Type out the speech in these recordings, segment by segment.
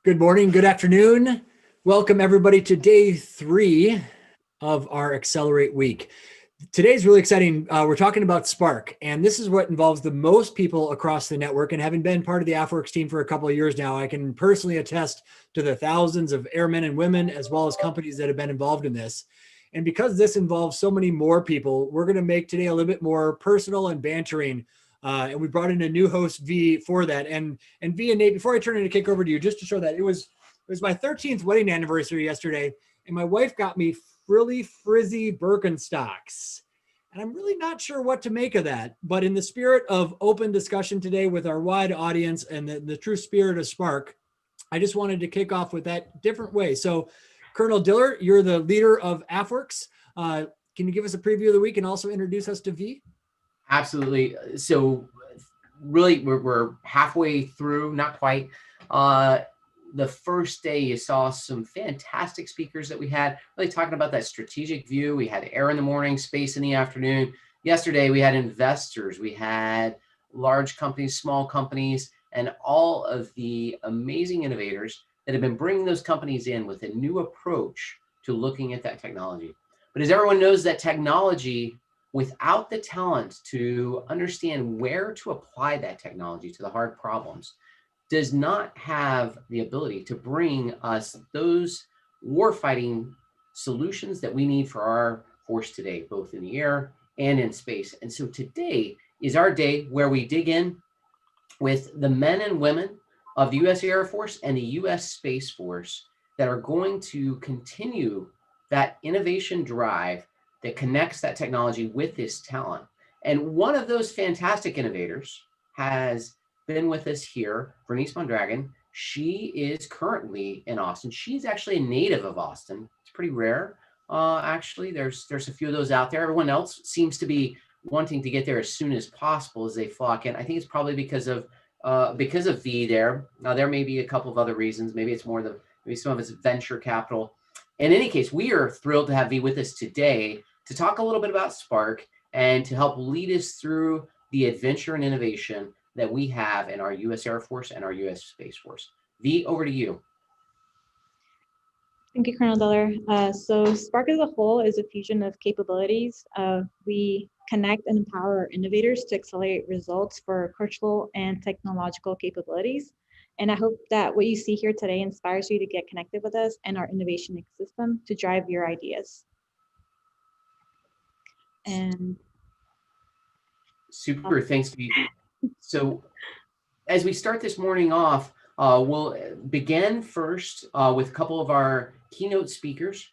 Good morning, good afternoon. Welcome everybody to day 3 of our Accelerate week. Today's really exciting. We're talking about Spark, and this is what involves the most people across the network. And having been part of the AFWERX team for a couple of years now, I can personally attest to the thousands of airmen and women, as well as companies that have been involved in this. And because this involves so many more people, we're going to make today a little bit more personal and bantering. And we brought in a new host, V, for that. And V and Nate, before I turn it to kick over to you, just to show that it was my 13th wedding anniversary yesterday, and my wife got me really frizzy Birkenstocks. And I'm really not sure what to make of that. But in the spirit of open discussion today with our wide audience and the true spirit of Spark, I just wanted to kick off with that different way. So, Colonel Diller, you're the leader of AFWERX. Can you give us a preview of the week and also introduce us to V? Absolutely. So really, we're halfway through, not quite. The first day, you saw some fantastic speakers that we had, really talking about that strategic view. We had air in the morning, space in the afternoon. Yesterday, we had investors. We had large companies, small companies, and all of the amazing innovators that have been bringing those companies in with a new approach to looking at that technology. But as everyone knows, that technology, without the talent to understand where to apply that technology to the hard problems, does not have the ability to bring us those warfighting solutions that we need for our force today, both in the air and in space. And so today is our day where we dig in with the men and women of the U.S. Air Force and the U.S. Space Force that are going to continue that innovation drive that connects that technology with this talent. And one of those fantastic innovators has been with us here, Vernice Mondragon. She is currently in Austin. She's actually a native of Austin. It's pretty rare. Actually, there's a few of those out there. Everyone else seems to be wanting to get there as soon as possible as they flock in. I think it's probably because of V there. Now, there may be a couple of other reasons. Maybe it's maybe some of it's venture capital. In any case, we are thrilled to have V with us today to talk a little bit about Spark and to help lead us through the adventure and innovation that we have in our U.S. Air Force and our U.S. Space Force. V, over to you. Thank you, Colonel Diller. So Spark as a whole is a fusion of capabilities. We connect and empower our innovators to accelerate results for cultural and technological capabilities. And I hope that what you see here today inspires you to get connected with us and our innovation ecosystem to drive your ideas. And super, thanks, V. So as we start this morning off, we'll begin first with a couple of our keynote speakers.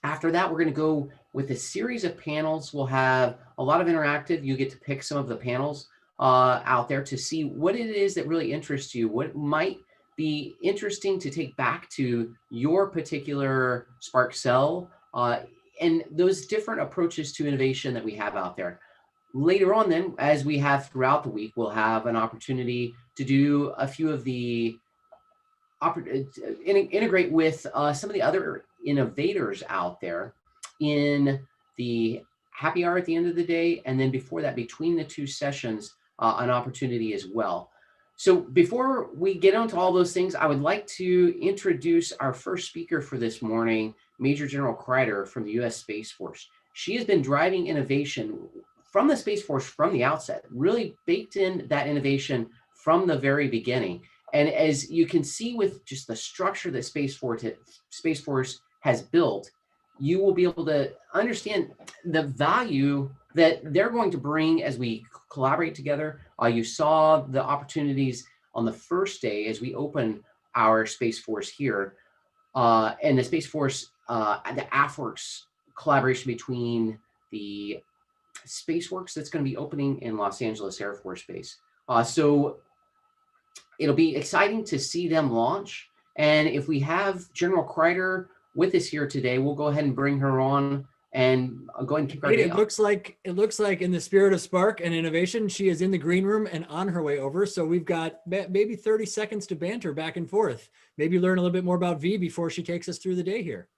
After that, we're going to go with a series of panels. We'll have a lot of interactive. You get to pick some of the panels out there to see what it is that really interests you, what might be interesting to take back to your particular Spark cell, and those different approaches to innovation that we have out there. Later on then, as we have throughout the week, we'll have an opportunity to do a few of the, integrate with some of the other innovators out there in the happy hour at the end of the day, and then before that, between the two sessions, an opportunity as well. So before we get onto all those things, I would like to introduce our first speaker for this morning, Major General Kreider from the U.S. Space Force. She has been driving innovation from the Space Force from the outset, really baked in that innovation from the very beginning. And as you can see with just the structure that Space Force has built, you will be able to understand the value that they're going to bring as we collaborate together. You saw the opportunities on the first day as we open our Space Force here, and the Space Force, the AFWERX collaboration between the SpaceWORX that's going to be opening in Los Angeles Air Force Base. So it'll be exciting to see them launch. And if we have General Kreider with us here today, we'll go ahead and bring her on and I'll go ahead and kick our day off. It looks like in the spirit of Spark and innovation, she is in the green room and on her way over. So we've got maybe 30 seconds to banter back and forth. Maybe learn a little bit more about V before she takes us through the day here.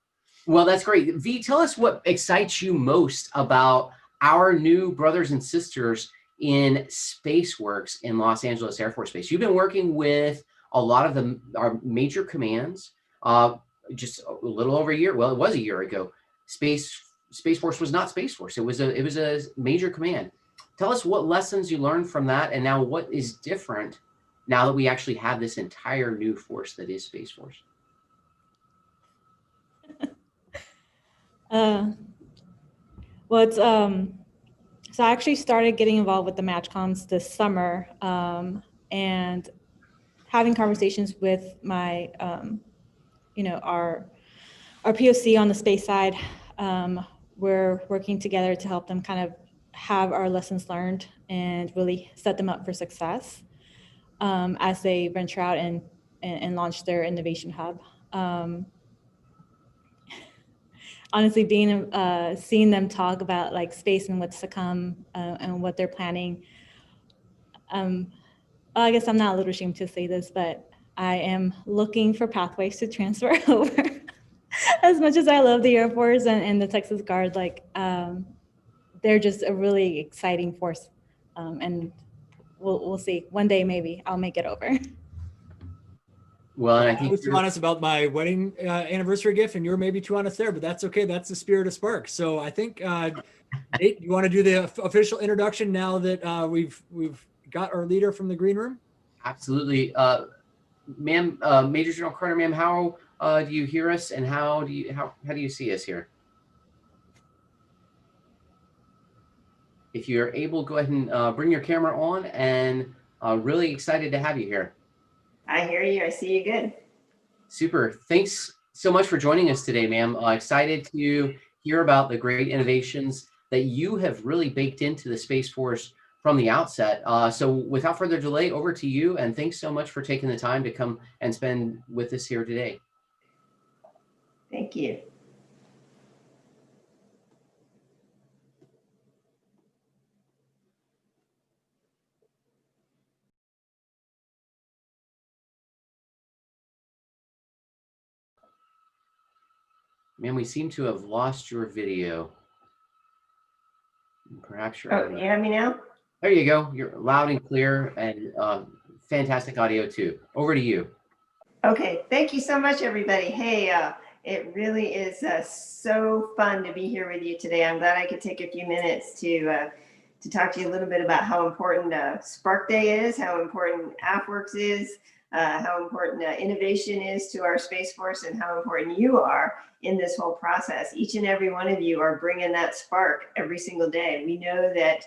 Well, that's great. V, tell us what excites you most about our new brothers and sisters in SpaceWORX in Los Angeles Air Force Base. You've been working with a lot of our major commands, just a little over a year, well, it was a year ago, Space Force was not Space Force. It was a major command. Tell us what lessons you learned from that, and now what is different now that we actually have this entire new force that is Space Force. Well, it's so I actually started getting involved with the MatchComs this summer, and having conversations with my, our POC on the space side. We're working together to help them kind of have our lessons learned and really set them up for success as they venture out and launch their innovation hub. Honestly, seeing them talk about like space and what's to come and what they're planning. I guess I'm not a little ashamed to say this, but I am looking for pathways to transfer over. As much as I love the Air Force and the Texas Guard, like they're just a really exciting force, and we'll see. One day maybe I'll make it over. Well, and I think I was too honest about my wedding anniversary gift, and you're maybe too honest there, but that's okay. That's the spirit of Spark. So I think, Nate, you want to do the official introduction now that we've got our leader from the green room? Absolutely, ma'am. Major General Carter, ma'am, how do you hear us, and how do you see us here? If you're able, go ahead and bring your camera on, and really excited to have you here. I hear you. I see you good. Super. Thanks so much for joining us today, ma'am. Excited to hear about the great innovations that you have really baked into the Space Force from the outset. So without further delay, over to you. And thanks so much for taking the time to come and spend with us here today. Thank you. Man, we seem to have lost your video. Perhaps you're. Oh, you have me now? There you go. You're loud and clear, and fantastic audio too. Over to you. Okay. Thank you so much, everybody. Hey, it really is so fun to be here with you today. I'm glad I could take a few minutes to talk to you a little bit about how important Spark Day is, how important AFWERX is, how important innovation is to our Space Force, and how important you are in this whole process. Each and every one of you are bringing that spark every single day. We know that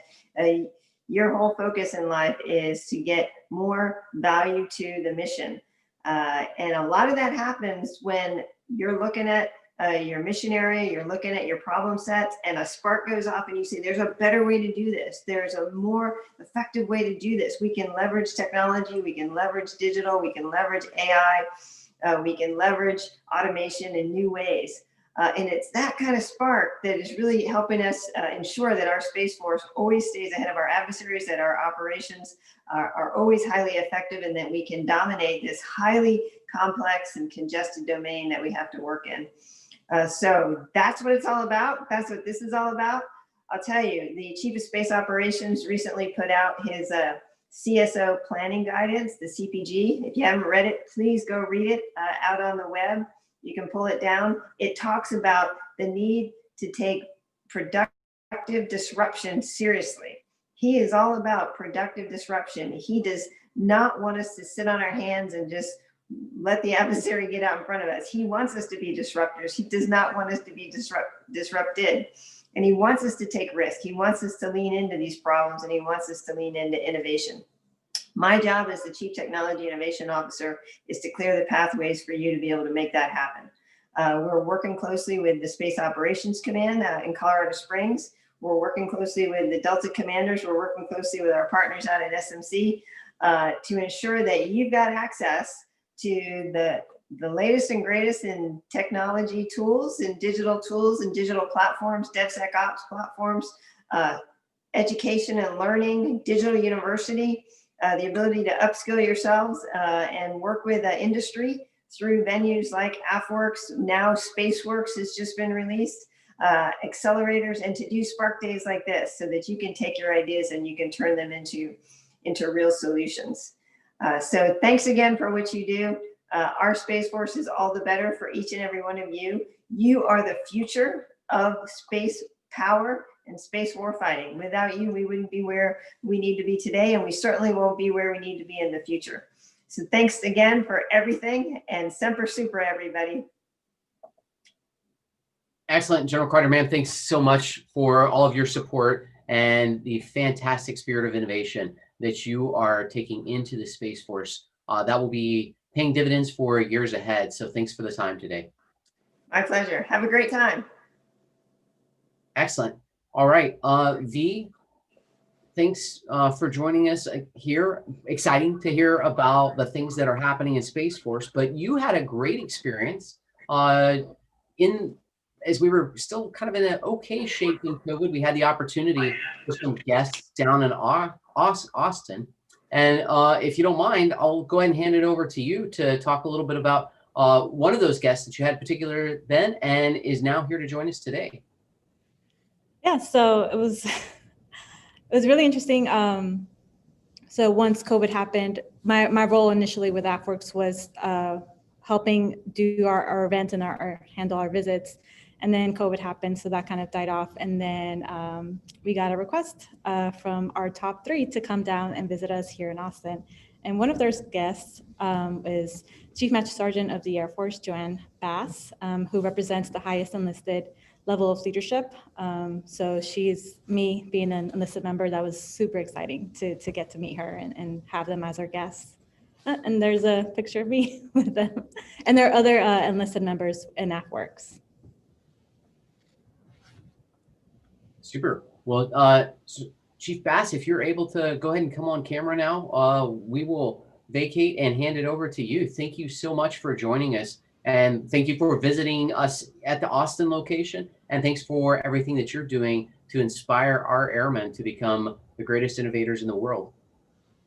your whole focus in life is to get more value to the mission. And a lot of that happens when you're looking at your mission area, you're looking at your problem sets, and a spark goes off and you say, there's a better way to do this. There's a more effective way to do this. We can leverage technology, we can leverage digital, we can leverage AI, we can leverage automation in new ways. And it's that kind of spark that is really helping us ensure that our Space Force always stays ahead of our adversaries, that our operations are always highly effective, and that we can dominate this highly complex and congested domain that we have to work in. So that's what it's all about. That's what this is all about. I'll tell you, the Chief of Space Operations recently put out his CSO planning guidance, the CPG. If you haven't read it, please go read it out on the web. You can pull it down. It talks about the need to take productive disruption seriously. He is all about productive disruption. He does not want us to sit on our hands and just let the adversary get out in front of us. He wants us to be disruptors. He does not want us to be disrupted. And he wants us to take risk. He wants us to lean into these problems, and he wants us to lean into innovation. My job as the Chief Technology Innovation Officer is to clear the pathways for you to be able to make that happen. We're working closely with the Space Operations Command in Colorado Springs. We're working closely with the Delta Commanders. We're working closely with our partners out at SMC to ensure that you've got access to the latest and greatest in technology tools and digital platforms, DevSecOps platforms, education and learning, digital university, the ability to upskill yourselves and work with industry through venues like AFWERX. Now SpaceWORX has just been released, accelerators, and to do Spark Days like this so that you can take your ideas and you can turn them into real solutions. So thanks again for what you do. Our Space Force is all the better for each and every one of you. You are the future of space power and space warfighting. Without you, we wouldn't be where we need to be today, and we certainly won't be where we need to be in the future. So thanks again for everything, and Semper Super, everybody. Excellent, General Carter, man. Thanks so much for all of your support and the fantastic spirit of innovation that you are taking into the Space Force. That will be paying dividends for years ahead. So thanks for the time today. My pleasure. Have a great time. Excellent. All right, V, thanks for joining us here. Exciting to hear about the things that are happening in Space Force, but you had a great experience as we were still kind of in an okay shape in COVID. We had the opportunity for some guests down in Austin. And if you don't mind, I'll go ahead and hand it over to you to talk a little bit about one of those guests that you had in particular then and is now here to join us today. Yeah, so it was really interesting. So once COVID happened, my role initially with AFWERX was helping do our events and handle our visits. And then COVID happened, so that kind of died off. And then we got a request from our top 3 to come down and visit us here in Austin. And one of those guests is Chief Master Sergeant of the Air Force, Joanne Bass, who represents the highest enlisted level of leadership. So she's, me being an enlisted member, that was super exciting to get to meet her and have them as our guests. And there's a picture of me with them. And there are other enlisted members in AFWERX. Super. Well, Chief Bass, if you're able to go ahead and come on camera now, we will vacate and hand it over to you. Thank you so much for joining us. And thank you for visiting us at the Austin location. And thanks for everything that you're doing to inspire our airmen to become the greatest innovators in the world.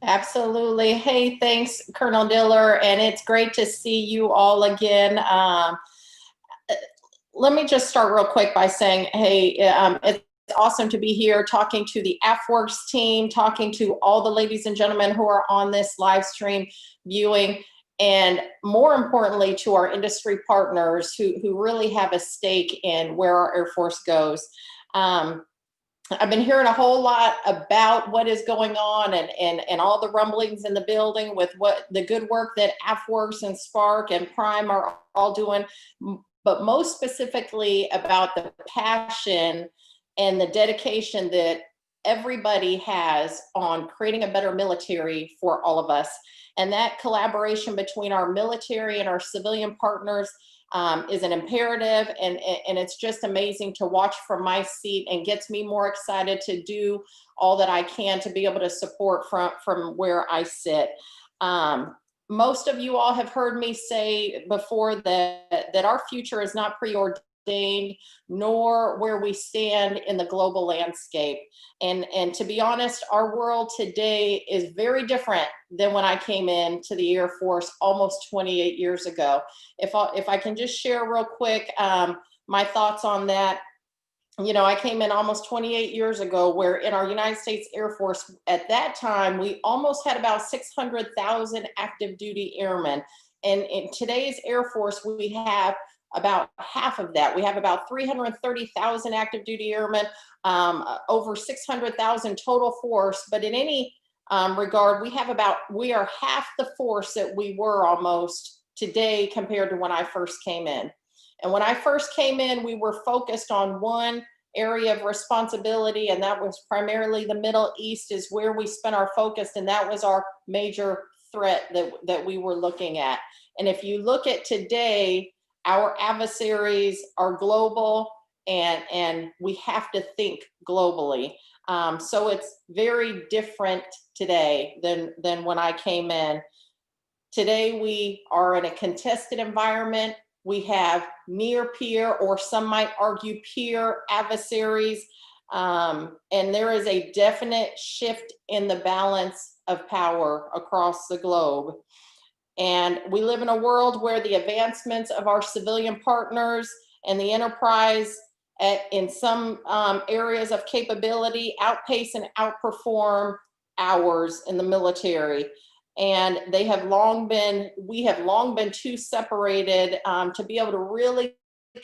Absolutely. Hey, thanks, Colonel Diller. And it's great to see you all again. Let me just start real quick by saying, hey, it's awesome to be here talking to the AFWERX team, talking to all the ladies and gentlemen who are on this live stream viewing, and more importantly, to our industry partners who really have a stake in where our Air Force goes. I've been hearing a whole lot about what is going on and all the rumblings in the building with what the good work that AFWERX and Spark and Prime are all doing, but most specifically about the passion and the dedication that everybody has on creating a better military for all of us. And that collaboration between our military and our civilian partners is an imperative, and it's just amazing to watch from my seat and gets me more excited to do all that I can to be able to support from where I sit. Most of you all have heard me say before that our future is not preordained, nor where we stand in the global landscape. And to be honest, our world today is very different than when I came into the Air Force almost 28 years ago. If I can just share real quick my thoughts on that. You know, I came in almost 28 years ago, where in our United States Air Force at that time, we almost had about 600,000 active duty airmen. And in today's Air Force, we have about half of that. We have about 330,000 active duty airmen, over 600,000 total force. But in any regard, we are half the force that we were almost today compared to when I first came in. And when I first came in, we were focused on one area of responsibility, and that was primarily the Middle East is where we spent our focus, and that was our major threat that we were looking at. And if you look at today, our adversaries are global, and we have to think globally. So it's very different today than when I came in. Today, we are in a contested environment. We have near peer, or some might argue peer adversaries. And there is a definite shift in the balance of power across the globe. And we live in a world where the advancements of our civilian partners and the enterprise in some areas of capability outpace and outperform ours in the military. And we have long been too separated to be able to really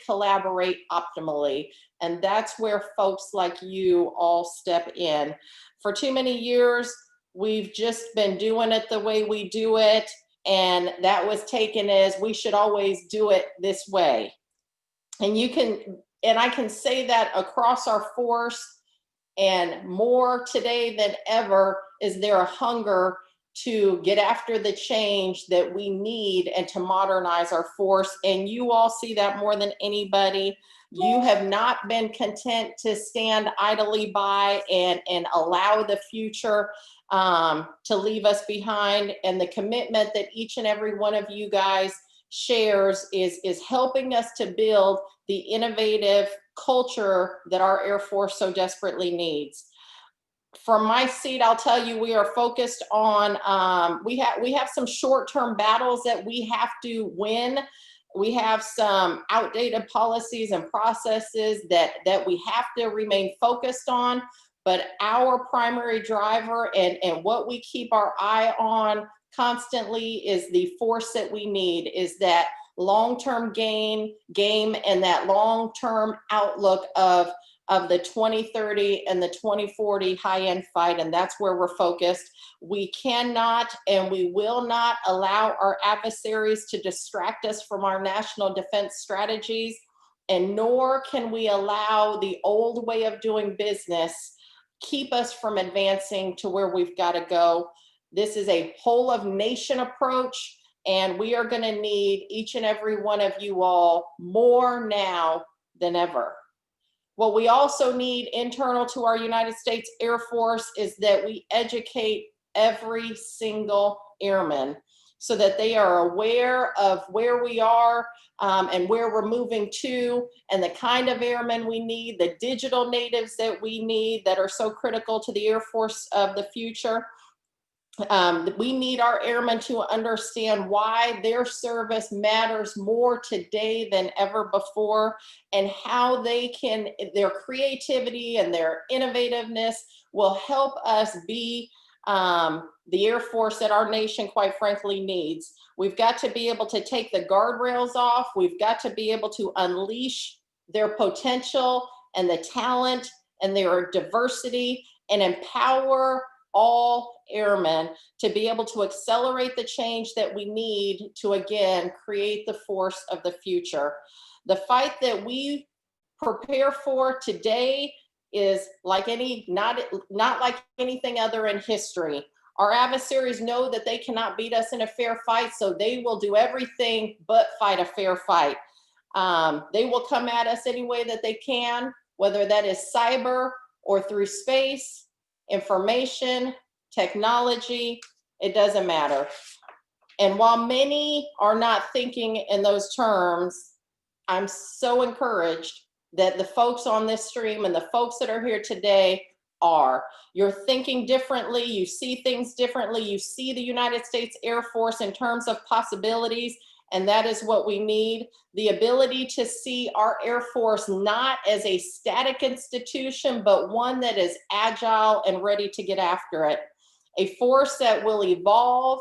collaborate optimally. And that's where folks like you all step in. For too many years, we've just been doing it the way we do it. And that was taken as we should always do it this way. And I can say that across our force, and more today than ever is there a hunger to get after the change that we need and to modernize our force. And you all see that more than anybody. You have not been content to stand idly by and allow the future to leave us behind. And the commitment that each and every one of you guys shares is helping us to build the innovative culture that our Air Force so desperately needs. From my seat, I'll tell you, we are focused on, we have some short-term battles that we have to win. We have some outdated policies and processes that we have to remain focused on, but our primary driver and what we keep our eye on constantly is the force that we need, is that long-term game and that long-term outlook of the 2030 and the 2040 high-end fight, and that's where we're focused. We cannot and we will not allow our adversaries to distract us from our national defense strategies, and nor can we allow the old way of doing business keep us from advancing to where we've got to go. This is a whole of nation approach, and we are going to need each and every one of you all more now than ever. What we also need internal to our United States Air Force is that we educate every single airman so that they are aware of where we are and where we're moving to, and the kind of airmen we need, the digital natives that we need that are so critical to the Air Force of the future. We need our airmen to understand why their service matters more today than ever before, and how their creativity and their innovativeness will help us be the Air Force that our nation, quite frankly, needs. We've got to be able to take the guardrails off. We've got to be able to unleash their potential and the talent and their diversity and empower all airmen to be able to accelerate the change that we need to, again, create the force of the future. The fight that we prepare for today is not like anything other in history. Our adversaries know that they cannot beat us in a fair fight, so they will do everything but fight a fair fight. They will come at us any way that they can, whether that is cyber or through space, information, technology, it doesn't matter. And while many are not thinking in those terms, I'm so encouraged that the folks on this stream and the folks that are here today are. You're thinking differently, you see things differently, you see the United States Air Force in terms of possibilities, and that is what we need. The ability to see our Air Force not as a static institution, but one that is agile and ready to get after it. A force that will evolve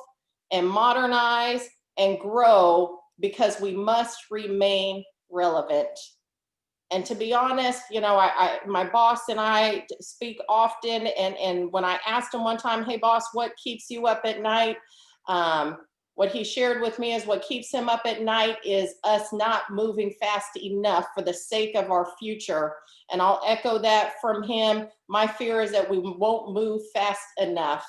and modernize and grow, because we must remain relevant. And to be honest, you know, my boss and I speak often, and when I asked him one time, hey boss, what keeps you up at night? What he shared with me is what keeps him up at night is us not moving fast enough for the sake of our future. And I'll echo that from him. My fear is that we won't move fast enough.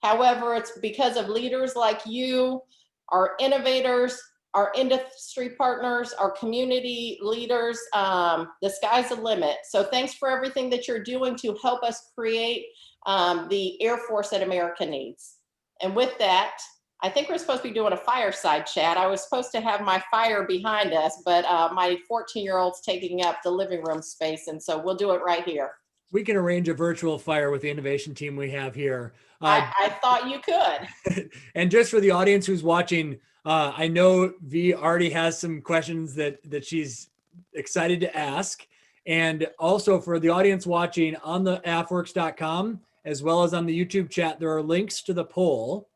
However, it's because of leaders like you, our innovators, our industry partners, our community leaders. The sky's the limit. So thanks for everything that you're doing to help us create the Air Force that America needs. And with that, I think we're supposed to be doing a fireside chat. I was supposed to have my fire behind us, but my 14-year-old's taking up the living room space, and so we'll do it right here. We can arrange a virtual fire with the innovation team we have here. I thought you could. And just for the audience who's watching, I know V already has some questions that she's excited to ask. And also for the audience watching on the AFWERX.com, as well as on the YouTube chat, there are links to the poll.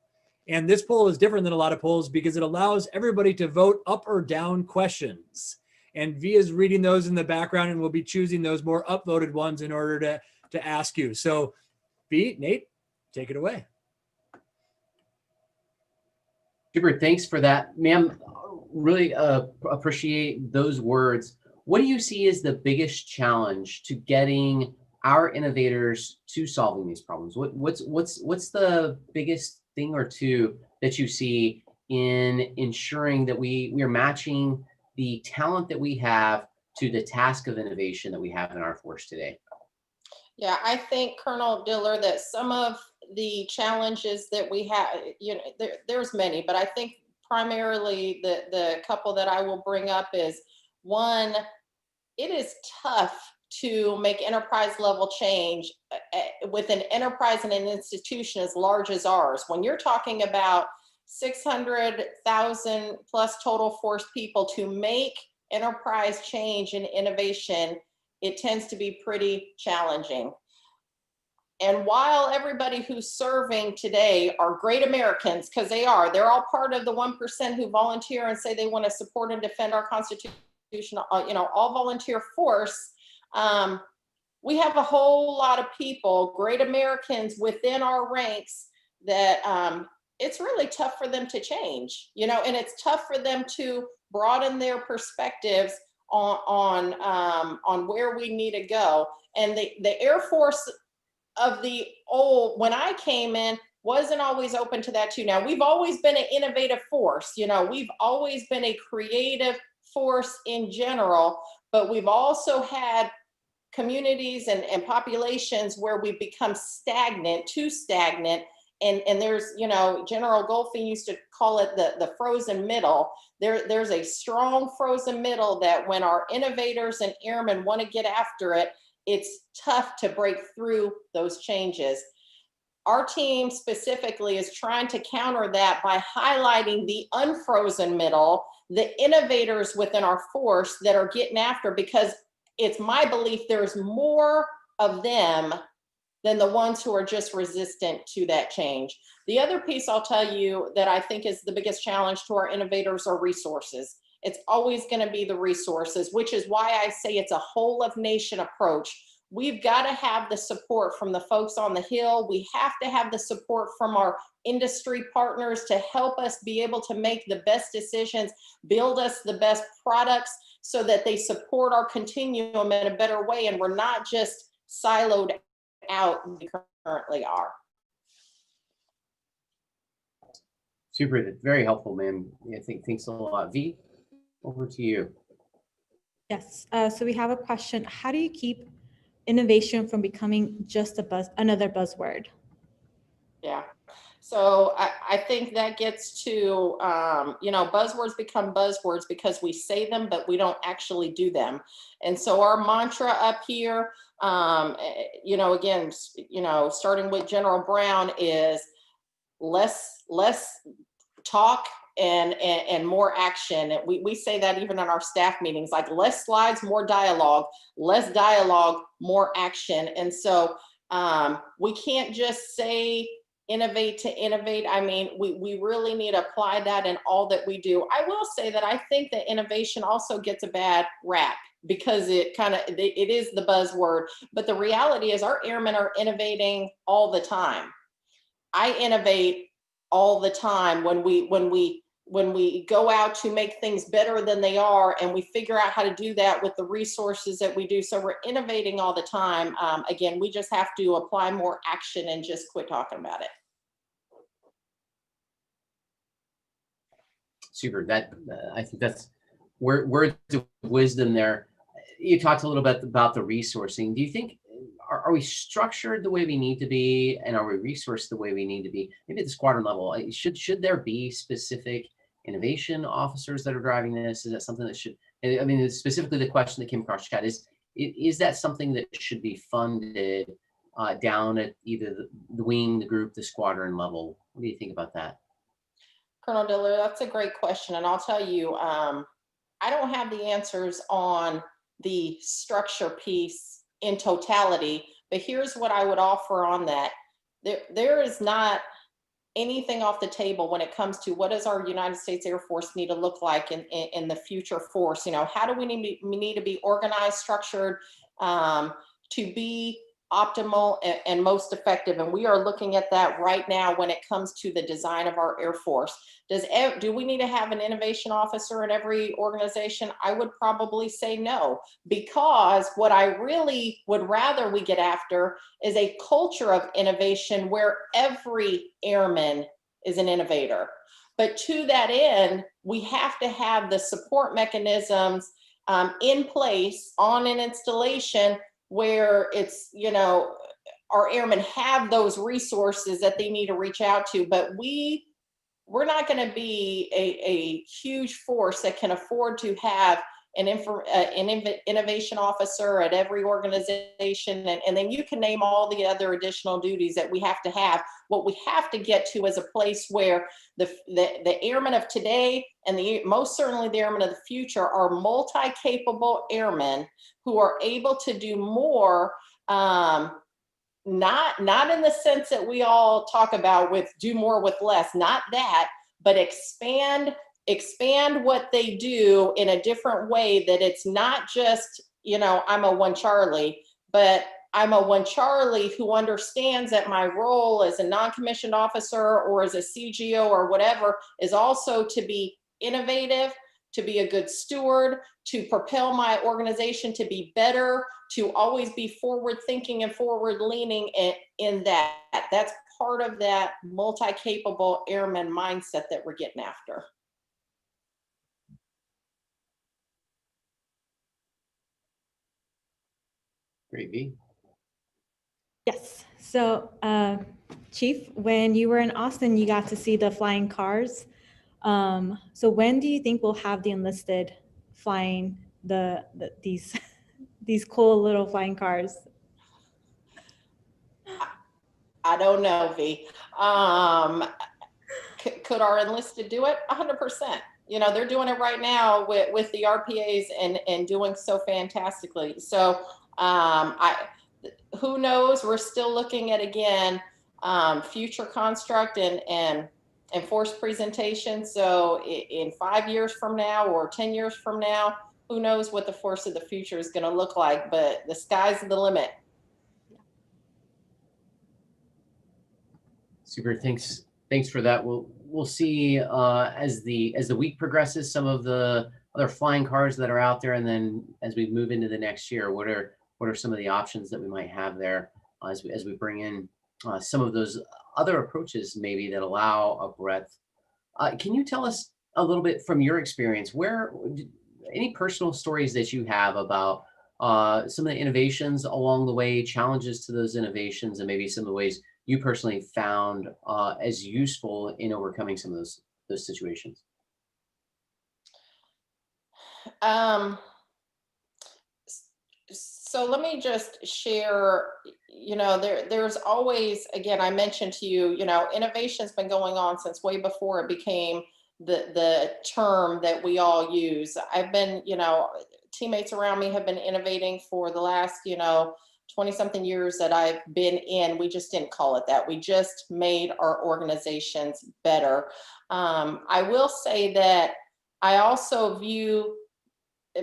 And this poll is different than a lot of polls because it allows everybody to vote up or down questions. And V is reading those in the background, and we'll be choosing those more upvoted ones in order to ask you. So V, Nate, take it away. Super, thanks for that, ma'am. Really appreciate those words. What do you see as the biggest challenge to getting our innovators to solving these problems? What's the biggest thing or two that you see in ensuring that we are matching the talent that we have to the task of innovation that we have in our force today? Yeah, I think, Colonel Diller, that some of the challenges that we have, you know, there's many, but I think primarily the couple that I will bring up is, one, it is tough to make enterprise level change with an enterprise and an institution as large as ours. When you're talking about 600,000 plus total force people, to make enterprise change and innovation, it tends to be pretty challenging. And while everybody who's serving today are great Americans, because they're all part of the 1% who volunteer and say they want to support and defend our Constitution, you know, all volunteer force, we have a whole lot of people, great Americans within our ranks, that it's really tough for them to change, you know, and it's tough for them to broaden their perspectives on where we need to go. And the Air Force of the old, when I came in, wasn't always open to that too. Now, we've always been an innovative force, you know, we've always been a creative force in general, but we've also had communities and populations where we've become too stagnant. And there's, you know, General Goldfein used to call it the frozen middle. There's a strong frozen middle that when our innovators and airmen want to get after it, it's tough to break through those changes. Our team specifically is trying to counter that by highlighting the unfrozen middle, the innovators within our force that are getting after, because it's my belief there's more of them than the ones who are just resistant to that change. The other piece I'll tell you that I think is the biggest challenge to our innovators are resources. It's always going to be the resources, which is why I say it's a whole of nation approach. We've got to have the support from the folks on the Hill. We have to have the support from our industry partners to help us be able to make the best decisions, build us the best products so that they support our continuum in a better way, and we're not just siloed out as we currently are. Super, very helpful, ma'am. I think thanks a lot. V, over to you. Yes, so we have a question. How do you keep innovation from becoming just another buzzword? Yeah, so I think that gets to, you know, buzzwords become buzzwords because we say them, but we don't actually do them. And so our mantra up here, you know, again, you know, starting with General Brown, is less talk and more action. We say that even in our staff meetings, like less slides, more dialogue, less dialogue, more action. And so we can't just say innovate to innovate. I mean, we really need to apply that in all that we do. I will say that I think that innovation also gets a bad rap because it is the buzzword, but the reality is our airmen are innovating all the time. I innovate all the time when we go out to make things better than they are, and we figure out how to do that with the resources that we do. So we're innovating all the time. Again, we just have to apply more action and just quit talking about it. Super. That I think that's words of wisdom there. You talked a little bit about the resourcing. Do you think, are we structured the way we need to be, and are we resourced the way we need to be? Maybe at the squadron level, should there be specific innovation officers that are driving this? Is that something that should, I mean, specifically the question that came across chat is that something that should be funded down at either the wing, the group, the squadron level? What do you think about that? Colonel Diller, that's a great question. And I'll tell you, I don't have the answers on the structure piece in totality, but here's what I would offer on that. There is not anything off the table when it comes to what does our United States Air Force need to look like in the future force. You know, how do we need to be organized, structured, to be optimal and most effective? And we are looking at that right now when it comes to the design of our Air Force. Do we need to have an innovation officer in every organization? I would probably say no, because what I really would rather we get after is a culture of innovation where every airman is an innovator. But to that end, we have to have the support mechanisms in place on an installation where it's, you know, our airmen have those resources that they need to reach out to. But we're not going to be a huge force that can afford to have an innovation officer at every organization. And then you can name all the other additional duties that we have to have. What we have to get to is a place where the airmen of today and most certainly the airmen of the future are multi-capable airmen who are able to do more, not in the sense that we all talk about with do more with less, not that, but expand what they do in a different way, that it's not just, you know, I'm a one Charlie, but I'm a one Charlie who understands that my role as a non-commissioned officer or as a CGO or whatever is also to be innovative, to be a good steward, to propel my organization to be better, to always be forward thinking and forward leaning in that. That's part of that multi-capable airman mindset that we're getting after. Great, V. Yes. So, Chief, when you were in Austin, you got to see the flying cars. So when do you think we'll have the enlisted flying these cool little flying cars? I don't know, V. Could our enlisted do it? 100%. You know, they're doing it right now with the RPAs and doing so fantastically. So who knows? We're still looking at, again, future construct and force presentation. So in 5 years from now or 10 years from now, who knows what the force of the future is going to look like, but the sky's the limit. Super. Thanks for that. We'll see as the week progresses, some of the other flying cars that are out there, and then as we move into the next year, what are some of the options that we might have there as we bring in some of those other approaches maybe that allow a breadth. Can you tell us a little bit from your experience, any personal stories that you have about some of the innovations along the way, challenges to those innovations, and maybe some of the ways you personally found as useful in overcoming some of those situations? So let me just share, you know, there's always, again, I mentioned to you, you know, innovation's been going on since way before it became the term that we all use. I've been, you know, teammates around me have been innovating for the last, you know, 20 something years that I've been in. We just didn't call it that. We just made our organizations better. I will say that I also view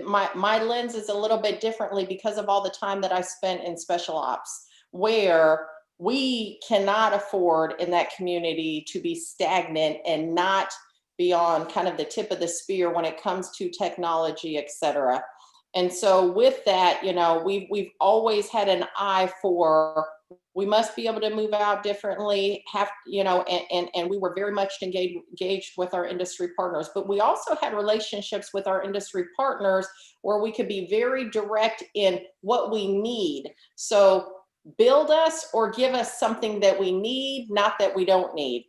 my lens is a little bit differently because of all the time that I spent in special ops, where we cannot afford in that community to be stagnant and not be on kind of the tip of the spear when it comes to technology, et cetera. And so with that, you know, we've always had an eye for, we must be able to move out differently, you know, and we were very much engaged with our industry partners, but we also had relationships with our industry partners where we could be very direct in what we need. So build us or give us something that we need, not that we don't need.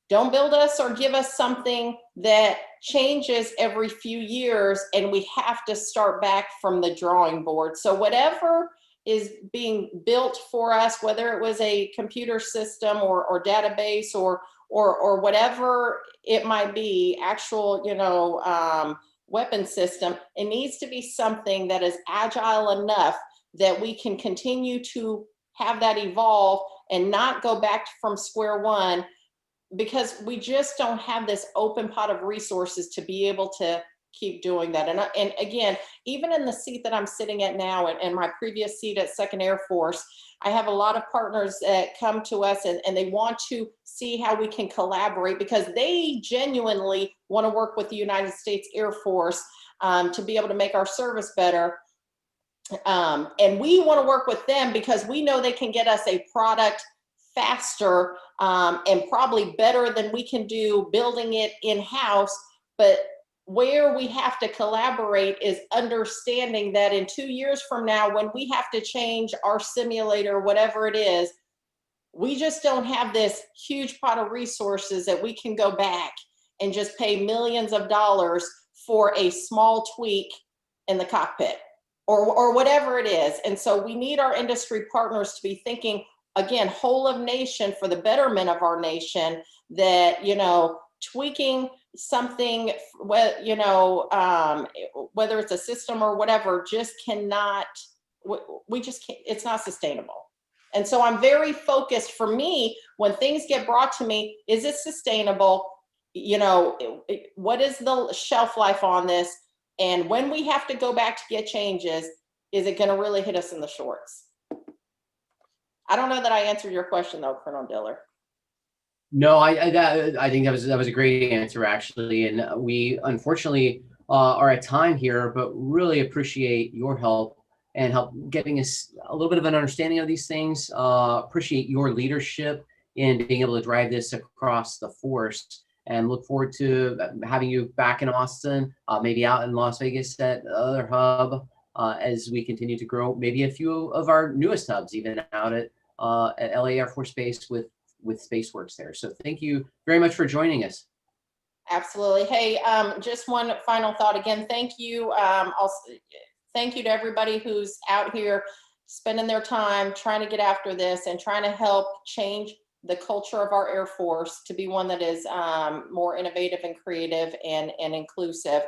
Don't build us or give us something that changes every few years and we have to start back from the drawing board. So whatever is being built for us, whether it was a computer system or database or whatever it might be, actual, you know, weapon system, it needs to be something that is agile enough that we can continue to have that evolve and not go back from square one because we just don't have this open pot of resources to be able to keep doing that. And again, even in the seat that I'm sitting at now and my previous seat at 2nd Air Force, I have a lot of partners that come to us and they want to see how we can collaborate because they genuinely want to work with the United States Air Force to be able to make our service better. And we want to work with them because we know they can get us a product faster and probably better than we can do building it in-house. But where we have to collaborate is understanding that in 2 years from now, when we have to change our simulator, whatever it is, we just don't have this huge pot of resources that we can go back and just pay millions of dollars for a small tweak in the cockpit or whatever it is. And so we need our industry partners to be thinking, again, whole of nation for the betterment of our nation, that, you know, tweaking something, you know, whether it's a system or whatever, just cannot, we just can't, it's not sustainable. And so I'm very focused. For me, when things get brought to me, is it sustainable? You know, what is the shelf life on this? And when we have to go back to get changes, is it going to really hit us in the shorts? I don't know that I answered your question though, Colonel Diller. No, I think that was a great answer actually, and we unfortunately are at time here, but really appreciate your help and help getting us a little bit of an understanding of these things. Appreciate your leadership in being able to drive this across the force, and look forward to having you back in Austin, maybe out in Las Vegas at the other hub as we continue to grow. Maybe a few of our newest hubs, even out at LA Air Force Base with SpaceWorks there. So thank you very much for joining us. Absolutely. Hey, just one final thought. Again, thank you. Also, thank you to everybody who's out here spending their time trying to get after this and trying to help change the culture of our Air Force to be one that is more innovative and creative and inclusive.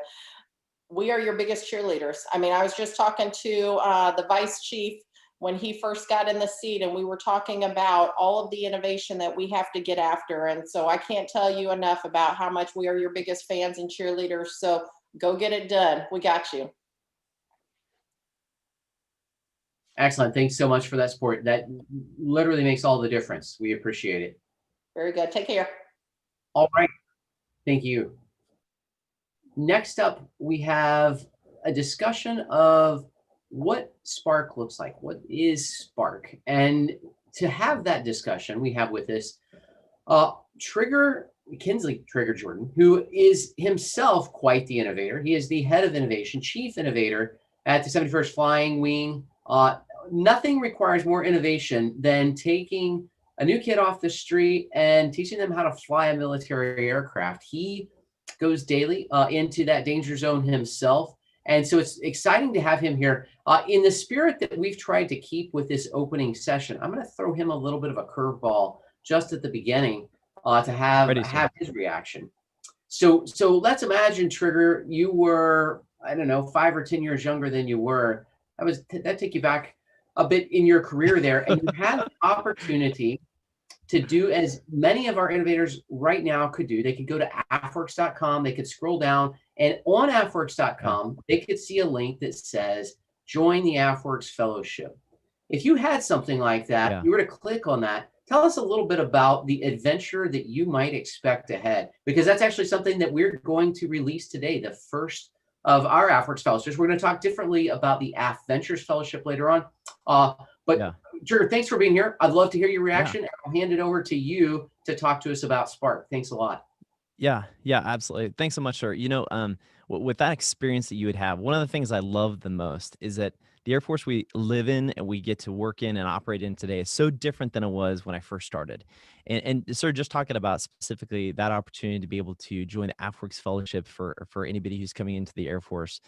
We are your biggest cheerleaders. I mean, I was just talking to the Vice Chief when he first got in the seat, and we were talking about all of the innovation that we have to get after. And so I can't tell you enough about how much we are your biggest fans and cheerleaders. So go get it done. We got you. Excellent. Thanks so much for that support. That literally makes all the difference. We appreciate it. Very good. Take care. All right. Thank you. Next up, we have a discussion of what Spark looks like. What is Spark? And to have that discussion, we have with us Kinsley Trigger Jordan, who is himself quite the innovator. He is the head of innovation, chief innovator at the 71st Flying Wing. Nothing requires more innovation than taking a new kid off the street and teaching them how to fly a military aircraft. He goes daily into that danger zone himself. And so it's exciting to have him here. In the spirit that we've tried to keep with this opening session, I'm going to throw him a little bit of a curveball just at the beginning to have his reaction. So let's imagine, Trigger, you were, I don't know, 5 or 10 years younger than you were. That take you back a bit in your career there, and you had the opportunity to do as many of our innovators right now could do. They could go to AFWERX.com, they could scroll down, and on AFWERX.com, they could see a link that says, join the AFWERX Fellowship. If you had something like that, you were to click on that, tell us a little bit about the adventure that you might expect ahead, because that's actually something that we're going to release today, the first of our AFWERX Fellowships. We're going to talk differently about the AFVentures Fellowship later on. Trigger, thanks for being here. I'd love to hear your reaction. And I'll hand it over to you to talk to us about Spark. Thanks a lot. Yeah, absolutely. Thanks so much, sir. You know, with that experience that you would have, one of the things I love the most is that the Air Force we live in and we get to work in and operate in today is so different than it was when I first started. And sir, just talking about specifically that opportunity to be able to join the AFWERX Fellowship for anybody who's coming into the Air Force,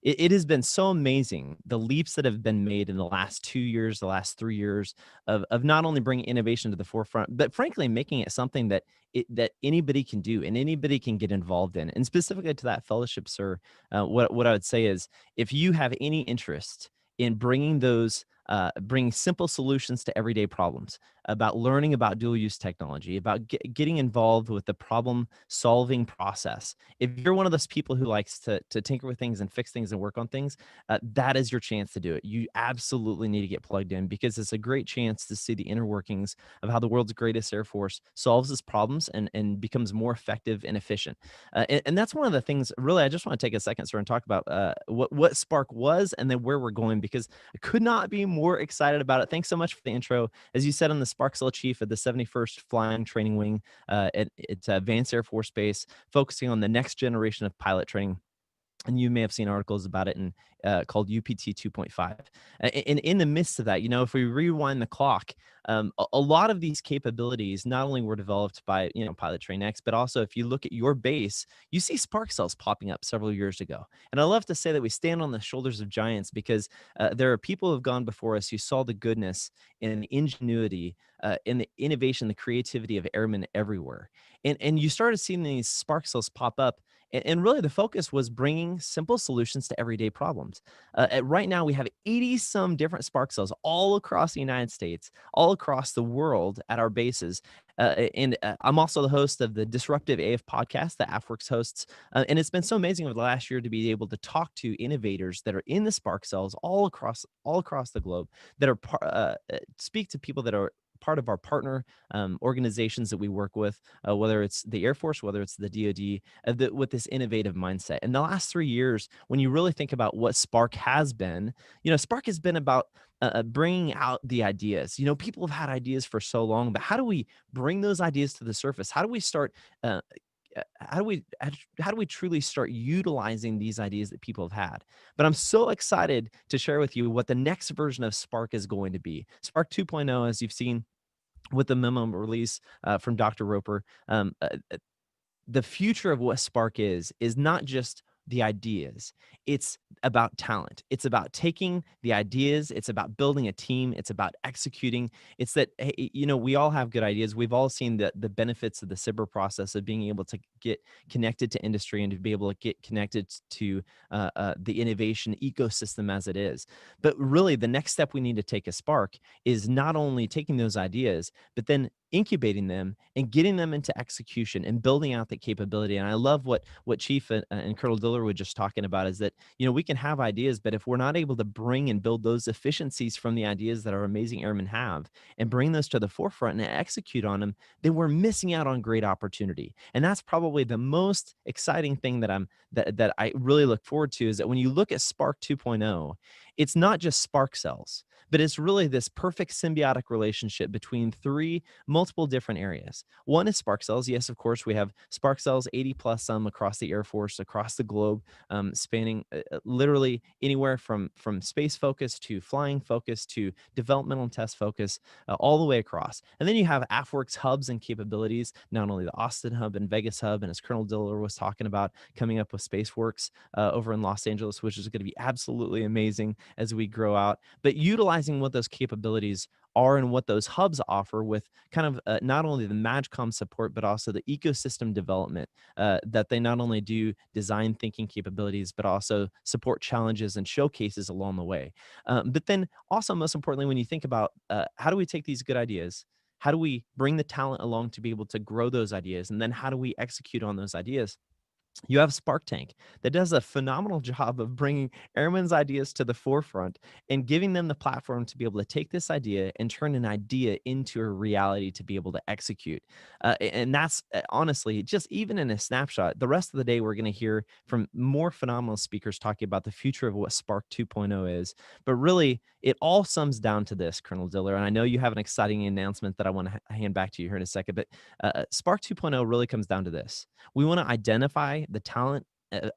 it has been so amazing, the leaps that have been made in the last 2 years, the last 3 years of not only bringing innovation to the forefront, but frankly, making it something that anybody can do and anybody can get involved in. And specifically to that fellowship, sir, what I would say is, if you have any interest in bringing those bringing simple solutions to everyday problems, about learning about dual use technology, about getting involved with the problem solving process. If you're one of those people who likes to tinker with things and fix things and work on things, that is your chance to do it. You absolutely need to get plugged in, because it's a great chance to see the inner workings of how the world's greatest Air Force solves its problems and becomes more effective and efficient. And that's one of the things, really, I just want to take a second, sir, and talk about what Spark was and then where we're going, because I could not be more excited about it. Thanks so much for the intro. As you said, I'm the Spark Cell Chief at the 71st Flying Training Wing at Vance Air Force Base, focusing on the next generation of pilot training. And you may have seen articles about it in called UPT 2.5. And in the midst of that, if we rewind the clock, a lot of these capabilities not only were developed by Pilot Train X, but also if you look at your base, you see Spark cells popping up several years ago. And I love to say that we stand on the shoulders of giants, because there are people who have gone before us who saw the goodness and the ingenuity and the innovation, the creativity of airmen everywhere. And you started seeing these Spark cells pop up. And really, the focus was bringing simple solutions to everyday problems. Right now, we have 80-some different Spark cells all across the United States, all across the world at our bases. And I'm also the host of the Disruptive AF podcast that AFWERX hosts. And it's been so amazing over the last year to be able to talk to innovators that are in the Spark cells all across the globe, that are speak to people that are part of our partner organizations that we work with, whether it's the Air Force, whether it's the DoD, with this innovative mindset. In the last 3 years, when you really think about what Spark has been, Spark has been about bringing out the ideas. People have had ideas for so long, but how do we bring those ideas to the surface? How do we start? How do we truly start utilizing these ideas that people have had? But I'm so excited to share with you what the next version of Spark is going to be. Spark 2.0, as you've seen with the memo release from Dr. Roper, the future of what Spark is not just the ideas. It's about talent. It's about taking the ideas. It's about building a team. It's about executing. It's that, hey, we all have good ideas. We've all seen the benefits of the cyber process of being able to get connected to industry and to be able to get connected to the innovation ecosystem as it is. But really, the next step we need to take as Spark is not only taking those ideas, but then incubating them and getting them into execution and building out the capability. And I love what Chief and Colonel Diller were just talking about, is that, we can have ideas, but if we're not able to bring and build those efficiencies from the ideas that our amazing airmen have and bring those to the forefront and execute on them, then we're missing out on great opportunity. And that's probably the most exciting thing that I really look forward to, is that when you look at Spark 2.0, it's not just Spark cells, but it's really this perfect symbiotic relationship between multiple different areas. One is Spark cells. Yes, of course, we have Spark cells, 80 plus some across the Air Force, across the globe, spanning literally anywhere from space focus to flying focus to developmental and test focus, all the way across. And then you have AFWERX hubs and capabilities, not only the Austin hub and Vegas hub, and as Colonel Diller was talking about, coming up with SpaceWORX over in Los Angeles, which is going to be absolutely amazing as we grow out, but utilizing what those capabilities are and what those hubs offer, with kind of not only the MAGCOM support, but also the ecosystem development, that they not only do design thinking capabilities, but also support challenges and showcases along the way. But then also, most importantly, when you think about how do we take these good ideas, how do we bring the talent along to be able to grow those ideas, and then how do we execute on those ideas? You have Spark Tank that does a phenomenal job of bringing airmen's ideas to the forefront and giving them the platform to be able to take this idea and turn an idea into a reality to be able to execute. And that's honestly, just even in a snapshot, the rest of the day, we're going to hear from more phenomenal speakers talking about the future of what Spark 2.0 is. But really, it all sums down to this, Colonel Diller. And I know you have an exciting announcement that I want to hand back to you here in a second, but Spark 2.0 really comes down to this. We want to identify the talent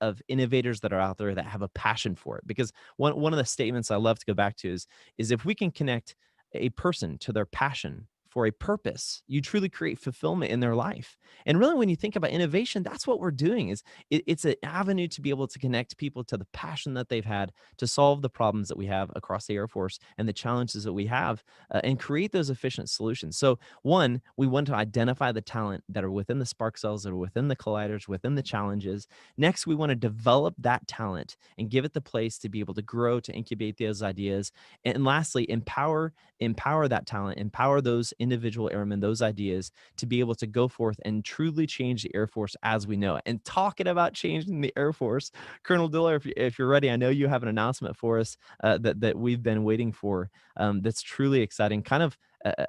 of innovators that are out there that have a passion for it. Because one of the statements I love to go back to is if we can connect a person to their passion for a purpose. You truly create fulfillment in their life. And really, when you think about innovation, that's what we're doing. Is it's an avenue to be able to connect people to the passion that they've had to solve the problems that we have across the Air Force and the challenges that we have, and create those efficient solutions. So one, we want to identify the talent that are within the spark cells, that are within the colliders, within the challenges. Next, we want to develop that talent and give it the place to be able to grow, to incubate those ideas. And lastly, empower that talent, empower those individual airmen, those ideas, to be able to go forth and truly change the Air Force as we know it. And talking about changing the Air Force, Colonel Diller, if you're ready, I know you have an announcement for us that we've been waiting for. That's truly exciting, kind of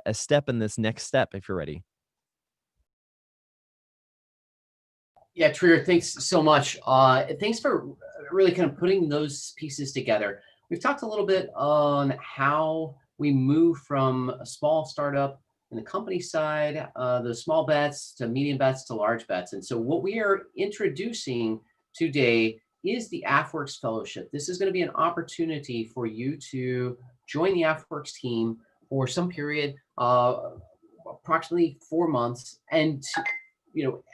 a step in this next step, if you're ready. Yeah, Trier, thanks so much. Thanks for really kind of putting those pieces together. We've talked a little bit on how we move from a small startup in the company side, the small bets to medium bets to large bets. And so what we are introducing today is the AFWERX Fellowship. This is going to be an opportunity for you to join the AFWERX team for some period, approximately 4 months. And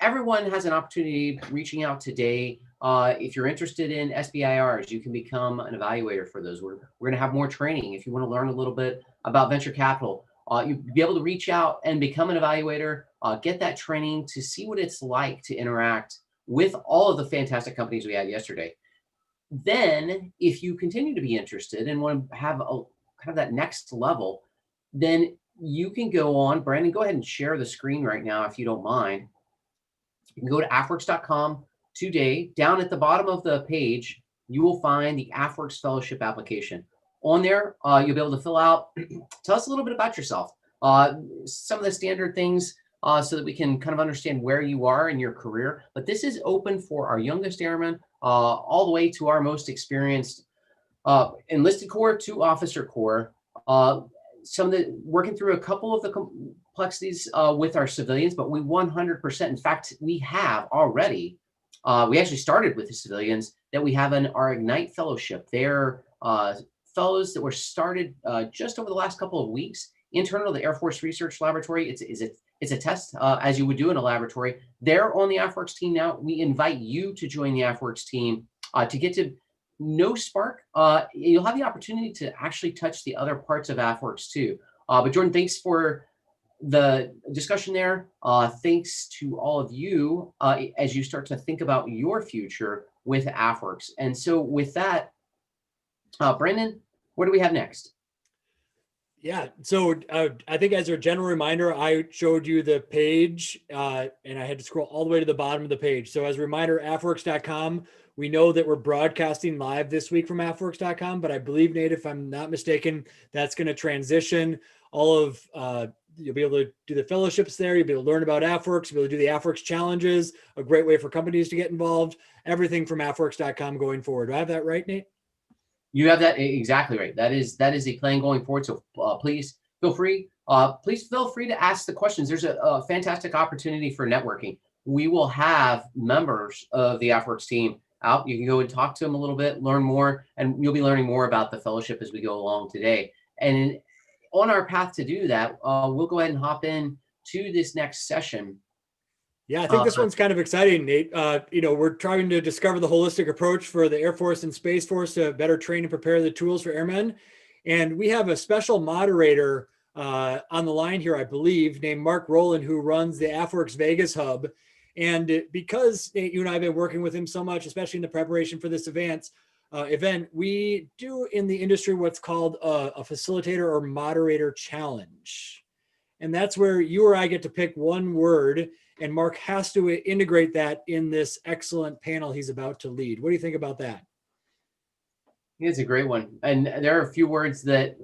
everyone has an opportunity reaching out today. If you're interested in SBIRs, you can become an evaluator for those. We're going to have more training. If you want to learn a little bit about venture capital, you'll be able to reach out and become an evaluator, get that training to see what it's like to interact with all of the fantastic companies we had yesterday. Then, if you continue to be interested and want to have a kind of that next level, then you can go on. Brandon, go ahead and share the screen right now, if you don't mind. You can go to AFWERX.com today. Down at the bottom of the page, you will find the AFWERX Fellowship application. On there, you'll be able to fill out, tell us a little bit about yourself, some of the standard things, so that we can kind of understand where you are in your career. But this is open for our youngest airmen, all the way to our most experienced enlisted corps to officer corps. Some of the working through a couple of the complexities with our civilians, but we 100%. In fact, we have already. We actually started with the civilians that we have in our Ignite Fellowship. They're fellows that were started just over the last couple of weeks, internal to the Air Force Research Laboratory. It's a test as you would do in a laboratory. They're on the AFWERX team now. We invite you to join the AFWERX team to get to know Spark. You'll have the opportunity to actually touch the other parts of AFWERX too. But Jordan, thanks for the discussion there. Thanks to all of you as you start to think about your future with AFWERX. And so with that, Brandon, what do we have next? Yeah, so I think as a general reminder, I showed you the page and I had to scroll all the way to the bottom of the page. So as a reminder, AFWERX.com, we know that we're broadcasting live this week from AFWERX.com, but I believe, Nate, if I'm not mistaken, that's going to transition. All of, you'll be able to do the fellowships there. You'll be able to learn about AFWERX. You'll be able to do the AFWERX Challenges, a great way for companies to get involved. Everything from AFWERX.com going forward. Do I have that right, Nate? You have that exactly right. That is the plan going forward. So please feel free. Please feel free to ask the questions. There's a fantastic opportunity for networking. We will have members of the AFWERX team out. You can go and talk to them a little bit, learn more, and you'll be learning more about the fellowship as we go along today. And on our path to do that, we'll go ahead and hop in to this next session. Yeah, I think this one's kind of exciting, Nate. We're trying to discover the holistic approach for the Air Force and Space Force to better train and prepare the tools for airmen. And we have a special moderator on the line here, I believe, named Mark Rowland, who runs the AFWERX Vegas Hub. And because, Nate, you and I have been working with him so much, especially in the preparation for this event, we do in the industry what's called a facilitator or moderator challenge. And that's where you or I get to pick one word, and Mark has to integrate that in this excellent panel he's about to lead. What do you think about that? It's a great one. And there are a few words that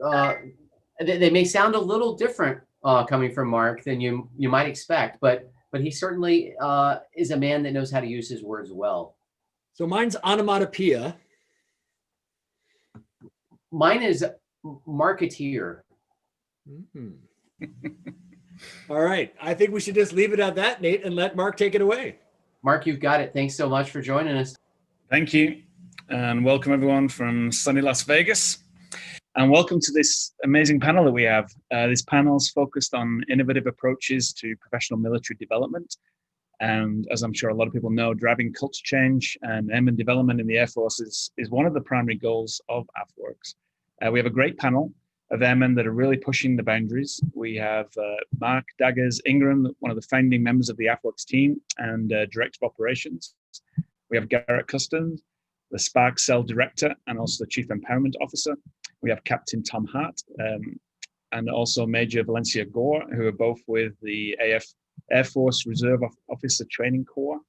they may sound a little different coming from Mark than you might expect, but he certainly is a man that knows how to use his words well. So mine's onomatopoeia. Mine is marketeer. Mm-hmm. All right. I think we should just leave it at that, Nate, and let Mark take it away. Mark, you've got it. Thanks so much for joining us. Thank you. And welcome everyone from sunny Las Vegas. and welcome to this amazing panel that we have. This panel is focused on innovative approaches to professional military development. And as I'm sure a lot of people know, driving culture change and airman development in the Air Force is one of the primary goals of AFWERX. We have a great panel of airmen that are really pushing the boundaries. We have Mark Daggers Ingram, one of the founding members of the AFWERX team and Director of Operations. We have Garrett Custon, the Spark Cell Director and also the Chief Empowerment Officer. We have Captain Tom Hart and also Major Valencia Gore, who are both with the Air Force Reserve Officer Training Corps.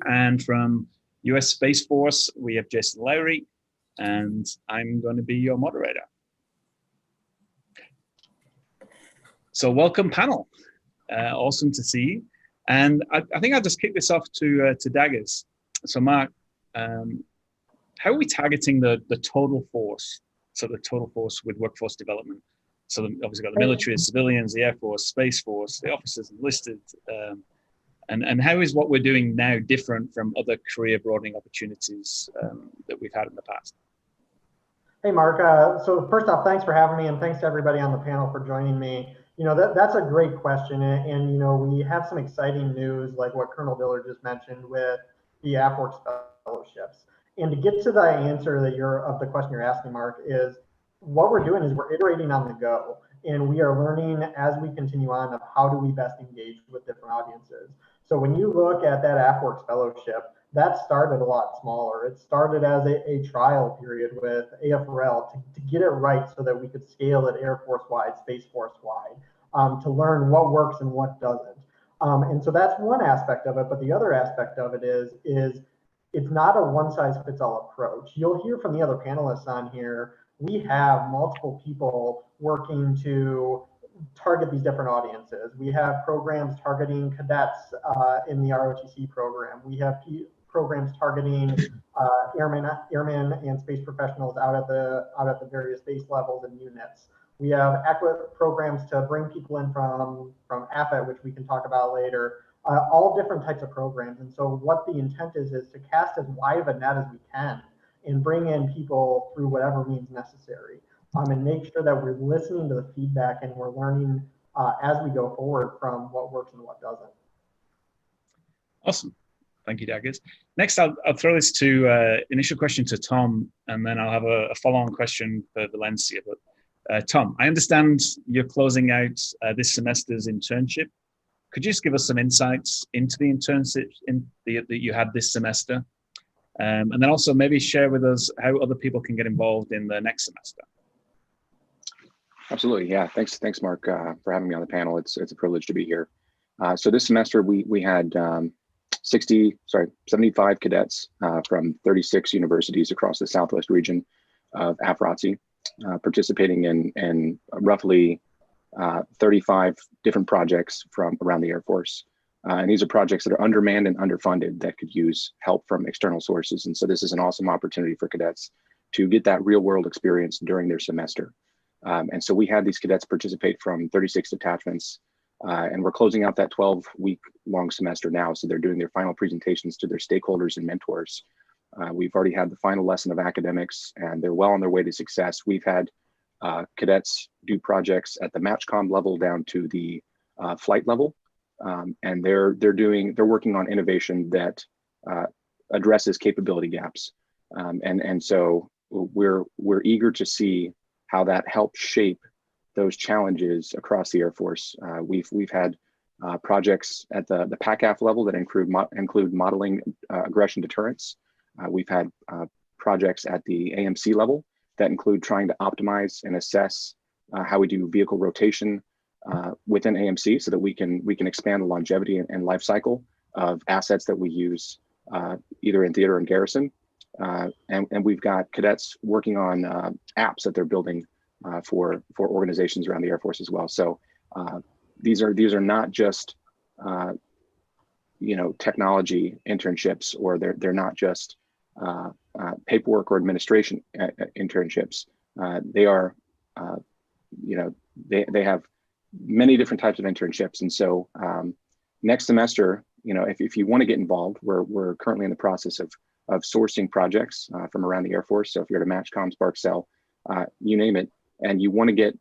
And from US Space Force, we have Jason Lowry, and I'm going to be your moderator. So welcome, panel. Awesome to see you. And I think I'll just kick this off to Daggers. So Mark, how are we targeting the total force? So the total force with workforce development. So obviously got the military, civilians, the Air Force, Space Force, the officers enlisted. And how is what we're doing now different from other career broadening opportunities that we've had in the past? Hey, Mark. So first off, thanks for having me, and thanks to everybody on the panel for joining me. You know, that's a great question. And you know, we have some exciting news like what Colonel Diller just mentioned with the AFWERX Fellowships. And to get to the answer that of the question you're asking, Mark, is what we're doing is we're iterating on the go, and we are learning as we continue on of how do we best engage with different audiences. So when you look at that AFWERX Fellowship, that started a lot smaller. It started as a trial period with AFRL to get it right so that we could scale it Air Force-wide, Space Force-wide, to learn what works and what doesn't. And so that's one aspect of it, but the other aspect of it is it's not a one-size-fits-all approach. You'll hear from the other panelists on here, we have multiple people working to target these different audiences. We have programs targeting cadets in the ROTC program. We have programs targeting airmen and space professionals out at the various base levels and units. We have programs to bring people in from AFET, which we can talk about later. All different types of programs. And so what the intent is to cast as wide of a net as we can and bring in people through whatever means necessary, and make sure that we're listening to the feedback and we're learning as we go forward from what works and what doesn't. Awesome. Thank you, Daggers. Next, I'll throw this to initial question to Tom, and then I'll have a follow-on question for Valencia. But Tom, I understand you're closing out this semester's internship. Could you just give us some insights into the internship that you had this semester? And then also maybe share with us how other people can get involved in the next semester. Absolutely, yeah. Thanks, Mark, for having me on the panel. It's a privilege to be here. So this semester we had 75 cadets from 36 universities across the Southwest region of AFROTC, participating in roughly 35 different projects from around the Air Force. And these are projects that are undermanned and underfunded that could use help from external sources. And so this is an awesome opportunity for cadets to get that real world experience during their semester. And so we had these cadets participate from 36 detachments, and we're closing out that 12-week long semester now. So they're doing their final presentations to their stakeholders and mentors. We've already had the final lesson of academics, and they're well on their way to success. We've had cadets do projects at the MatchCom level down to the flight level. And they're working on innovation that addresses capability gaps, and so we're eager to see how that helps shape those challenges across the Air Force. We've had projects at the PACAF level that include modeling aggression deterrence. We've had projects at the AMC level that include trying to optimize and assess how we do vehicle rotation within AMC so that we can expand the longevity and life cycle of assets that we use either in theater and garrison. And we've got cadets working on apps that they're building for organizations around the Air Force as well. So these are not just technology internships, or they're not just paperwork or administration internships. They are they have many different types of internships. And so next semester, if you want to get involved, we're currently in the process of sourcing projects from around the Air Force. So if you're at a MatchCom, Spark Cell, you name it, and you want to get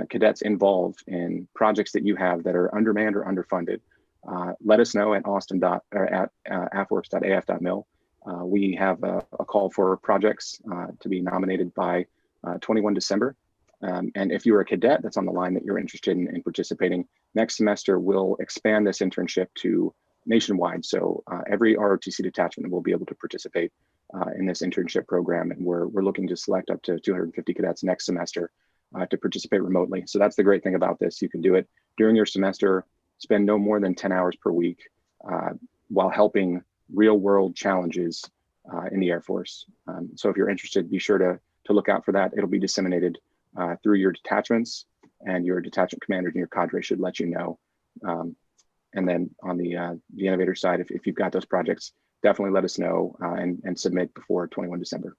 cadets involved in projects that you have that are undermanned or underfunded, let us know at afwerx.af.mil. We have a call for projects to be nominated by 21 December. And if you're a cadet that's on the line that you're interested in participating, next semester we'll expand this internship to nationwide. So every ROTC detachment will be able to participate in this internship program. And we're looking to select up to 250 cadets next semester to participate remotely. So that's the great thing about this. You can do it during your semester, spend no more than 10 hours per week while helping real world challenges in the Air Force. So if you're interested, be sure to look out for that. It'll be disseminated through your detachments, and your detachment commanders and your cadre should let you know. And then on the innovator side, if you've got those projects, definitely let us know and submit before 21 December.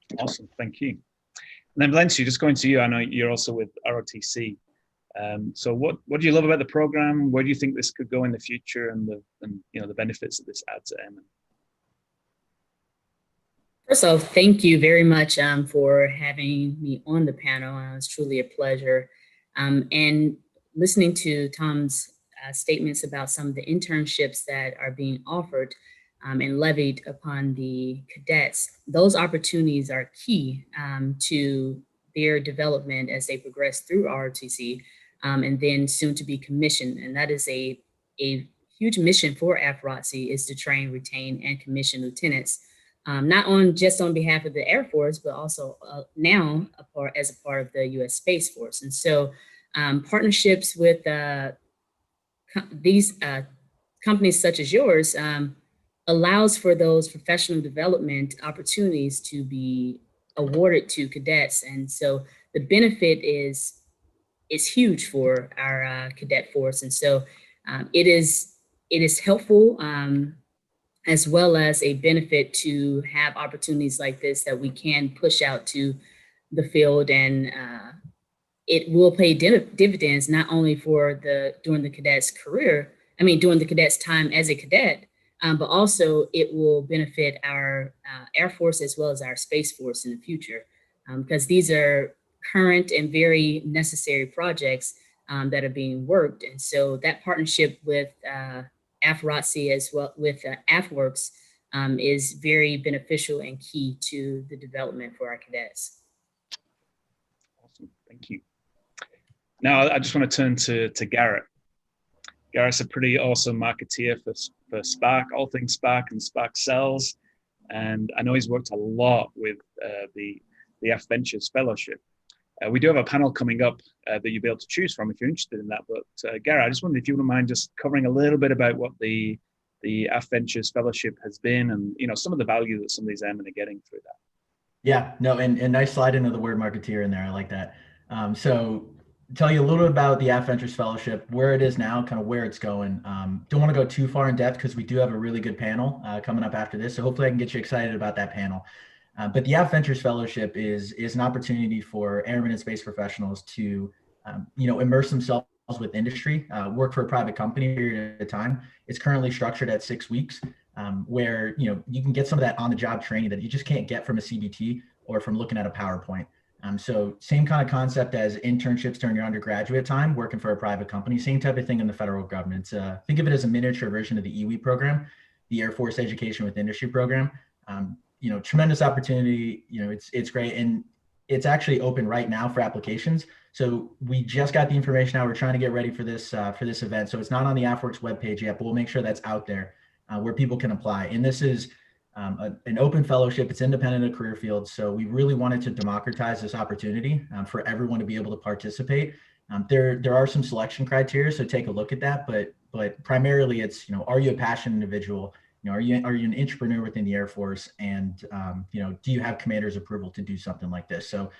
Thanks, awesome, Mark. Thank you. And then Valencia, just going to you, I know you're also with ROTC. So what do you love about the program? Where do you think this could go in the future, and the benefits that this adds at Airmen? First of all, thank you very much for having me on the panel. It was truly a pleasure. And listening to Tom's statements about some of the internships that are being offered and levied upon the cadets, those opportunities are key to their development as they progress through ROTC and then soon to be commissioned. And that is a huge mission for AFWERX, is to train, retain, and commission lieutenants. Not just on behalf of the Air Force, but also now as a part of the U.S. Space Force. And so partnerships with these companies such as yours allows for those professional development opportunities to be awarded to cadets. And so the benefit is huge for our cadet force. And so it is helpful as well as a benefit to have opportunities like this that we can push out to the field, and it will pay dividends not only for during the cadet's career, during the cadet's time as a cadet, but also it will benefit our Air Force as well as our Space Force in the future, because these are current and very necessary projects that are being worked. And so that partnership with AFWERX as well with AFWERX is very beneficial and key to the development for our cadets. Awesome, thank you. Now I just want to turn to Garrett. Garrett's a pretty awesome marketeer for Spark, all things Spark and Spark Cells. And I know he's worked a lot with the AFWERX Fellowship. We do have a panel coming up that you'll be able to choose from if you're interested in that. But Garrett, I just wondered if you wouldn't mind just covering a little bit about what the AFWERX Fellowship has been, and some of the value that some of these airmen are getting through that. Yeah, no, and nice slide into the word marketeer in there. I like that. So tell you a little bit about the AFWERX Fellowship, where it is now, kind of where it's going. Don't want to go too far in depth because we do have a really good panel coming up after this. So hopefully I can get you excited about that panel. But the AFWERX Fellowship is an opportunity for airmen and space professionals to, immerse themselves with industry, work for a private company period at a time. It's currently structured at 6 weeks, where you can get some of that on-the-job training that you just can't get from a CBT or from looking at a PowerPoint. So same kind of concept as internships during your undergraduate time, working for a private company, same type of thing in the federal government. Think of it as a miniature version of the EWE program, the Air Force Education with Industry program. Tremendous opportunity. It's great. And it's actually open right now for applications. So we just got the information out. We're trying to get ready for this event. So it's not on the AFWERX webpage yet, but we'll make sure that's out there where people can apply. And this is an open fellowship. It's independent of career fields. So we really wanted to democratize this opportunity for everyone to be able to participate. There are some selection criteria, so take a look at that. But primarily it's, are you a passionate individual? Are you an entrepreneur within the Air Force? And, do you have commander's approval to do something like this? So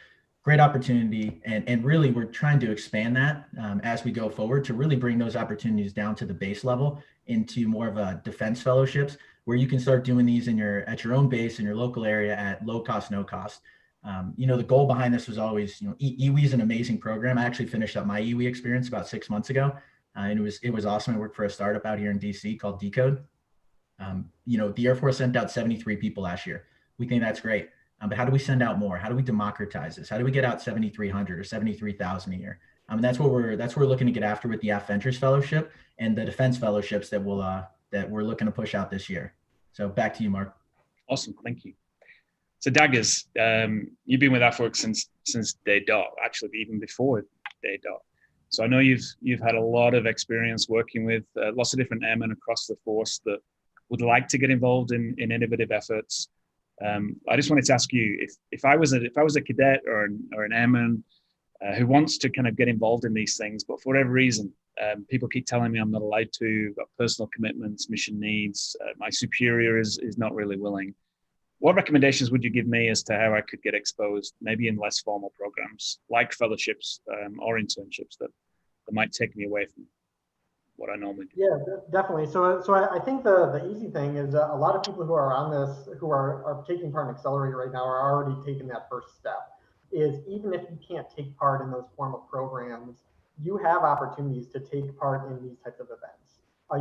great opportunity. And really, we're trying to expand that as we go forward to really bring those opportunities down to the base level into more of a defense fellowships where you can start doing these at your own base in your local area at low cost, no cost. The goal behind this was always, EWE is an amazing program. I actually finished up my EWE experience about 6 months ago. And it was awesome. I worked for a startup out here in DC called Decode. The Air Force sent out 73 people last year. We think that's great. But how do we send out more? How do we democratize this? How do we get out 7,300 or 73,000 a year? That's what we're looking to get after with the AFWERX Fellowship and the defense fellowships that we're looking to push out this year. So back to you, Mark. Awesome, thank you. So Daggers, you've been with AFWERX since day dot, actually even before day dot. So I know you've had a lot of experience working with lots of different airmen across the force that would like to get involved in innovative efforts. I just wanted to ask you, if I was a cadet or an airman who wants to kind of get involved in these things, but for whatever reason, people keep telling me I'm not allowed to, got personal commitments, mission needs, my superior is not really willing. What recommendations would you give me as to how I could get exposed, maybe in less formal programs like fellowships or internships that might take me away from what I normally do? Yeah, definitely. So I think the easy thing is a lot of people who are on this, who are taking part in Accelerate right now, are already taking that first step. Is even if you can't take part in those formal programs, you have opportunities to take part in these types of events.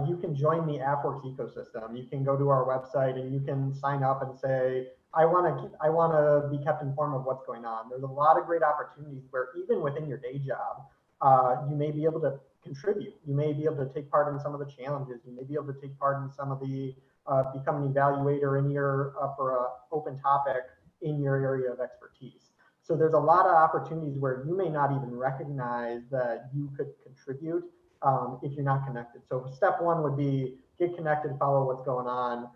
You can join the AFWERX ecosystem. You can go to our website and you can sign up and say, I want to be kept informed of what's going on. There's a lot of great opportunities where even within your day job, you may be able to contribute. You may be able to take part in some of the challenges. You may be able to take part in some of the become an evaluator in your for an open topic in your area of expertise. So there's a lot of opportunities where you may not even recognize that you could contribute if you're not connected. So step one would be get connected, follow what's going on,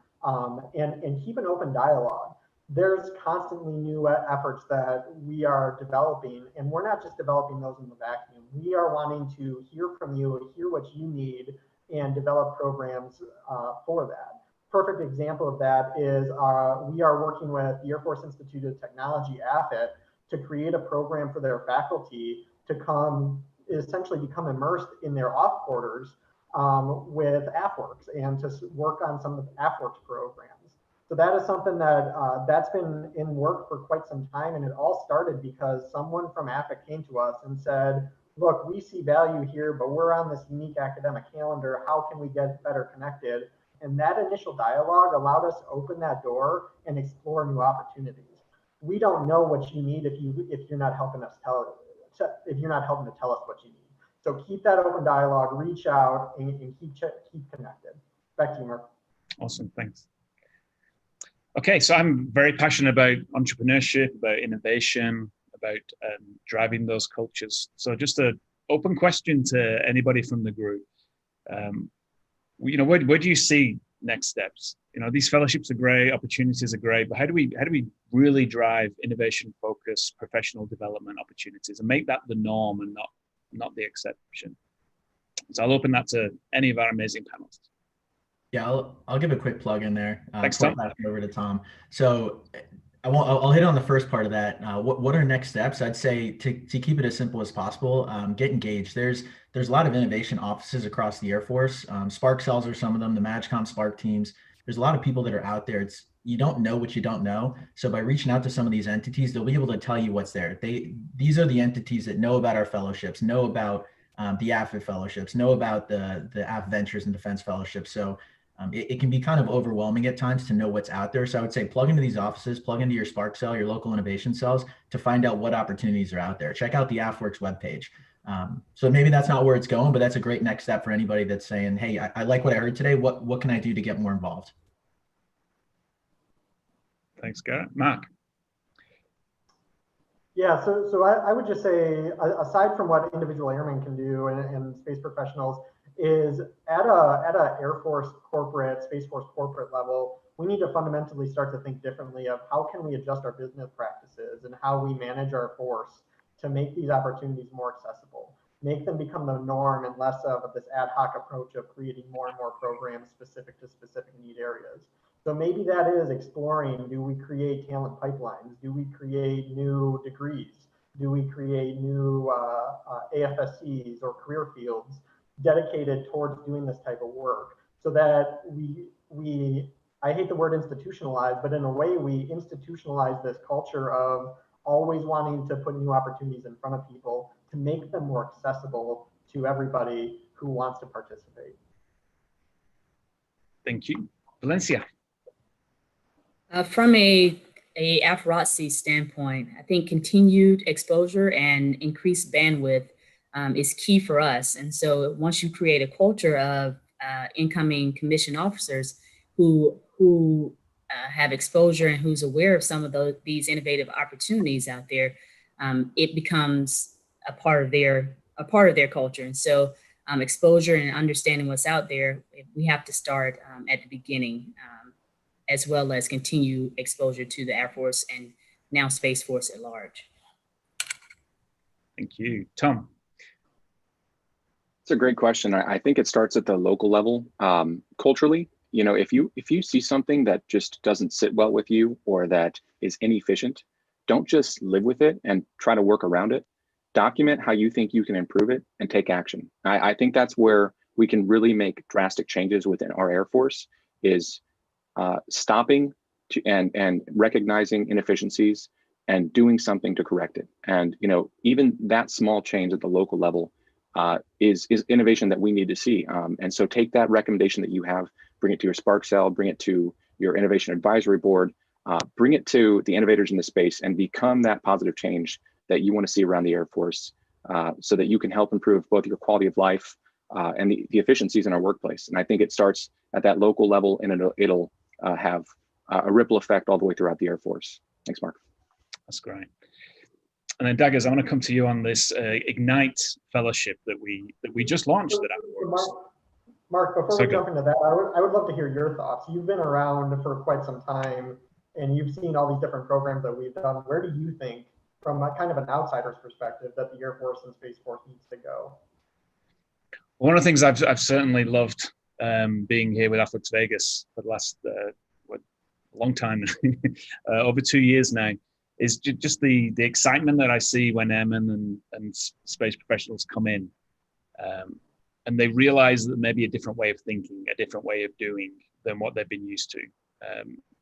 and keep an open dialogue. There's constantly new efforts that we are developing, and we're not just developing those in the vacuum. We are wanting to hear from you, hear what you need, and develop programs for that. Perfect example of that is we are working with the Air Force Institute of Technology, AFIT, to create a program for their faculty to essentially become immersed in their off quarters with AFWERX and to work on some of the AFWERX programs. So that is something that's been in work for quite some time, and it all started because someone from AFIT came to us and said, look, we see value here, but we're on this unique academic calendar. How can we get better connected? And that initial dialogue allowed us to open that door and explore new opportunities. We don't know what you need if you're not helping us if you're not helping to tell us what you need. So keep that open dialogue, reach out, and keep connected. Back to you, Mark. Awesome, thanks. Okay, so I'm very passionate about entrepreneurship, about innovation, about driving those cultures. So just an open question to anybody from the group. Where do you see next steps? These fellowships are great, opportunities are great, but how do we really drive innovation focused professional development opportunities and make that the norm and not the exception? So I'll open that to any of our amazing panelists. Yeah, I'll give a quick plug in there. Thanks, Tom. Pass it over to Tom. So I'll hit on the first part of that. What are next steps? I'd say to keep it as simple as possible, get engaged. There's a lot of innovation offices across the Air Force. Spark cells are some of them, the MAGCOM Spark teams. There's a lot of people that are out there. You don't know what you don't know. So by reaching out to some of these entities, they'll be able to tell you what's there. These are the entities that know about our fellowships, know about the AFIT fellowships, know about the AF Ventures and Defense fellowships. So it can be kind of overwhelming at times to know what's out there. So I would say plug into these offices, plug into your Spark cell, your local innovation cells to find out what opportunities are out there. Check out the AFWERX webpage. So maybe that's not where it's going, but that's a great next step for anybody that's saying, hey, I like what I heard today. What can I do to get more involved? Thanks, Garrett. Mark. Yeah, so I would just say, aside from what individual airmen can do and space professionals, is at a Air Force corporate, Space Force corporate level, we need to fundamentally start to think differently of how can we adjust our business practices and how we manage our force to make these opportunities more accessible, make them become the norm and less of this ad hoc approach of creating more and more programs specific to specific need areas. So maybe that is exploring, do we create talent pipelines? Do we create new degrees? Do we create new AFSCs or career fields dedicated towards doing this type of work so that we I hate the word institutionalized, but in a way we institutionalize this culture of always wanting to put new opportunities in front of people to make them more accessible to everybody who wants to participate. Thank you. Valencia. From a a AFWERX standpoint, I think continued exposure and increased bandwidth is key for us. And so once you create a culture of incoming commissioned officers who have exposure and who's aware of some of these innovative opportunities out there, it becomes a part of their culture. And so exposure and understanding what's out there, we have to start at the beginning, as well as continue exposure to the Air Force and now Space Force at large. Thank you. Tom? It's a great question. I think it starts at the local level. Culturally, you know, if you see something that just doesn't sit well with you or that is inefficient, don't just live with it and try to work around it. Document how you think you can improve it and take action. I think that's where we can really make drastic changes within our Air Force, is stopping and recognizing inefficiencies and doing something to correct it. And, you know, even that small change at the local level is innovation that we need to see. And so take that recommendation that you have, bring it to your Spark cell, bring it to your innovation advisory board, bring it to the innovators in the space, and become that positive change that you want to see around the Air Force, so that you can help improve both your quality of life and the efficiencies in our workplace. And I think it starts at that local level, and it'll have a ripple effect all the way throughout the Air Force. Thanks, Mark. That's great. And then Daggers, I want to come to you on this Ignite Fellowship that we just launched at AFWERX. Mark, before we jump into that, I would love to hear your thoughts. You've been around for quite some time, and you've seen all these different programs that we've done. Where do you think, from a kind of an outsider's perspective, that the Air Force and Space Force needs to go? One of the things I've certainly loved being here with AFWERX Vegas for the last long time, over 2 years now, is just the excitement that I see when airmen and space professionals come in, and they realize that maybe a different way of thinking, a different way of doing than what they've been used to.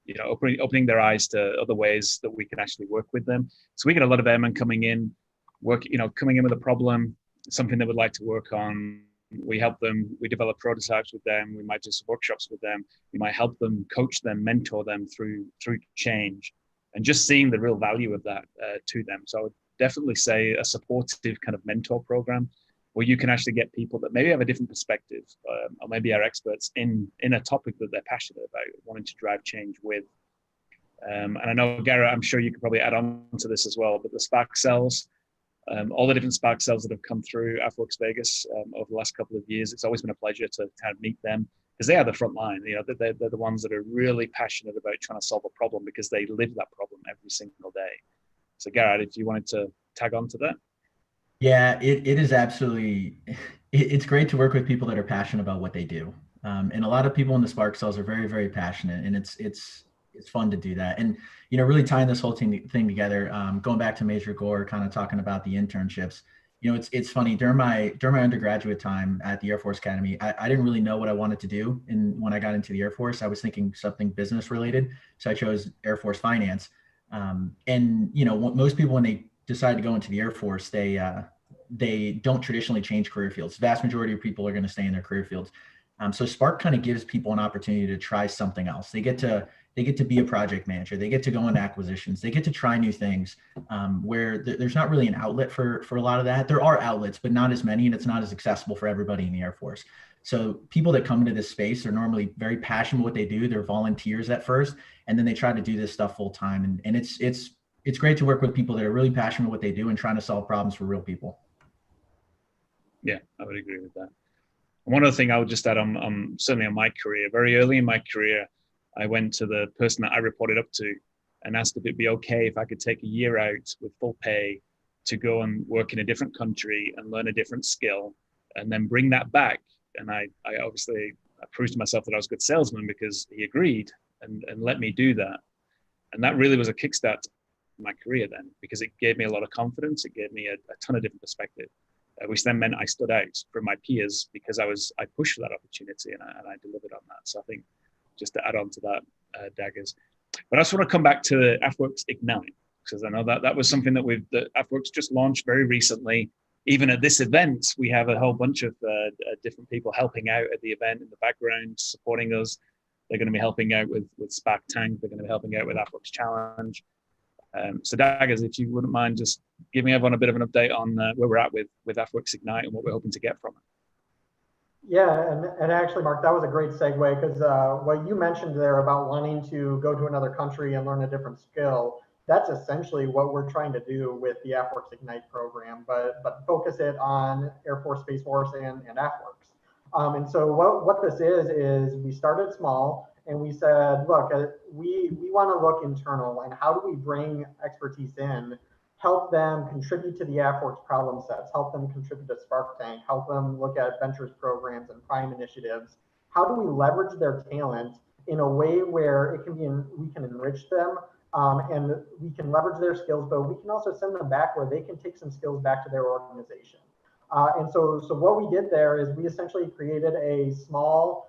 You know, opening their eyes to other ways that we can actually work with them. So we get a lot of airmen coming in with a problem, something they would like to work on. We help them, we develop prototypes with them, we might do some workshops with them, we might help them, coach them, mentor them through change, and just seeing the real value of that to them. So I would definitely say a supportive kind of mentor program where you can actually get people that maybe have a different perspective, or maybe are experts in a topic that they're passionate about, wanting to drive change with. And I know, Garrett, I'm sure you could probably add on to this as well, but the Spark cells, all the different Spark cells that have come through AFWERX Vegas over the last couple of years, it's always been a pleasure to kind of meet them, because they are the front line. You know, they're the ones that are really passionate about trying to solve a problem, because they live that problem every single day. So Garrett, if you wanted to tag on to that. Yeah, it is absolutely, it's great to work with people that are passionate about what they do. And a lot of people in the Spark cells are very, very passionate, and it's fun to do that. And, you know, really tying this whole thing together, going back to Major Gore, kind of talking about the internships, you know, it's funny, during my undergraduate time at the Air Force Academy, I didn't really know what I wanted to do. And when I got into the Air Force, I was thinking something business related. So I chose Air Force Finance. And, you know, most people, when they decide to go into the Air Force, they don't traditionally change career fields. The vast majority of people are going to stay in their career fields. So Spark kind of gives people an opportunity to try something else. They get to be a project manager. They get to go into acquisitions. They get to try new things, where there's not really an outlet for a lot of that. There are outlets, but not as many, and it's not as accessible for everybody in the Air Force. So people that come into this space are normally very passionate what they do. They're volunteers at first, and then they try to do this stuff full time. And it's great to work with people that are really passionate what they do and trying to solve problems for real people. Yeah, I would agree with that. One other thing I would just add on certainly on my career, very early in my career, I went to the person that I reported up to and asked if it'd be okay if I could take a year out with full pay to go and work in a different country and learn a different skill, and then bring that back. And I obviously proved to myself that I was a good salesman, because he agreed and let me do that. And that really was a kickstart to my career then, because it gave me a lot of confidence. It gave me a ton of different perspective, which then meant I stood out from my peers because I pushed for that opportunity and I delivered on that. So I think just to add on to that, Daggers. But I just want to come back to AFWERX Ignite, because I know that was something that AFWERX just launched very recently. Even at this event, we have a whole bunch of different people helping out at the event in the background, supporting us. They're going to be helping out with Spark Tank. They're going to be helping out with AFWERX Challenge. So Daggers, if you wouldn't mind just giving everyone a bit of an update on where we're at with AFWERX Ignite and what we're hoping to get from it. Yeah, and actually, Mark, that was a great segue, because what you mentioned there about wanting to go to another country and learn a different skill, that's essentially what we're trying to do with the AFWERX Ignite program, but focus it on Air Force, Space Force, and AFWERX. And so what this is we started small, and we said, look, we want to look internal, and how do we bring expertise in, help them contribute to the AFWERX problem sets, help them contribute to Spark Tank, help them look at ventures programs and prime initiatives. How do we leverage their talent in a way where it can be we can enrich them, and we can leverage their skills, but we can also send them back where they can take some skills back to their organization. And so what we did there is we essentially created a small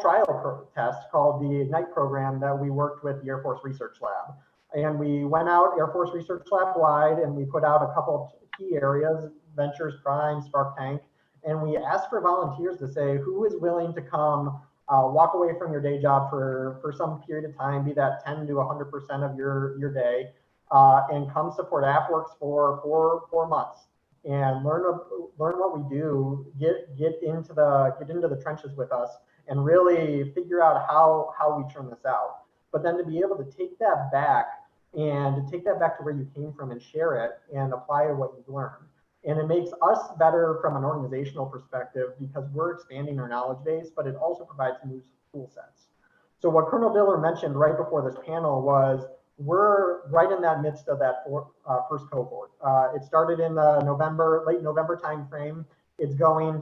trial test called the Ignite program that we worked with the Air Force Research Lab. And we went out Air Force Research Lab wide, and we put out a couple of key areas, Ventures, Prime, Spark Tank, and we asked for volunteers to say who is willing to come walk away from your day job for some period of time, be that 10 to 100% of your day, and come support AFWERX for 4 months and learn what we do, get into the trenches with us, and really figure out how we turn this out. But then to be able to take that back to where you came from and share it and apply what you've learned. And it makes us better from an organizational perspective because we're expanding our knowledge base, but it also provides new tool sets. So what Colonel Diller mentioned right before this panel was we're right in that midst of that first cohort. It started in the late November timeframe. It is going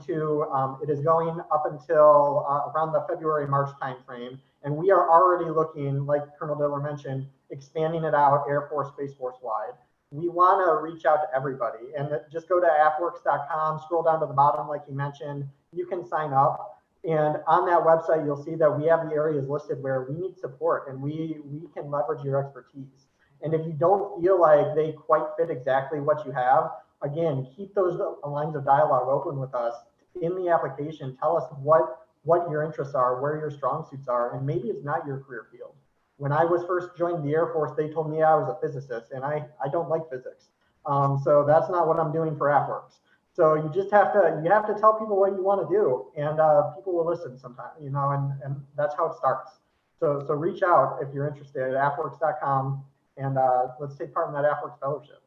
up until around the February-March timeframe. And we are already looking, like Colonel Diller mentioned, expanding it out Air Force, Space Force wide. We want to reach out to everybody, and just go to AFWERX.com, scroll down to the bottom, like you mentioned, you can sign up. And on that website, you'll see that we have the areas listed where we need support and we can leverage your expertise. And if you don't feel like they quite fit exactly what you have, again, keep those lines of dialogue open with us in the application. Tell us what your interests are, where your strong suits are, and maybe it's not your career field. When I was first joined the Air Force, they told me I was a physicist, and I don't like physics. So that's not what I'm doing for AFWERX. So you just have to tell people what you want to do, and people will listen sometimes, and that's how it starts. So reach out if you're interested at AFWERX.com, and let's take part in that AFWERX Fellowship.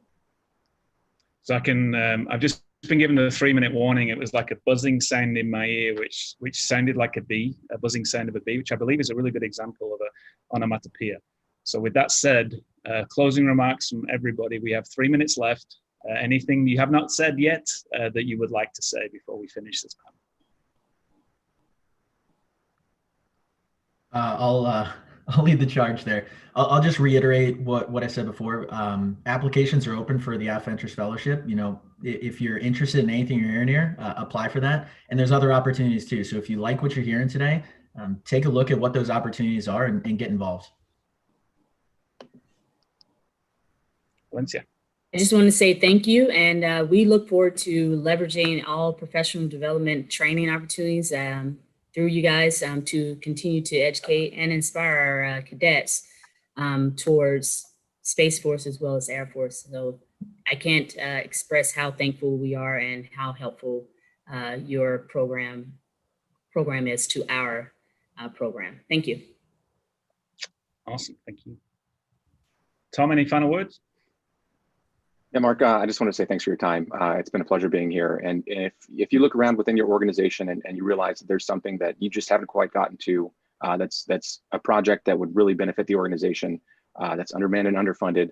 So I've just been given a 3-minute warning. It was like a buzzing sound in my ear, which sounded like a bee, a buzzing sound of a bee, which I believe is a really good example of a onomatopoeia. So with that said, closing remarks from everybody. We have 3 minutes left. Anything you have not said yet that you would like to say before we finish this panel? I'll lead the charge there. I'll just reiterate what I said before. Applications are open for the AFWERX Fellowship. If you're interested in anything you're hearing here, apply for that. And there's other opportunities too. So if you like what you're hearing today, take a look at what those opportunities are and get involved. Valencia. I just want to say thank you, and we look forward to leveraging all professional development training opportunities through you guys to continue to educate and inspire our cadets towards Space Force as well as Air Force. So I can't express how thankful we are and how helpful your program is to our program. Thank you. Awesome, thank you. Tom, any final words? Yeah, Mark, I just want to say thanks for your time. It's been a pleasure being here. And if you look around within your organization and you realize that there's something that you just haven't quite gotten to, that's a project that would really benefit the organization, that's undermanned and underfunded,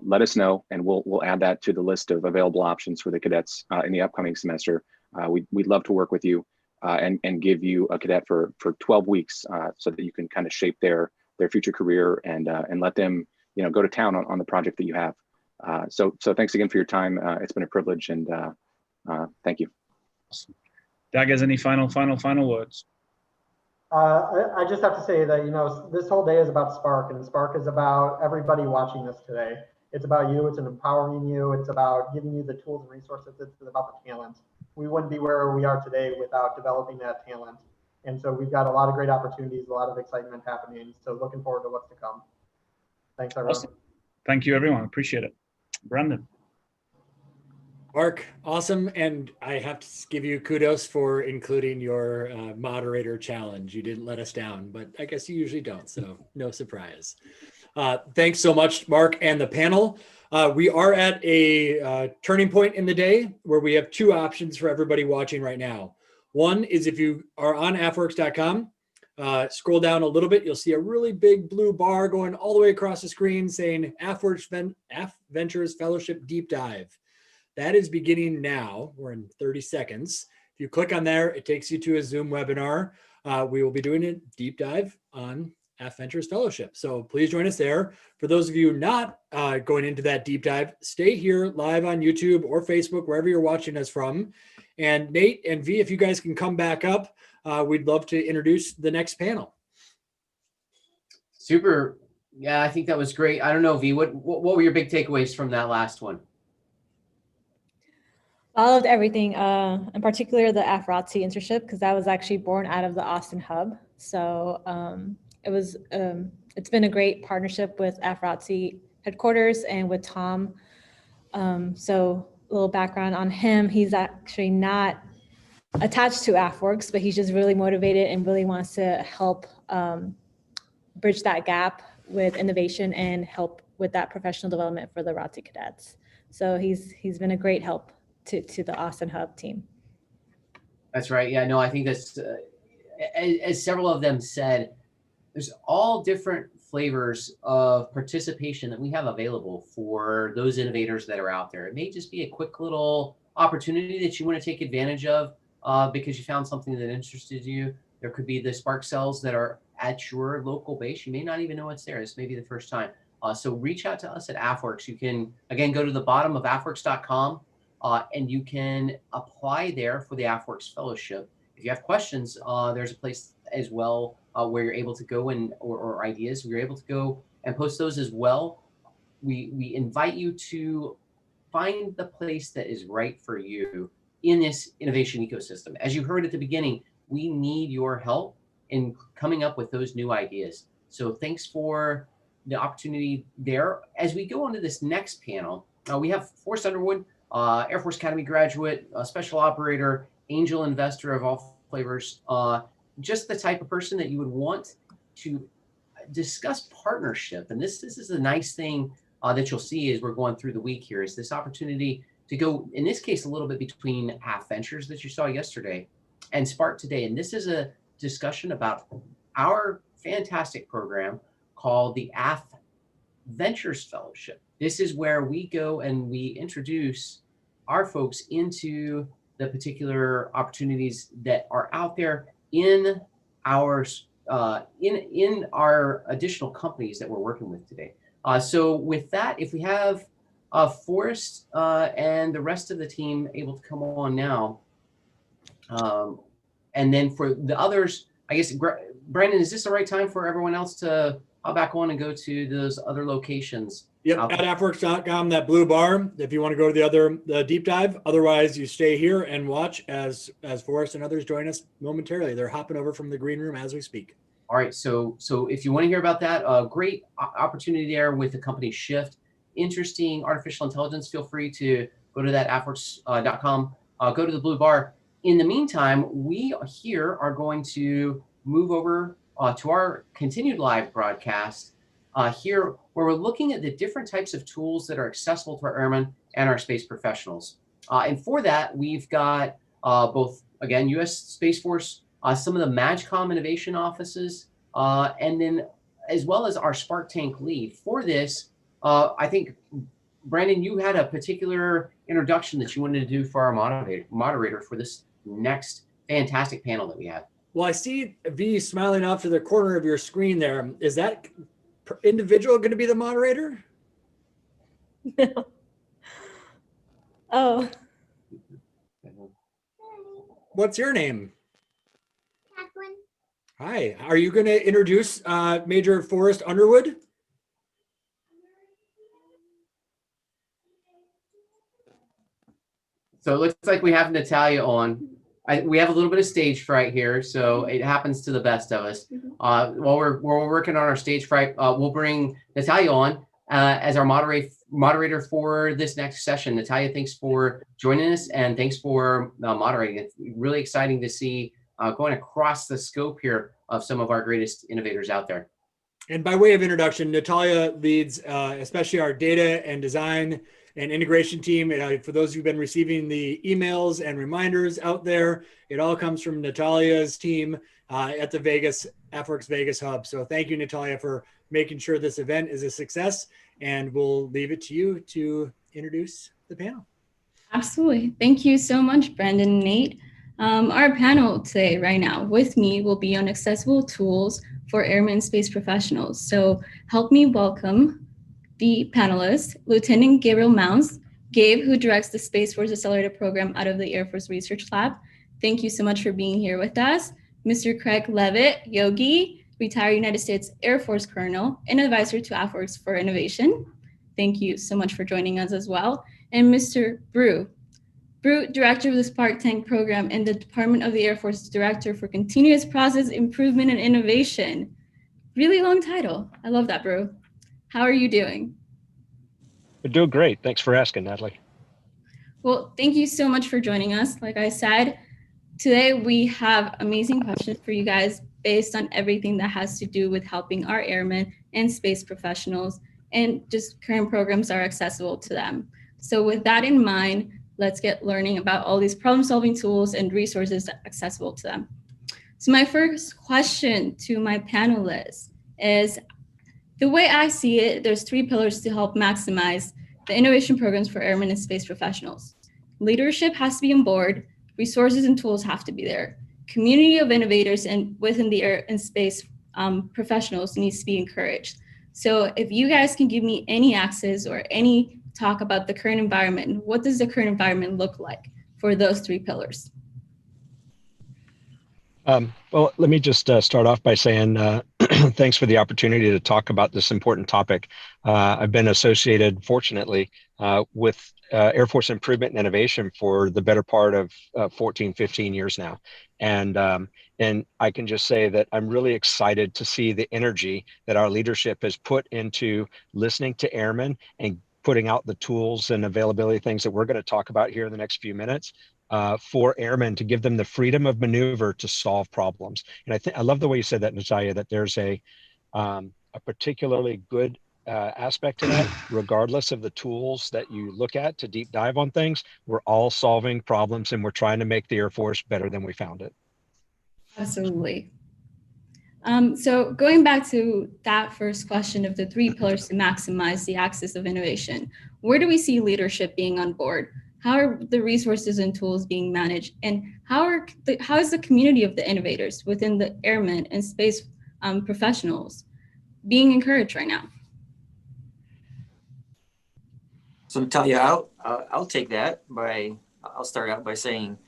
let us know, and we'll add that to the list of available options for the cadets in the upcoming semester. We'd love to work with you and give you a cadet for 12 weeks so that you can kind of shape their future career and let them go to town on the project that you have. So thanks again for your time. It's been a privilege, and thank you. Awesome. Daggers, any final words? I just have to say that, this whole day is about Spark, and Spark is about everybody watching this today. It's about you. It's empowering you. It's about giving you the tools and resources. It's about the talent. We wouldn't be where we are today without developing that talent. And so we've got a lot of great opportunities, a lot of excitement happening. So looking forward to what's to come. Thanks, everyone. Awesome. Thank you, everyone. Appreciate it. Brandon. Mark, awesome. And I have to give you kudos for including your moderator challenge. You didn't let us down, but I guess you usually don't, so no surprise. Thanks so much, Mark and the panel. We are at a turning point in the day where we have two options for everybody watching right now. One is if you are on AFWERX.com, scroll down a little bit, you'll see a really big blue bar going all the way across the screen saying AFWERX Fellowship Deep Dive. That is beginning now. We're in 30 seconds. If you click on there, it takes you to a Zoom webinar. We will be doing a deep dive on AFWERX Fellowship. So please join us there. For those of you not going into that deep dive, stay here live on YouTube or Facebook, wherever you're watching us from. And Nate and V, if you guys can come back up, we'd love to introduce the next panel. Super. Yeah, I think that was great. I don't know, V, what were your big takeaways from that last one? I loved everything, in particular the AFWERX internship, because that was actually born out of the Austin hub. So it's been a great partnership with AFWERX headquarters and with Tom. So a little background on him, he's actually not attached to AFWERX, but he's just really motivated and really wants to help bridge that gap with innovation and help with that professional development for the ROTC cadets. So he's been a great help to the Austin Hub team. That's right. Yeah, no, I think that's, as several of them said, there's all different flavors of participation that we have available for those innovators that are out there. It may just be a quick little opportunity that you want to take advantage of because you found something that interested you. There could be the spark cells that are at your local base. You may not even know it's there. This may be the first time. So reach out to us at AFWERX. You can, again, go to the bottom of AFWERX.com. And you can apply there for the AFWERX Fellowship. If you have questions, there's a place as well where you're able to go and or ideas. You're able to go and post those as well. We invite you to find the place that is right for you in this innovation ecosystem. As you heard at the beginning, we need your help in coming up with those new ideas. So thanks for the opportunity there. As we go on to this next panel, we have Forrest Underwood, Air Force Academy graduate, special operator, angel investor of all flavors, just the type of person that you would want to discuss partnership. And this is a nice thing that you'll see as we're going through the week here, is this opportunity to go, in this case, a little bit between AFVentures that you saw yesterday and Spark today. And this is a discussion about our fantastic program called the AFWERX Fellowship. This is where we go and we introduce our folks into the particular opportunities that are out there in our in our additional companies that we're working with today. So with that, if we have Forrest and the rest of the team able to come on now, and then for the others, I guess, Brandon, is this the right time for everyone else to hop back on and go to those other locations? Yep, at AFWERX.com, that blue bar, if you want to go to the deep dive. Otherwise, you stay here and watch as Forrest and others join us momentarily. They're hopping over from the green room as we speak. All right, so if you want to hear about that, great opportunity there with the company Shift. Interesting artificial intelligence. Feel free to go to that AFWERX.com, go to the blue bar. In the meantime, we here are going to move over to our continued live broadcast here, where we're looking at the different types of tools that are accessible to our airmen and our space professionals. And for that, we've got both, again, U.S. Space Force, some of the MAGCOM innovation offices, and then as well as our Spark Tank lead. For this, I think, Brandon, you had a particular introduction that you wanted to do for our moderator for this next fantastic panel that we have. Well, I see V smiling off to the corner of your screen there. Is that individual going to be the moderator? No. Oh. What's your name? Catherine. Hi. Are you going to introduce Major Forrest Underwood? So it looks like we have Natalia on. we have a little bit of stage fright here, so it happens to the best of us. While we're working on our stage fright, we'll bring Natalia on as our moderator for this next session. Natalia, thanks for joining us, and thanks for moderating. It's really exciting to see going across the scope here of some of our greatest innovators out there. And by way of introduction, Natalia leads especially our data and design and integration team. For those who've been receiving the emails and reminders out there, it all comes from Natalia's team at the AFWERX Vegas hub. So thank you, Natalia, for making sure this event is a success. And we'll leave it to you to introduce the panel. Absolutely. Thank you so much, Brandon and Nate. Our panel today, right now, with me will be on accessible tools for airmen space professionals. So help me welcome the panelists, Lieutenant Gabriel Mounds, Gabe, who directs the SpaceWORX Accelerate program out of the Air Force Research Lab. Thank you so much for being here with us. Mr. Craig Levitt, Yogi, retired United States Air Force Colonel and advisor to AFWERX for Innovation. Thank you so much for joining us as well. And Mr. Brew, Director of the Spark Tank Program and the Department of the Air Force Director for Continuous Process Improvement and Innovation. Really long title. I love that, Brew. How are you doing? We're doing great. Thanks for asking, Natalie. Well, thank you so much for joining us. Like I said, today we have amazing questions for you guys based on everything that has to do with helping our airmen and space professionals, and just current programs are accessible to them. So with that in mind, let's get learning about all these problem-solving tools and resources accessible to them. So my first question to my panelists is, the way I see it, there's 3 pillars to help maximize the innovation programs for airmen and space professionals. Leadership has to be on board, resources and tools have to be there. Community of innovators and within the air and space professionals needs to be encouraged. So if you guys can give me any access or any talk about the current environment, what does the current environment look like for those 3 pillars? Well, let me just start off by saying thanks for the opportunity to talk about this important topic. I've been associated, fortunately, with Air Force improvement and innovation for the better part of 14, 15 years now. And I can just say that I'm really excited to see the energy that our leadership has put into listening to airmen and putting out the tools and availability things that we're going to talk about here in the next few minutes for airmen, to give them the freedom of maneuver to solve problems. And I love the way you said that, Natalia, that there's a particularly good aspect to that. Regardless of the tools that you look at to deep dive on things, we're all solving problems and we're trying to make the Air Force better than we found it. Absolutely. So going back to that first question of the 3 pillars to maximize the access of innovation, where do we see leadership being on board? How are the resources and tools being managed? And how is the community of the innovators within the airmen and space professionals being encouraged right now? So Natalia, I'll take that I'll start out by saying,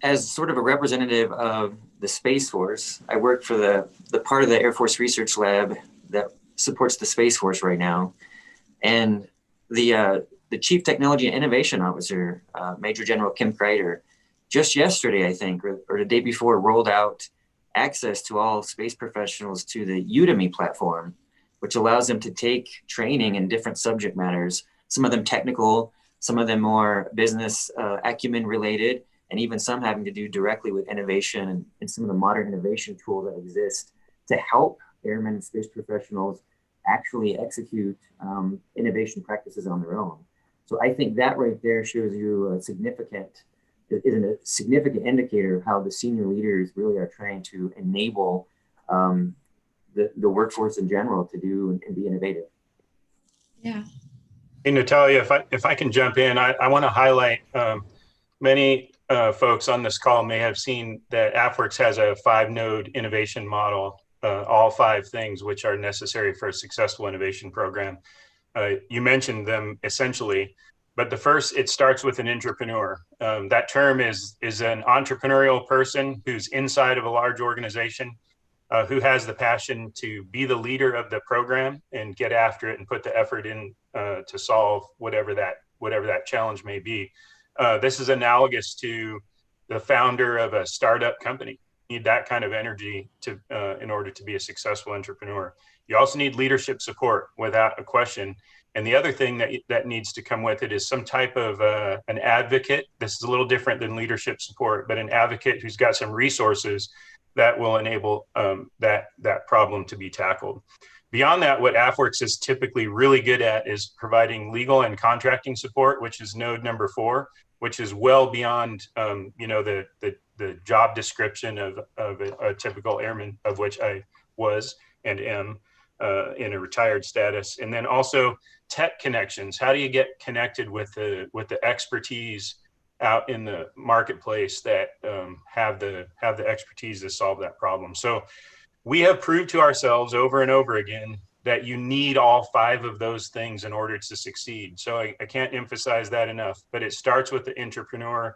as sort of a representative of the Space Force, I work for the part of the Air Force Research Lab that supports the Space Force right now. And the Chief Technology and Innovation Officer, Major General Kim Kreider, just yesterday, I think, or the day before, rolled out access to all space professionals to the Udemy platform, which allows them to take training in different subject matters, some of them technical, some of them more business acumen related, and even some having to do directly with innovation and some of the modern innovation tools that exist to help airmen and space professionals actually execute innovation practices on their own. So I think that right there shows you a significant indicator of how the senior leaders really are trying to enable the workforce in general to do and be innovative. Yeah. Hey, Natalia, if I can jump in, I want to highlight many folks on this call may have seen that AFWERX has a 5-node innovation model, all 5 things which are necessary for a successful innovation program. You mentioned them essentially, but the first, it starts with an entrepreneur. That term is an entrepreneurial person who's inside of a large organization, who has the passion to be the leader of the program and get after it and put the effort in to solve whatever that challenge may be. This is analogous to the founder of a startup company. You need that kind of energy to in order to be a successful entrepreneur. You also need leadership support, without a question. And the other thing that needs to come with it is some type of an advocate. This is a little different than leadership support, but an advocate who's got some resources that will enable that problem to be tackled. Beyond that, what AFWERX is typically really good at is providing legal and contracting support, which is node number 4, which is well beyond the job description of a typical airman, of which I was and am in a retired status. And then also tech connections. How do you get connected with the expertise out in the marketplace that have the expertise to solve that problem? So we have proved to ourselves over and over again that you need all 5 of those things in order to succeed. So I can't emphasize that enough, but it starts with the entrepreneur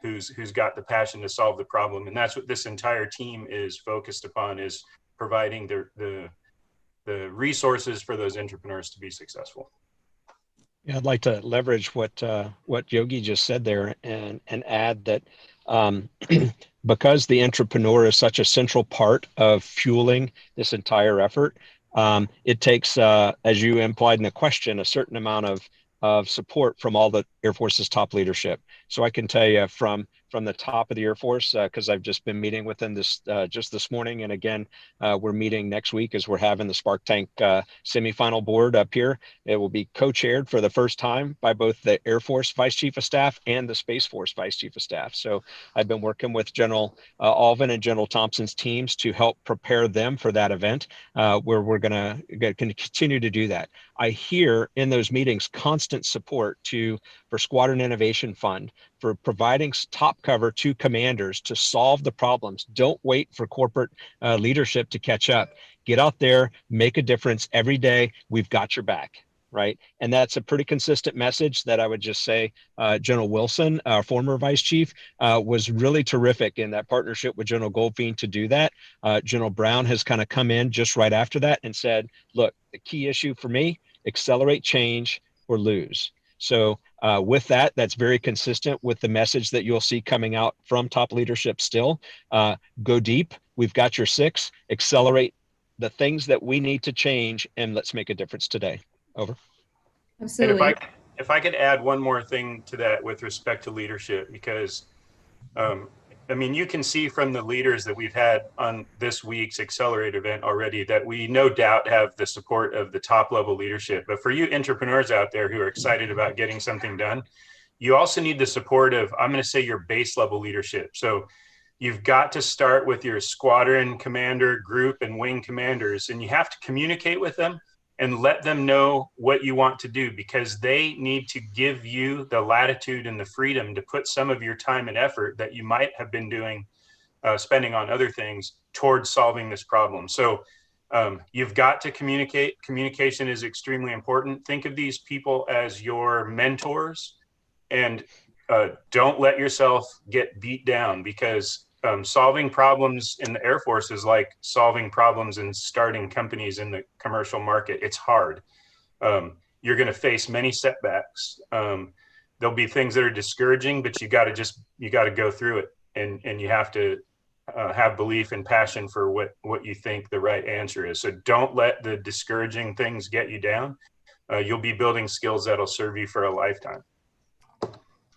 who's got the passion to solve the problem. And that's what this entire team is focused upon, is providing the resources for those entrepreneurs to be successful. Yeah, I'd like to leverage what Yogi just said there and add that because the entrepreneur is such a central part of fueling this entire effort, it takes, as you implied in the question, a certain amount of support from all the Air Force's top leadership. So I can tell you from the top of the Air Force, because I've just been meeting with them just this morning. And again, we're meeting next week as we're having the Spark Tank semifinal board up here. It will be co-chaired for the first time by both the Air Force Vice Chief of Staff and the Space Force Vice Chief of Staff. So I've been working with General Alvin and General Thompson's teams to help prepare them for that event, where we're going to continue to do that. I hear in those meetings constant support for Squadron Innovation Fund, for providing top cover to commanders to solve the problems. Don't wait for corporate leadership to catch up. Get out there, make a difference every day. We've got your back, right? And that's a pretty consistent message that I would just say General Wilson, our former Vice Chief, was really terrific in that partnership with General Goldfein to do that. General Brown has kind of come in just right after that and said, look, the key issue for me, accelerate change or lose. So with that, that's very consistent with the message that you'll see coming out from top leadership still. Go deep. We've got your 6. Accelerate the things that we need to change, and let's make a difference today. Over. Absolutely. And if I could add one more thing to that with respect to leadership, because I mean, you can see from the leaders that we've had on this week's Accelerate event already that we no doubt have the support of the top level leadership. But for you entrepreneurs out there who are excited about getting something done, you also need the support of, I'm going to say, your base level leadership. So you've got to start with your squadron commander, group, and wing commanders, and you have to communicate with them and let them know what you want to do, because they need to give you the latitude and the freedom to put some of your time and effort that you might have been doing, spending on other things, towards solving this problem. So you've got to communicate. Communication is extremely important. Think of these people as your mentors, and don't let yourself get beat down, because solving problems in the Air Force is like solving problems and starting companies in the commercial market. It's hard. You're going to face many setbacks. There'll be things that are discouraging, but you got to go through it, and you have to have belief and passion for what you think the right answer is. So don't let the discouraging things get you down. You'll be building skills that'll serve you for a lifetime.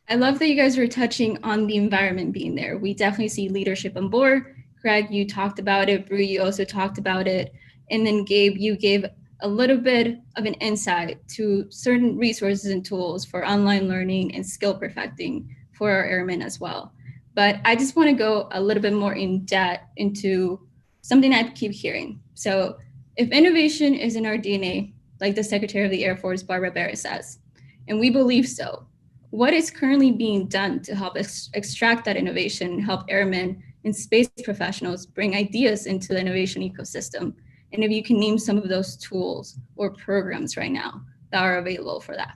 I love that you guys were touching on the environment being there. We definitely see leadership on board. Craig, you talked about it. Brew, you also talked about it. And then Gabe, you gave a little bit of an insight to certain resources and tools for online learning and skill perfecting for our airmen as well. But I just want to go a little bit more in depth into something I keep hearing. So if innovation is in our DNA, like the Secretary of the Air Force, Barbara Barrett, says, and we believe so, what is currently being done to help extract that innovation and help airmen and space professionals bring ideas into the innovation ecosystem? And if you can name some of those tools or programs right now that are available for that.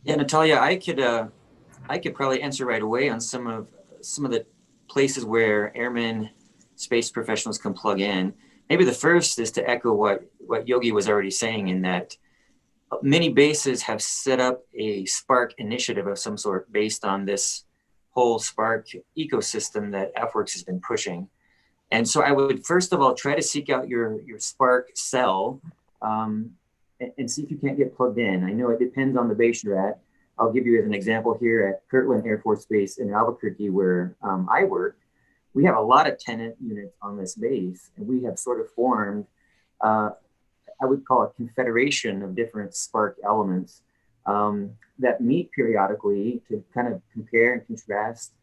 Yeah, Natalia, I could probably answer right away on some of the places where airmen, space professionals can plug in. Maybe the first is to echo what Yogi was already saying, in that many bases have set up a Spark initiative of some sort based on this whole Spark ecosystem that AFWERX has been pushing. And so I would first of all try to seek out your Spark cell and see if you can't get plugged in. I know it depends on the base you're at. I'll give you as an example here at Kirtland Air Force Base in Albuquerque, where I work. We have a lot of tenant units on this base, and we have sort of formed, I would call a confederation of different Spark elements that meet periodically to kind of compare and contrast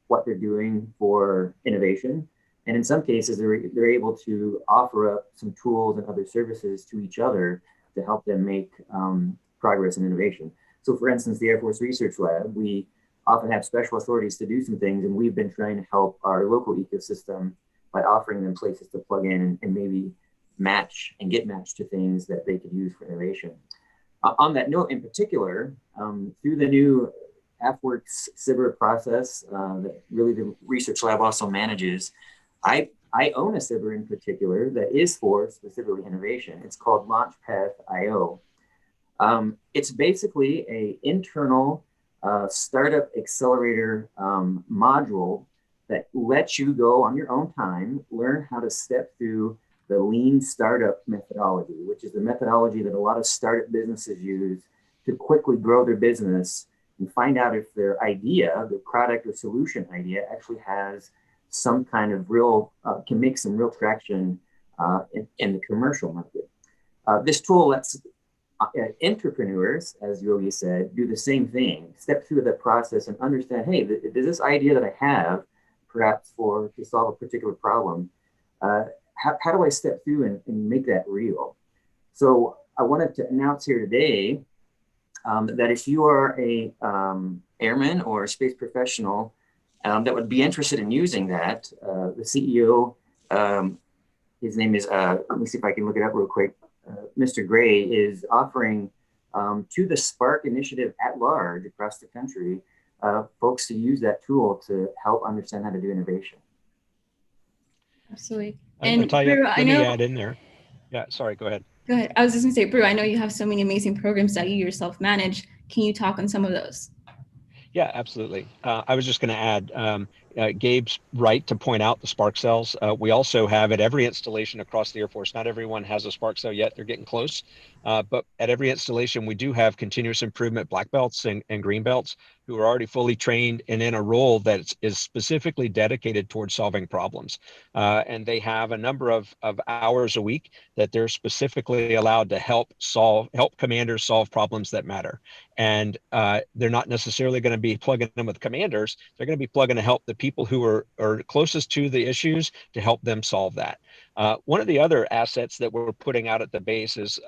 what they're doing for innovation. And in some cases, they're able to offer up some tools and other services to each other to help them make progress and innovation. So for instance, the Air Force Research Lab, we often have special authorities to do some things, and we've been trying to help our local ecosystem by offering them places to plug in and maybe match and get matched to things that they could use for innovation. On that note in particular, through the new AFWERX CyberWORX process that really the research lab also manages, I own a CyberWORX in particular that is for specifically innovation. It's called Launchpath.io. It's basically an internal startup accelerator module that lets you go on your own time, learn how to step through the lean startup methodology, which is the methodology that a lot of startup businesses use to quickly grow their business and find out if their idea, their product or solution idea actually has some kind of real, can make some real traction in the commercial market. This tool lets entrepreneurs, as Yogi said, do the same thing, step through that process and understand, hey, does this idea that I have, perhaps to solve a particular problem, how do I step through and make that real? So I wanted to announce here today that if you are a airman or a space professional that would be interested in using that, the CEO, his name is, let me see if I can look it up real quick, Mr. Gray is offering to the Spark initiative at large across the country, folks to use that tool to help understand how to do innovation. Absolutely. And Natalia, Brew, let me add in there. Yeah, sorry, go ahead. Go ahead. I was just gonna say, Brew, I know you have so many amazing programs that you yourself manage. Can you talk on some of those? Yeah, absolutely. I was just going to add, Gabe's right to point out the Spark cells. We also have at every installation across the Air Force, not everyone has a Spark cell yet, they're getting close, but at every installation, we do have continuous improvement black belts and green belts who are already fully trained and in a role that is specifically dedicated towards solving problems. And they have a number of hours a week that they're specifically allowed to help commanders solve problems that matter. And they're not necessarily going to be plugging in with commanders. They're going to be plugging to help the people who are closest to the issues to help them solve that. One of the other assets that we're putting out at the base is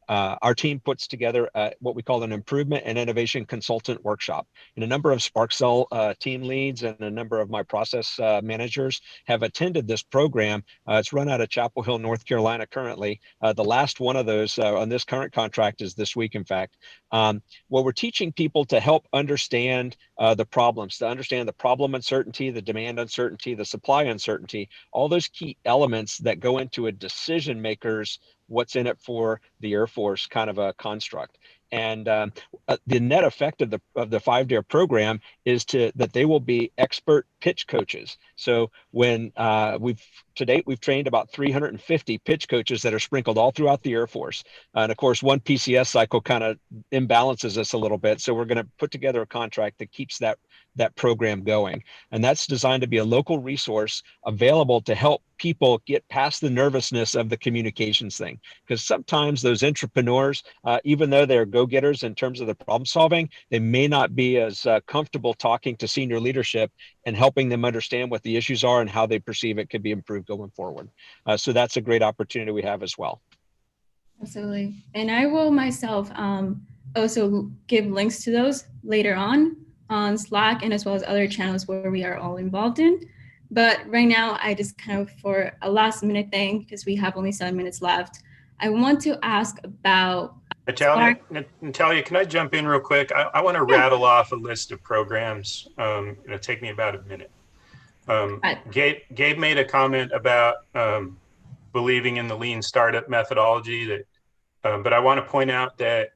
our team puts together what we call an improvement and innovation consultant workshop. And a number of SparkCell team leads and a number of my process managers have attended this program. It's run out of Chapel Hill, North Carolina currently. The last one of those on this current contract is this week, in fact. Well, we're teaching people to help understand the problems, to understand the problem uncertainty, the demand uncertainty, the supply uncertainty, all those key elements that go into a decision maker's what's in it for the Air Force kind of a construct. And the net effect of the 5-day program is that they will be expert pitch coaches. So when to date, we've trained about 350 pitch coaches that are sprinkled all throughout the Air Force. And of course, one PCS cycle kind of imbalances us a little bit. So we're going to put together a contract that keeps that program going. And that's designed to be a local resource available to help people get past the nervousness of the communications thing. Because sometimes those entrepreneurs, even though they're go-getters in terms of the problem solving, they may not be as comfortable talking to senior leadership and helping them understand what the issues are and how they perceive it could be improved going forward. So that's a great opportunity we have as well. Absolutely. And I will myself also give links to those later on Slack and as well as other channels where we are all involved in. But right now, I just kind of, for a last minute thing, because we have only 7 minutes left, I want to ask about Natalia, can I jump in real quick? I want to rattle off a list of programs. It'll take me about a minute. Gabe made a comment about believing in the lean startup methodology, that But I want to point out that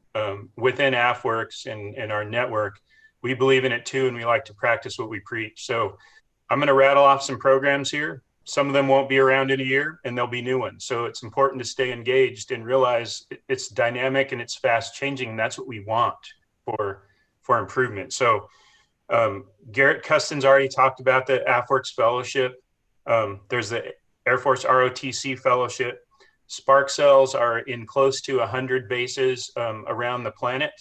within AFWERX and our network, we believe in it too, and we like to practice what we preach. So I'm going to rattle off some programs here. Some of them won't be around in a year, and there'll be new ones. So it's important to stay engaged and realize it's dynamic and it's fast changing. And that's what we want for improvement. So Garrett Custon's already talked about the AFWERX Fellowship. There's the Air Force ROTC Fellowship. Spark cells are in close to 100 bases around the planet.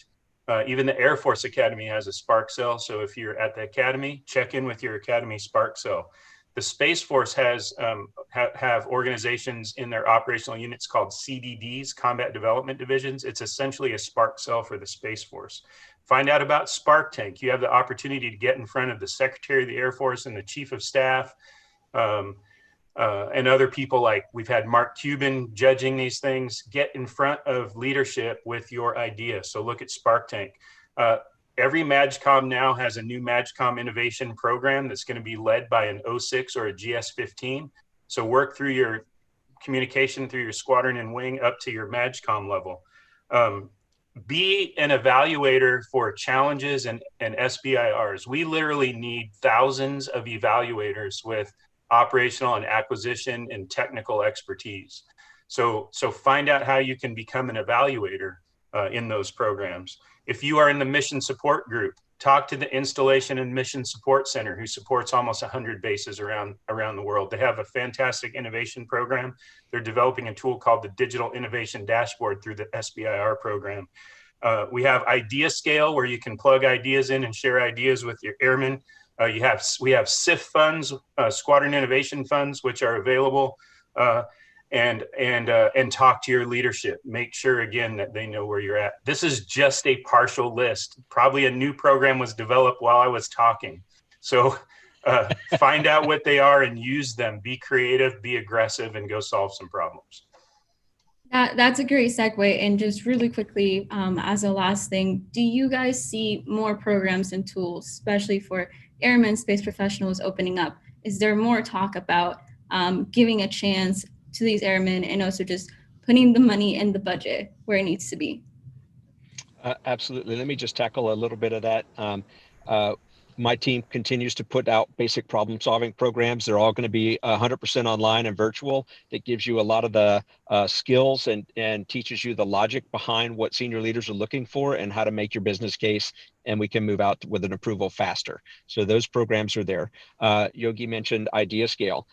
Even the Air Force Academy has a spark cell. So if you're at the Academy, check in with your Academy spark cell. The Space Force has have organizations in their operational units called CDDs, Combat Development Divisions. It's essentially a spark cell for the Space Force. Find out about Spark Tank. You have the opportunity to get in front of the Secretary of the Air Force and the Chief of Staff, and other people. Like we've had Mark Cuban judging these things. Get in front of leadership with your idea. So look at Spark Tank. Every MAGCOM now has a new MAGCOM innovation program that's going to be led by an 06 or a GS-15. So work through your communication through your squadron and wing up to your MAGCOM level. Be an evaluator for challenges and SBIRs. We literally need thousands of evaluators with operational and acquisition and technical expertise. So find out how you can become an evaluator in those programs. If you are in the mission support group, talk to the Installation and Mission Support Center, who supports almost 100 bases around the world. They have a fantastic innovation program. They're developing a tool called the Digital Innovation Dashboard through the SBIR program. We have Idea Scale, where you can plug ideas in and share ideas with your airmen. We have SIF funds, Squadron Innovation Funds, which are available, and talk to your leadership. Make sure again that they know where you're at. This is just a partial list. Probably a new program was developed while I was talking. So find out what they are and use them. Be creative, be aggressive, and go solve some problems. That's a great segue. And just really quickly, as a last thing, do you guys see more programs and tools, especially for airmen, space professionals opening up? Is there more talk about giving a chance to these airmen and also just putting the money in the budget where it needs to be? Absolutely. Let me just tackle a little bit of that. My team continues to put out basic problem solving programs. They're all going to be 100% online and virtual. That gives you a lot of the skills and teaches you the logic behind what senior leaders are looking for and how to make your business case, and we can move out with an approval faster. So those programs are there. Yogi mentioned Idea Scale.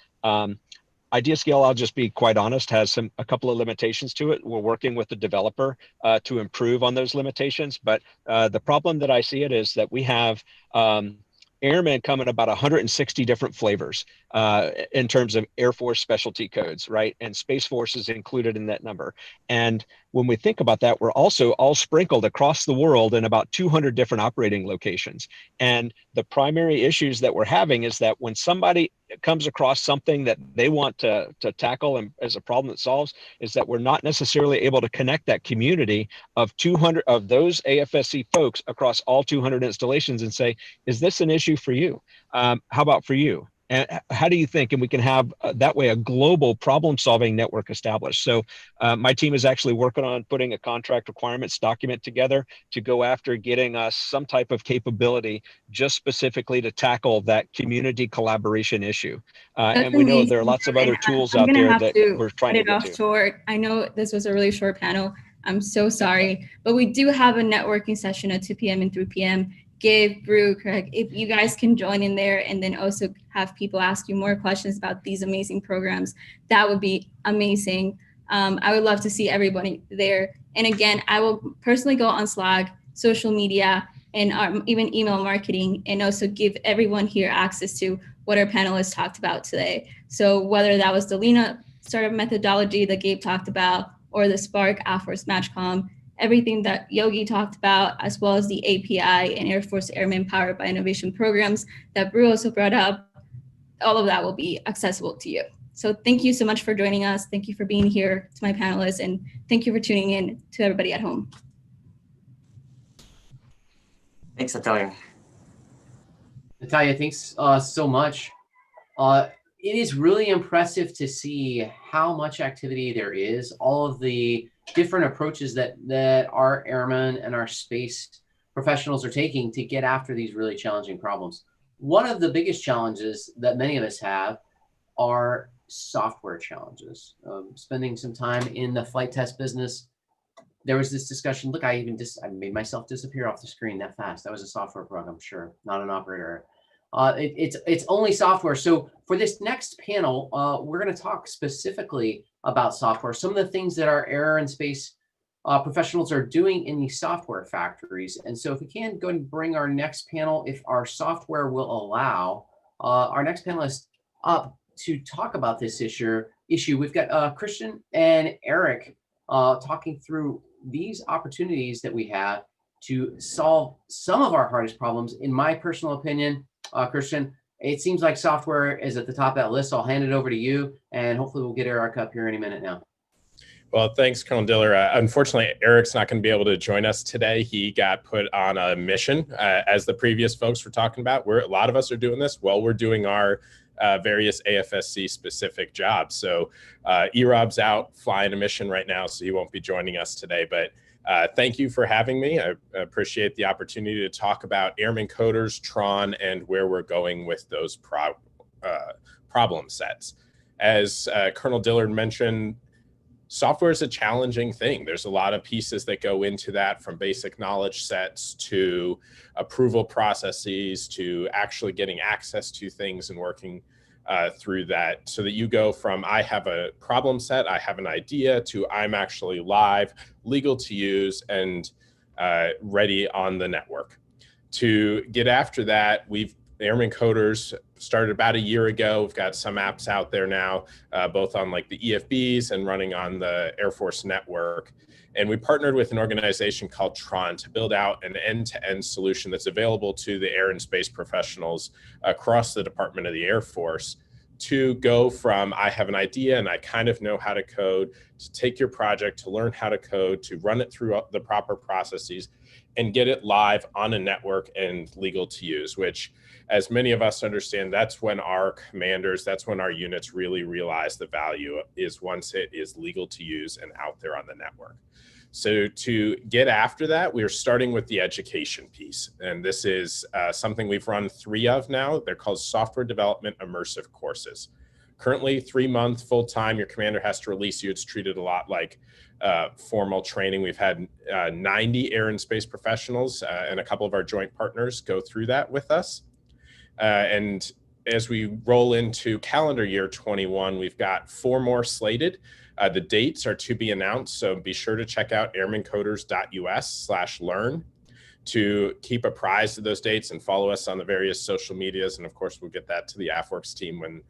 Idea Scale, I'll just be quite honest, has a couple of limitations to it. We're working with the developer to improve on those limitations. But the problem that I see it is that we have airmen come in about 160 different flavors in terms of Air Force specialty codes, right? And Space Force is included in that number. And when we think about that, we're also all sprinkled across the world in about 200 different operating locations. And the primary issues that we're having is that when somebody comes across something that they want to tackle and as a problem that solves, is that we're not necessarily able to connect that community of 200 of those AFSC folks across all 200 installations and say, is this an issue for you? How about for you? And how do you think? And we can have that way a global problem solving network established. So my team is actually working on putting a contract requirements document together to go after getting us some type of capability just specifically to tackle that community collaboration issue. And we know there are lots of other tools out there that we're trying to get to. Short. I know this was a really short panel. I'm so sorry, but we do have a networking session at 2 p.m. and 3 p.m. Gabe, Brew, Craig, if you guys can join in there and then also have people ask you more questions about these amazing programs, that would be amazing. I would love to see everybody there. And again, I will personally go on Slack, social media, and even email marketing, and also give everyone here access to what our panelists talked about today. So whether that was the Lena startup methodology that Gabe talked about, or the Spark, AFWERX, MAGCOM, everything that Yogi talked about, as well as the API and Air Force Airmen Powered by Innovation programs that Brew also brought up, all of that will be accessible to you. So thank you so much for joining us. Thank you for being here to my panelists, and thank you for tuning in to everybody at home. Thanks, Natalia. Natalia, thanks so much. It is really impressive to see how much activity there is, all of the different approaches that our airmen and our space professionals are taking to get after these really challenging problems. One of the biggest challenges that many of us have are software challenges. Spending some time in the flight test business, there was this discussion. Look, I made myself disappear off the screen that fast. That was a software bug, I'm sure, not an operator. It's only software. So for this next panel, we're going to talk specifically about software, some of the things that our air and space professionals are doing in these software factories. And so if we can go and bring our next panel, if our software will allow, our next panelist up to talk about this issue. We've got Christian and Eric talking through these opportunities that we have to solve some of our hardest problems. In my personal opinion, Christian, it seems like software is at the top of that list. So I'll hand it over to you, and hopefully we'll get Eric up here any minute now. Well, thanks, Colonel Diller. Unfortunately, Eric's not going to be able to join us today. He got put on a mission, as the previous folks were talking about. A lot of us are doing this while we're doing our various AFSC specific jobs. So E-Rob's out flying a mission right now, so he won't be joining us today. But thank you for having me. I appreciate the opportunity to talk about Airmen Coders, Tron, and where we're going with those problem sets. As Colonel Dillard mentioned, software is a challenging thing. There's a lot of pieces that go into that, from basic knowledge sets to approval processes to actually getting access to things and working through that, so that you go from I have a problem set, I have an idea, to I'm actually live, legal to use, and ready on the network. To get after that, Airmen Coders started about a year ago. We've got some apps out there now, both on like the EFBs and running on the Air Force network. And we partnered with an organization called Tron to build out an end-to-end solution that's available to the air and space professionals across the Department of the Air Force, to go from I have an idea and I kind of know how to code, to take your project, to learn how to code, to run it through the proper processes and get it live on a network and legal to use, which, as many of us understand, that's when our commanders, that's when our units really realize the value is once it is legal to use and out there on the network. So to get after that, we are starting with the education piece. And this is something we've run 3 of now. They're called Software Development Immersive Courses. Currently 3-month full-time, your commander has to release you. It's treated a lot like formal training. We've had 90 air and space professionals and a couple of our joint partners go through that with us. And as we roll into calendar year 21, we've got 4 more slated. The dates are to be announced, so be sure to check out airmencoders.us/learn to keep apprised of those dates and follow us on the various social medias. And of course, we'll get that to the AFWERX team when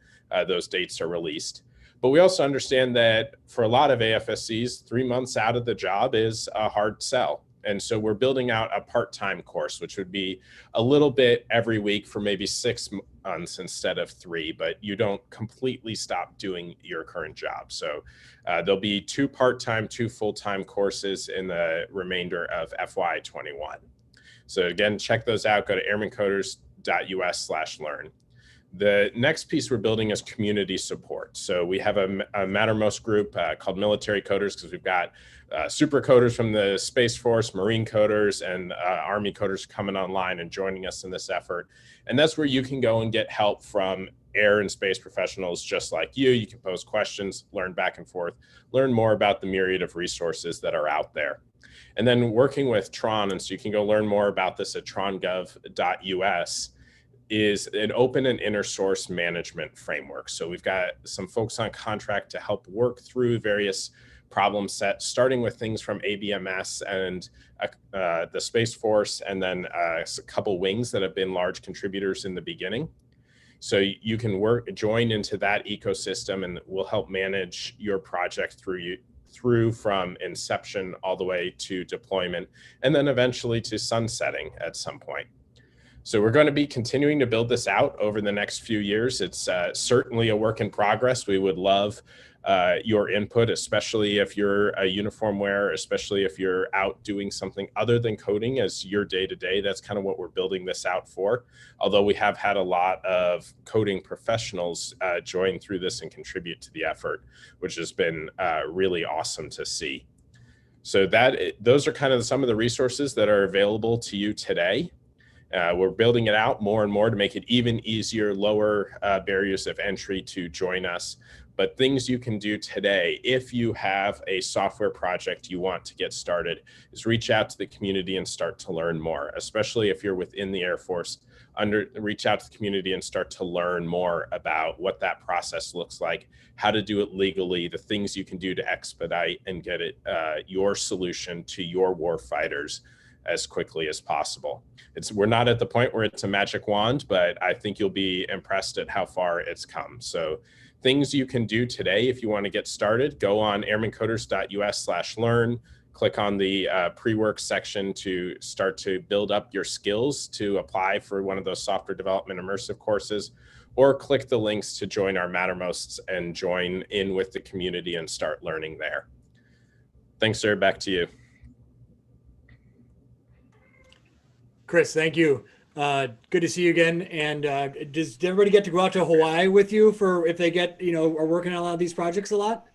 those dates are released. But we also understand that for a lot of AFSCs, 3 months out of the job is a hard sell. And so we're building out a part-time course, which would be a little bit every week for maybe 6 months instead of 3, but you don't completely stop doing your current job. So there'll be 2 part-time, 2 full-time courses in the remainder of FY21. So again, check those out. Go to airmencoders.us/learn. The next piece we're building is community support. So we have a Mattermost group called Military Coders, because we've got super coders from the Space Force, Marine coders, and Army coders coming online and joining us in this effort. And that's where you can go and get help from air and space professionals just like you. You can pose questions, learn back and forth, learn more about the myriad of resources that are out there. And then working with Tron, and so you can go learn more about this at trongov.us, is an open and inner source management framework. So we've got some folks on contract to help work through various problem sets, starting with things from ABMS and the Space Force, and then a couple wings that have been large contributors in the beginning. So you can join into that ecosystem, and we'll help manage your project through from inception all the way to deployment, and then eventually to sunsetting at some point. So we're going to be continuing to build this out over the next few years. It's certainly a work in progress. We would love your input, especially if you're a uniform wearer, especially if you're out doing something other than coding as your day-to-day. That's kind of what we're building this out for. Although we have had a lot of coding professionals join through this and contribute to the effort, which has been really awesome to see. So those are kind of some of the resources that are available to you today. We're building it out more and more to make it even easier, lower barriers of entry to join us. But things you can do today, if you have a software project you want to get started, is reach out to the community and start to learn more, especially if you're within the Air Force. Reach out to the community and start to learn more about what that process looks like, how to do it legally, the things you can do to expedite and get it your solution to your war fighters as quickly as possible. We're not at the point where it's a magic wand, but I think you'll be impressed at how far it's come. So things you can do today if you want to get started, go on airmancoders.us/learn, click on the pre-work section to start to build up your skills to apply for one of those software development immersive courses, or click the links to join our Mattermosts and join in with the community and start learning there. Thanks, sir. Back to you. Chris, thank you. Good to see you again. And does everybody get to go out to Hawaii with you for if they get, are working on a lot of these projects a lot?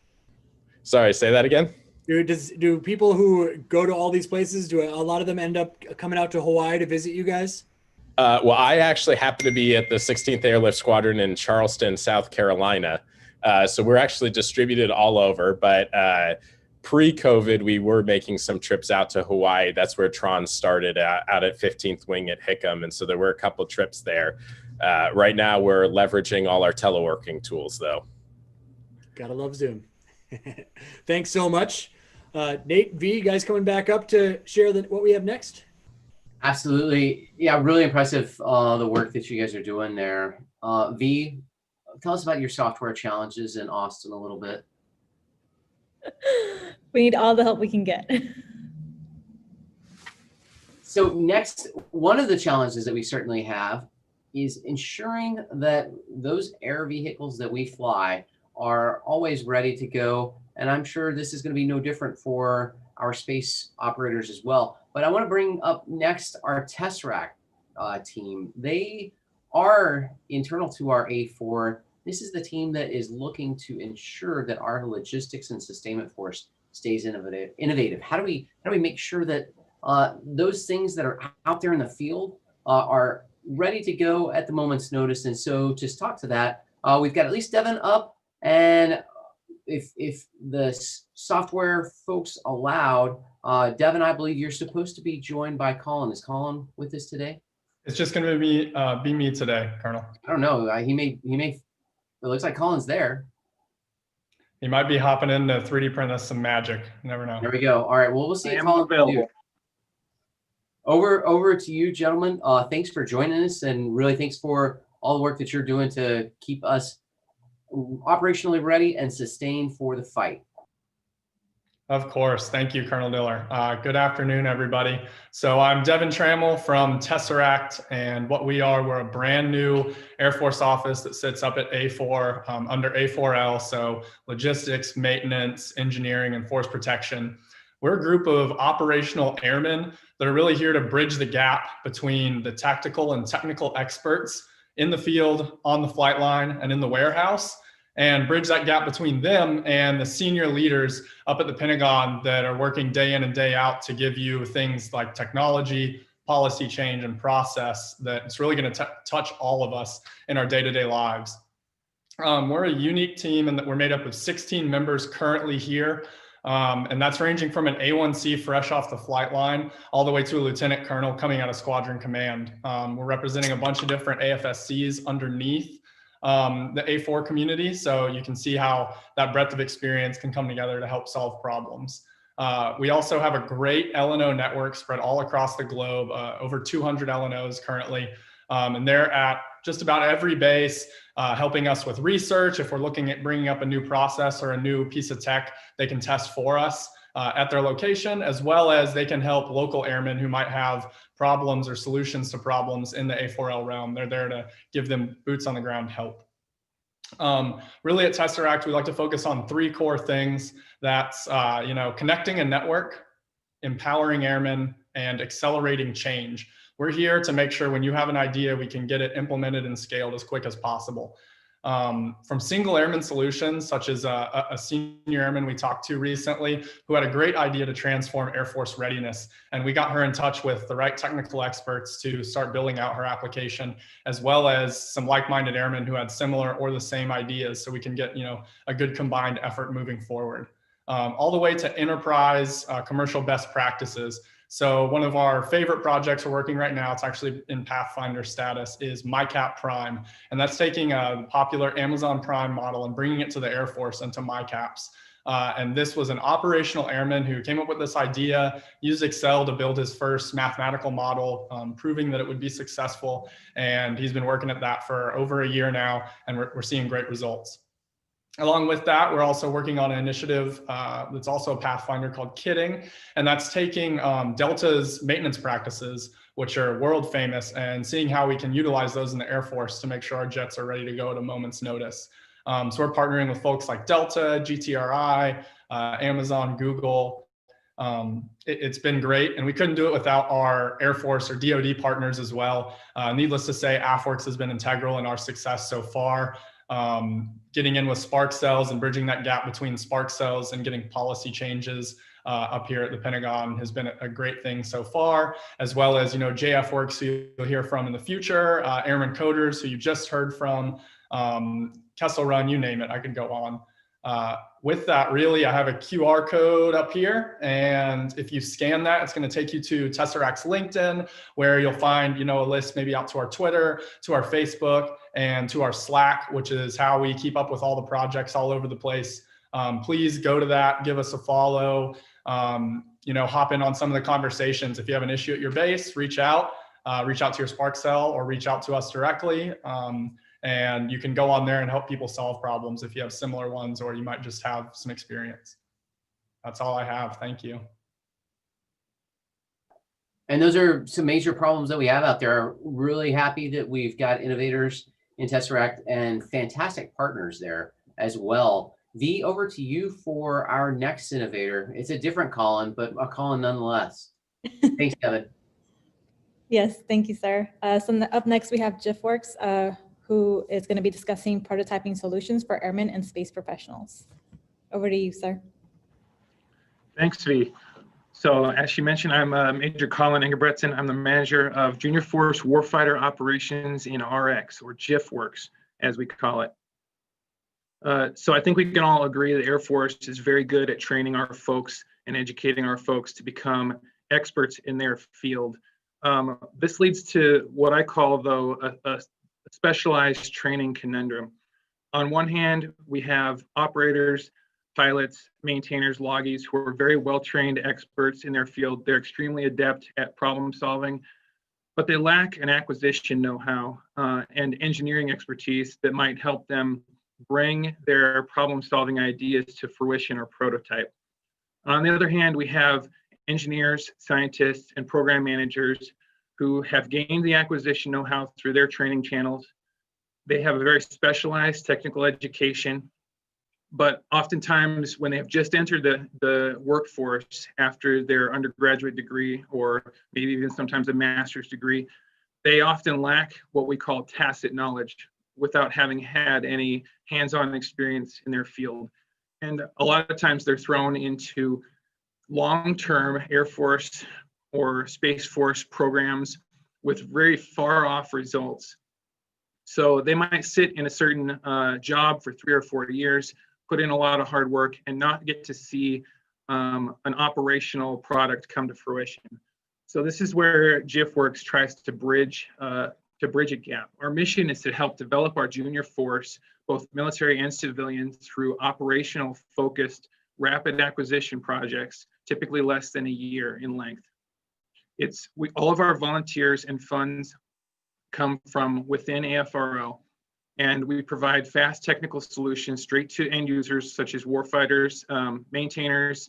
Sorry, say that again. Do people who go to all these places, do a lot of them end up coming out to Hawaii to visit you guys? Well, I actually happen to be at the 16th Airlift Squadron in Charleston, South Carolina. So we're actually distributed all over, but pre-COVID, we were making some trips out to Hawaii. That's where Tron started out at 15th Wing at Hickam. And so there were a couple trips there. Right now, we're leveraging all our teleworking tools, though. Gotta love Zoom. Thanks so much. Nate, V, you guys coming back up to share what we have next? Absolutely. Yeah, really impressive, the work that you guys are doing there. V, tell us about your software challenges in Austin a little bit. We need all the help we can get. So next, one of the challenges that we certainly have is ensuring that those air vehicles that we fly are always ready to go. And I'm sure this is going to be no different for our space operators as well. But I want to bring up next our Tesseract team. They are internal to our A4. This is the team that is looking to ensure that our logistics and sustainment force stays innovative. How do we make sure that those things that are out there in the field are ready to go at the moment's notice? And so to talk to that, we've got at least Devin up, and if the software folks allowed, Devin, I believe you're supposed to be joined by Colin. Is Colin with us today? It's just going to be me today, Colonel. I don't know. He may. It looks like Colin's there. He might be hopping in to 3D print us some magic. You never know. There we go. All right. Well, we'll see. I am available. Over to you, gentlemen. Thanks for joining us, and really thanks for all the work that you're doing to keep us operationally ready and sustained for the fight. Of course. Thank you, Colonel Diller. Good afternoon, everybody. So I'm Devin Trammell from Tesseract, and what we're a brand new Air Force office that sits up at A4 under A4L, so logistics, maintenance, engineering, and force protection. We're a group of operational airmen that are really here to bridge the gap between the tactical and technical experts in the field, on the flight line, and in the warehouse, and bridge that gap between them and the senior leaders up at the Pentagon that are working day in and day out to give you things like technology, policy change, and process that's really going to touch all of us in our day-to-day lives. We're a unique team in that we're made up of 16 members currently here, and that's ranging from an A1C fresh off the flight line all the way to a lieutenant colonel coming out of squadron command. We're representing a bunch of different AFSCs underneath the A4 community, so you can see how that breadth of experience can come together to help solve problems. We also have a great LNO network spread all across the globe, over 200 LNOs currently, and they're at just about every base, helping us with research. If we're looking at bringing up a new process or a new piece of tech, they can test for us at their location, as well as they can help local airmen who might have problems or solutions to problems in the A4L realm. They're there to give them boots on the ground help. Really at Tesseract, we like to focus on three core things. That's connecting a network, empowering airmen, and accelerating change. We're here to make sure when you have an idea, we can get it implemented and scaled as quick as possible. from single airman solutions, such as a senior airman we talked to recently who had a great idea to transform Air Force readiness. And we got her in touch with the right technical experts to start building out her application, as well as some like-minded airmen who had similar or the same ideas, so we can get, a good combined effort moving forward. All the way to enterprise commercial best practices. So one of our favorite projects we're working right now, it's actually in Pathfinder status, is MyCap Prime. And that's taking a popular Amazon Prime model and bringing it to the Air Force into MyCaps. And this was an operational airman who came up with this idea, used Excel to build his first mathematical model, proving that it would be successful. And he's been working at that for over a year now, and we're seeing great results. Along with that, we're also working on an initiative that's also a Pathfinder called Kitting, and that's taking Delta's maintenance practices, which are world famous, and seeing how we can utilize those in the Air Force to make sure our jets are ready to go at a moment's notice. So we're partnering with folks like Delta, GTRI, Amazon, Google. It's been great, and we couldn't do it without our Air Force or DoD partners as well. Needless to say, AFWERX has been integral in our success so far. Getting in with spark cells and bridging that gap between spark cells and getting policy changes up here at the Pentagon has been a great thing so far, as well as, JFWORX, who you'll hear from in the future, Airmen Coders, who you just heard from, Kessel Run, you name it, I could go on. With that, really, I have a QR code up here, and if you scan that, it's going to take you to Tesseract's LinkedIn, where you'll find, a list maybe out to our Twitter, to our Facebook, and to our Slack, which is how we keep up with all the projects all over the place. Please go to that, give us a follow, hop in on some of the conversations. If you have an issue at your base, reach out to your Spark Cell or reach out to us directly. And you can go on there and help people solve problems if you have similar ones, or you might just have some experience. That's all I have. Thank you. And those are some major problems that we have out there. Really happy that we've got innovators in Tesseract and fantastic partners there as well. V, over to you for our next innovator. It's a different Colin, but a Colin nonetheless. Thanks, Kevin. Yes, thank you, sir. So up next, we have JFWORX, who is going to be discussing prototyping solutions for airmen and space professionals. Over to you, sir. Thanks, V. So as she mentioned, I'm Major Colin Engebretson. I'm the manager of Junior Force Warfighter Operations in RX, or JFWORX, as we call it. So I think we can all agree that Air Force is very good at training our folks and educating our folks to become experts in their field. This leads to what I call, though, a specialized training conundrum. On one hand, we have operators, pilots, maintainers, loggies who are very well-trained experts in their field. They're extremely adept at problem solving, but they lack an acquisition know-how and engineering expertise that might help them bring their problem-solving ideas to fruition or prototype. On the other hand, we have engineers, scientists, and program managers who have gained the acquisition know-how through their training channels. They have a very specialized technical education, but oftentimes when they have just entered the workforce after their undergraduate degree, or maybe even sometimes a master's degree, they often lack what we call tacit knowledge without having had any hands-on experience in their field. And a lot of times they're thrown into long-term Air Force or Space Force programs with very far off results. So they might sit in a certain job for 3 or 4 years, put in a lot of hard work, and not get to see an operational product come to fruition. So this is where JFWORX tries to bridge a gap. Our mission is to help develop our junior force, both military and civilian, through operational focused rapid acquisition projects, typically less than a year in length. All of our volunteers and funds come from within AFRL, and we provide fast technical solutions straight to end users such as warfighters, maintainers,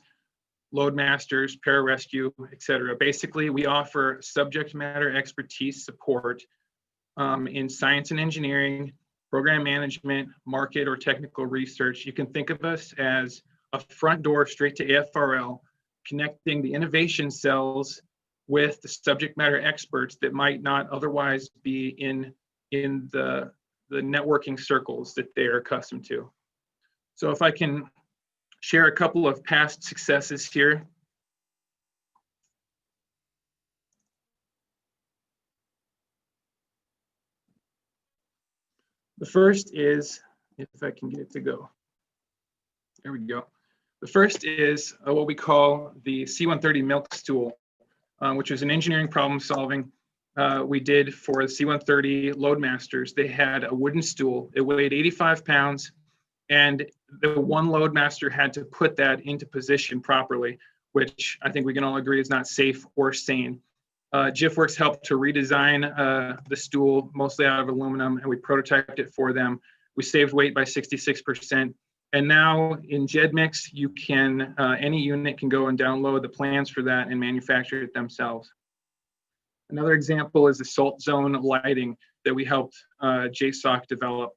load masters, pararescue, etc. Basically, we offer subject matter expertise support in science and engineering, program management, market or technical research. You can think of us as a front door straight to AFRL, connecting the innovation cells with the subject matter experts that might not otherwise be in the the networking circles that they're accustomed to. So if I can share a couple of past successes here. The first is, if I can get it to go. There we go. The first is what we call the C-130 milk stool, which is an engineering problem solving we did for the C-130 Loadmasters. They had a wooden stool. It weighed 85 pounds, and the one Loadmaster had to put that into position properly, which I think we can all agree is not safe or sane. JFWORX helped to redesign the stool, mostly out of aluminum, and we prototyped it for them. We saved weight by 66%. And now in JEDMIX, you can, any unit can go and download the plans for that and manufacture it themselves. Another example is the salt zone lighting that we helped JSOC develop.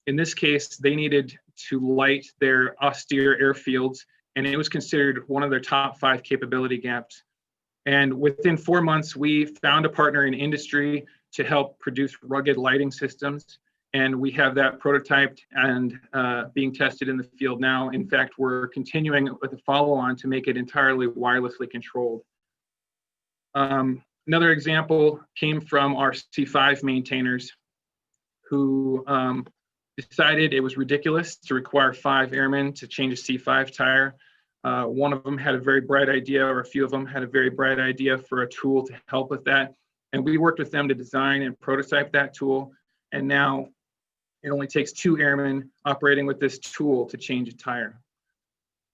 In this case, they needed to light their austere airfields, and it was considered one of their top 5 capability gaps. And within 4 months, we found a partner in industry to help produce rugged lighting systems. And we have that prototyped and being tested in the field now. In fact, we're continuing with a follow-on to make it entirely wirelessly controlled. Another example came from our C5 maintainers who decided it was ridiculous to require 5 airmen to change a C5 tire. One of them had a very bright idea, or a few of them had a very bright idea for a tool to help with that. And we worked with them to design and prototype that tool. And now it only takes 2 airmen operating with this tool to change a tire.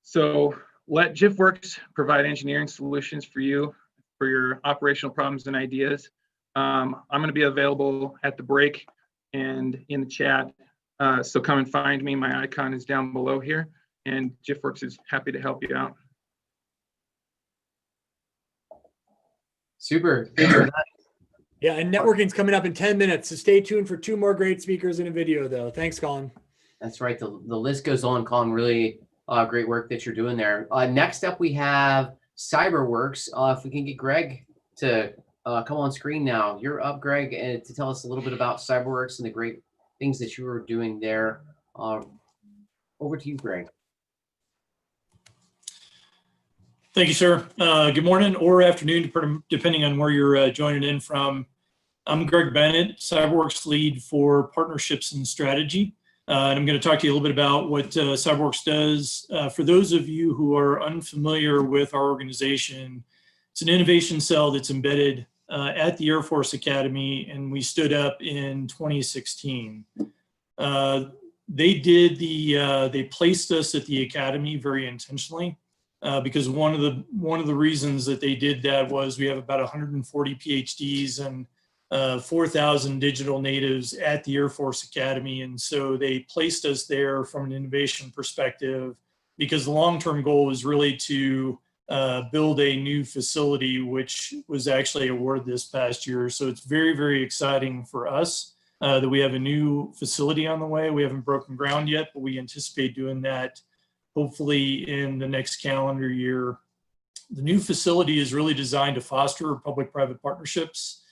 So let JFWORX provide engineering solutions for you, for your operational problems and ideas. I'm going to be available at the break and in the chat. So come and find me. My icon is down below here, and JFWORX is happy to help you out. Super. Thanks for that. Yeah, and networking's coming up in 10 minutes, so stay tuned for 2 more great speakers in a video, though. Thanks, Colin. That's right. The list goes on, Colin. Really great work that you're doing there. Next up, we have CyberWORX. If we can get Greg to come on screen now. You're up, Greg, and to tell us a little bit about CyberWORX and the great things that you were doing there. Over to you, Greg. Thank you, sir. Good morning or afternoon, depending on where you're joining in from. I'm Greg Bennett, CyberWORX lead for partnerships and strategy. And I'm going to talk to you a little bit about what CyberWORX does. For those of you who are unfamiliar with our organization, it's an innovation cell that's embedded at the Air Force Academy, and we stood up in 2016. They placed us at the Academy very intentionally. Because one of the reasons that they did that was we have about 140 PhDs and 4,000 digital natives at the Air Force Academy, and so they placed us there from an innovation perspective because the long-term goal was really to build a new facility, which was actually awarded this past year. So it's very, very exciting for us that we have a new facility on the way. We haven't broken ground yet, but we anticipate doing that hopefully in the next calendar year. The new facility is really designed to foster public-private partnerships.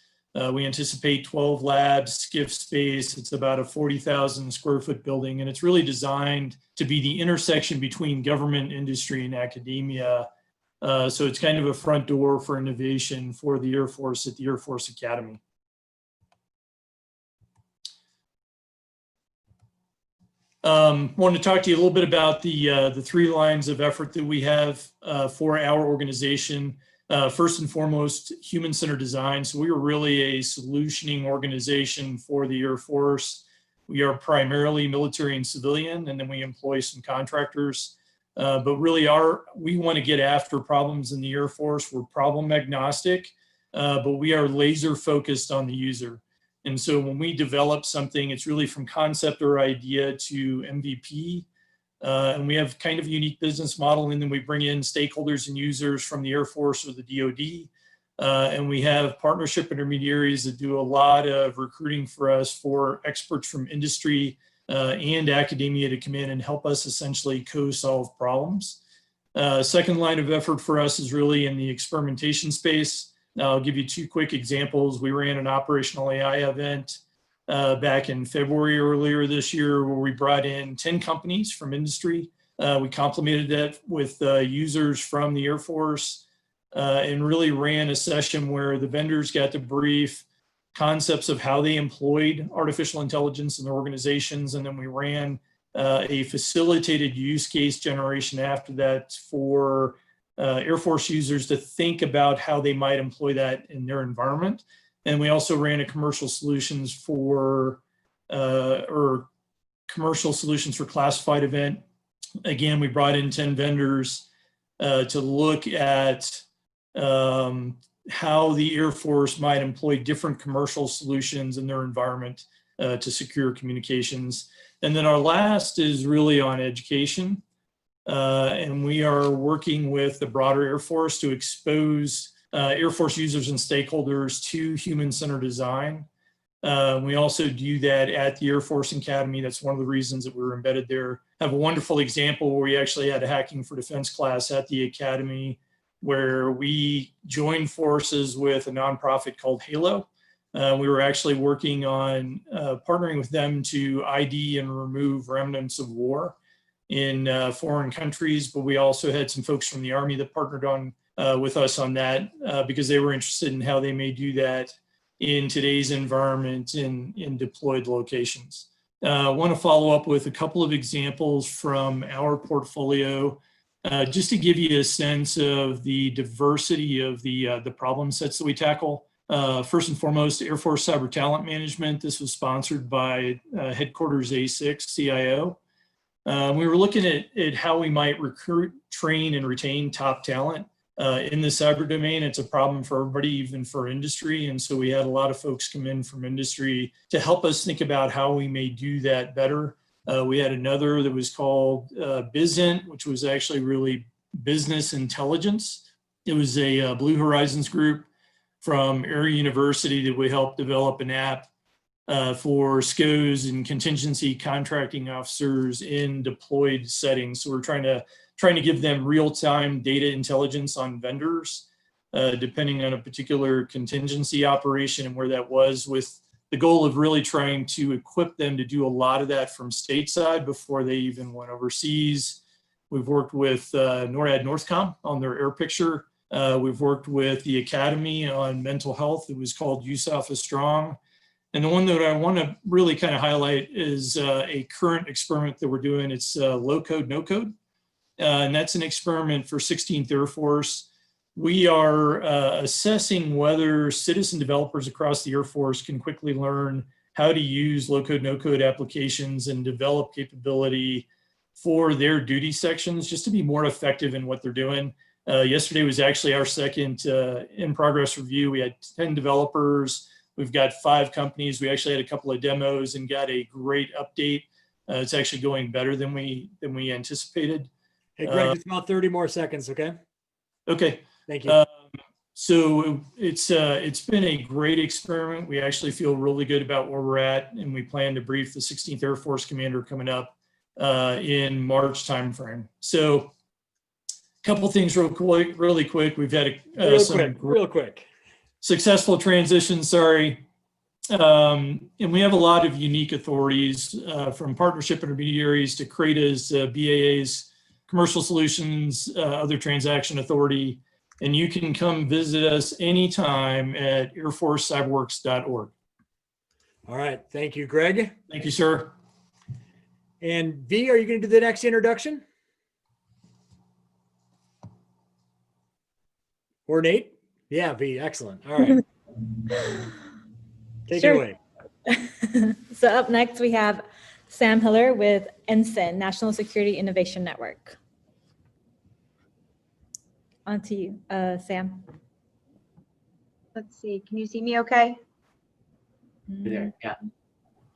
We anticipate 12 labs, skiff space. It's about a 40,000 square foot building, and it's really designed to be the intersection between government, industry, and academia. So it's kind of a front door for innovation for the Air Force at the Air Force Academy. Want to talk to you a little bit about the 3 lines of effort that we have for our organization. First and foremost, human-centered design. So we are really a solutioning organization for the Air Force. We are primarily military and civilian, and then we employ some contractors. But really we want to get after problems in the Air Force. We're problem agnostic, but we are laser focused on the user. And so when we develop something, it's really from concept or idea to MVP. And we have kind of a unique business model, and then we bring in stakeholders and users from the Air Force or the DoD. And we have partnership intermediaries that do a lot of recruiting for us for experts from industry and academia to come in and help us essentially co-solve problems. Second line of effort for us is really in the experimentation space. I'll give you 2 quick examples. We ran an operational AI event back in February earlier this year, where we brought in 10 companies from industry. We complemented that with users from the Air Force and really ran a session where the vendors got to brief concepts of how they employed artificial intelligence in their organizations. And then we ran a facilitated use case generation after that for Air Force users to think about how they might employ that in their environment. And we also ran a commercial solutions for classified event. Again, we brought in 10 vendors to look at how the Air Force might employ different commercial solutions in their environment to secure communications. And then our last is really on education. And we are working with the broader Air Force to expose Air Force users and stakeholders to human-centered design. We also do that at the Air Force Academy. That's one of the reasons that we're embedded there. I have a wonderful example where we actually had a Hacking for Defense class at the Academy, where we joined forces with a nonprofit called Halo. We were actually working on partnering with them to ID and remove remnants of war in foreign countries, but we also had some folks from the Army that partnered on with us on that because they were interested in how they may do that in today's environment in deployed locations. I want to follow up with a couple of examples from our portfolio just to give you a sense of the diversity of the problem sets that we tackle. First and foremost, Air Force Cyber Talent Management. This was sponsored by Headquarters A6 CIO. We were looking at how we might recruit, train, and retain top talent in the cyber domain. It's a problem for everybody, even for industry. And so we had a lot of folks come in from industry to help us think about how we may do that better. We had another that was called BizInt, which was actually really business intelligence. It was a Blue Horizons group from Air University that we helped develop an app for SCOs and contingency contracting officers in deployed settings. So we're trying to give them real-time data intelligence on vendors, depending on a particular contingency operation and where that was, with the goal of really trying to equip them to do a lot of that from stateside before they even went overseas. We've worked with NORAD Northcom on their air picture. We've worked with the Academy on mental health. It was called USAF is Strong. And the one that I want to really kind of highlight is a current experiment that we're doing. It's low code, no code. And that's an experiment for 16th Air Force. We are assessing whether citizen developers across the Air Force can quickly learn how to use low code, no code applications and develop capability for their duty sections just to be more effective in what they're doing. Yesterday was actually our second in progress review. We had 10 developers. We've got 5 companies. We actually had a couple of demos and got a great update. It's actually going better than we anticipated. Hey, Greg, just about 30 more seconds, okay? Okay. Thank you. So it's been a great experiment. We actually feel really good about where we're at, and we plan to brief the 16th Air Force Commander coming up in March timeframe. So a couple things really quick. We've had real quick. Successful transition, sorry. And we have a lot of unique authorities from partnership intermediaries to CRADAs, BAAs, commercial solutions, other transaction authority. And you can come visit us anytime at airforcecyberworks.org. All right. Thank you, Greg. Thank you, sir. And V, are you going to do the next introduction? Or Nate? Yeah, V, excellent. All right. Take it away. So up next, we have Sam Hiller with NSIN, National Security Innovation Network. On to you, Sam. Let's see. Can you see me okay? Yeah.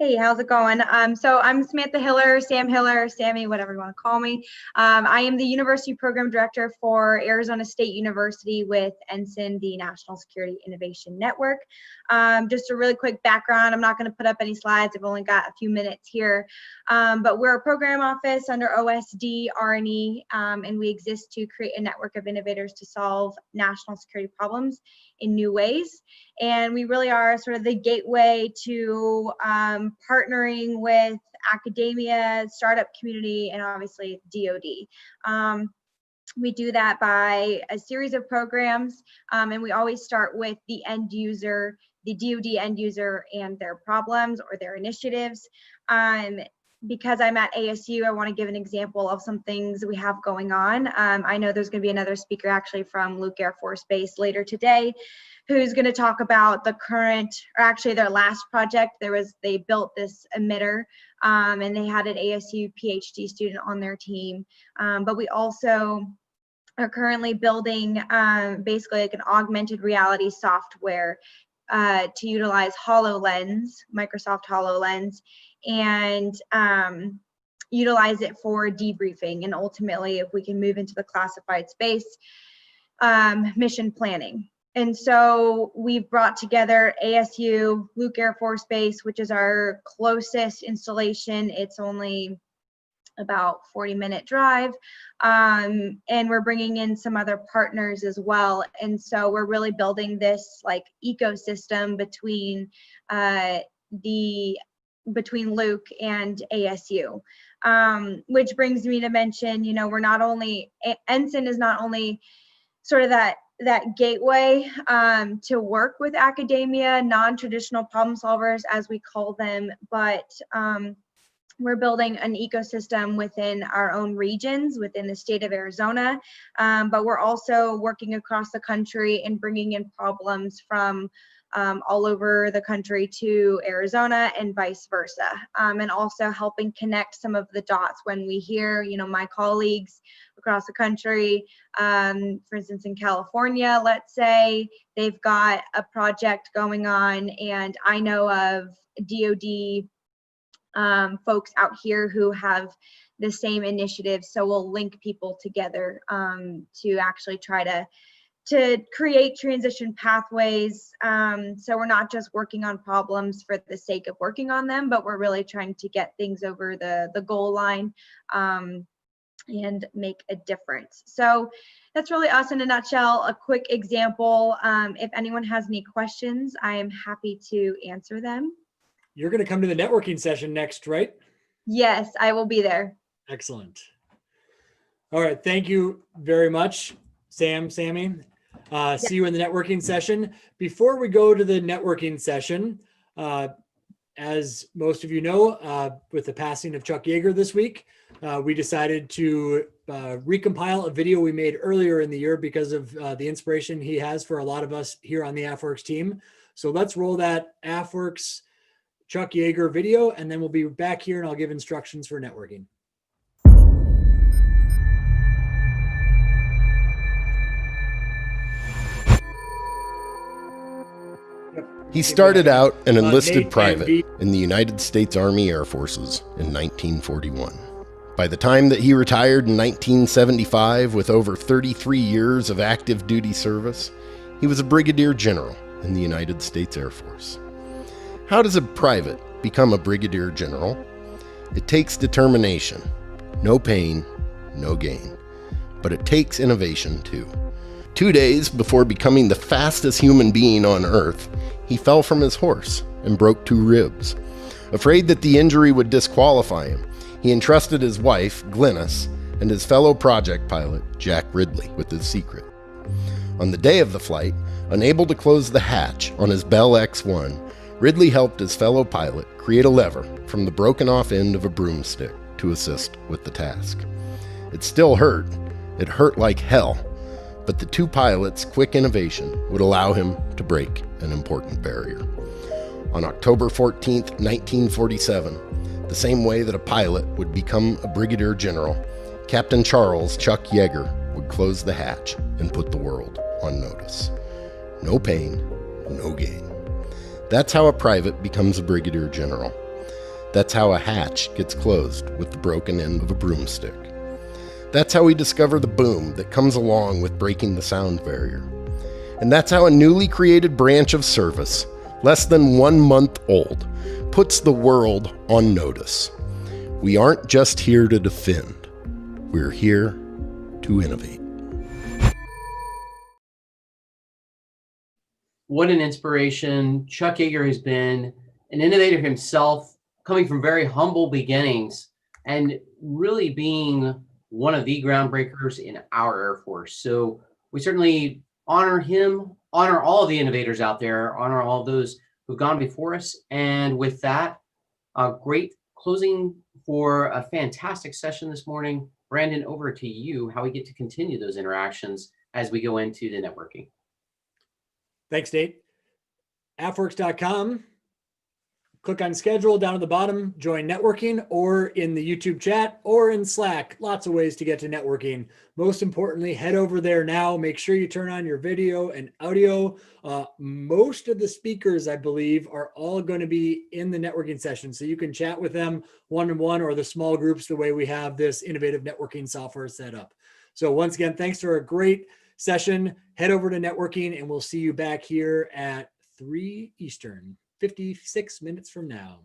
Hey, how's it going? So I'm Samantha Hiller, Sam Hiller, Sammy, whatever you want to call me. I am the University Program Director for Arizona State University with NSIN, the National Security Innovation Network. Just a really quick background. I'm not going to put up any slides. I've only got a few minutes here. But we're a program office under OSD, R&E, and we exist to create a network of innovators to solve national security problems in new ways. And we really are sort of the gateway to partnering with academia, startup community, and obviously DoD. We do that by a series of programs, and we always start with the end user, the DoD end user, and their problems or their initiatives. Because I'm at ASU, I want to give an example of some things we have going on. I know there's going to be another speaker actually from Luke Air Force Base later today, who's going to talk about the current, or actually their last project. They built this emitter, and they had an ASU PhD student on their team. But we also are currently building basically like an augmented reality software to utilize HoloLens, Microsoft HoloLens, and utilize it for debriefing. And ultimately, if we can move into the classified space, mission planning. And so we've brought together ASU, Luke Air Force Base, which is our closest installation. It's only about 40-minute drive. And we're bringing in some other partners as well. And so we're really building this like ecosystem between Luke and ASU, which brings me to mention, you know, we're not only, NSIN is not only sort of that gateway to work with academia, non-traditional problem solvers, as we call them, but we're building an ecosystem within our own regions, within the state of Arizona, but we're also working across the country and bringing in problems from all over the country to Arizona and vice versa, and also helping connect some of the dots when we hear, you know, my colleagues across the country, for instance, in California, let's say, they've got a project going on, and I know of DoD folks out here who have the same initiative, so we'll link people together to actually try to create transition pathways. So we're not just working on problems for the sake of working on them, but we're really trying to get things over the goal line and make a difference. So that's really us in a nutshell. A quick example. If anyone has any questions, I am happy to answer them. You're going to come to the networking session next, right? Yes, I will be there. Excellent. All right. Thank you very much, Sammy. See you in the networking session. Before we go to the networking session, as most of you know, with the passing of Chuck Yaeger this week, we decided to recompile a video we made earlier in the year because of the inspiration he has for a lot of us here on the AFWERX team. So let's roll that AFWERX Chuck Yaeger video, and then we'll be back here and I'll give instructions for networking. He started out an enlisted private in the United States Army Air Forces in 1941. By the time that he retired in 1975 with over 33 years of active duty service, he was a brigadier general in the United States Air Force. How does a private become a brigadier general? It takes determination, no pain, no gain. But it takes innovation too. 2 days before becoming the fastest human being on Earth, he fell from his horse and broke 2 ribs. Afraid that the injury would disqualify him, he entrusted his wife, Glynis, and his fellow project pilot, Jack Ridley, with his secret. On the day of the flight, unable to close the hatch on his Bell X-1, Ridley helped his fellow pilot create a lever from the broken off end of a broomstick to assist with the task. It still hurt. It hurt like hell. But the 2 pilots' quick innovation would allow him to break an important barrier. On October 14th, 1947, the same way that a pilot would become a brigadier general, Captain Charles Chuck Yaeger would close the hatch and put the world on notice. No pain, no gain. That's how a private becomes a brigadier general. That's how a hatch gets closed with the broken end of a broomstick. That's how we discover the boom that comes along with breaking the sound barrier. And that's how a newly created branch of service, less than 1 month old, puts the world on notice. We aren't just here to defend. We're here to innovate. What an inspiration. Chuck Yaeger has been an innovator himself, coming from very humble beginnings and really being one of the groundbreakers in our Air Force. So we certainly honor him, honor all the innovators out there, honor all those who've gone before us. And with that, a great closing for a fantastic session this morning. Brandon, over to you, how we get to continue those interactions as we go into the networking. Thanks, Nate. AFWERX.com. Click on schedule down at the bottom, join networking, or in the YouTube chat, or in Slack. Lots of ways to get to networking. Most importantly, head over there now. Make sure you turn on your video and audio. Most of the speakers, I believe, are all going to be in the networking session. So you can chat with them one-on-one or the small groups the way we have this innovative networking software set up. So once again, thanks for a great session. Head over to networking and we'll see you back here at 3 Eastern. 56 minutes from now.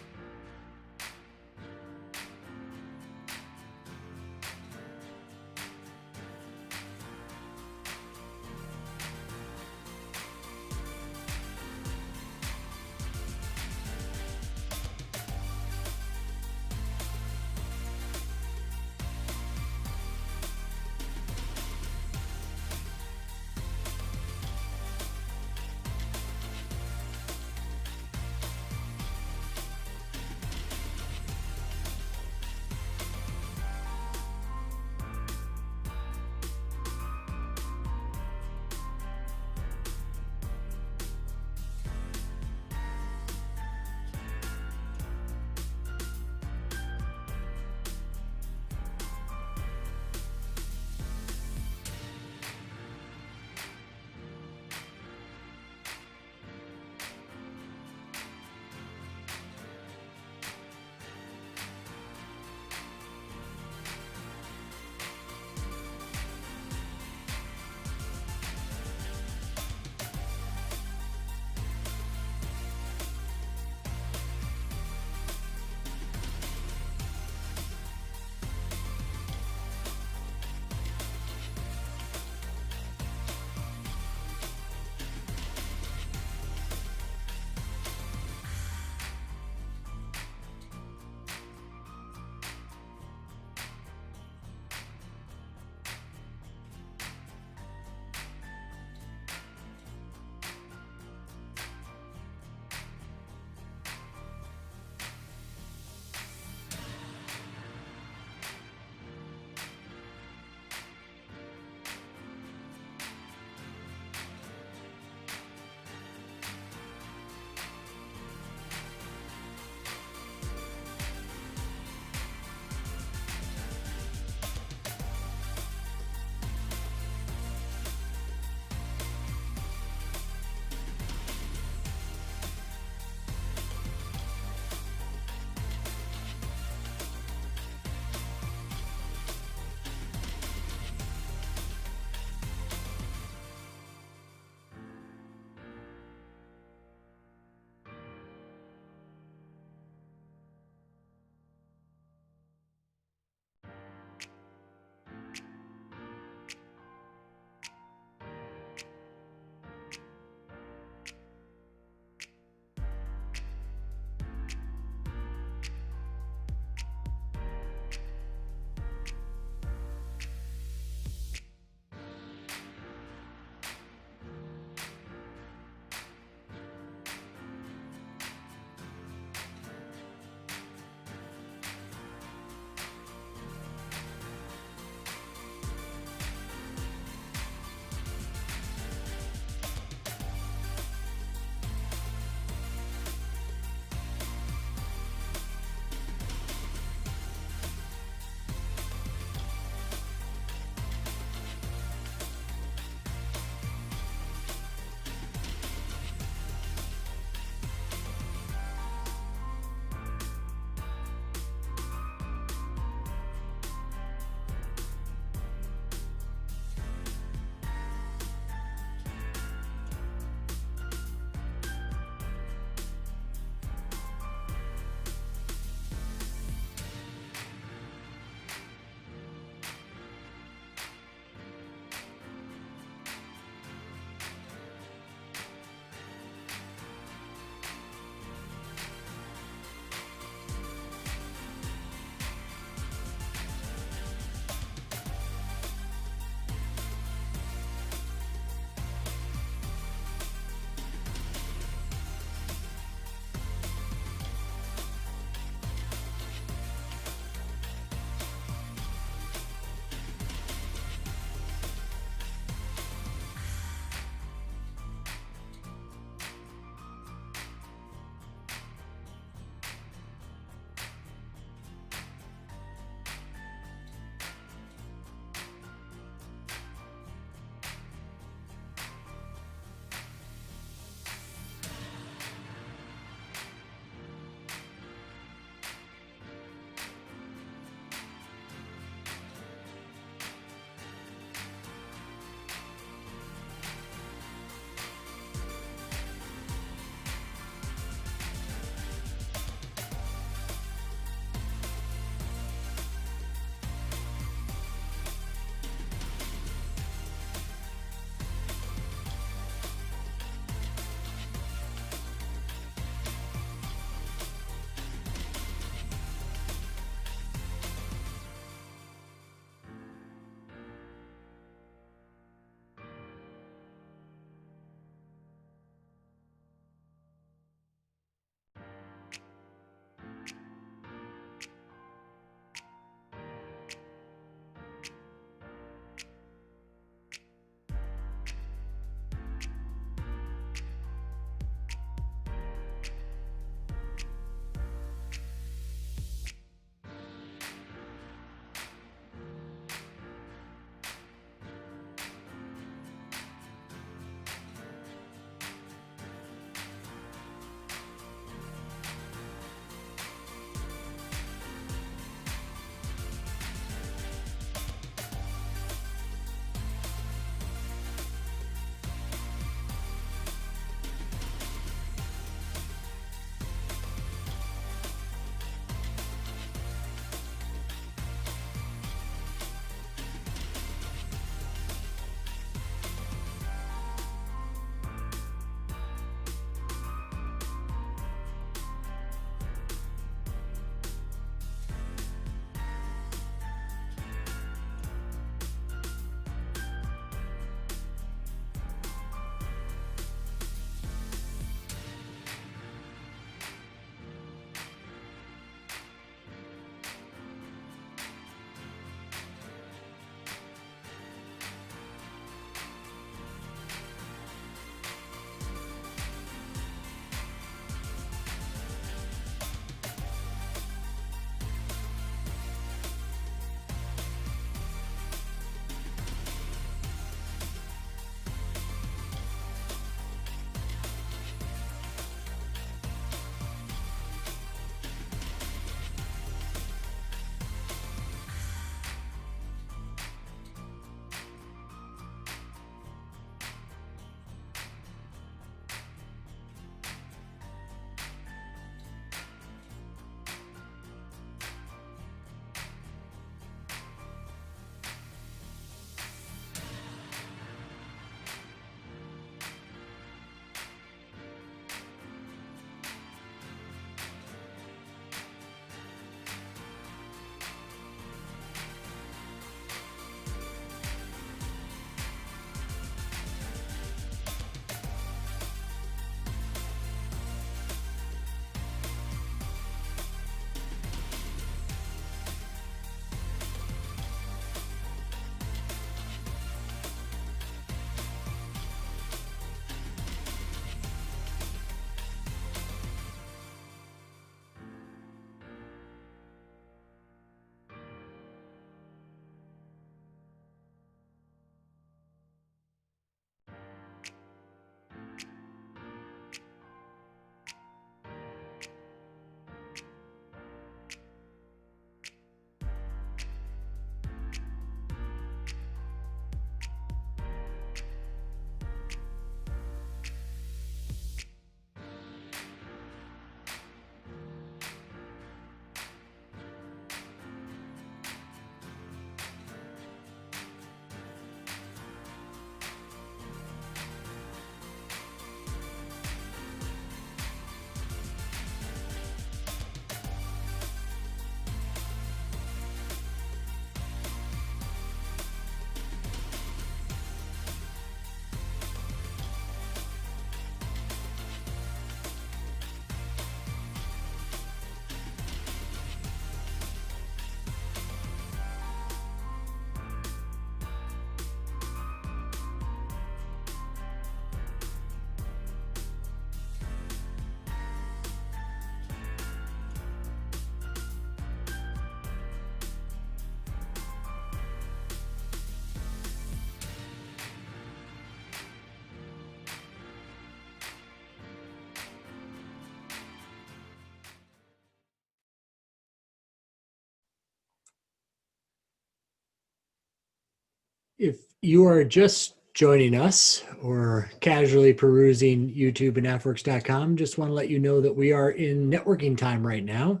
If you are just joining us or casually perusing YouTube and AFWERX.com, just want to let you know that we are in networking time right now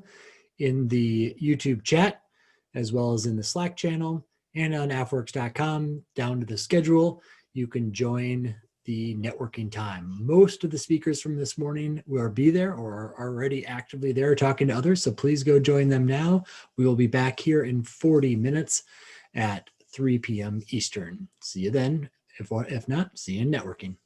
in the YouTube chat, as well as in the Slack channel and on AFWERX.com. Down to the schedule, you can join the networking time. Most of the speakers from this morning will be there or are already actively there talking to others, so please go join them now. We will be back here in 40 minutes at 3 p.m. Eastern. See you then. If not, see you in networking.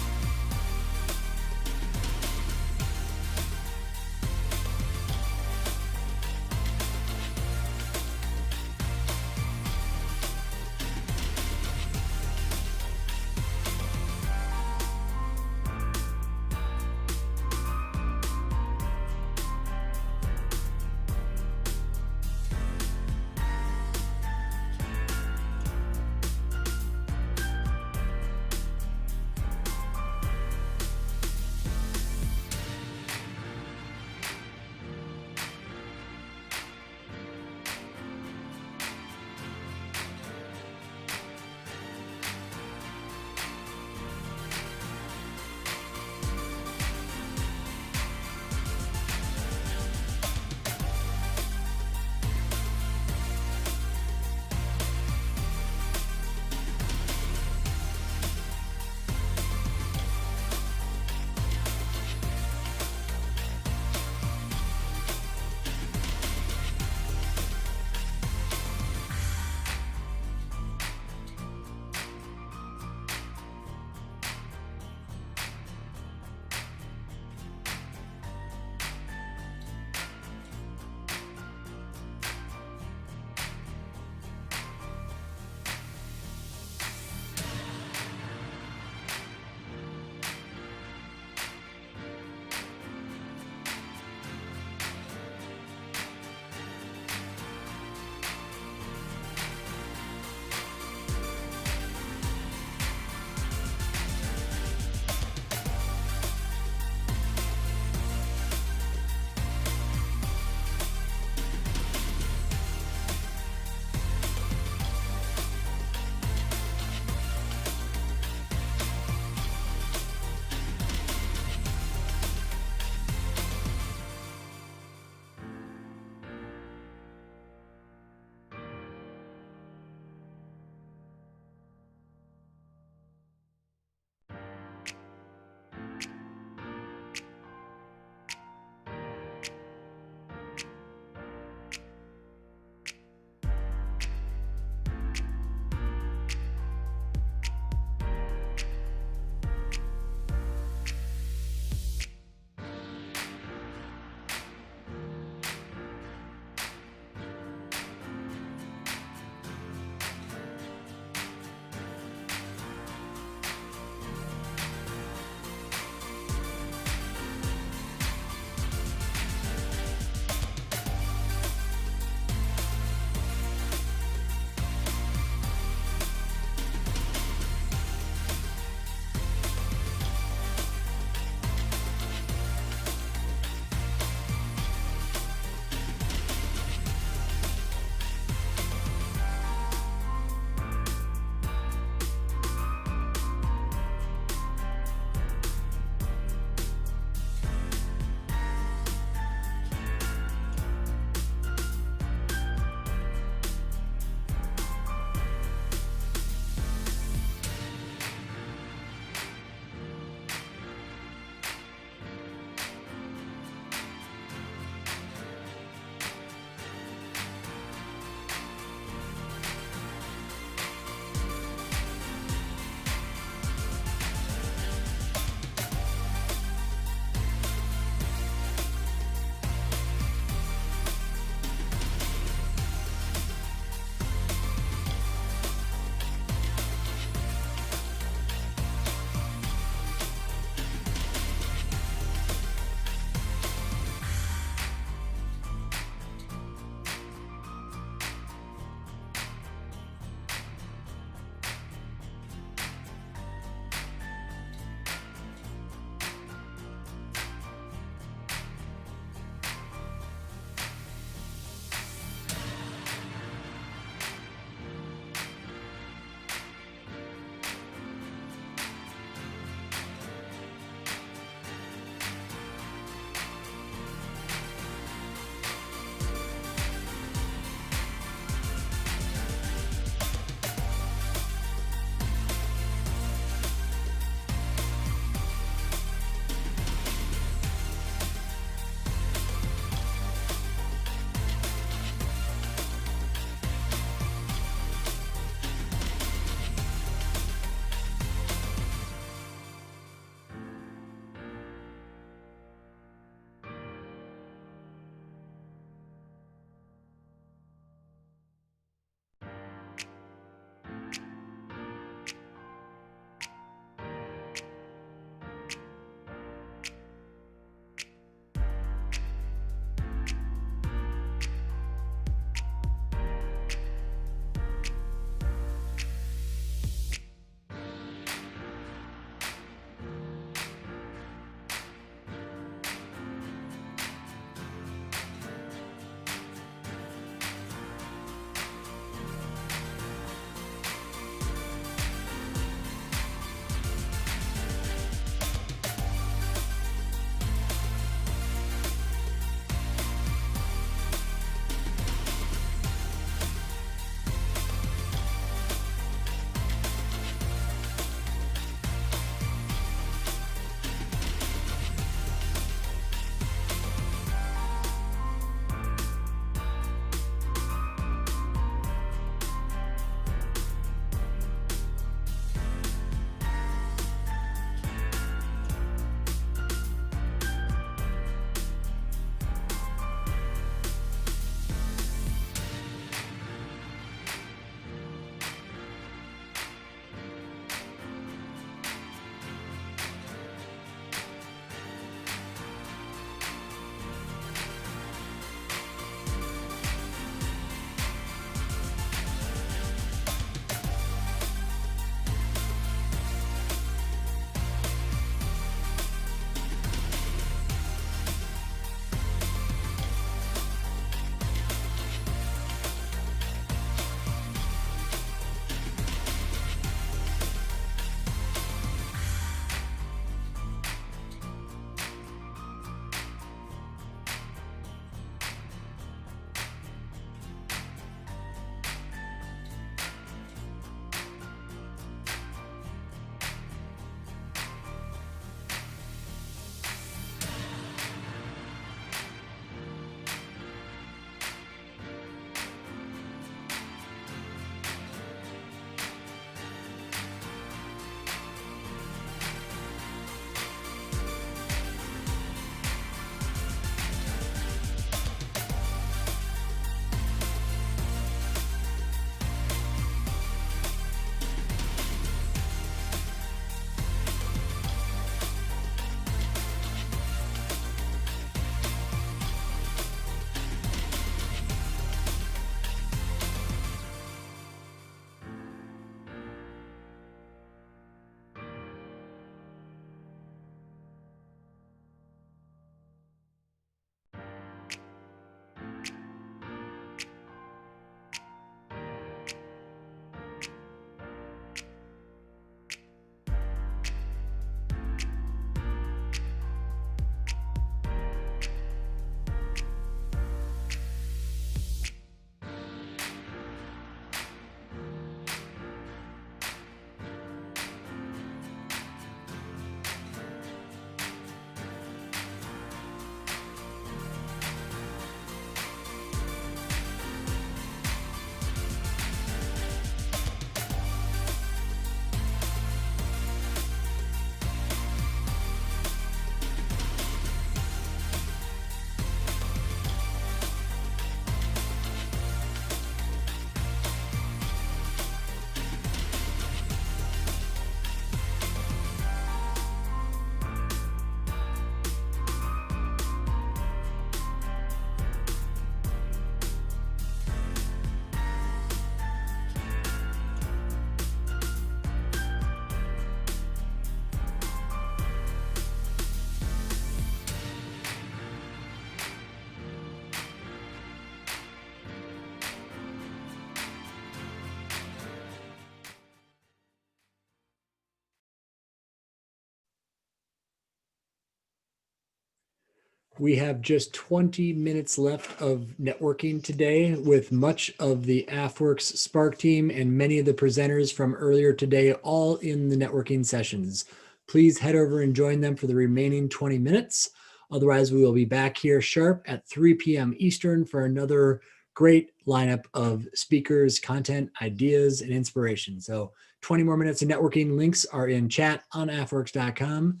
We have just 20 minutes left of networking today with much of the AFWERX Spark team and many of the presenters from earlier today, all in the networking sessions. Please head over and join them for the remaining 20 minutes. Otherwise, we will be back here sharp at 3 p.m. Eastern for another great lineup of speakers, content, ideas, and inspiration. So 20 more minutes of networking. Links are in chat on AFWERX.com.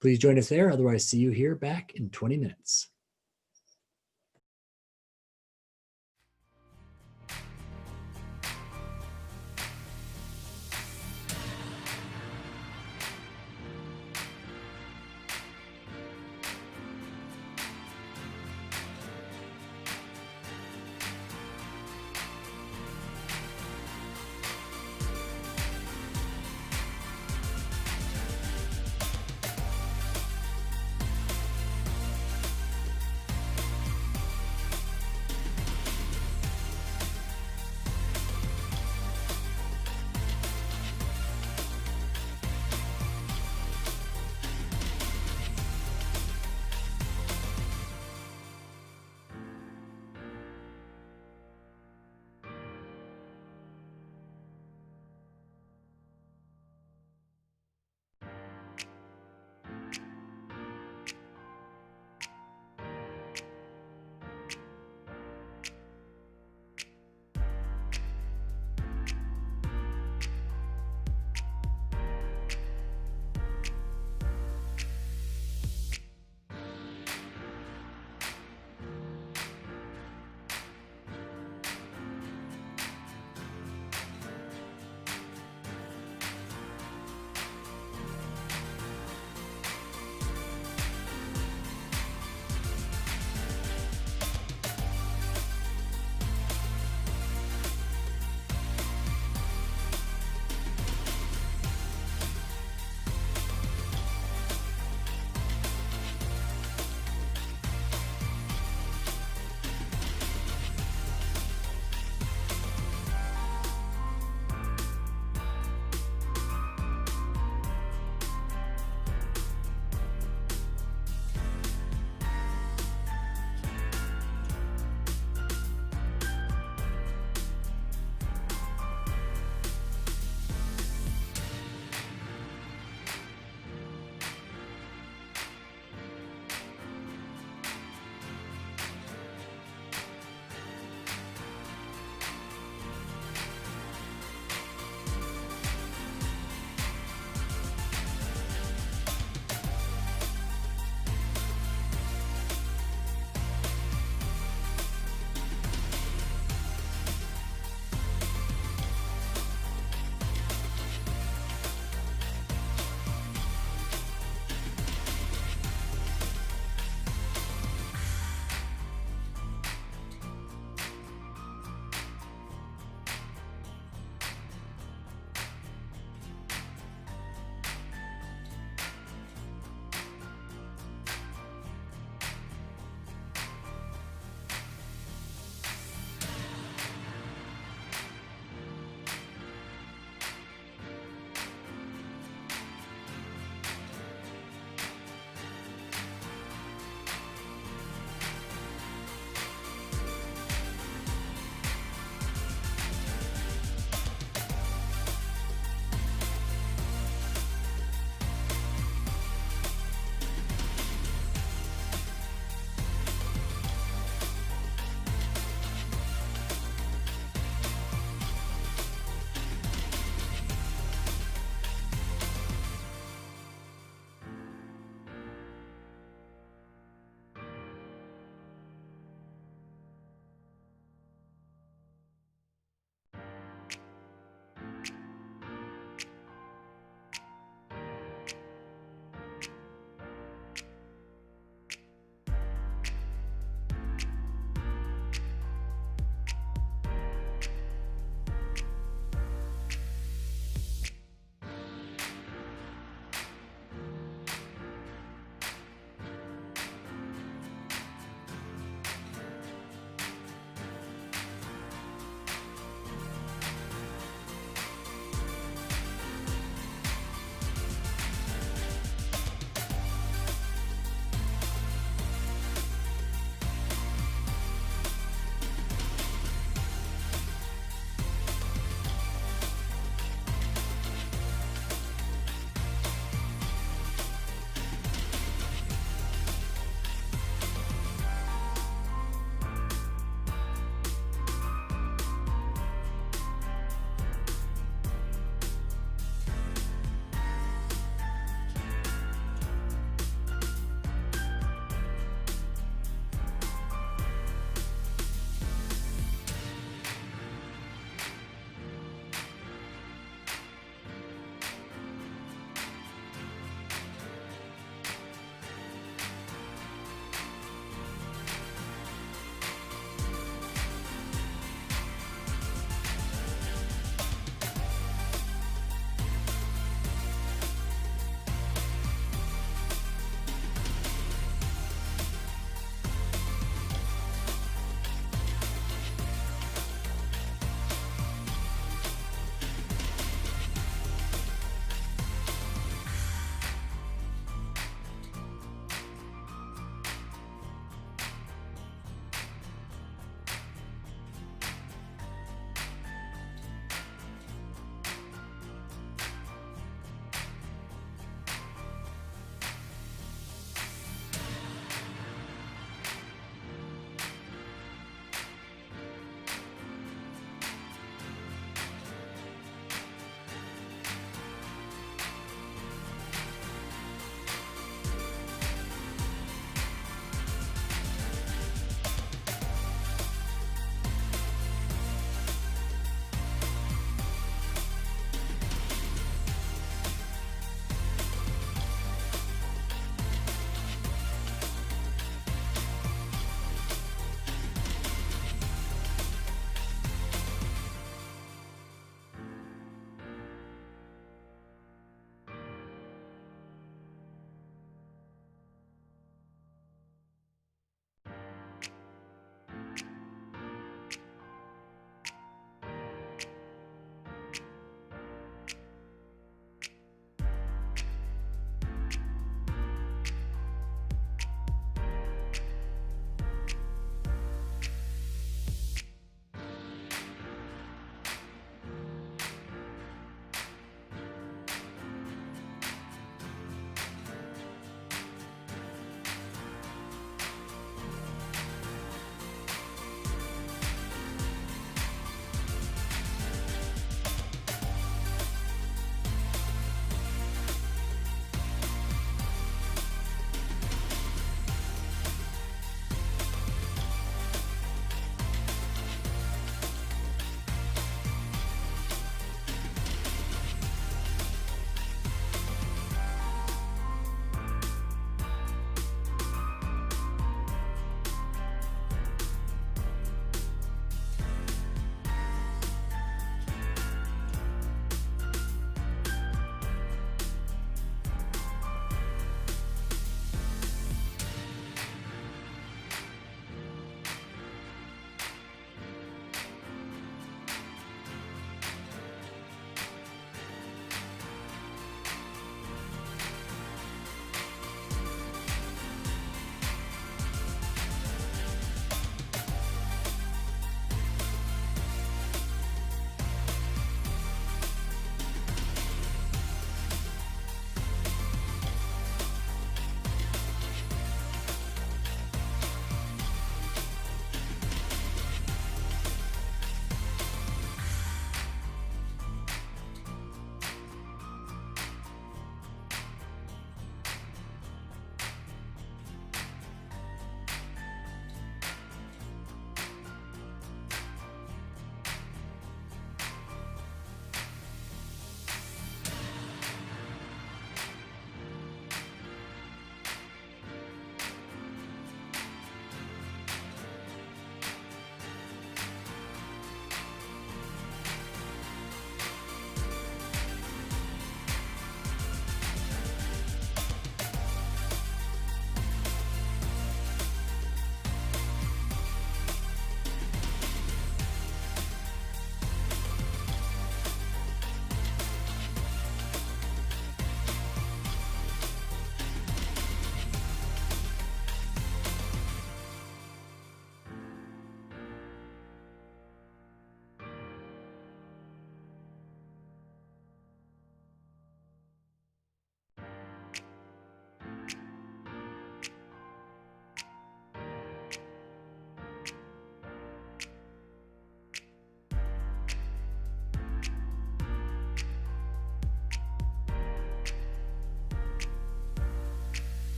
Please join us there. Otherwise, see you here back in 20 minutes.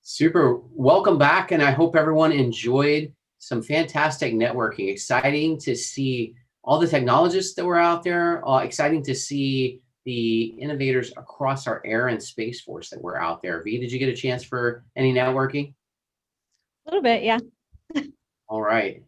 Super. Welcome back. And I hope everyone enjoyed some fantastic networking. Exciting to see all the technologists that were out there. Exciting to see the innovators across our air and space force that were out there. V, did you get a chance for any networking? A little bit, yeah. All right.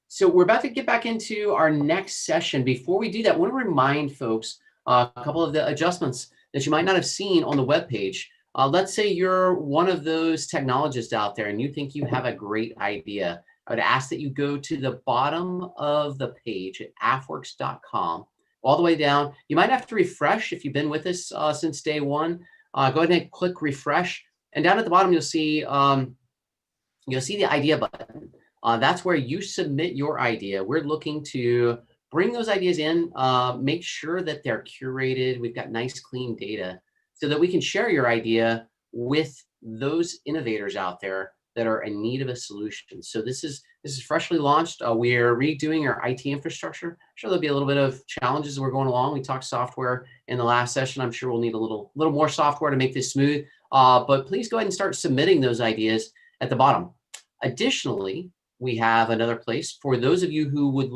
So we're about to get back into our next session. Before we do that, I want to remind folks a couple of the adjustments that you might not have seen on the webpage. Let's say you're one of those technologists out there and you think you have a great idea. I would ask that you go to the bottom of the page at AFWERX.com, all the way down. You might have to refresh if you've been with us since day one. Go ahead and click refresh. And down at the bottom, you'll see the idea button. That's where you submit your idea. We're looking to bring those ideas in, make sure that they're curated. We've got nice, clean data so that we can share your idea with those innovators out there that are in need of a solution. So this is freshly launched. We're redoing our IT infrastructure. I'm sure there'll be a little bit of challenges as we're going along. We talked software in the last session. I'm sure we'll need a little more software to make this smooth. But please go ahead and start submitting those ideas at the bottom. Additionally, we have another place for those of you who would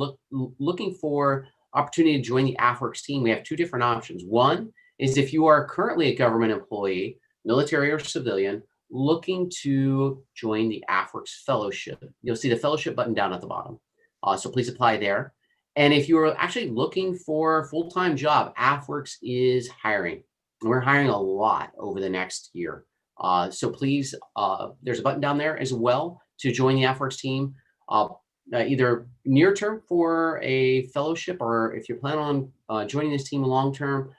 looking for opportunity to join the AFWERX team. We have two different options. One is if you are currently a government employee, military or civilian, looking to join the AFWERX Fellowship. You'll see the fellowship button down at the bottom. So please apply there. And if you are actually looking for a full-time job, AFWERX is hiring. We're hiring a lot over the next year. So please, there's a button down there as well to join the AFWERX team, either near term for a fellowship, or if you're planning on joining this team long term,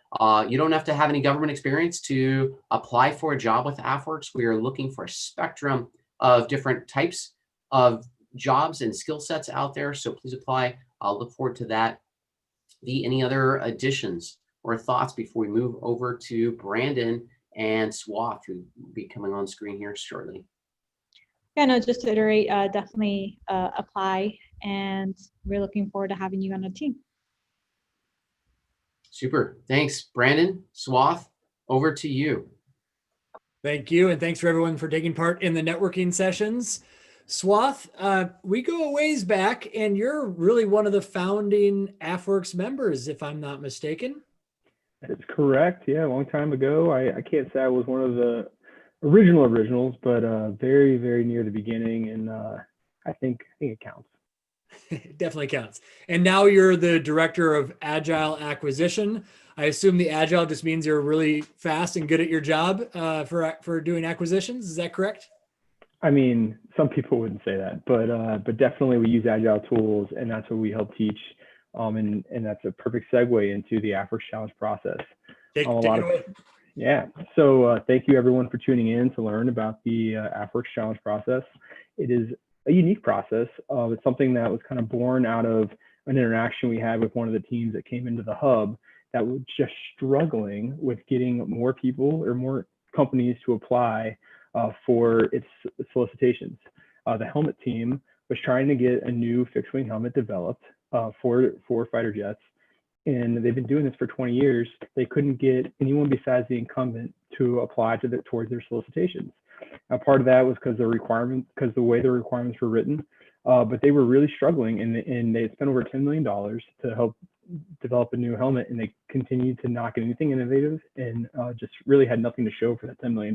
you don't have to have any government experience to apply for a job with AFWERX. We are looking for a spectrum of different types of jobs and skill sets out there. So please apply. I'll look forward to that. Any other additions or thoughts before we move over to Brandon and Swath, who will be coming on screen here shortly? Yeah, no, just to iterate, definitely apply, and we're looking forward to having you on the team. Super. Thanks, Brandon. Swath, over to you. Thank you. And thanks for everyone for taking part in the networking sessions. Swath, we go a ways back, and you're really one of the founding AFWERX members, if I'm not mistaken. That is correct. Yeah, a long time ago. I can't say I was one of the originals, but very, very near the beginning, and I think it counts. It definitely counts. And now you're the director of Agile Acquisition. I assume the Agile just means you're really fast and good at your job for doing acquisitions. Is that correct? I mean, some people wouldn't say that, but definitely we use Agile tools, and that's what we help teach. And that's a perfect segue into the AFWERX Challenge process. Take it away. Yeah, so thank you everyone for tuning in to learn about the AFWERX Challenge process. It is a unique process. It's something that was kind of born out of an interaction we had with one of the teams that came into the hub that was just struggling with getting more people or more companies to apply for its solicitations. The helmet team was trying to get a new fixed wing helmet developed for fighter jets. And they've been doing this for 20 years. They couldn't get anyone besides the incumbent to apply towards their solicitations. Now, part of that was because the way the requirements were written, but they were really struggling, and they had spent over $10 million to help develop a new helmet, and they continued to not get anything innovative, and just really had nothing to show for that $10 million.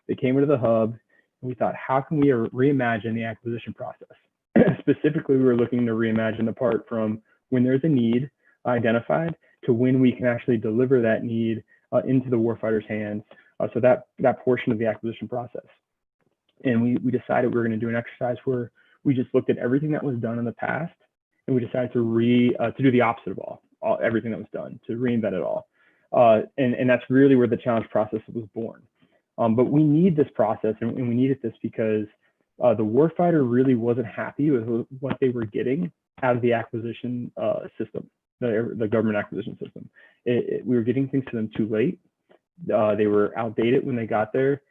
They came into the hub, and we thought, how can we reimagine the acquisition process? Specifically, we were looking to reimagine the part from when there's a need identified to when we can actually deliver that need into the warfighter's hands. So that portion of the acquisition process. And we decided we were going to do an exercise where we just looked at everything that was done in the past, and we decided to do the opposite of everything that was done, to reinvent it all. And that's really where the challenge process was born. But we need this process, and we needed this because the warfighter really wasn't happy with what they were getting out of the acquisition system, the government acquisition system. We were getting things to them too late. They were outdated when they got there.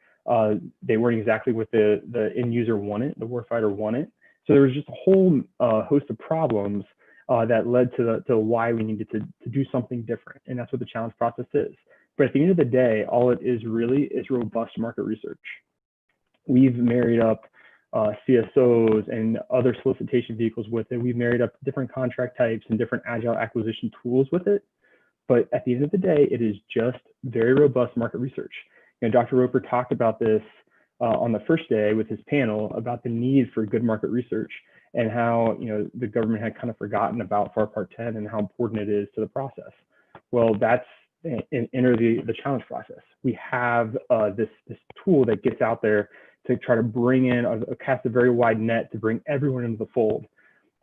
They weren't exactly what the end user wanted, the warfighter wanted. So there was just a whole host of problems that led to why we needed to do something different. And that's what the challenge process is. But at the end of the day, all it is really is robust market research. We've married up CSOs and other solicitation vehicles with it. We've married up different contract types and different agile acquisition tools with it. But at the end of the day, it is just very robust market research. You know, Dr. Roper talked about this on the first day with his panel about the need for good market research and how, you know, the government had kind of forgotten about FAR Part 10 and how important it is to the process. Well, that's enter the challenge process. We have this tool that gets out there to try to bring in cast a very wide net to bring everyone into the fold.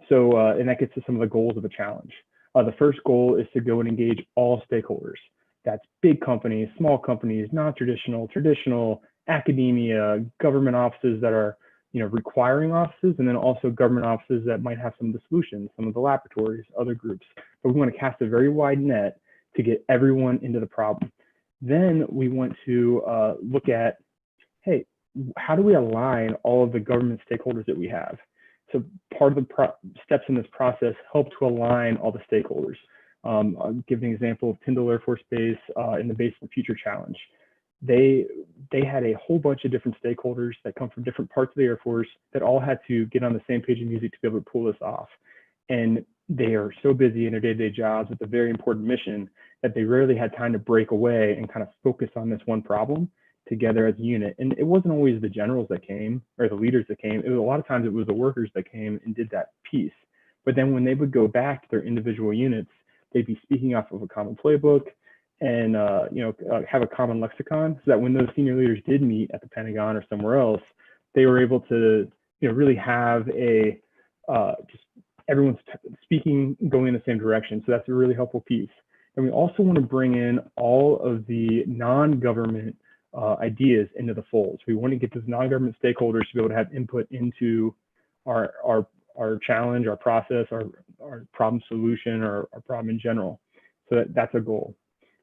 So, and that gets to some of the goals of a challenge. The first goal is to go and engage all stakeholders. That's big companies, small companies, non-traditional, traditional, academia, government offices that are, you know, requiring offices, and then also government offices that might have some of the solutions, some of the laboratories, other groups. But we want to cast a very wide net to get everyone into the problem. Then we want to look at, hey, how do we align all of the government stakeholders that we have? So part of the steps in this process help to align all the stakeholders. I'll give an example of Tyndall Air Force Base in the Base of the Future Challenge. They had a whole bunch of different stakeholders that come from different parts of the Air Force that all had to get on the same page of music to be able to pull this off. And they are so busy in their day-to-day jobs with a very important mission that they rarely had time to break away and kind of focus on this one problem together as a unit. And it wasn't always the generals that came or the leaders that came. It was a lot of times it was the workers that came and did that piece. But then when they would go back to their individual units, they'd be speaking off of a common playbook and have a common lexicon, so that when those senior leaders did meet at the Pentagon or somewhere else, they were able to, you know, really have a just everyone's speaking going in the same direction. So that's a really helpful piece. And we also want to bring in all of the non-government ideas into the fold. So we want to get those non-government stakeholders to be able to have input into our challenge, our process, our problem solution, or our problem in general. So that's a goal.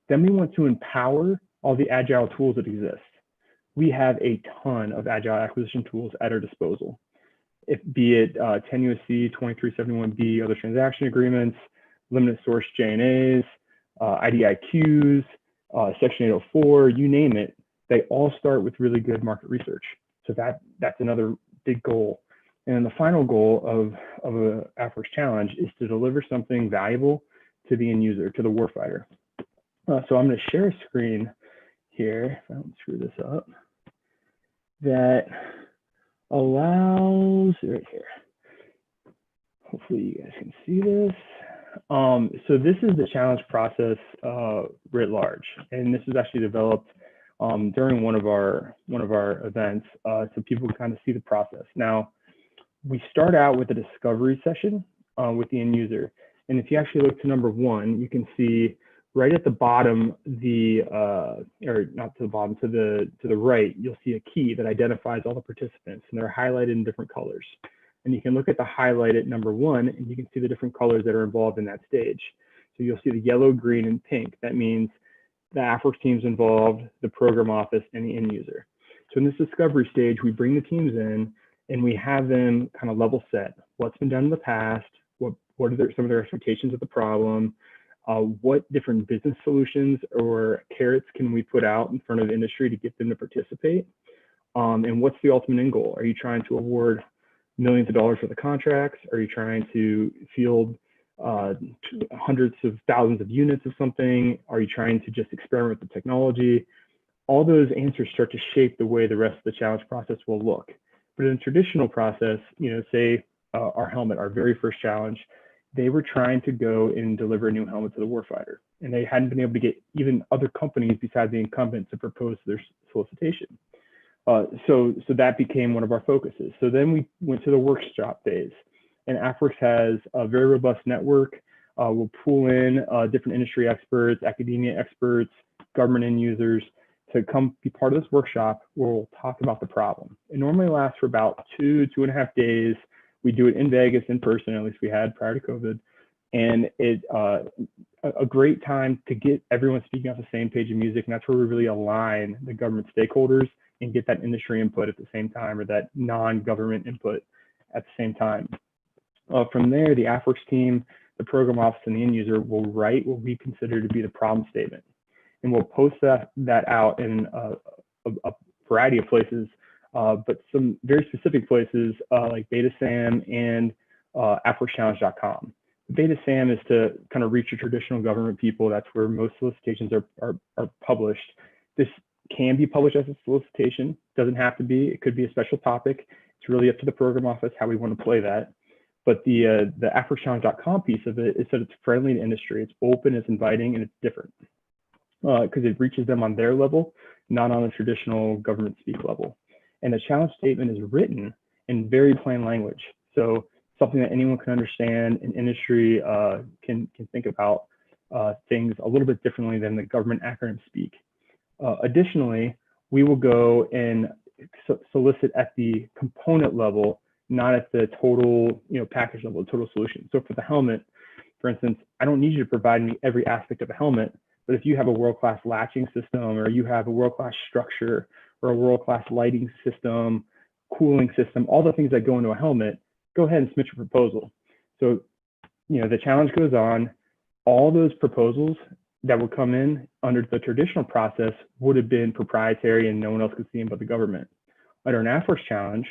Then we want to empower all the agile tools that exist. We have a ton of agile acquisition tools at our disposal. Be it 10 U.S.C. 2371B, other transaction agreements, limited source J&As, IDIQs, Section 804, you name it, they all start with really good market research. So that's another big goal. And then the final goal of a AFWERX challenge is to deliver something valuable to the end user, to the warfighter. So I'm going to share a screen here, if I don't screw this up, that allows, right here. Hopefully you guys can see this. So this is the challenge process writ large, and this was actually developed during one of our events, so people can kind of see the process. Now, we start out with a discovery session with the end user, and if you actually look to number 1, you can see right at the bottom, or not to the bottom, to the right, you'll see a key that identifies all the participants, and they're highlighted in different colors. And you can look at the highlight at number 1, and you can see the different colors that are involved in that stage. So you'll see the yellow, green, and pink. That means the AFWERX team's involved, the program office, and the end user. So in this discovery stage, we bring the teams in, and we have them kind of level set. What's been done in the past? What are some of their expectations of the problem? What different business solutions or carrots can we put out in front of the industry to get them to participate? And what's the ultimate end goal? Are you trying to award millions of dollars for the contracts? Are you trying to field hundreds of thousands of units of something? Are you trying to just experiment with the technology? All those answers start to shape the way the rest of the challenge process will look. But in a traditional process, say our helmet, our very first challenge, they were trying to go and deliver a new helmet to the warfighter, and they hadn't been able to get even other companies besides the incumbent to propose their solicitation. So that became one of our focuses. So then we went to the workshop phase, and AFWERX has a very robust network. We'll pull in different industry experts, academia experts, government end users to come be part of this workshop where we'll talk about the problem. It normally lasts for about 2.5 days. We do it in Vegas in person, at least we had prior to COVID. And it's a great time to get everyone speaking off the same page of music. And that's where we really align the government stakeholders and get that industry input at the same time, or that non-government input at the same time. From there, the AFWERX team, the program office, and the end user will write what we consider to be the problem statement. and we'll post that out in a variety of places, but some very specific places like BetaSAM and AFWERXChallenge.com. BetaSAM is to kind of reach your traditional government people. That's where most solicitations are published. This can be published as a solicitation. Doesn't have to be. It could be a special topic. It's really up to the program office how we want to play that. But the AFWERXChallenge.com piece of it is that it's friendly to industry. It's open, it's inviting, and it's different because it reaches them on their level, not on a traditional government speak level. And the challenge statement is written in very plain language. So something that anyone can understand, and industry can think about things a little bit differently than the government acronym speak. Additionally, we will go and solicit at the component level, not at the total, package level, total solution. So for the helmet, for instance, I don't need you to provide me every aspect of a helmet, but if you have a world-class latching system, or you have a world-class structure, or a world-class lighting system, cooling system, all the things that go into a helmet, go ahead and submit your proposal. So, the challenge goes on. All those proposals that would come in under the traditional process would have been proprietary and no one else could see them but the government. Under an AFWERX challenge,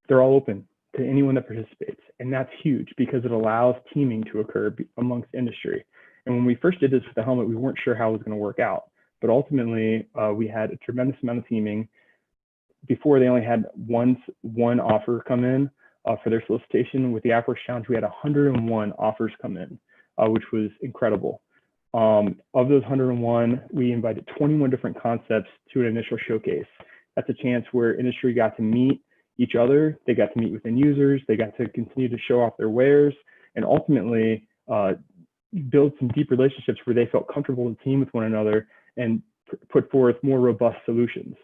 they're all open to anyone that participates. And that's huge because it allows teaming to occur amongst industry. And when we first did this with the helmet, we weren't sure how it was going to work out. But ultimately, we had a tremendous amount of teaming. Before, they only had one offer come in for their solicitation. With the AFWERX Challenge, we had 101 offers come in, which was incredible. Of those 101, we invited 21 different concepts to an initial showcase. That's a chance where industry got to meet each other. They got to meet with end users. They got to continue to show off their wares, and ultimately build some deep relationships where they felt comfortable to team with one another and put forth more robust solutions.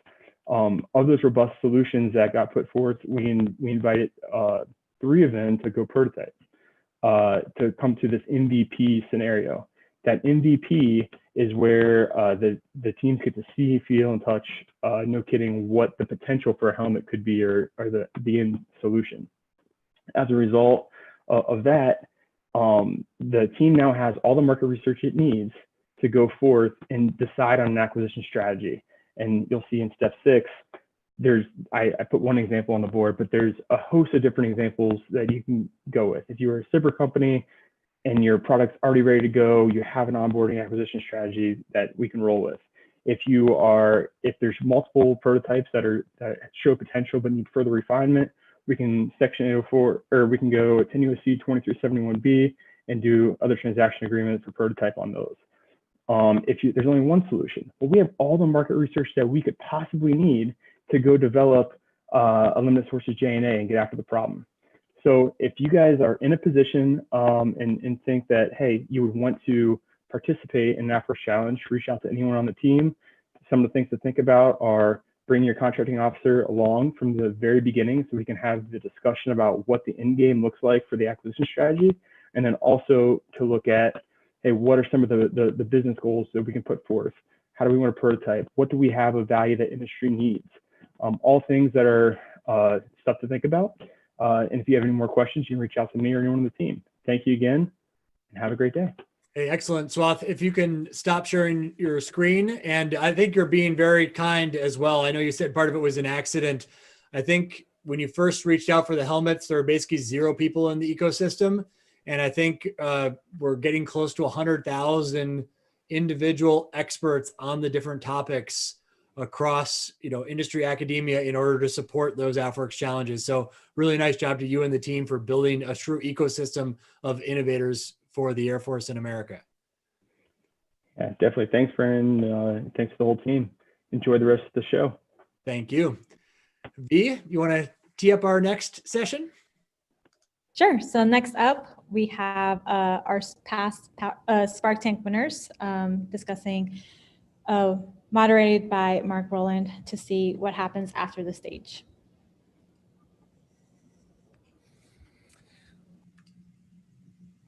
Of those robust solutions that got put forth, we invited 3 of them to go prototype, to come to this MVP scenario. That MVP is where the teams get to see, feel, and touch, no kidding, what the potential for a helmet could be, or the end solution. As a result of that, the team now has all the market research it needs to go forth and decide on an acquisition strategy. And you'll see in step 6, I put one example on the board, but there's a host of different examples that you can go with. If you're a cyber company and your product's already ready to go, you have an onboarding acquisition strategy that we can roll with. If there's multiple prototypes that show potential but need further refinement, we can section 804, or we can go 10 U.S.C. 2371B and do other transaction agreements for prototype on those. There's only one solution, well, we have all the market research that we could possibly need to go develop a limited sources J&A and get after the problem. So if you guys are in a position and think that, hey, you would want to participate in an AFWERX challenge, reach out to anyone on the team. Some of the things to think about are bring your contracting officer along from the very beginning so we can have the discussion about what the end game looks like for the acquisition strategy. And then also to look at, hey, what are some of the business goals that we can put forth? How do we want to prototype? What do we have of value that industry needs? All things that are stuff to think about. And if you have any more questions, you can reach out to me or anyone on the team. Thank you again, and have a great day. Hey, excellent. Swath, if you can stop sharing your screen. And I think you're being very kind as well. I know you said part of it was an accident. I think when you first reached out for the helmets, there were basically 0 people in the ecosystem. And I think we're getting close to 100,000 individual experts on the different topics across, industry, academia, in order to support those AFWERX challenges. So really nice job to you and the team for building a true ecosystem of innovators for the Air Force in America. Yeah, definitely. Thanks, Brandon. Thanks to the whole team. Enjoy the rest of the show. Thank you. V, you want to tee up our next session? Sure. So next up, we have our past Spark Tank winners discussing, moderated by Mark Rowland, to see what happens after the stage.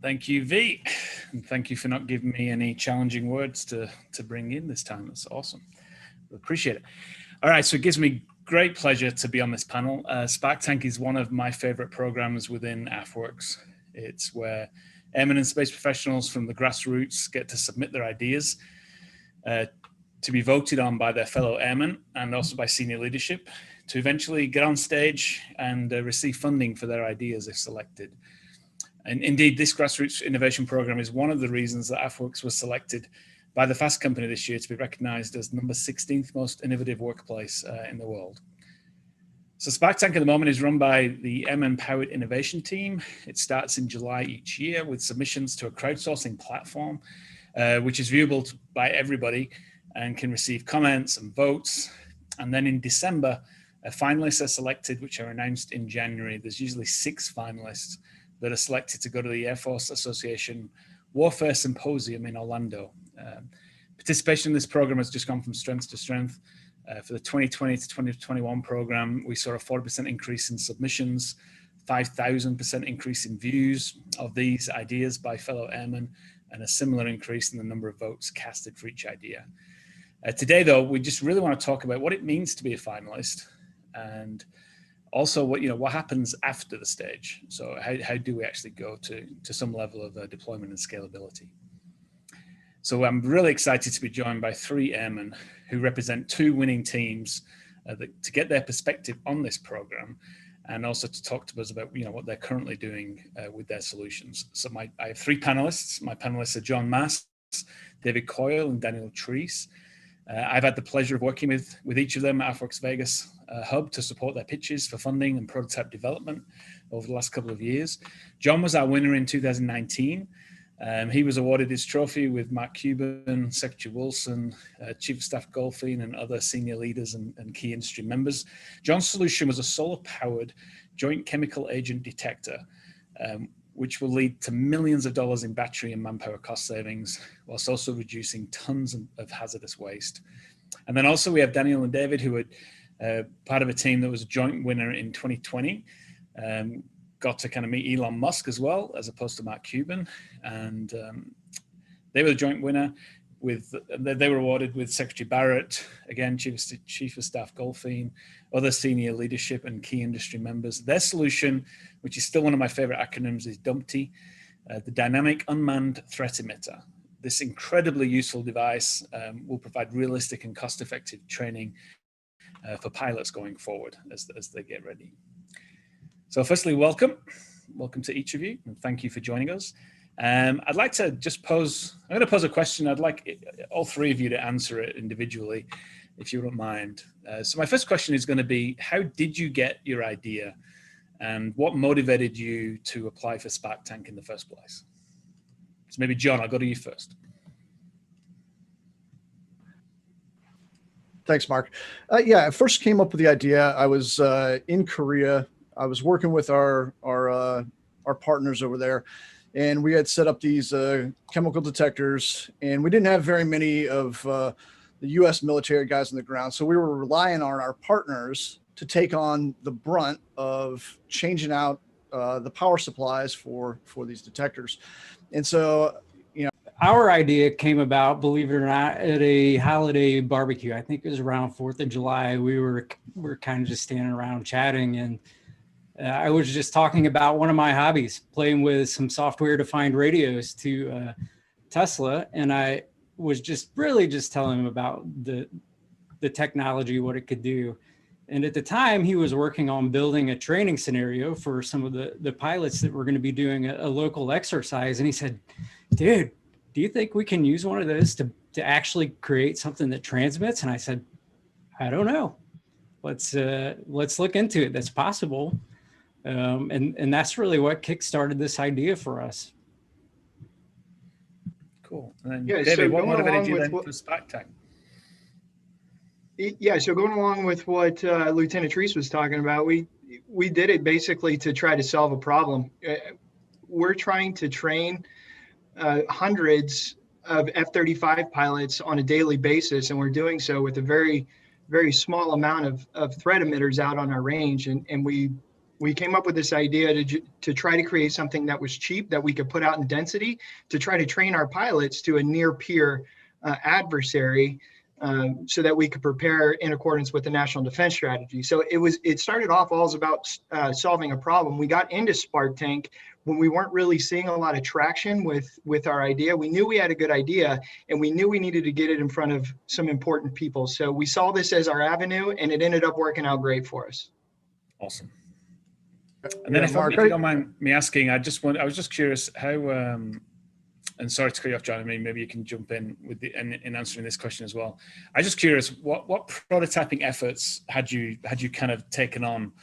Thank you, V. And thank you for not giving me any challenging words to bring in this time. That's awesome. We appreciate it. All right, so it gives me great pleasure to be on this panel. Spark Tank is one of my favorite programs within AFWERX. It's where airmen and space professionals from the grassroots get to submit their ideas to be voted on by their fellow airmen and also by senior leadership to eventually get on stage and receive funding for their ideas if selected. And indeed, this grassroots innovation program is one of the reasons that AFWERX was selected by the Fast Company this year to be recognized as number 16th most innovative workplace in the world. So Spark Tank at the moment is run by the Airmen Powered Innovation Team. It starts in July each year with submissions to a crowdsourcing platform, which is viewable by everybody and can receive comments and votes. And then in December, finalists are selected, which are announced in January. There's usually 6 finalists that are selected to go to the Air Force Association Warfare Symposium in Orlando. Participation in this program has just gone from strength to strength. For the 2020 to 2021 program, we saw a 40% increase in submissions, 5,000% increase in views of these ideas by fellow airmen, and a similar increase in the number of votes casted for each idea. Today, though, we just really want to talk about what it means to be a finalist, and also what happens after the stage. So how do we actually go to some level of deployment and scalability? So I'm really excited to be joined by 3 airmen who represent 2 winning teams to get their perspective on this program, and also to talk to us about what they're currently doing with their solutions. So I have 3 panelists. My panelists are John Mass, David Coyle, and Daniel Treese. I've had the pleasure of working with each of them at AFWERX Vegas Hub to support their pitches for funding and prototype development over the last couple of years. John was our winner in 2019. He was awarded his trophy with Mark Cuban, Secretary Wilson, Chief of Staff Goldfein, and other senior leaders and key industry members. John's solution was a solar-powered joint chemical agent detector, which will lead to millions of dollars in battery and manpower cost savings, whilst also reducing tons of hazardous waste. And then also we have Daniel and David, who are part of a team that was a joint winner in 2020. Got to kind of meet Elon Musk as well, as opposed to Mark Cuban. And they were the joint winner. They were awarded with Secretary Barrett, again, Chief of Staff Goldfein, other senior leadership and key industry members. Their solution, which is still one of my favorite acronyms, is DUMPTY, the Dynamic Unmanned Threat Emitter. This incredibly useful device will provide realistic and cost-effective training for pilots going forward as they get ready. So firstly, welcome to each of you, and thank you for joining us. I'd like to just I'm going to pose a question. I'd like all 3 of you to answer it individually, if you don't mind. So my first question is going to be, how did you get your idea, and what motivated you to apply for Spark Tank in the first place? So maybe John, I'll go to you first. Thanks, Mark. Yeah, I first came up with the idea. I was in Korea. I was working with our partners over there, and we had set up these chemical detectors, and we didn't have very many of the U.S. military guys on the ground. So we were relying on our partners to take on the brunt of changing out the power supplies for these detectors. And so, our idea came about, believe it or not, at a holiday barbecue. I think it was around 4th of July. We were kind of just standing around chatting, and I was just talking about one of my hobbies, playing with some software-defined radios to Tesla, and I was just telling him about the technology, what it could do. And at the time, he was working on building a training scenario for some of the pilots that were going to be doing a local exercise. And he said, "Dude, do you think we can use one of those to actually create something that transmits?" And I said, "I don't know. Let's look into it. That's possible." And that's really what kickstarted this idea for us. Cool. And then yeah, David, so what motivated you then for Spark Tank? Yeah, so going along with what Lieutenant Treese was talking about, we did it basically to try to solve a problem. We're trying to train hundreds of F-35 pilots on a daily basis, and we're doing so with a very, very small amount of threat emitters out on our range. And we came up with this idea to try to create something that was cheap, that we could put out in density, to try to train our pilots to a near peer adversary so that we could prepare in accordance with the National Defense Strategy. So it started off all about solving a problem. We got into Spark Tank when we weren't really seeing a lot of traction with our idea. We knew we had a good idea, and we knew we needed to get it in front of some important people. So we saw this as our avenue, and it ended up working out great for us. Awesome. And then, if you don't mind me asking, I was just curious how. And sorry to cut you off, John. I mean, maybe you can jump in with in answering this question as well. I'm just curious, what prototyping efforts had you kind of taken on,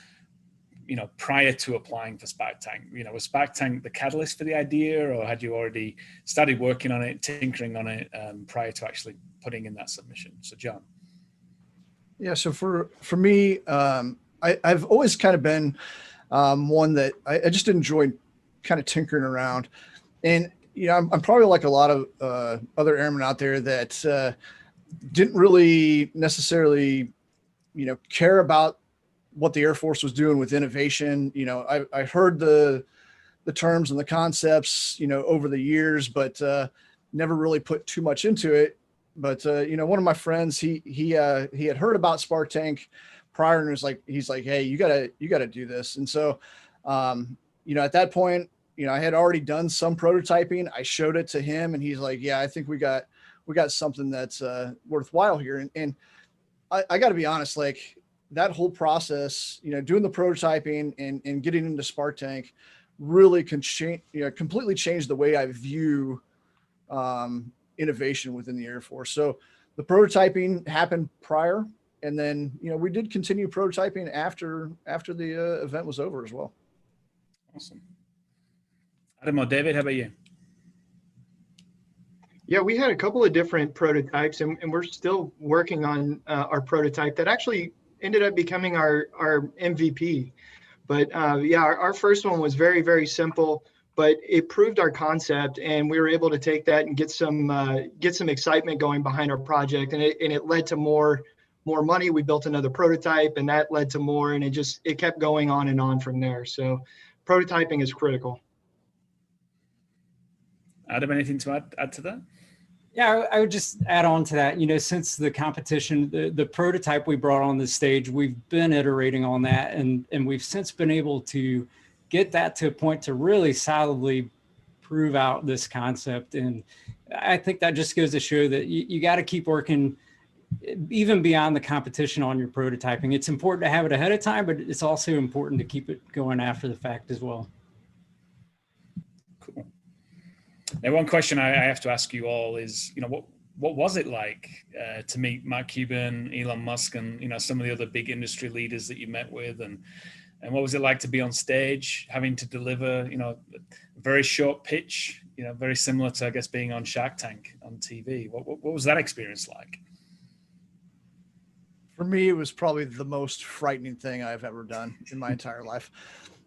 prior to applying for Spark Tank? Was Spark Tank the catalyst for the idea, or had you already started working on it, tinkering on it prior to actually putting in that submission? So, John. Yeah. So for me, I've always kind of been one that I just enjoyed kind of tinkering around, and I'm probably like a lot of other airmen out there that didn't really necessarily, care about what the Air Force was doing with innovation. I heard the terms and the concepts, over the years, but never really put too much into it. But one of my friends, he had heard about Spark Tank prior, and he's like, hey, you gotta do this. And so, at that point, I had already done some prototyping. I showed it to him, and he's like, yeah, I think we got something that's worthwhile here. And I got to be honest, like that whole process, doing the prototyping and getting into Spark Tank really can change, completely change the way I view innovation within the Air Force. So the prototyping happened prior, and then, we did continue prototyping after the event was over as well. Awesome. Adam or David, how about you? Yeah, we had a couple of different prototypes, and we're still working on our prototype that actually ended up becoming our MVP. But our first one was very, very simple, but it proved our concept, and we were able to take that and get some excitement going behind our project, and it led to more money. We built another prototype, and that led to more, and it kept going on and on from there. So prototyping is critical. Adam, anything to add to that? Yeah, I would just add on to that. Since the competition, the prototype we brought on the stage, we've been iterating on that, and we've since been able to get that to a point to really solidly prove out this concept. And I think that just goes to show that you got to keep working even beyond the competition on your prototyping. It's important to have it ahead of time, but it's also important to keep it going after the fact as well. Cool. Now, one question I have to ask you all is, what was it like to meet Mark Cuban, Elon Musk, and some of the other big industry leaders that you met with, and what was it like to be on stage, having to deliver, a very short pitch, very similar to, I guess, being on Shark Tank on TV. What was that experience like? For me, it was probably the most frightening thing I've ever done in my entire life.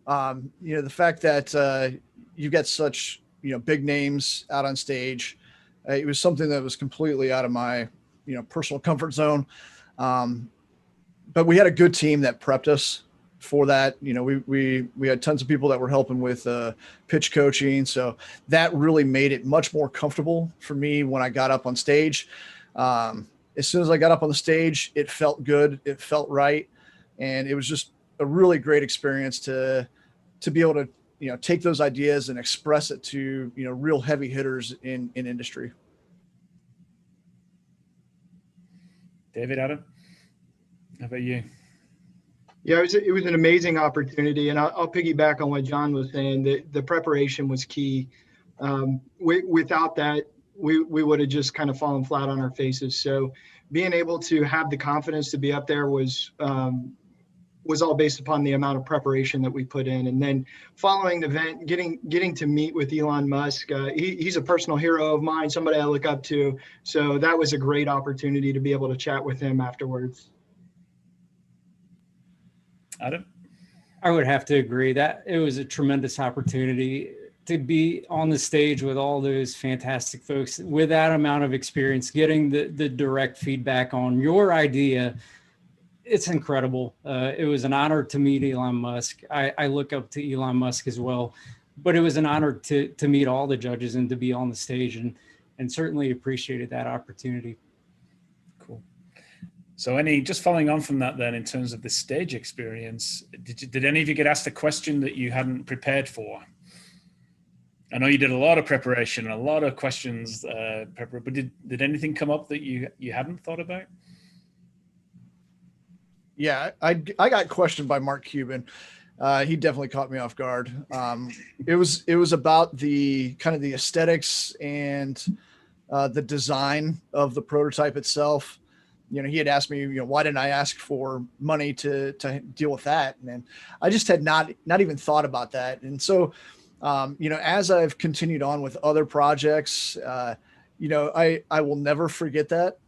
The fact that you get such big names out on stage, it was something that was completely out of my personal comfort zone. But we had a good team that prepped us for that. We had tons of people that were helping with pitch coaching, so that really made it much more comfortable for me when I got up on stage. As soon as I got up on the stage, it felt good, it felt right, and it was just a really great experience to be able to take those ideas and express it to real heavy hitters in industry. David, Adam, how about you? Yeah, it was an amazing opportunity, and I'll piggyback on what John was saying. The preparation was key. Without that, we would have just kind of fallen flat on our faces. So being able to have the confidence to be up there was all based upon the amount of preparation that we put in. And then following the event, getting to meet with Elon Musk, he's a personal hero of mine, somebody I look up to. So that was a great opportunity to be able to chat with him afterwards. Adam? I would have to agree that it was a tremendous opportunity to be on the stage with all those fantastic folks with that amount of experience, getting the direct feedback on your idea. It's incredible. It was an honor to meet Elon Musk. I look up to Elon Musk as well, but it was an honor to meet all the judges and to be on the stage, and certainly appreciated that opportunity. Cool. So just following on from that then, in terms of the stage experience, did any of you get asked a question that you hadn't prepared for? I know you did a lot of preparation and a lot of questions, but did anything come up that you hadn't thought about? Yeah, I got questioned by Mark Cuban. He definitely caught me off guard. It was about the kind of the aesthetics and the design of the prototype itself. You know, he had asked me, you know, why didn't I ask for money to deal with that? And I just had not even thought about that. And so, you know, as I've continued on with other projects, you know, I will never forget that.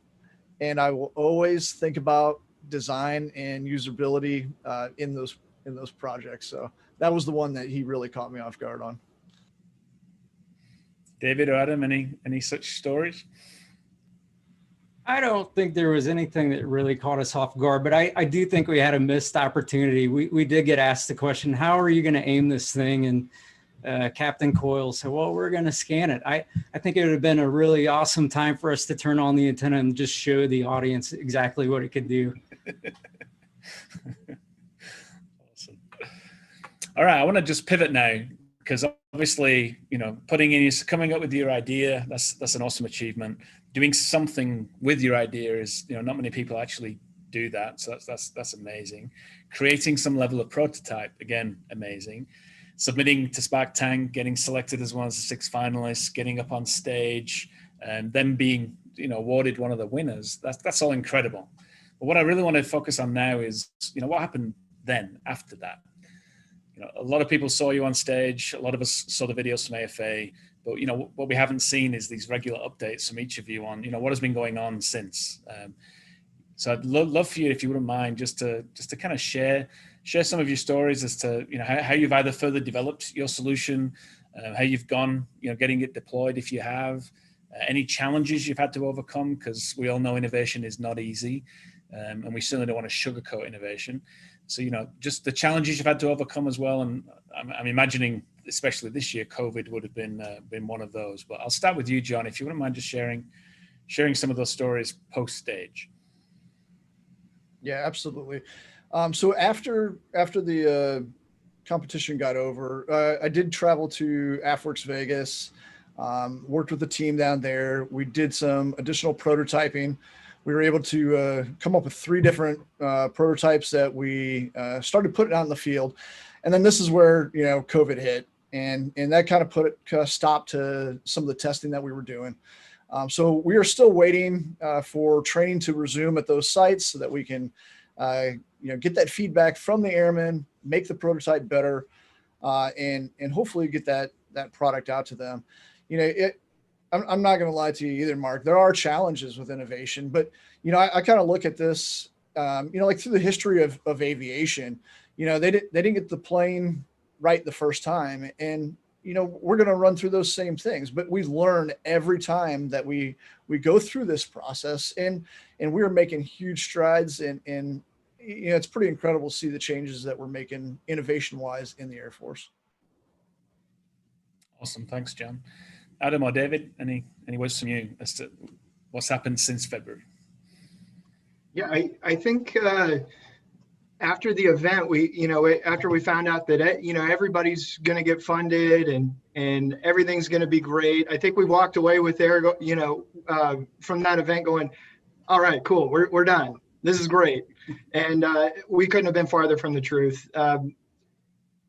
And I will always think about design and usability in those projects. So that was the one that he really caught me off guard on. David or Adam, any such stories? I don't think there was anything that really caught us off guard, but I do think we had a missed opportunity. We did get asked the question, how are you going to aim this thing? And Captain Coyle said, well, we're going to scan it. I think it would have been a really awesome time for us to turn on the antenna and just show the audience exactly what it could do. Awesome. All right, I want to just pivot now, because obviously, you know, coming up with your idea, that's an awesome achievement. Doing something with your idea is, you know, not many people actually do that. So that's amazing. Creating some level of prototype, again, amazing. Submitting to Spark Tank, getting selected as one of the 6 finalists, getting up on stage, and then being, you know, awarded one of the winners. That's all incredible. But what I really want to focus on now is, you know, what happened then after that. You know, a lot of people saw you on stage. A lot of us saw the videos from AFA. But, you know, what we haven't seen is these regular updates from each of you on, you know, what has been going on since. So I'd love for you, if you wouldn't mind, just to kind of share some of your stories as to, you know, how you've either further developed your solution, how you've gone, you know, getting it deployed if you have, any challenges you've had to overcome, because we all know innovation is not easy, and we certainly don't want to sugarcoat innovation. So, you know, just the challenges you've had to overcome as well. And I'm imagining, especially this year, COVID would have been one of those. But I'll start with you, John, if you wouldn't mind just sharing some of those stories post stage. Yeah, absolutely. So after the competition got over, I did travel to AFWERX Vegas, worked with the team down there. We did some additional prototyping. We were able to come up with 3 different prototypes that we started putting out in the field. And then this is where, you know, COVID hit, and that kind of put a stop to some of the testing that we were doing. So we are still waiting for training to resume at those sites so that we can, you know, get that feedback from the airmen, make the prototype better, and hopefully get that product out to them. You know, I'm not going to lie to you either, Mark. There are challenges with innovation, but, you know, I kind of look at this, you know, like through the history of aviation, you know, they didn't get the plane right the first time. And, you know, we're going to run through those same things, but we learn every time that we go through this process, and we're making huge strides. And, you know, it's pretty incredible to see the changes that we're making innovation wise in the Air Force. Awesome. Thanks, John. Adam or David, any words from you as to what's happened since February? Yeah, I think after the event, after we found out that, you know, everybody's going to get funded and everything's going to be great, I think we walked away with you know, from that event going, all right, cool, we're done. This is great. And we couldn't have been farther from the truth.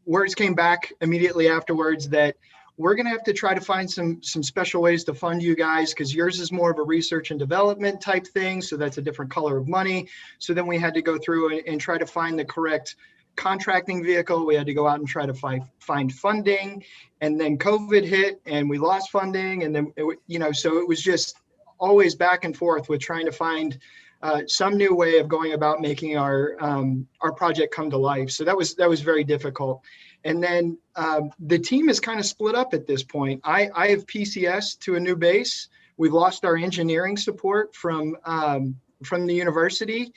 Words came back immediately afterwards that we're going to have to try to find some special ways to fund you guys, because yours is more of a research and development type thing. So that's a different color of money. So then we had to go through and try to find the correct contracting vehicle. We had to go out and try to find funding. And then COVID hit and we lost funding. And then, you know, so it was just always back and forth with trying to find some new way of going about making our project come to life. So that was very difficult. And then the team is kind of split up at this point. I have PCS to a new base. We've lost our engineering support from the university.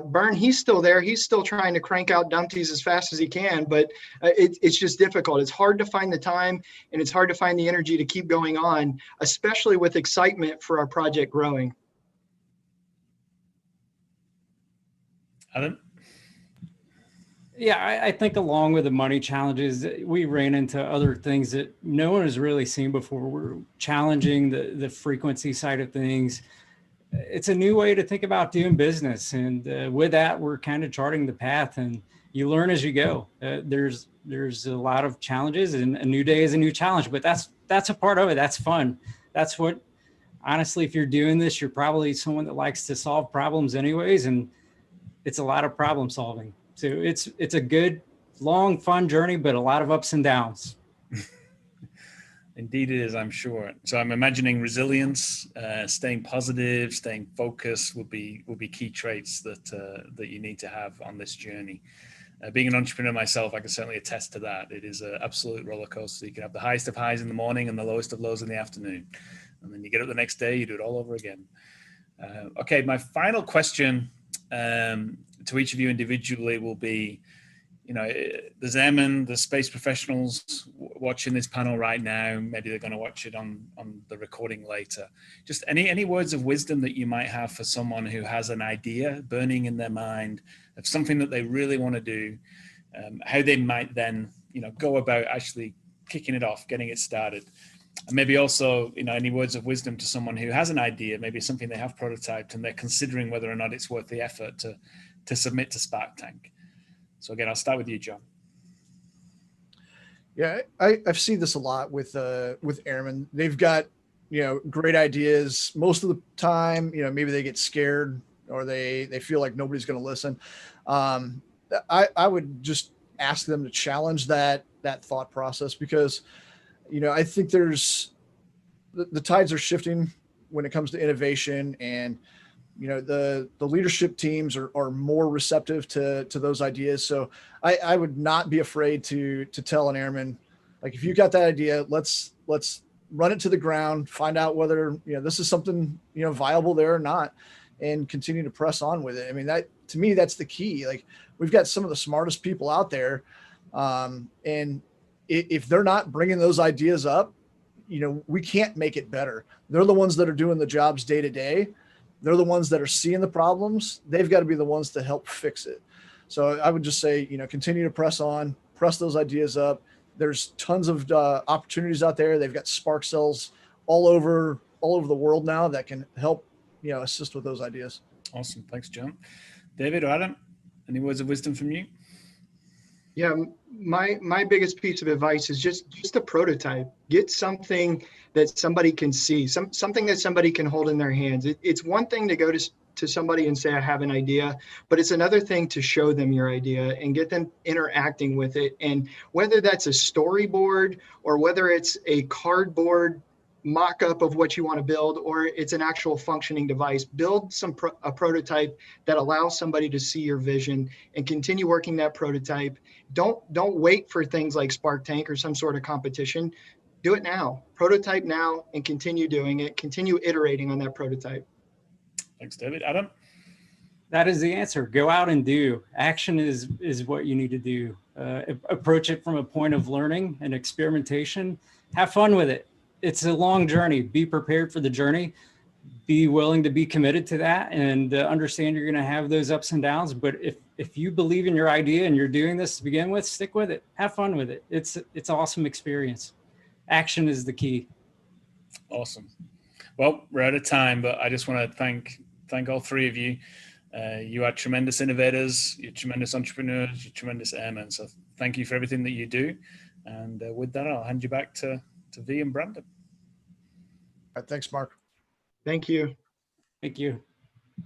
Byrne, he's still there. He's still trying to crank out dumpties as fast as he can, but it's just difficult. It's hard to find the time, and it's hard to find the energy to keep going on, especially with excitement for our project growing. Adam? Yeah, I think along with the money challenges, we ran into other things that no one has really seen before. We're challenging the frequency side of things. It's a new way to think about doing business. And with that, we're kind of charting the path, and you learn as you go. There's a lot of challenges, and a new day is a new challenge, but that's a part of it. That's fun. That's what, honestly, if you're doing this, you're probably someone that likes to solve problems anyways. And it's a lot of problem solving. So it's a good, long, fun journey, but a lot of ups and downs. Indeed it is, I'm sure. So I'm imagining resilience, staying positive, staying focused will be key traits that you need to have on this journey. Being an entrepreneur myself, I can certainly attest to that. It is an absolute roller coaster. You can have the highest of highs in the morning and the lowest of lows in the afternoon. And then you get up the next day, you do it all over again. Okay, my final question to each of you individually will be, there's Airmen, the space professionals watching this panel right now. Maybe they're going to watch it on the recording later. Just any words of wisdom that you might have for someone who has an idea burning in their mind of something that they really want to do, how they might then, go about actually kicking it off, getting it started. And maybe also, any words of wisdom to someone who has an idea, maybe something they have prototyped and they're considering whether or not it's worth the effort to submit to Spark Tank. So again, I'll start with you, John. Yeah, I've seen this a lot with Airmen. They've got, great ideas. Most of the time, maybe they get scared or they feel like nobody's going to listen. I would just ask them to challenge that thought process, because, I think there's the tides are shifting when it comes to innovation, and the leadership teams are more receptive to those ideas. So I would not be afraid to tell an airman, like, if you got that idea, let's run it to the ground, find out whether this is something viable there or not, and continue to press on with it. I mean, that, to me, that's the key. Like, we've got some of the smartest people out there, and if they're not bringing those ideas up, we can't make it better. They're the ones that are doing the jobs day to day. They're the ones that are seeing the problems. They've got to be the ones to help fix it. So I would just say, continue to press on, press those ideas up. There's tons of opportunities out there. They've got Spark cells all over the world now that can help, assist with those ideas. Awesome. Thanks, John. David or Adam, any words of wisdom from you? Yeah, my biggest piece of advice is just a prototype. Get something that somebody can see, something that somebody can hold in their hands. It's one thing to go to somebody and say, I have an idea, but it's another thing to show them your idea and get them interacting with it. And whether that's a storyboard or whether it's a cardboard mock-up of what you want to build, or it's an actual functioning device, build a prototype that allows somebody to see your vision and continue working that prototype. Don't wait for things like Spark Tank or some sort of competition. Do it now, prototype now, and continue doing it, continue iterating on that prototype. Thanks, David. Adam? That is the answer. Go out and do. Action is what you need to do. Approach it from a point of learning and experimentation. Have fun with it. It's a long journey. Be prepared for the journey. Be willing to be committed to that, and understand you're going to have those ups and downs. But if you believe in your idea and you're doing this to begin with, stick with it. Have fun with it. It's awesome experience. Action is the key. Awesome. Well, we're out of time, but I just want to thank all three of you. You are tremendous innovators. You're tremendous entrepreneurs. You're tremendous airmen. So thank you for everything that you do. And with that, I'll hand you back to V and Brandon. All right, thanks, Mark. Thank you. Thank you.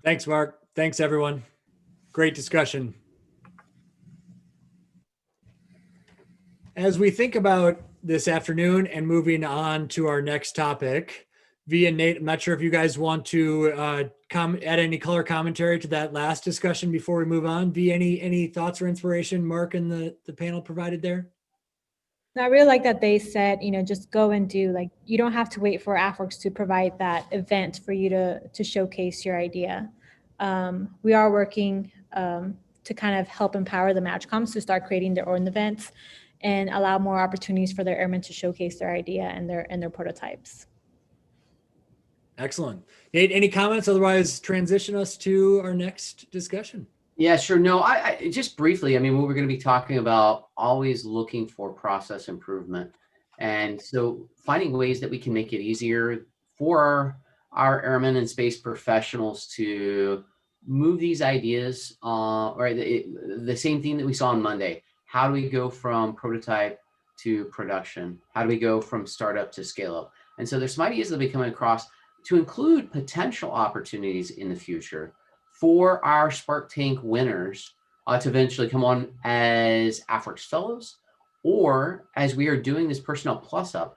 Thanks, Mark. Thanks, everyone. Great discussion. As we think about this afternoon and moving on to our next topic, V and Nate, I'm not sure if you guys want to add any color commentary to that last discussion before we move on. V, any thoughts or inspiration Mark and the panel provided there? I really like that they said, just go and do. Like, you don't have to wait for AFWERX to provide that event for you to showcase your idea. We are working to kind of help empower the MatchComs to start creating their own events and allow more opportunities for their airmen to showcase their idea and their prototypes. Excellent. Nate, any comments? Otherwise, transition us to our next discussion. Yeah, sure. No, I just briefly, I mean, we're going to be talking about always looking for process improvement. And so finding ways that we can make it easier for our airmen and space professionals to move these ideas, or the same thing that we saw on Monday. How do we go from prototype to production? How do we go from startup to scale up? And so there's some ideas that will be coming across to include potential opportunities in the future for our Spark Tank winners to eventually come on as AFWERX Fellows, or as we are doing this Personnel Plus up,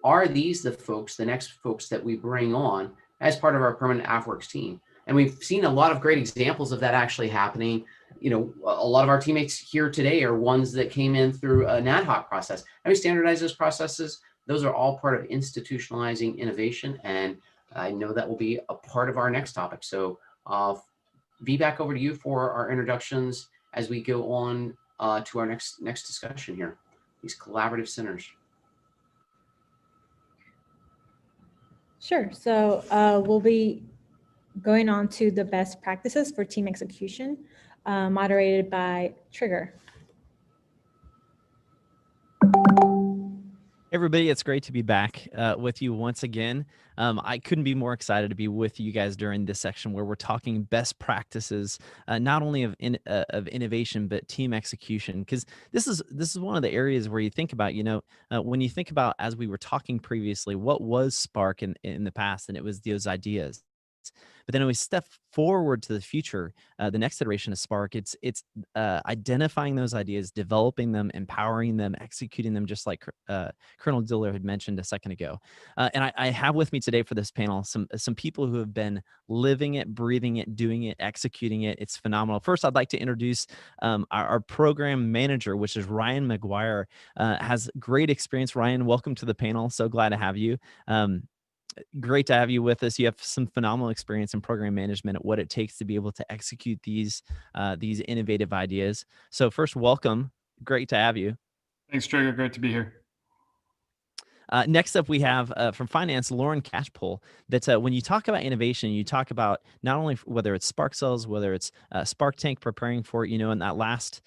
are these the folks, the next folks that we bring on as part of our permanent AFWERX team? And we've seen a lot of great examples of that actually happening. You know, a lot of our teammates here today are ones that came in through an ad hoc process. And we standardize those processes. Those are all part of institutionalizing innovation. And I know that will be a part of our next topic. So be back over to you for our introductions as we go on to our next discussion here, these collaborative centers. Sure. So we'll be going on to the best practices for team execution, moderated by Trigger. Hey everybody, it's great to be back with you once again. I couldn't be more excited to be with you guys during this section where we're talking best practices, not only of innovation but team execution. Because this is one of the areas where you think about, you know, when you think about, as we were talking previously, what was Spark in the past, and it was those ideas. But then when we step forward to the future, the next iteration of Spark, it's identifying those ideas, developing them, empowering them, executing them, just like Colonel Diller had mentioned a second ago. And I have with me today for this panel some people who have been living it, breathing it, doing it, executing it. It's phenomenal. First, I'd like to introduce our program manager, which is Ryan McGuire. Has great experience. Ryan, welcome to the panel. So glad to have you. Great to have you with us. You have some phenomenal experience in program management at what it takes to be able to execute these innovative ideas. So first, welcome. Great to have you. Thanks, Trigger. Great to be here. Next up, we have from finance, Lauren Cashpool. That when you talk about innovation, you talk about not only whether it's Spark cells, whether it's Spark Tank preparing for it. You know, in that last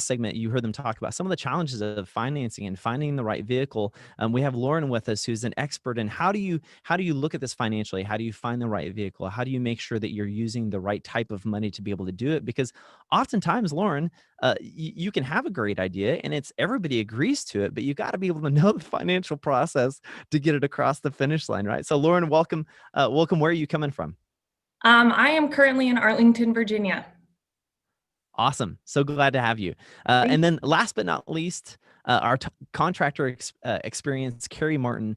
segment, you heard them talk about some of the challenges of financing and finding the right vehicle. We have Lauren with us, who's an expert in how do you look at this financially? How do you find the right vehicle? How do you make sure that you're using the right type of money to be able to do it? Because oftentimes, Lauren, you can have a great idea and everybody agrees to it, but you got to be able to know the financial process to get it across the finish line, right? So Lauren, welcome. Where are you coming from? I am currently in Arlington, Virginia. Awesome. So glad to have you. And then last but not least, our contractor experience, Carrie Martin,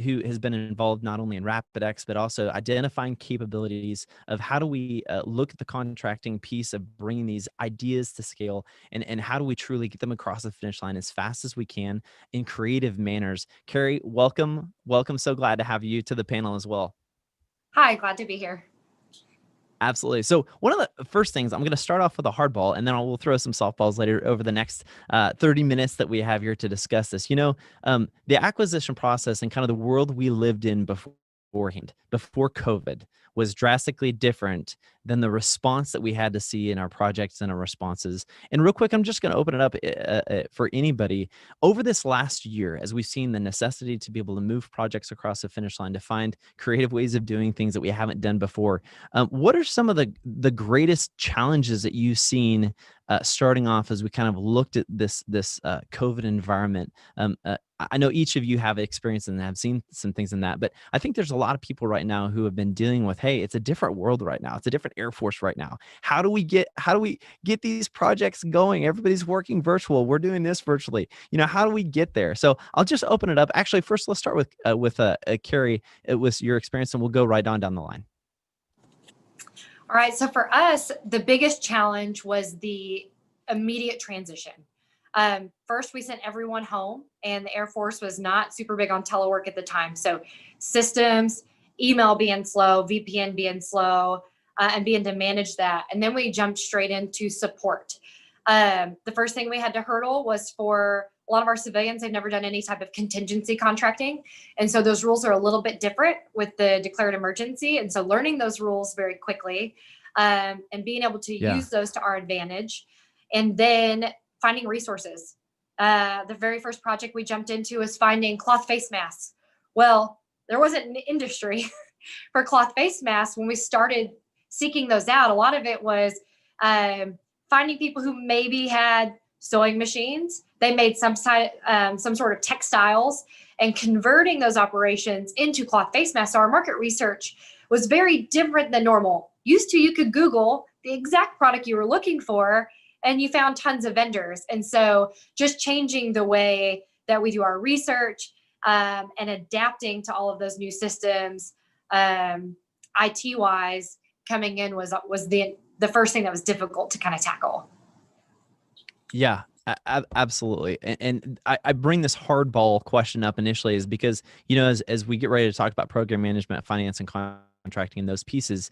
who has been involved not only in RapidX, but also identifying capabilities of how do we look at the contracting piece of bringing these ideas to scale, and how do we truly get them across the finish line as fast as we can in creative manners. Carrie, welcome. Welcome. So glad to have you to the panel as well. Hi, glad to be here. Absolutely. So one of the first things, I'm going to start off with a hardball, and then we'll throw some softballs later over the next 30 minutes that we have here to discuss this. You know, the acquisition process and kind of the world we lived in beforehand, before COVID, was drastically different than the response that we had to see in our projects and our responses. And real quick, I'm just going to open it up for anybody. Over this last year, as we've seen the necessity to be able to move projects across the finish line, to find creative ways of doing things that we haven't done before, what are some of the greatest challenges that you've seen starting off as we kind of looked at this COVID environment? I know each of you have experience and have seen some things in that, but I think there's a lot of people right now who have been dealing with, hey, it's a different world right now. It's a different Air Force right now. How do we get these projects going? Everybody's working virtual. We're doing this virtually. You know, how do we get there? So I'll just open it up. Actually, first let's start with Carrie, with your experience, and we'll go right on down the line. All right. So for us, the biggest challenge was the immediate transition. First, we sent everyone home, and the Air Force was not super big on telework at the time. So systems, email being slow, VPN being slow, and being to manage that. And then we jumped straight into support. The first thing we had to hurdle was for a lot of our civilians, they've never done any type of contingency contracting. And so those rules are a little bit different with the declared emergency. And so learning those rules very quickly. and being able to use those to our advantage. And then finding resources. The very first project we jumped into was finding cloth face masks. Well, there wasn't an industry for cloth face masks when we started seeking those out. A lot of it was finding people who maybe had sewing machines. They made some sort of textiles and converting those operations into cloth face masks. So our market research was very different than normal. Used to, you could Google the exact product you were looking for and you found tons of vendors. And so just changing the way that we do our research and adapting to all of those new systems, IT-wise, coming in was the first thing that was difficult to kind of tackle. Yeah, absolutely. And I bring this hardball question up initially is because, you know, as we get ready to talk about program management, finance, and contracting and those pieces,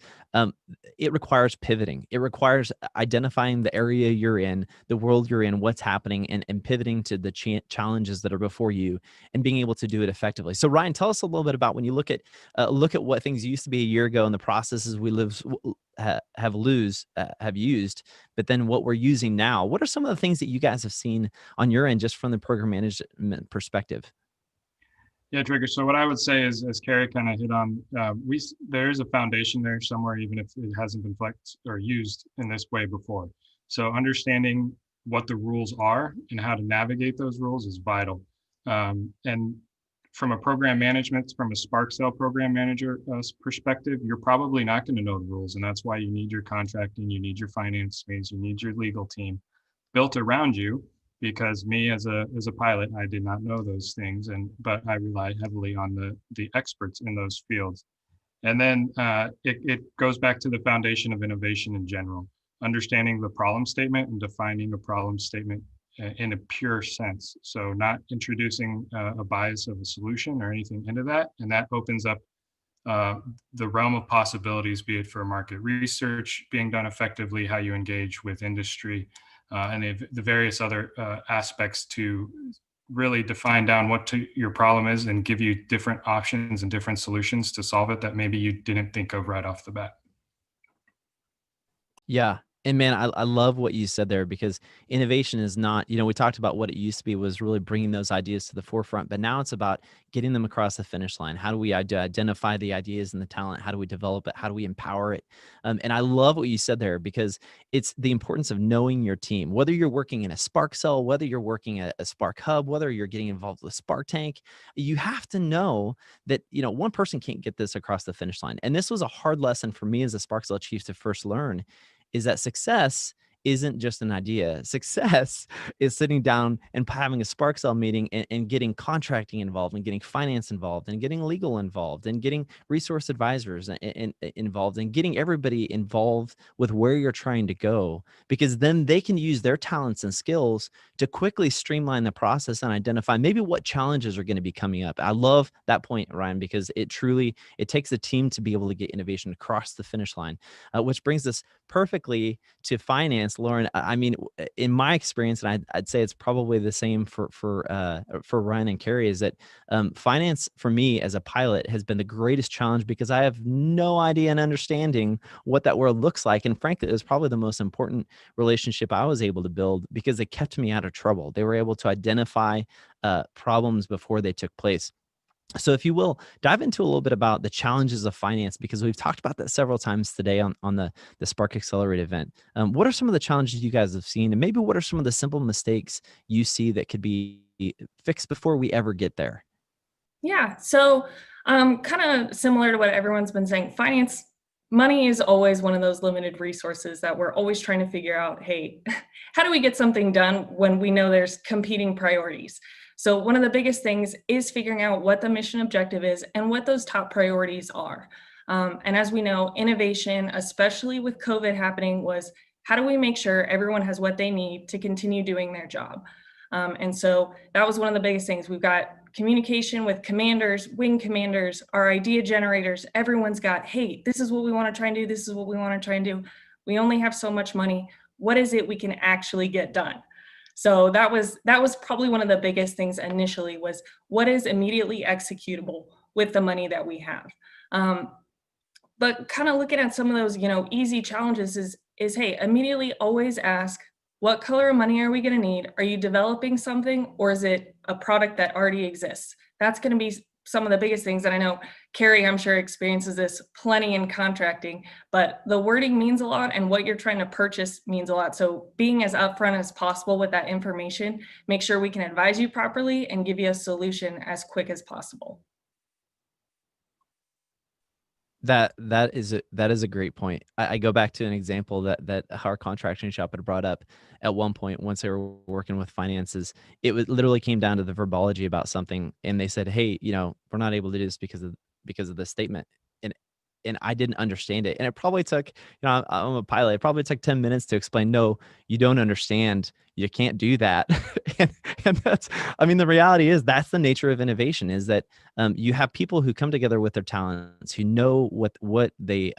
it requires pivoting. It requires identifying the area you're in, the world you're in, what's happening, and pivoting to the challenges that are before you and being able to do it effectively. So Ryan, tell us a little bit about when you look at what things used to be a year ago and the processes we have used, but then what we're using now. What are some of the things that you guys have seen on your end just from the program management perspective? Yeah, Trigger. So what I would say is, as Carrie kind of hit on, there is a foundation there somewhere, even if it hasn't been flexed or used in this way before. So understanding what the rules are and how to navigate those rules is vital. And from a program management, from a Spark Cell program manager perspective, you're probably not going to know the rules. And that's why you need your contracting, you need your finance teams, you need your legal team built around you. Because me as a pilot, I did not know those things, but I rely heavily on the experts in those fields. And then it goes back to the foundation of innovation in general, understanding the problem statement and defining a problem statement in a pure sense. So not introducing a bias of a solution or anything into that. And that opens up the realm of possibilities, be it for market research being done effectively, how you engage with industry, and the various other aspects to really define down what your problem is and give you different options and different solutions to solve it that maybe you didn't think of right off the bat. Yeah. And man, I love what you said there, because innovation is not, you know, we talked about what it used to be was really bringing those ideas to the forefront, but now it's about getting them across the finish line. How do we identify the ideas and the talent? How do we develop it? How do we empower it? And I love what you said there, because it's the importance of knowing your team, whether you're working in a Spark Cell, whether you're working at a Spark Hub, whether you're getting involved with Spark Tank, you have to know that, you know, one person can't get this across the finish line. And this was a hard lesson for me as a Spark Cell chief to first learn, is that success isn't just an idea. Success is sitting down and having a Spark Cell meeting and getting contracting involved and getting finance involved and getting legal involved and getting resource advisors involved and getting everybody involved with where you're trying to go, because then they can use their talents and skills to quickly streamline the process and identify maybe what challenges are going to be coming up. I love that point, Ryan, because it takes a team to be able to get innovation across the finish line, which brings us perfectly to finance. Lauren, I mean, in my experience, and I'd say it's probably the same for Ryan and Carrie, is that finance for me as a pilot has been the greatest challenge, because I have no idea and understanding what that world looks like. And frankly, it was probably the most important relationship I was able to build, because they kept me out of trouble. They were able to identify problems before they took place. So if you will, dive into a little bit about the challenges of finance, because we've talked about that several times today on the Spark Accelerate event. What are some of the challenges you guys have seen? And maybe what are some of the simple mistakes you see that could be fixed before we ever get there? Yeah, so kind of similar to what everyone's been saying, finance, money is always one of those limited resources that we're always trying to figure out, hey, how do we get something done when we know there's competing priorities? So one of the biggest things is figuring out what the mission objective is and what those top priorities are. And as we know, innovation, especially with COVID happening, was how do we make sure everyone has what they need to continue doing their job? And so that was one of the biggest things. We've got communication with commanders, wing commanders, our idea generators. Everyone's got, hey, this is what we want to try and do. This is what we want to try and do. We only have so much money. What is it we can actually get done? So that was probably one of the biggest things initially, was what is immediately executable with the money that we have. But kind of looking at some of those, easy challenges is, hey, immediately always ask, what color of money are we going to need? Are you developing something, or is it a product that already exists? That's going to be some of the biggest things. And I know Carrie, I'm sure, experiences this plenty in contracting, but the wording means a lot and what you're trying to purchase means a lot. So being as upfront as possible with that information, make sure we can advise you properly and give you a solution as quick as possible. That is a great point. I go back to an example that our contracting shop had brought up at one point once they were working with finances. It literally came down to the verbology about something, and they said, "Hey, we're not able to do this because of this statement." And I didn't understand it. And it probably took, I'm a pilot. It probably took 10 minutes to explain, no, you don't understand. You can't do that. and that's, the reality is that's the nature of innovation, is that you have people who come together with their talents, who know what they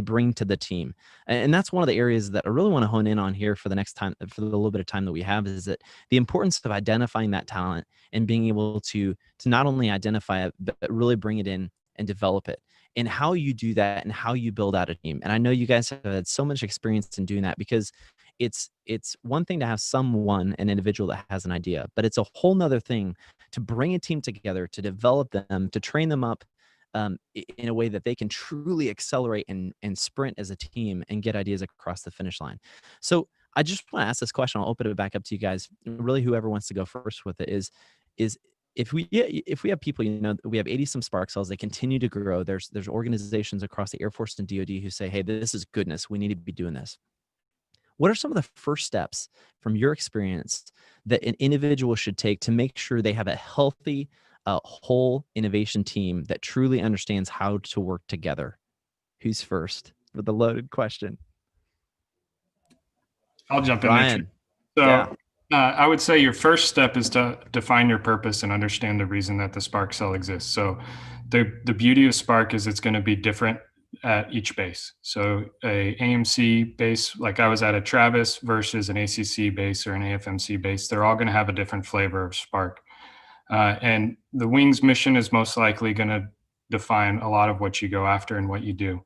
bring to the team. And that's one of the areas that I really want to hone in on here for the next time, for the little bit of time that we have, is that the importance of identifying that talent and being able to not only identify it, but really bring it in and develop it. And how you do that and how you build out a team. And I know you guys have had so much experience in doing that, because it's one thing to have an individual that has an idea, but it's a whole nother thing to bring a team together, to develop them, to train them up in a way that they can truly accelerate and sprint as a team and get ideas across the finish line. So I just want to ask this question. I'll open it back up to you guys. Really, whoever wants to go first with it is if we have people, we have 80 some Spark cells, they continue to grow. There's organizations across the Air Force and DoD who say, hey, this is goodness. We need to be doing this. What are some of the first steps from your experience that an individual should take to make sure they have a healthy, whole innovation team that truly understands how to work together? Who's first with the loaded question? I'll jump Ryan. in there. So I would say your first step is to define your purpose and understand the reason that the Spark cell exists. So the beauty of Spark is it's going to be different at each base. So a AMC base, like I was at a Travis, versus an ACC base or an AFMC base, they're all going to have a different flavor of Spark. And the Wings mission is most likely going to define a lot of what you go after and what you do.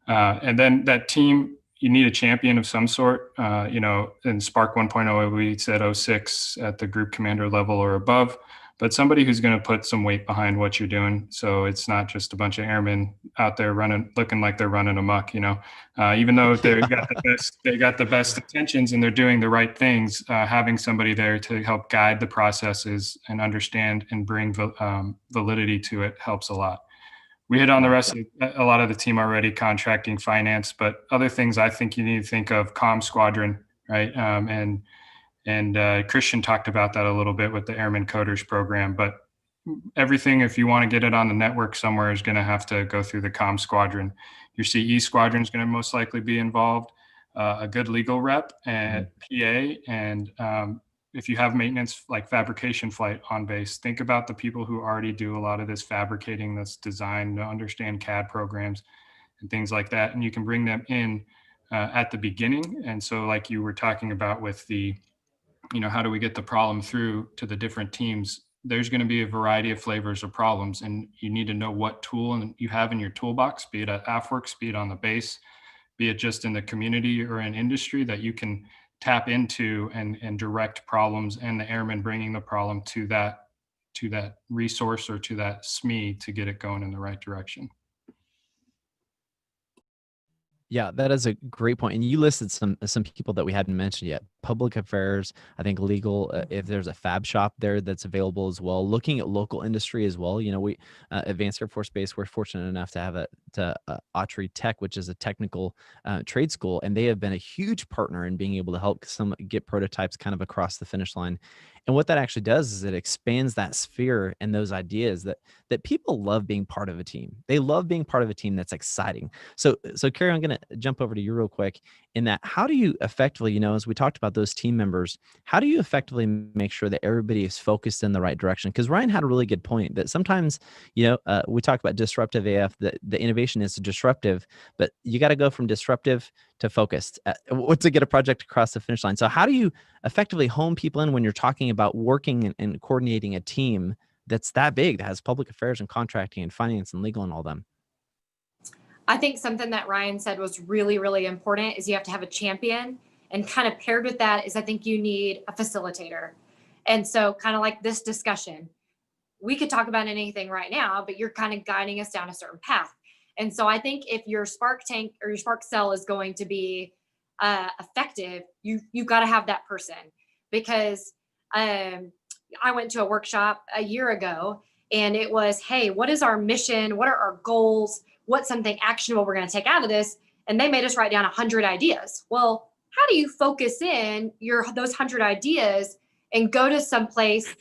And then that team, you need a champion of some sort. In Spark 1.0, we said 06 at the group commander level or above, but somebody who's going to put some weight behind what you're doing. So it's not just a bunch of airmen out there looking like they're running amok, even though they got the best intentions and they're doing the right things, having somebody there to help guide the processes and understand and bring validity to it helps a lot. We hit on the rest of a lot of the team already, contracting, finance, but other things I think you need to think of, comm squadron, right? And Christian talked about that a little bit with the Airmen Coders program, but everything, if you want to get it on the network somewhere, is going to have to go through the comm squadron. Your CE squadron is going to most likely be involved, a good legal rep and PA, and if you have maintenance like fabrication flight on base, think about the people who already do a lot of this fabricating, this design, to understand CAD programs and things like that. And you can bring them in at the beginning. And so like you were talking about with the, how do we get the problem through to the different teams? There's going to be a variety of flavors of problems, and you need to know what tool you have in your toolbox, be it at AFWERX, be it on the base, be it just in the community or in industry, that you can tap into and direct problems, and the airmen bringing the problem to that resource or to that SME to get it going in the right direction. Yeah, that is a great point. And you listed some people that we hadn't mentioned yet. Public affairs, I think legal, if there's a fab shop there that's available as well. Looking at local industry as well. We Advanced Air Force Base, we're fortunate enough to have Autry Tech, which is a technical trade school, and they have been a huge partner in being able to help some get prototypes kind of across the finish line. And what that actually does is it expands that sphere and those ideas that people love being part of a team. They love being part of a team that's exciting. So Carrie, I'm going to jump over to you real quick in that. How do you effectively, as we talked about those team members, how do you effectively make sure that everybody is focused in the right direction? Because Ryan had a really good point that sometimes, we talk about disruptive AF, the innovation is disruptive, but you got to go from disruptive to focused to get a project across the finish line. So how do you effectively hone people in when you're talking about working and coordinating a team that's that big, that has public affairs and contracting and finance and legal and all them? I think something that Ryan said was really, really important is you have to have a champion. And kind of paired with that is I think you need a facilitator. And so kind of like this discussion, we could talk about anything right now, but you're kind of guiding us down a certain path. And so I think if your Spark tank or your Spark cell is going to be effective, you've got to have that person. Because I went to a workshop a year ago and it was, hey, what is our mission? What are our goals? What's something actionable we're going to take out of this? And they made us write down 100 ideas. Well, how do you focus in those 100 ideas and go to some place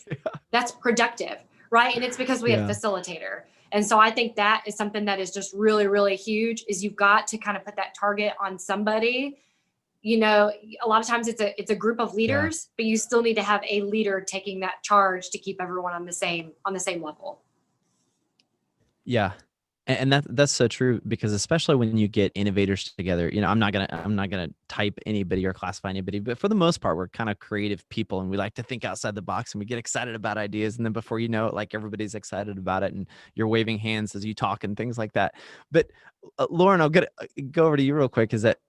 that's productive, right? And it's because we have a facilitator. And so I think that is something that is just really, really huge, is you've got to kind of put that target on somebody. You know, a lot of times it's a group of leaders, but you still need to have a leader taking that charge to keep everyone on the same level. Yeah. And that's so true, because especially when you get innovators together, you know, I'm not gonna type anybody or classify anybody, but for the most part, we're kind of creative people and we like to think outside the box and we get excited about ideas. And then before you know it, like everybody's excited about it and you're waving hands as you talk and things like that. But Lauren, I'll go over to you real quick. Is that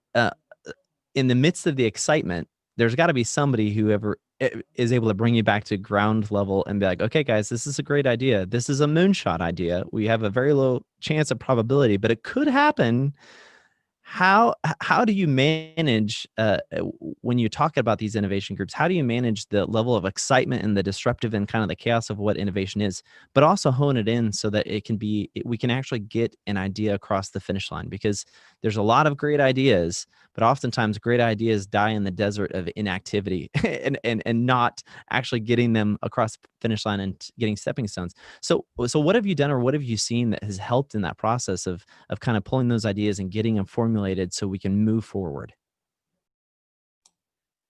in the midst of the excitement, there's got to be somebody who is able to bring you back to ground level and be like, okay, guys, this is a great idea. This is a moonshot idea. We have a very low chance of probability, but it could happen. How do you manage when you talk about these innovation groups? How do you manage the level of excitement and the disruptive and kind of the chaos of what innovation is, but also hone it in so that we can actually get an idea across the finish line? Because there's a lot of great ideas, but oftentimes great ideas die in the desert of inactivity and not actually getting them across the finish line and getting stepping stones. So what have you done, or what have you seen that has helped in that process of kind of pulling those ideas and getting them formulated so we can move forward?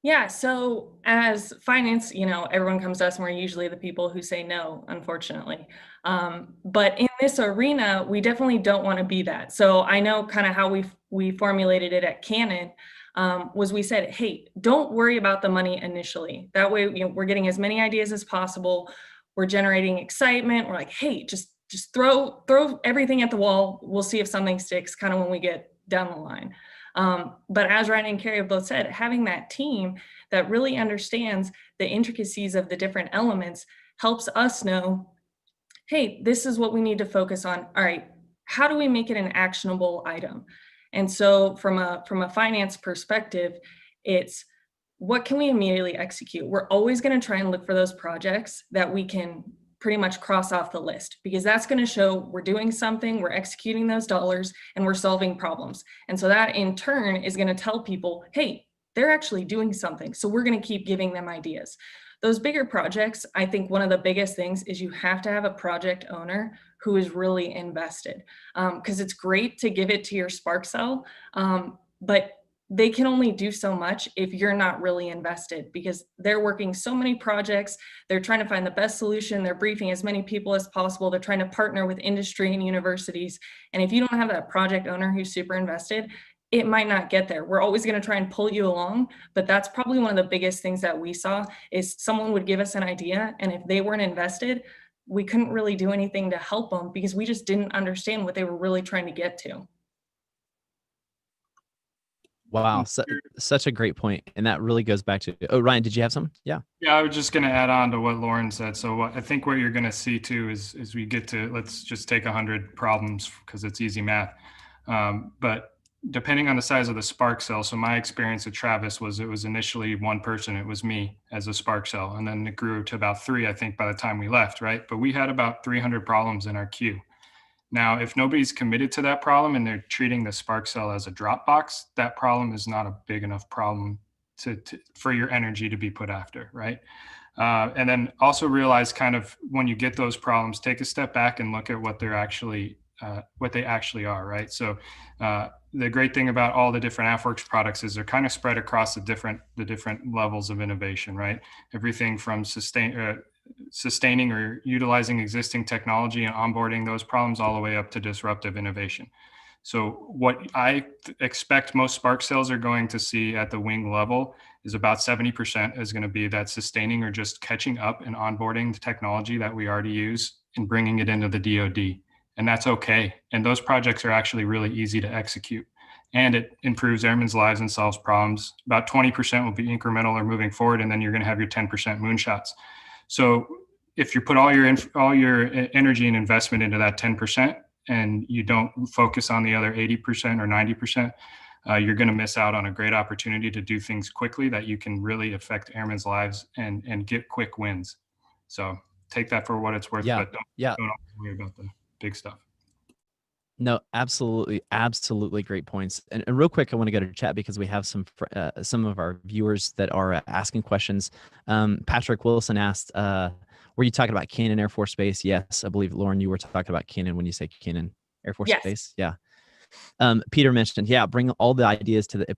Yeah, so as finance, you know, everyone comes to us and we're usually the people who say no, unfortunately. But in this arena, we definitely don't want to be that. So I know kind of how we formulated it at Canon was we said, hey, don't worry about the money initially. That way, you know, we're getting as many ideas as possible. We're generating excitement. We're like, hey, just throw everything at the wall. We'll see if something sticks kind of when we get down the line. But as Ryan and Carrie have both said, having that team that really understands the intricacies of the different elements helps us know, hey, this is what we need to focus on. All right, how do we make it an actionable item? And so from a finance perspective, it's what can we immediately execute? We're always going to try and look for those projects that we can pretty much cross off the list, because that's going to show we're doing something, we're executing those dollars, and we're solving problems. And so that in turn is going to tell people, hey, they're actually doing something. So we're going to keep giving them ideas. Those bigger projects, I think one of the biggest things is you have to have a project owner who is really invested, because it's great to give it to your Spark cell, but they can only do so much if you're not really invested, because they're working so many projects. They're trying to find the best solution. They're briefing as many people as possible. They're trying to partner with industry and universities. And if you don't have that project owner who's super invested, it might not get there. We're always going to try and pull you along, but that's probably one of the biggest things that we saw is someone would give us an idea, and if they weren't invested, we couldn't really do anything to help them because we just didn't understand what they were really trying to get to. Wow, such a great point. And that really goes back to, oh, Ryan, did you have some? Yeah. Yeah, I was just going to add on to what Lauren said. So I think what you're going to see too is we get to, let's just take 100 problems because it's easy math. But depending on the size of the Spark cell, so my experience at Travis was it was initially one person, it was me as a Spark cell. And then it grew to about 3, I think, by the time we left, right? But we had about 300 problems in our queue. Now, if nobody's committed to that problem and they're treating the Spark cell as a Dropbox, that problem is not a big enough problem for your energy to be put after, right? And then also realize kind of when you get those problems, take a step back and look at what they actually are, right? So the great thing about all the different AFWERX products is they're kind of spread across the different levels of innovation, right? Everything from sustaining or utilizing existing technology and onboarding those problems all the way up to disruptive innovation. So what I expect most Spark cells are going to see at the wing level is about 70% is going to be that sustaining or just catching up and onboarding the technology that we already use and bringing it into the DoD. and that's okay. And those projects are actually really easy to execute. And it improves airmen's lives and solves problems. About 20% will be incremental or moving forward, and then you're going to have your 10% moonshots. So if you put all your energy and investment into that 10%, and you don't focus on the other 80% or 90%, you're going to miss out on a great opportunity to do things quickly that you can really affect airmen's lives and get quick wins. So take that for what it's worth, but don't worry about the big stuff. No, absolutely. Absolutely great points. And real quick, I want to go to chat because we have some of our viewers that are asking questions. Patrick Wilson asked, were you talking about Cannon Air Force Base? Yes, I believe, Lauren, you were talking about Cannon when you say Cannon Air Force Base. Yeah. Peter mentioned, bring all the ideas to the,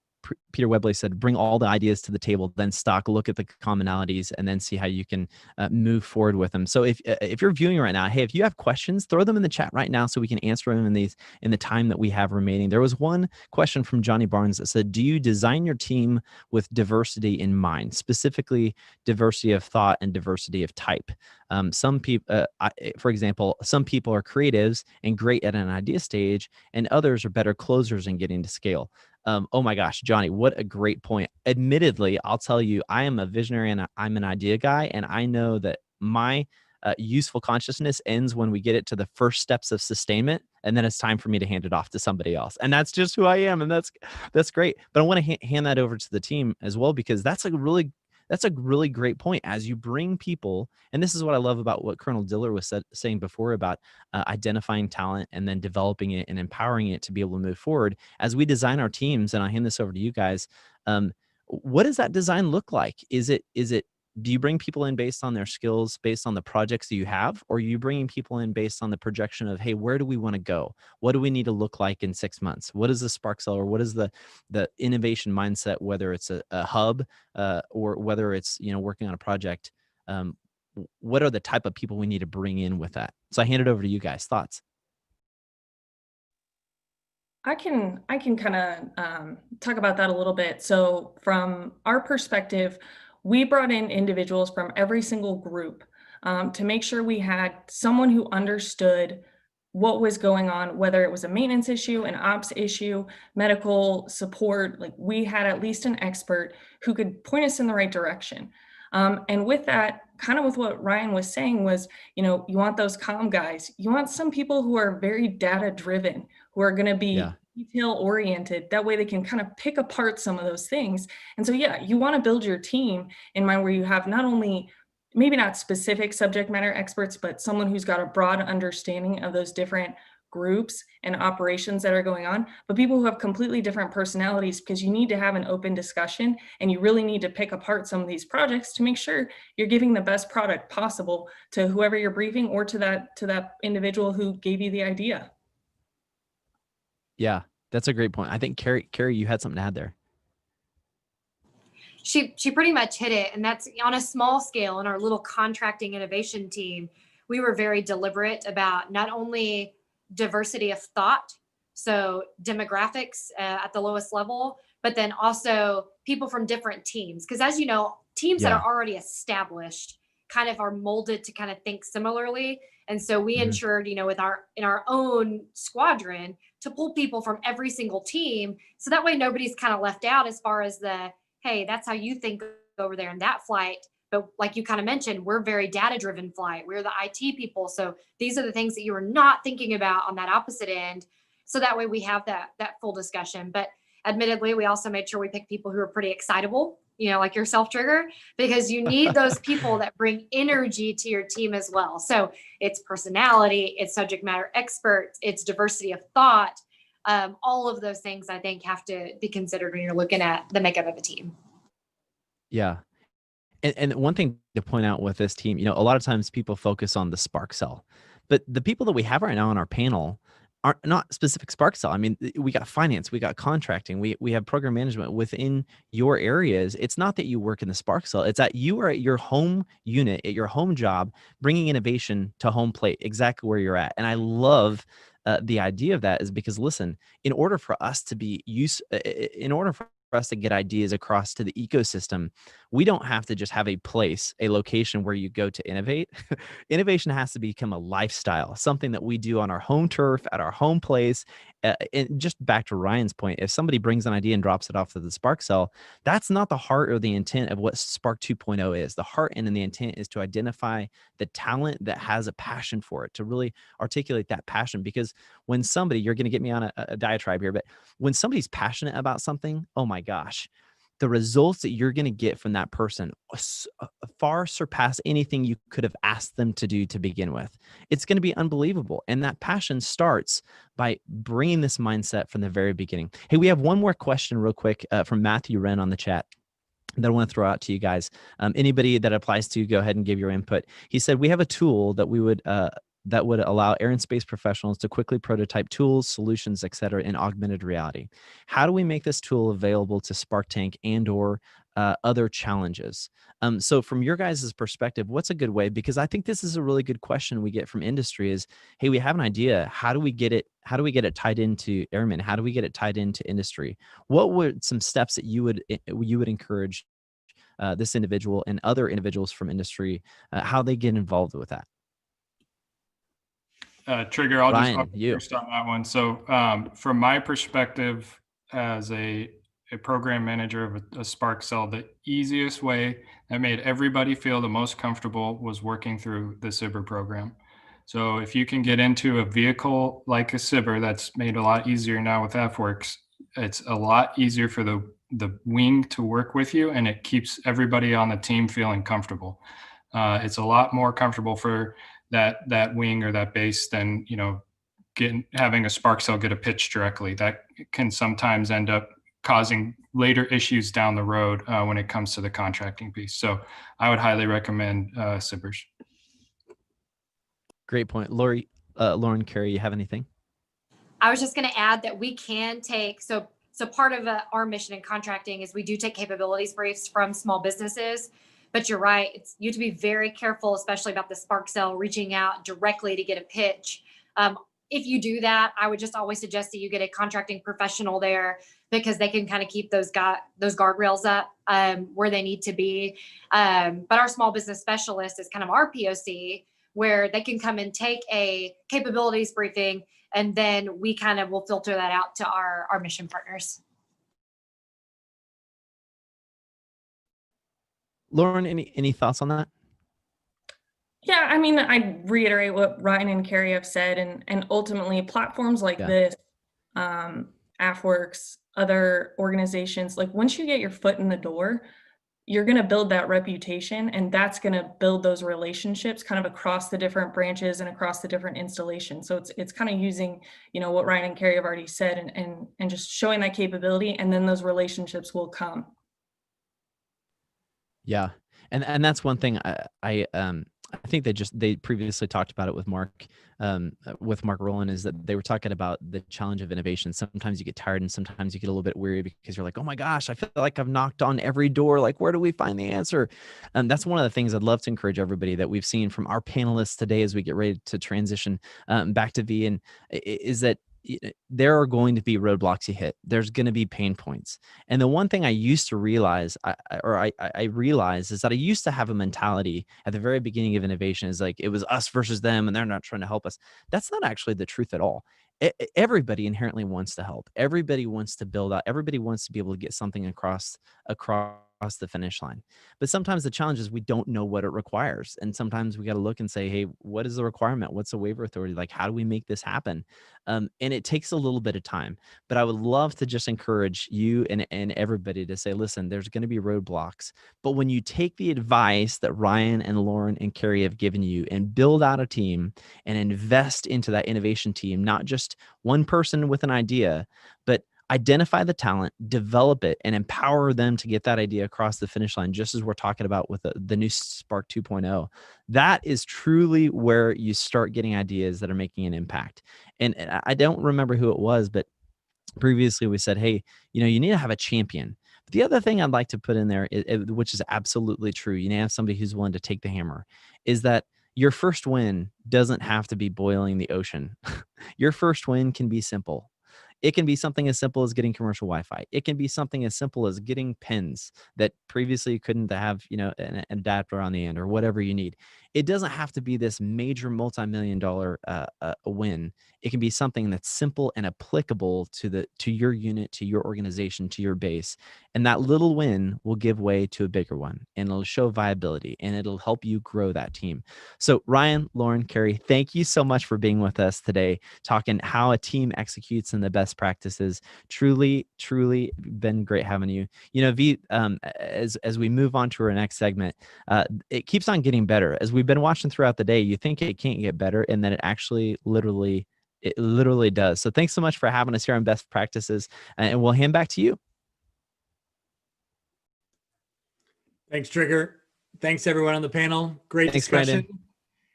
Peter Webley said, bring all the ideas to the table, then look at the commonalities, and then see how you can move forward with them. So if you're viewing right now, hey, if you have questions, throw them in the chat right now so we can answer them in the time that we have remaining. There was one question from Johnny Barnes that said, do you design your team with diversity in mind, specifically diversity of thought and diversity of type? Some people, for example, some people are creatives and great at an idea stage, and others are better closers and getting to scale. Oh my gosh, Johnny, what a great point. Admittedly, I'll tell you, I am a visionary and I'm an idea guy. And I know that my useful consciousness ends when we get it to the first steps of sustainment. And then it's time for me to hand it off to somebody else. And that's just who I am. And that's great. But I want to hand that over to the team as well, because that's a really great point. As you bring people, and this is what I love about what Colonel Diller was saying before about identifying talent and then developing it and empowering it to be able to move forward. As we design our teams, and I'll hand this over to you guys, what does that design look like? Do you bring people in based on their skills, based on the projects that you have, or are you bringing people in based on the projection of, hey, where do we want to go? What do we need to look like in 6 months? What is the spark seller? What is the innovation mindset, whether it's a hub or whether it's, working on a project? What are the type of people we need to bring in with that? So I hand it over to you guys. Thoughts? I can kind of talk about that a little bit. So from our perspective, we brought in individuals from every single group to make sure we had someone who understood what was going on, whether it was a maintenance issue, an ops issue, medical support. Like, we had at least an expert who could point us in the right direction. And with that, kind of with what Ryan was saying was, you want those calm guys. You want some people who are very data driven, who are going to be detail oriented. That way they can kind of pick apart some of those things. And so, you want to build your team in mind where you have not only, maybe not specific subject matter experts, but someone who's got a broad understanding of those different groups and operations that are going on, but people who have completely different personalities, because you need to have an open discussion and you really need to pick apart some of these projects to make sure you're giving the best product possible to whoever you're briefing or to that individual who gave you the idea. Yeah, that's a great point. I think Carrie, you had something to add there. She pretty much hit it. And that's on a small scale. In our little contracting innovation team, we were very deliberate about not only diversity of thought, so demographics at the lowest level, but then also people from different teams. Because as you know, teams that are already established kind of are molded to kind of think similarly. And so we ensured, in our own squadron to pull people from every single team. So that way nobody's kind of left out as far as hey, that's how you think over there in that flight. But like you kind of mentioned, we're very data-driven flight. We're the IT people. So these are the things that you are not thinking about on that opposite end. So that way we have that full discussion. But admittedly, we also made sure we pick people who are pretty excitable, like yourself, Trigger, because you need those people that bring energy to your team as well. So it's personality, it's subject matter experts, it's diversity of thought. All of those things, I think, have to be considered when you're looking at the makeup of a team. Yeah. And one thing to point out with this team, a lot of times people focus on the spark cell, but the people that we have right now on our panel are not specific spark cell. I mean, we got finance, we got contracting, we have program management within your areas. It's not that you work in the spark cell. It's that you are at your home unit, at your home job, bringing innovation to home plate, exactly where you're at. And I love the idea of that is because, listen, in order for us to be in order for us to get ideas across to the ecosystem, we don't have to just have a place, a location where you go to innovate. Innovation has to become a lifestyle, something that we do on our home turf, at our home place. And just back to Ryan's point, if somebody brings an idea and drops it off to the Spark cell, that's not the heart or the intent of what Spark 2.0 is. The heart and the intent is to identify the talent that has a passion for it, to really articulate that passion. Because when somebody, you're going to get me on a diatribe here, but when somebody's passionate about something, oh my gosh, the results that you're going to get from that person far surpass anything you could have asked them to do to begin with. It's going to be unbelievable. And that passion starts by bringing this mindset from the very beginning. Hey, we have one more question real quick from Matthew Wren on the chat that I want to throw out to you guys. Anybody that applies to, go ahead and give your input. He said, we have a tool that that would allow air and space professionals to quickly prototype tools, solutions, et cetera, in augmented reality. How do we make this tool available to Spark Tank and or other challenges? So from your guys' perspective, what's a good way? Because I think this is a really good question we get from industry is, hey, we have an idea. How do we get it? How do we get it tied into Airmen? How do we get it tied into industry? What were some steps that you would encourage this individual and other individuals from industry, how they get involved with that? Trigger, I'll Ryan, just talk first on that one. So from my perspective as a program manager of a Spark cell, the easiest way that made everybody feel the most comfortable was working through the CyberWORX program. So if you can get into a vehicle like a CyberWORX, that's made a lot easier now with AFWERX, it's a lot easier for the wing to work with you, and it keeps everybody on the team feeling comfortable. It's a lot more comfortable for that wing or that base than, you know, having a Spark cell get a pitch directly. That can sometimes end up causing later issues down the road when it comes to the contracting piece. So I would highly recommend CyberWORX. Great point. Lauren, Carrie, you have anything? I was just going to add that we can take, so part of our mission in contracting is we do take capabilities briefs from small businesses. But you're right, you have to be very careful, especially about the Spark cell reaching out directly to get a pitch. If you do that, I would just always suggest that you get a contracting professional there, because they can kind of keep those guardrails up where they need to be. But our small business specialist is kind of our POC, where they can come and take a capabilities briefing, and then we kind of will filter that out to our mission partners. Lauren, any thoughts on that? Yeah, I mean, I reiterate what Ryan and Carrie have said, and ultimately platforms like this, AFWERX, other organizations, like once you get your foot in the door, you're going to build that reputation, and that's going to build those relationships kind of across the different branches and across the different installations. So it's kind of using, you know, what Ryan and Carrie have already said, and just showing that capability, and then those relationships will come. Yeah. And that's one thing I think they previously talked about it with Mark Rowland, is that they were talking about the challenge of innovation. Sometimes you get tired and sometimes you get a little bit weary because you're like, oh my gosh, I feel like I've knocked on every door. Like, where do we find the answer? And that's one of the things I'd love to encourage everybody that we've seen from our panelists today as we get ready to transition back to V, and is that there are going to be roadblocks you hit. There's going to be pain points. And the one thing I used to realize, I realized, is that I used to have a mentality at the very beginning of innovation is like, it was us versus them, and they're not trying to help us. That's not actually the truth at all. Everybody inherently wants to help. Everybody wants to build out. Everybody wants to be able to get something across the finish line. But sometimes the challenge is we don't know what it requires. And sometimes we got to look and say, hey, what is the requirement? What's the waiver authority? Like, how do we make this happen? And it takes a little bit of time, but I would love to just encourage you and everybody to say, listen, there's going to be roadblocks, but when you take the advice that Ryan and Lauren and Carrie have given you and build out a team and invest into that innovation team, not just one person with an idea, but identify the talent, develop it, and empower them to get that idea across the finish line, just as we're talking about with the new Spark 2.0. That is truly where you start getting ideas that are making an impact. And I don't remember who it was, but previously we said, hey, you need to have a champion. But the other thing I'd like to put in there, which is absolutely true, you need to have somebody who's willing to take the hammer, is that your first win doesn't have to be boiling the ocean. Your first win can be simple. It can be something as simple as getting commercial Wi-Fi. It can be something as simple as getting pins that previously you couldn't have, an adapter on the end or whatever you need. It doesn't have to be this major multi-million-dollar win. It can be something that's simple and applicable to your unit, to your organization, to your base. And that little win will give way to a bigger one, and it'll show viability, and it'll help you grow that team. So Ryan, Lauren, Carrie, thank you so much for being with us today, talking how a team executes and the best practices. Truly, truly been great having you. V, as we move on to our next segment, it keeps on getting better. As we've been watching throughout the day, you think it can't get better, and then it actually literally does. So thanks so much for having us here on Best Practices, and we'll hand back to you. Thanks, Trigger. Thanks, everyone on the panel. Great discussion. Brandon.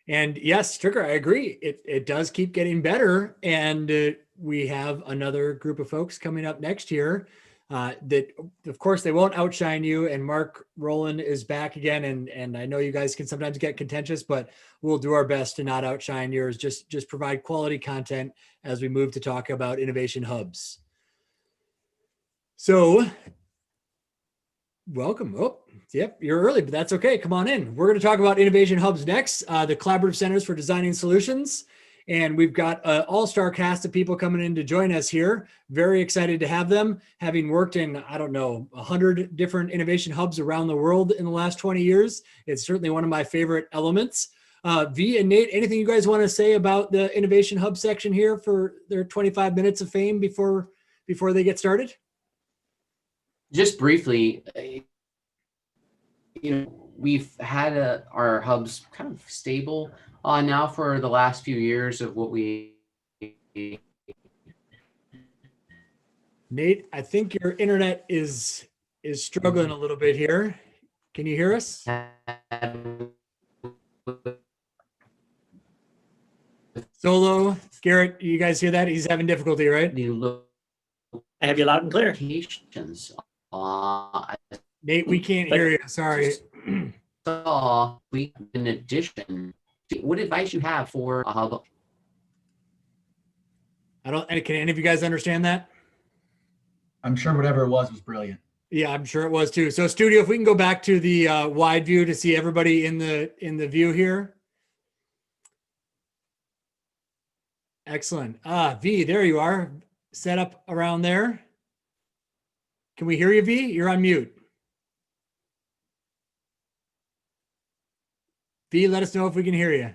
And yes, Trigger, I agree. It does keep getting better. And we have another group of folks coming up next year that, of course, they won't outshine you. And Mark Rowland is back again. And I know you guys can sometimes get contentious, but we'll do our best to not outshine yours. Just provide quality content as we move to talk about innovation hubs. So welcome. Oh, yep, you're early, but that's okay. Come on in. We're going to talk about innovation hubs next, the collaborative centers for designing solutions. And we've got an all-star cast of people coming in to join us here. Very excited to have them, having worked in, 100 different innovation hubs around the world in the last 20 years. It's certainly one of my favorite elements. V and Nate, anything you guys want to say about the innovation hub section here for their 25 minutes of fame before they get started? Just briefly, we've had our hubs kind of stable now for the last few years of what we. Nate, I think your internet is struggling a little bit here. Can you hear us? Solo, Garrett, you guys hear that? He's having difficulty, right? I have you loud and clear. Nate, we can't hear you. Sorry. In addition, what advice you have for a hub? Can any of you guys understand that? I'm sure whatever it was brilliant. Yeah, I'm sure it was too. So studio, if we can go back to the wide view to see everybody in the view here. Excellent. V, there you are. Set up around there. Can we hear you, V? You're on mute. V, let us know if we can hear you. Can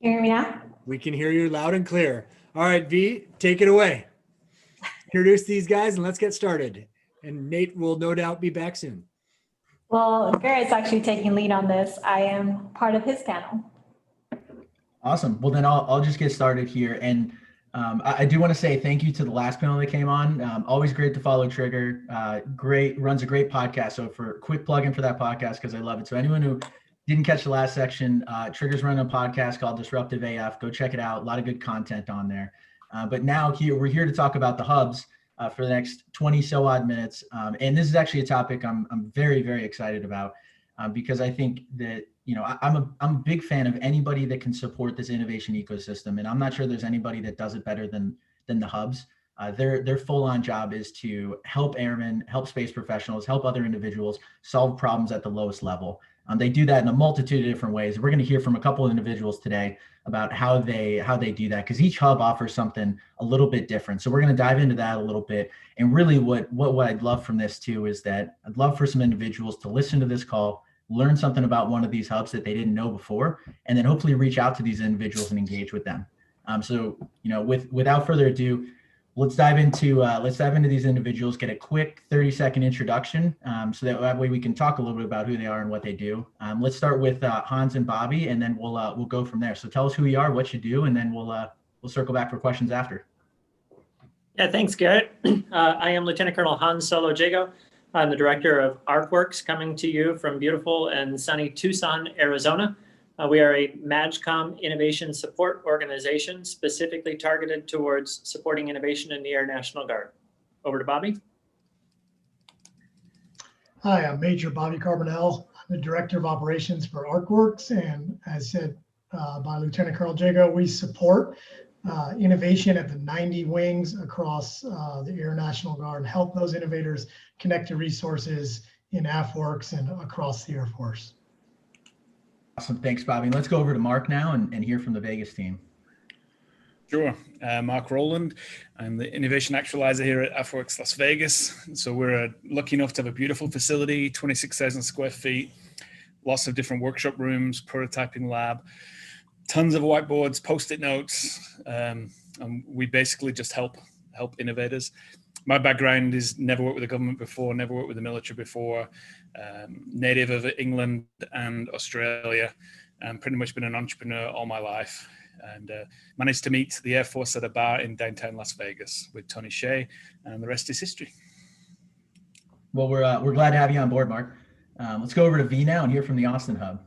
you hear me now? We can hear you loud and clear. All right, V, take it away. Introduce these guys and let's get started. And Nate will no doubt be back soon. Well, Garrett's actually taking lead on this. I am part of his panel. Awesome. Well, then I'll just get started here. And I do want to say thank you to the last panel that came on. Always great to follow Trigger. Runs a great podcast. So for quick plug in for that podcast, because I love it. So anyone who didn't catch the last section, Trigger's running a podcast called Disruptive AF. Go check it out. A lot of good content on there. But now we're here to talk about the hubs for the next 20 so odd minutes. And this is actually a topic I'm very, very excited about because I think that, I'm a big fan of anybody that can support this innovation ecosystem. And I'm not sure there's anybody that does it better than the hubs. Their full-on job is to help airmen, help space professionals, help other individuals solve problems at the lowest level. They do that in a multitude of different ways. We're going to hear from a couple of individuals today about how they do that, because each hub offers something a little bit different. So we're going to dive into that a little bit. And really what I'd love from this too is that I'd love for some individuals to listen to this call, learn something about one of these hubs that they didn't know before, and then hopefully reach out to these individuals and engage with them. Without further ado, let's dive into these individuals, get a quick 30-second introduction so that way we can talk a little bit about who they are and what they do. Let's start with Hans and Bobby, and then we'll go from there. So tell us who you are, what you do, and then we'll circle back for questions after. Yeah, thanks, Garrett. I am Lieutenant Colonel Hans Solo Jago. I'm the director of AFWERX, coming to you from beautiful and sunny Tucson, Arizona. We are a MAGCOM innovation support organization specifically targeted towards supporting innovation in the Air National Guard. Over to Bobby. Hi, I'm Major Bobby Carbonell. I'm the Director of Operations for AFWERX, and as said by Lieutenant Colonel Jago, we support innovation at the 90 wings across the Air National Guard and help those innovators connect to resources in AFWERX and across the Air Force. Awesome. Thanks, Bobby. Let's go over to Mark now and hear from the Vegas team. Sure. Mark Rowland. I'm the Innovation Actualizer here at AFWERX Las Vegas. So we're lucky enough to have a beautiful facility, 26,000 square feet, lots of different workshop rooms, prototyping lab, tons of whiteboards, Post-it notes. And we basically just help innovators. My background is never worked with the government before, never worked with the military before, native of England and Australia, and pretty much been an entrepreneur all my life. And managed to meet the Air Force at a bar in downtown Las Vegas with Tony Shea, and the rest is history. Well, we're glad to have you on board, Mark. Let's go over to V now and hear from the Austin Hub.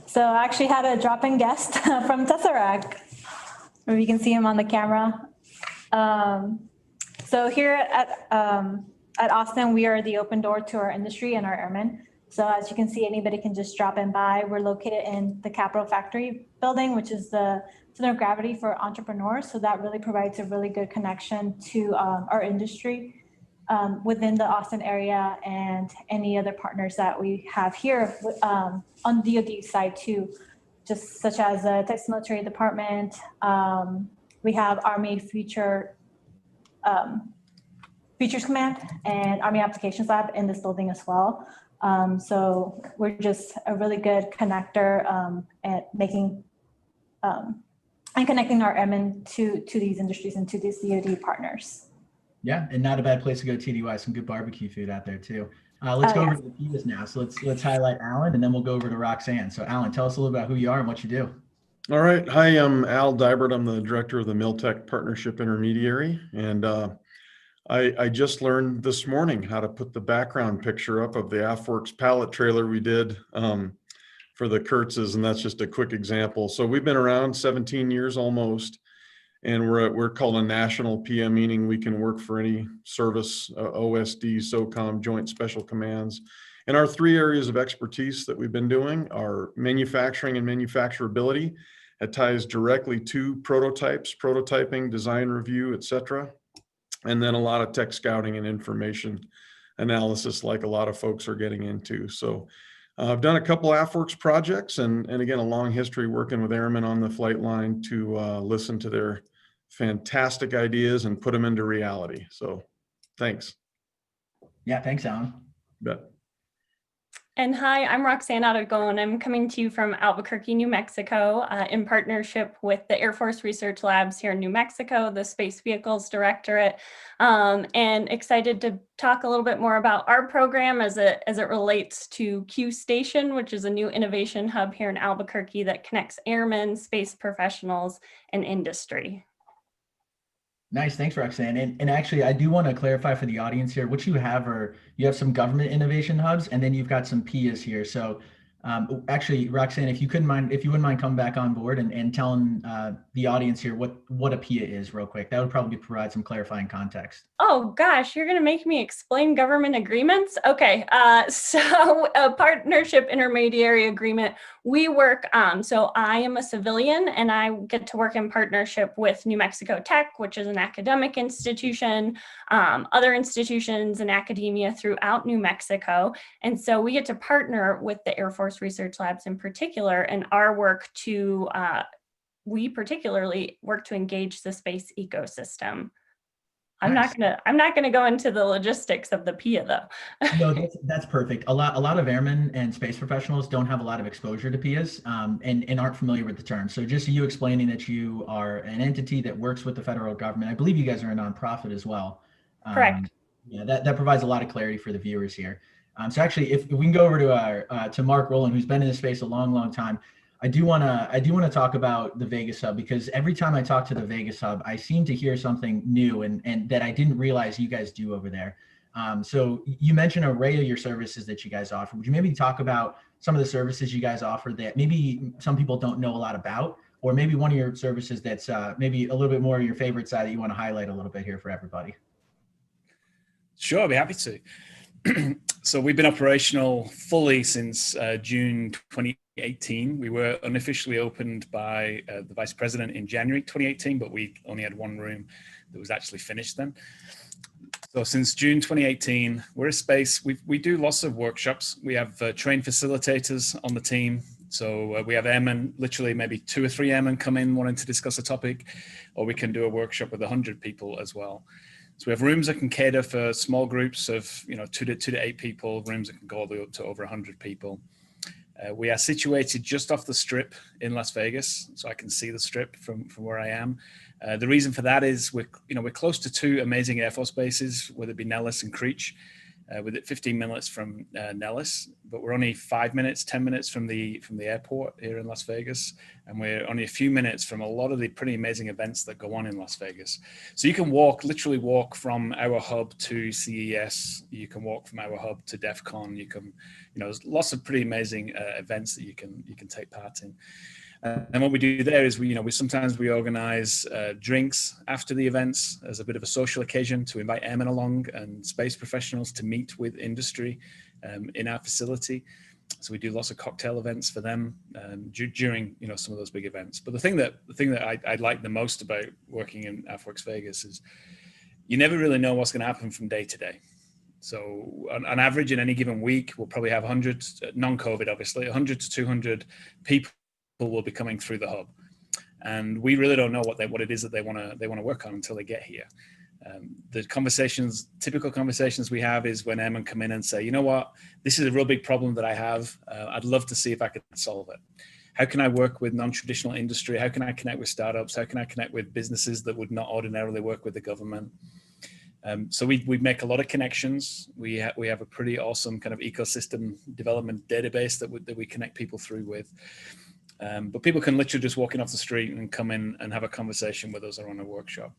So I actually had a drop-in guest from Tesseract. Maybe you can see him on the camera. So here at Austin, we are the open door to our industry and our airmen. So as you can see, anybody can just drop in by. We're located in the Capitol Factory building, which is the center of gravity for entrepreneurs. So that really provides a really good connection to our industry within the Austin area and any other partners that we have here on DoD side too, just such as the Texas Military Department. We have Army Futures Command and Army Applications Lab in this building as well. So we're just a really good connector at making and connecting our airmen to these industries and to these DoD partners. Yeah, and not a bad place to go TDY. Some good barbecue food out there too. Let's go over to the PIAs now. So let's highlight Alan, and then we'll go over to Roxanne. So Alan, tell us a little about who you are and what you do. All right. Hi, I'm Al Dybert. I'm the director of the Miltech Partnership Intermediary, and I just learned this morning how to put the background picture up of the AFWERX pallet trailer we did for the Kurtzes, and that's just a quick example. So we've been around 17 years almost, and we're called a national PIA, meaning we can work for any service, OSD, SOCOM, Joint Special Commands. And our three areas of expertise that we've been doing are manufacturing and manufacturability. It ties directly to prototypes, prototyping, design review, etc. And then a lot of tech scouting and information analysis like a lot of folks are getting into. So I've done a couple AFWERX projects and again, a long history working with airmen on the flight line to listen to their fantastic ideas and put them into reality. So thanks. Yeah, thanks, Alan. Bet. And hi, I'm Roxanne Aragon, and I'm coming to you from Albuquerque, New Mexico, in partnership with the Air Force Research Labs here in New Mexico, the Space Vehicles Directorate, and excited to talk a little bit more about our program as it relates to Q Station, which is a new innovation hub here in Albuquerque that connects airmen, space professionals, and industry. Nice, thanks, Roxanne. And actually, I do want to clarify for the audience here, what you have you have some government innovation hubs, and then you've got some PIAs here. So actually, Roxanne, if you wouldn't mind coming back on board and telling the audience here what a PIA is real quick, that would probably provide some clarifying context. Oh gosh, you're going to make me explain government agreements? Okay, so a partnership intermediary agreement, we work, so I am a civilian and I get to work in partnership with New Mexico Tech, which is an academic institution, other institutions and academia throughout New Mexico. And so we get to partner with the Air Force Research Labs in particular, and our work to, we particularly work to engage the space ecosystem. I'm not gonna go into the logistics of the PIA though. No, that's perfect. A lot of airmen and space professionals don't have a lot of exposure to PIAs and aren't familiar with the term. So just you explaining that you are an entity that works with the federal government. I believe you guys are a nonprofit as well. Correct. Yeah, that provides a lot of clarity for the viewers here. So actually, if we can go over to Mark Rowland, who's been in this space a long time. I do want to talk about the Vegas Hub, because every time I talk to the Vegas Hub, I seem to hear something new and that I didn't realize you guys do over there. So you mentioned an array of your services that you guys offer. Would you maybe talk about some of the services you guys offer that maybe some people don't know a lot about, or maybe one of your services that's maybe a little bit more your favorite side that you want to highlight a little bit here for everybody? Sure, I'll be happy to. So we've been operational fully since June 2018. 2018. We were unofficially opened by the vice president in January 2018, but we only had one room that was actually finished then. So since June 2018, we're a space, we do lots of workshops. We have trained facilitators on the team. So we have airmen, literally maybe 2 or 3 airmen come in wanting to discuss a topic, or we can do a workshop with 100 people as well. So we have rooms that can cater for small groups of 2 to 8 people, rooms that can go all the way up to over 100 people. We are situated just off the Strip in Las Vegas, so I can see the Strip from where I am. The reason for that is we're close to 2 amazing Air Force bases, whether it be Nellis and Creech, with it 15 minutes from Nellis, but we're only 5 minutes, 10 minutes from the airport here in Las Vegas, and we're only a few minutes from a lot of the pretty amazing events that go on in Las Vegas. So you can literally walk from our hub to CES, you can walk from our hub to DEF CON, there's lots of pretty amazing events that you can take part in. And what we do there is we sometimes organize drinks after the events as a bit of a social occasion to invite airmen along and space professionals to meet with industry in our facility. So we do lots of cocktail events for them during some of those big events. But the thing that I like the most about working in AFWERX Vegas is you never really know what's going to happen from day to day. So on average, in any given week, we'll probably have 100, non-COVID obviously, 100 to 200 people will be coming through the hub, and we really don't know what it is that they want to work on until they get here. The typical conversations we have is when airmen come in and say, you know what, this is a real big problem that I have. I'd love to see if I could solve it. How can I work with non-traditional industry? How can I connect with startups? How can I connect with businesses that would not ordinarily work with the government? So we make a lot of connections. We have a pretty awesome kind of ecosystem development database that we connect people through with. But people can literally just walk in off the street and come in and have a conversation with us or on a workshop.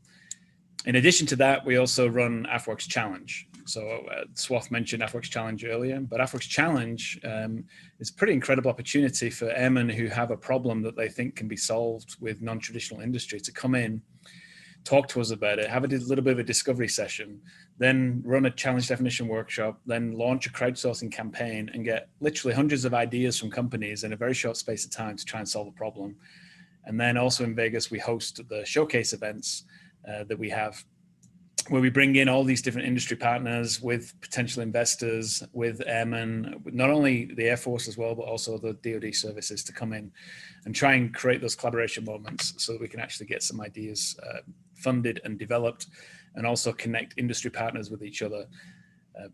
In addition to that, we also run AFWERX Challenge. So Swath mentioned AFWERX Challenge earlier, but AFWERX Challenge is a pretty incredible opportunity for airmen who have a problem that they think can be solved with non-traditional industry to come in, talk to us about it, have a little bit of a discovery session, then run a challenge definition workshop, then launch a crowdsourcing campaign and get literally hundreds of ideas from companies in a very short space of time to try and solve a problem. And then also in Vegas, we host the showcase events that we have, where we bring in all these different industry partners with potential investors, with airmen, not only the Air Force as well, but also the DoD services to come in and try and create those collaboration moments so that we can actually get some ideas funded and developed, and also connect industry partners with each other.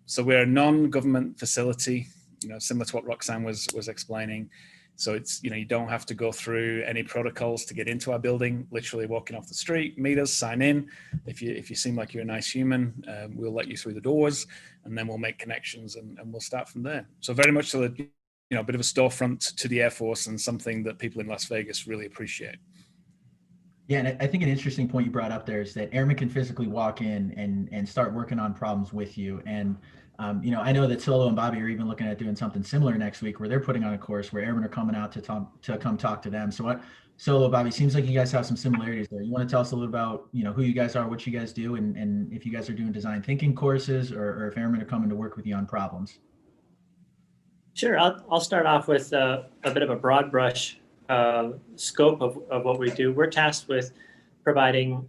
So we're a non-government facility, similar to what Roxanne was explaining. So it's, you don't have to go through any protocols to get into our building, literally walking off the street, meet us, sign in. If you seem like you're a nice human, we'll let you through the doors, and then we'll make connections and we'll start from there. So very much so, a bit of a storefront to the Air Force, and something that people in Las Vegas really appreciate. Yeah, and I think an interesting point you brought up there is that airmen can physically walk in and start working on problems with you. And I know that Solo and Bobby are even looking at doing something similar next week, where they're putting on a course where airmen are coming out to come talk to them. So Solo, Bobby, seems like you guys have some similarities there. You want to tell us a little about who you guys are, what you guys do, and if you guys are doing design thinking courses, or if airmen are coming to work with you on problems. Sure, I'll start off with a bit of a broad brush scope of what we do. We're tasked with providing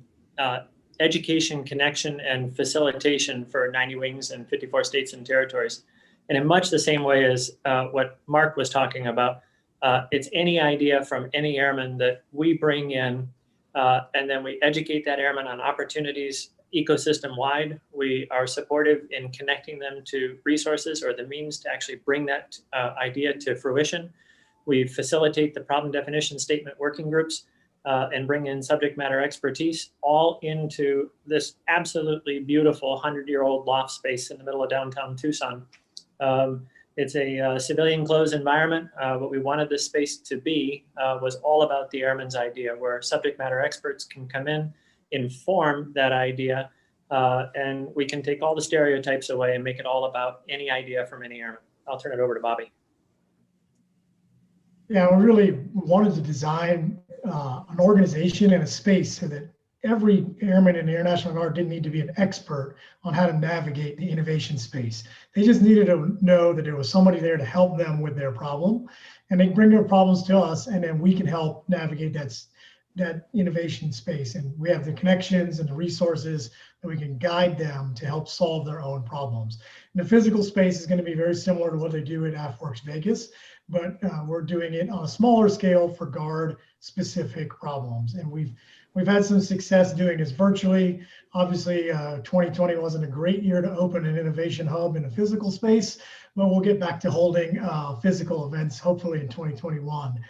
education, connection, and facilitation for 90 wings and 54 states and territories. And in much the same way as what Mark was talking about, it's any idea from any airman that we bring in, and then we educate that airman on opportunities ecosystem-wide. We are supportive in connecting them to resources or the means to actually bring that idea to fruition. We facilitate the problem definition statement working groups and bring in subject matter expertise all into this absolutely beautiful 100-year-old loft space in the middle of downtown Tucson. It's a civilian closed environment. What we wanted this space to be was all about the airman's idea, where subject matter experts can come in, inform that idea, and we can take all the stereotypes away and make it all about any idea from any airman. I'll turn it over to Bobby. Yeah, we really wanted to design an organization and a space so that every airman in the Air National Guard didn't need to be an expert on how to navigate the innovation space. They just needed to know that there was somebody there to help them with their problem, and they bring their problems to us, and then we can help navigate that innovation space. And we have the connections and the resources that we can guide them to help solve their own problems. And the physical space is going to be very similar to what they do at AFWERX Vegas, but we're doing it on a smaller scale for Guard specific problems. And we've had some success doing this virtually. Obviously, 2020 wasn't a great year to open an innovation hub in a physical space, but we'll get back to holding physical events hopefully in 2021.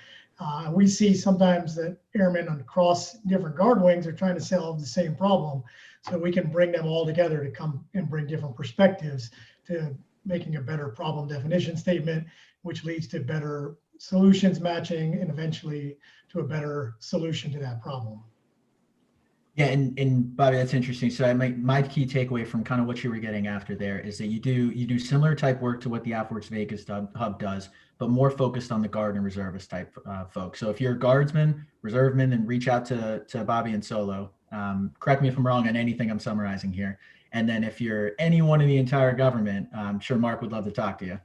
We see sometimes that airmen across different Guard wings are trying to solve the same problem. So we can bring them all together to come and bring different perspectives to making a better problem definition statement, which leads to better solutions matching and eventually to a better solution to that problem. Yeah, and Bobby, that's interesting. So my key takeaway from kind of what you were getting after there is that you do similar type work to what the AFWERX Vegas hub does, but more focused on the Guard and reservist type folks. So if you're a Guardsman, reserveman, then reach out to Bobby and Solo. Correct me if I'm wrong on anything I'm summarizing here. And then if you're anyone in the entire government, I'm sure Mark would love to talk to you.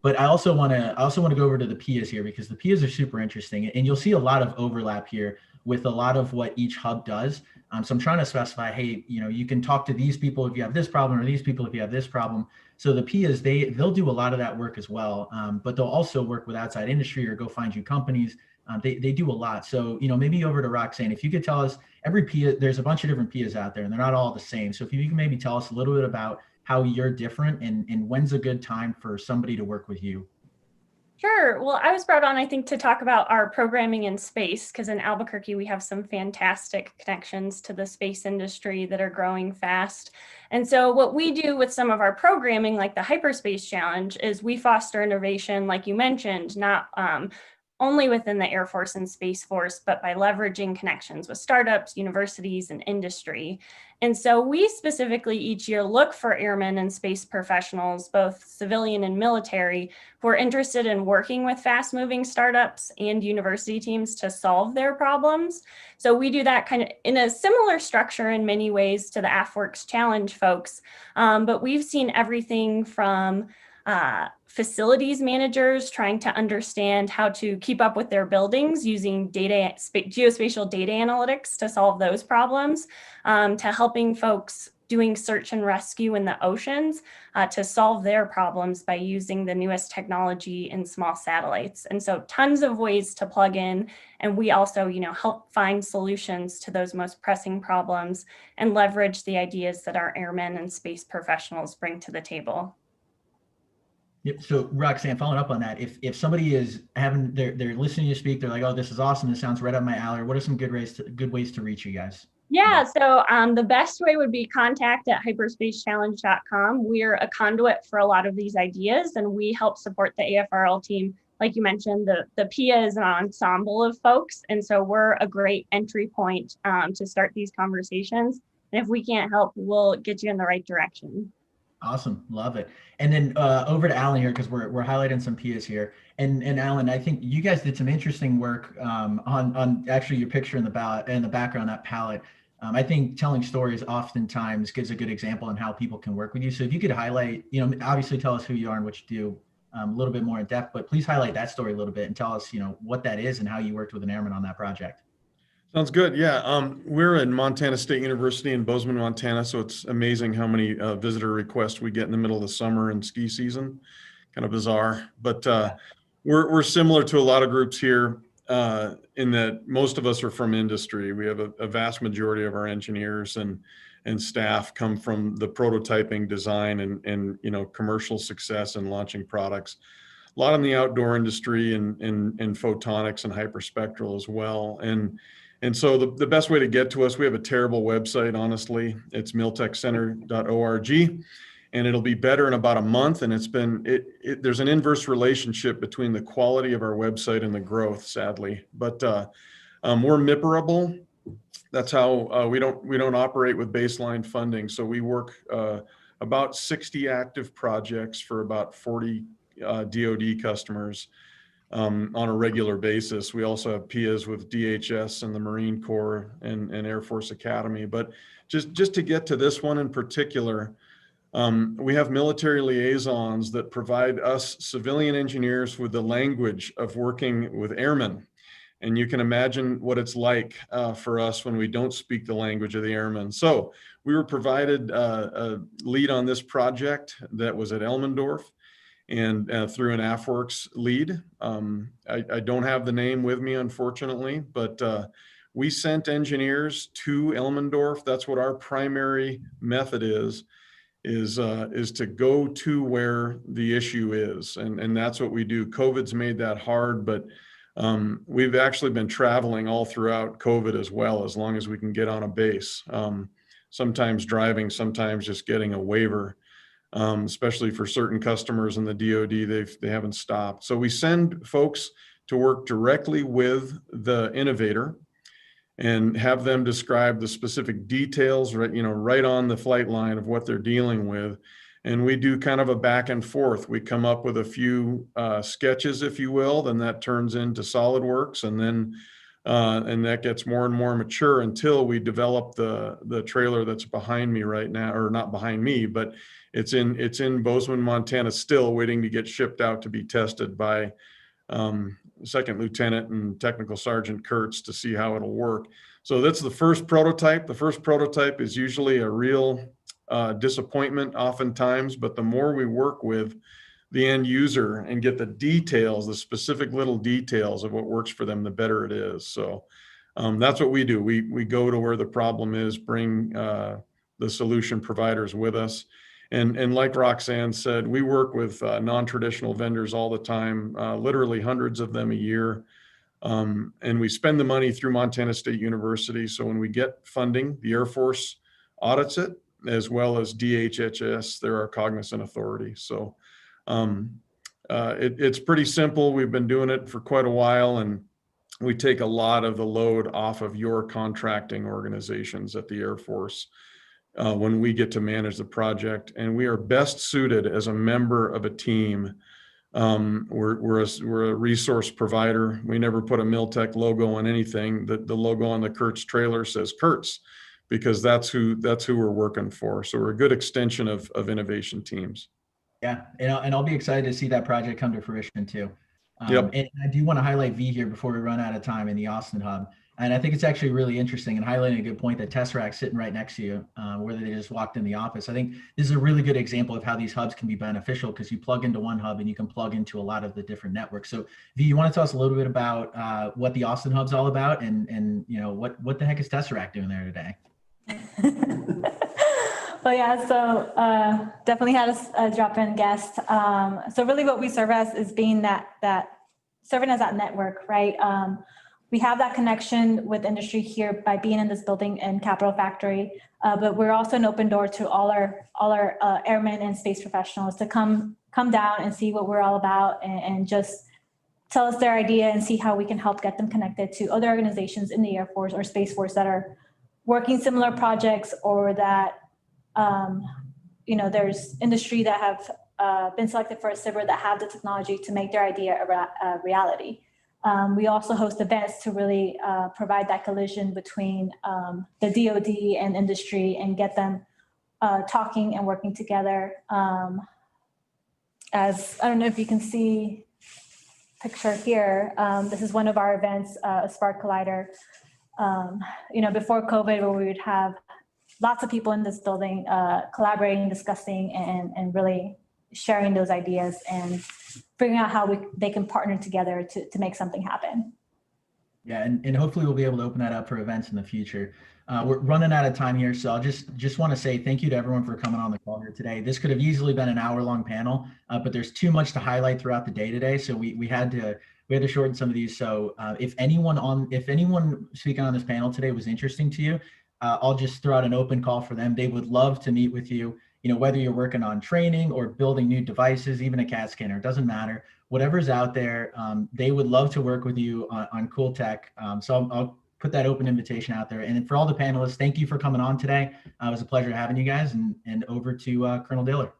But I also want to go over to the PIAs here, because the PIAs are super interesting, and you'll see a lot of overlap here with a lot of what each hub does. So I'm trying to specify, hey, you can talk to these people if you have this problem, or these people if you have this problem. So the PIAs, they'll do a lot of that work as well, but they'll also work with outside industry or go find you companies. They do a lot. So, maybe over to Roxanne, if you could tell us, every PIA, there's a bunch of different PIAs out there and they're not all the same. So if you can maybe tell us a little bit about how you're different and when's a good time for somebody to work with you. Sure. Well, I was brought on, I think, to talk about our programming in space, because in Albuquerque, we have some fantastic connections to the space industry that are growing fast. And so what we do with some of our programming, like the Hyperspace Challenge, is we foster innovation, like you mentioned, not only within the Air Force and Space Force, but by leveraging connections with startups, universities, and industry. And so we specifically each year look for airmen and space professionals, both civilian and military, who are interested in working with fast-moving startups and university teams to solve their problems. So we do that kind of in a similar structure in many ways to the AFWERX Challenge folks, but we've seen everything from facilities managers trying to understand how to keep up with their buildings using geospatial data analytics to solve those problems, to helping folks doing search and rescue in the oceans to solve their problems by using the newest technology in small satellites. And so tons of ways to plug in. And we also, help find solutions to those most pressing problems and leverage the ideas that our airmen and space professionals bring to the table. Yep. So Roxanne, following up on that, if somebody is they're listening to you speak, they're like, oh, this is awesome, this sounds right up my alley, what are some good ways to reach you guys? Yeah, so the best way would be contact at hyperspacechallenge.com. We're a conduit for a lot of these ideas, and we help support the AFRL team. Like you mentioned, the PIA is an ensemble of folks, and so we're a great entry point to start these conversations. And if we can't help, we'll get you in the right direction. Awesome. Love it. And then over to Alan here, because we're highlighting some PIAs here. And Alan, I think you guys did some interesting work on actually your picture in the background, that palette. I think telling stories oftentimes gives a good example on how people can work with you. So if you could highlight, obviously tell us who you are and what you do a little bit more in depth, but please highlight that story a little bit and tell us, what that is and how you worked with an airman on that project. Sounds good. Yeah. We're in Montana State University in Bozeman, Montana. So it's amazing how many visitor requests we get in the middle of the summer and ski season. Kind of bizarre, but we're similar to a lot of groups here in that most of us are from industry. We have a vast majority of our engineers and staff come from the prototyping, design, and commercial success and launching products. A lot in the outdoor industry and photonics and hyperspectral as well. And so the best way to get to us, we have a terrible website, honestly. It's miltechcenter.org, and it'll be better in about a month. And there's an inverse relationship between the quality of our website and the growth, sadly. But we're MIPRable. That's how we don't operate with baseline funding. So we work about 60 active projects for about 40 DoD customers. on a regular basis. We also have PIAs with DHS and the Marine Corps and Air Force Academy. But just to get to this one in particular, we have military liaisons that provide us civilian engineers with the language of working with airmen. And you can imagine what it's like for us when we don't speak the language of the airmen. So we were provided a lead on this project that was at Elmendorf, and through an AFWERX lead. I don't have the name with me, unfortunately, but we sent engineers to Elmendorf. That's what our primary method is to go to where the issue is. And that's what we do. COVID's made that hard, but we've actually been traveling all throughout COVID as well, as long as we can get on a base. Sometimes driving, sometimes just getting a waiver, especially for certain customers in the DoD, they haven't stopped. So we send folks to work directly with the innovator and have them describe the specific details, right on the flight line of what they're dealing with. And we do kind of a back and forth. We come up with a few sketches, if you will, then that turns into SolidWorks, and then and that gets more and more mature until we develop the trailer that's behind me right now, or not behind me, but it's in Bozeman, Montana, still waiting to get shipped out to be tested by Second Lieutenant and Technical Sergeant Kurtz to see how it'll work. So that's the first prototype. The first prototype is usually a real disappointment oftentimes, but the more we work with the end user and get the details, the specific little details of what works for them, the better it is. So that's what we do. We go to where the problem is, bring the solution providers with us. And like Roxanne said, we work with non-traditional vendors all the time, literally hundreds of them a year. And we spend the money through Montana State University. So when we get funding, the Air Force audits it, as well as DHHS, they're our cognizant authority. So it's pretty simple. We've been doing it for quite a while, and we take a lot of the load off of your contracting organizations at the Air Force when we get to manage the project. And we are best suited as a member of a team. We're a resource provider. We never put a Miltech logo on anything. The logo on the Kurtz trailer says Kurtz, because that's who we're working for. So we're a good extension of innovation teams. Yeah, and I'll be excited to see that project come to fruition too. Yep. And I do want to highlight V here before we run out of time in the Austin hub. And I think it's actually really interesting and highlighting a good point that Tesseract's sitting right next to you, where they just walked in the office. I think this is a really good example of how these hubs can be beneficial, because you plug into one hub and you can plug into a lot of the different networks. So V, you want to tell us a little bit about what the Austin hub's all about, and what the heck is Tesseract doing there today? Well, yeah, so definitely had a drop-in guest. So really what we serve as is being serving as that network, right? We have that connection with industry here by being in this building in Capital Factory, but we're also an open door to all our airmen and space professionals to come down and see what we're all about, and just tell us their idea and see how we can help get them connected to other organizations in the Air Force or Space Force that are working similar projects, or that there's industry that have been selected for a CIBR that have the technology to make their idea a reality. We also host events to really provide that collision between the DoD and industry and get them talking and working together. As I don't know if you can see picture here, this is one of our events, a Spark Collider. Before COVID, where we would have lots of people in this building collaborating, discussing, and really sharing those ideas and figuring out how they can partner together to make something happen. Yeah, and hopefully we'll be able to open that up for events in the future. We're running out of time here, so I'll just want to say thank you to everyone for coming on the call here today. This could have easily been an hour-long panel, but there's too much to highlight throughout the day today, so we had to shorten some of these. So if anyone speaking on this panel today was interesting to you, I'll just throw out an open call for them. They would love to meet with you. Whether you're working on training or building new devices, even a CAT scanner, it doesn't matter. Whatever's out there, they would love to work with you on cool tech. So I'll put that open invitation out there. And for all the panelists, thank you for coming on today. It was a pleasure having you guys, and over to Colonel Diller.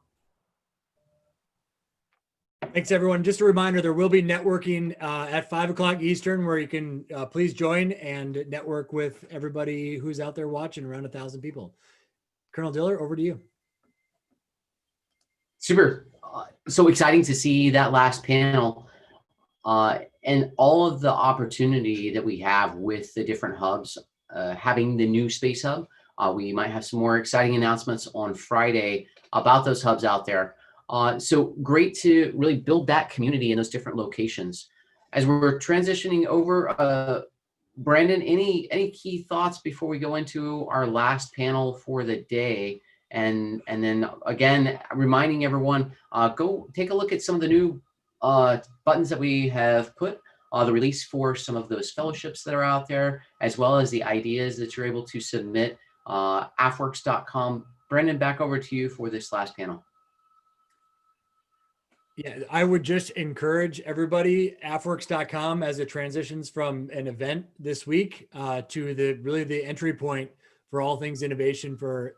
Thanks, everyone. Just a reminder, there will be networking at 5 o'clock Eastern, where you can please join and network with everybody who's out there watching, around 1,000 people. Colonel Diller, over to you. Super. So exciting to see that last panel and all of the opportunity that we have with the different hubs, having the new Space Hub. We might have some more exciting announcements on Friday about those hubs out there. So great to really build that community in those different locations. As we're transitioning over, Brandon, any key thoughts before we go into our last panel for the day? And then again, reminding everyone, go take a look at some of the new buttons that we have put, the release for some of those fellowships that are out there, as well as the ideas that you're able to submit, AFWERX.com. Brandon, back over to you for this last panel. Yeah, I would just encourage everybody, AFWERX.com, as it transitions from an event this week to the entry point for all things innovation for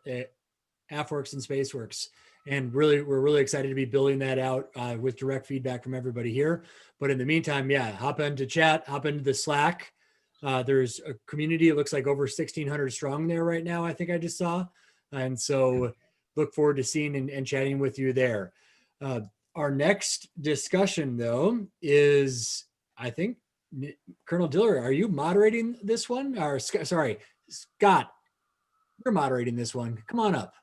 AFWERX and SpaceWORX. And really, we're really excited to be building that out with direct feedback from everybody here. But in the meantime, yeah, hop into chat, hop into the Slack. There's a community, it looks like over 1,600 strong there right now, I think I just saw. And so look forward to seeing and chatting with you there. Our next discussion, though, is, I think, Colonel Diller, are you moderating this one? Or, sorry, Scott, you're moderating this one. Come on up.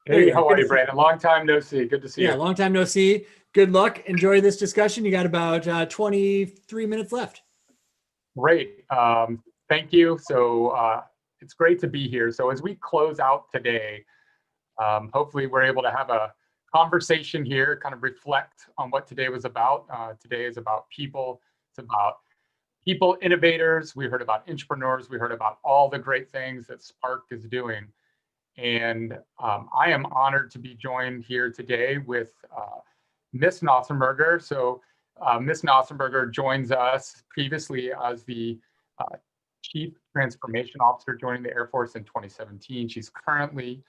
Hey, how are you, Brandon? Long time no see. Good to see you. Yeah, long time no see. Good luck. Enjoy this discussion. You got about 23 minutes left. Great. Thank you. So it's great to be here. So as we close out today, hopefully we're able to have a conversation here, kind of reflect on what today was about. Today is about people. It's about people innovators. We heard about entrepreneurs. We heard about all the great things that Spark is doing. And I am honored to be joined here today with Ms. Nossenberger. So Ms. Nossenberger joins us previously as the Chief Transformation Officer, joining the Air Force in 2017. She's currently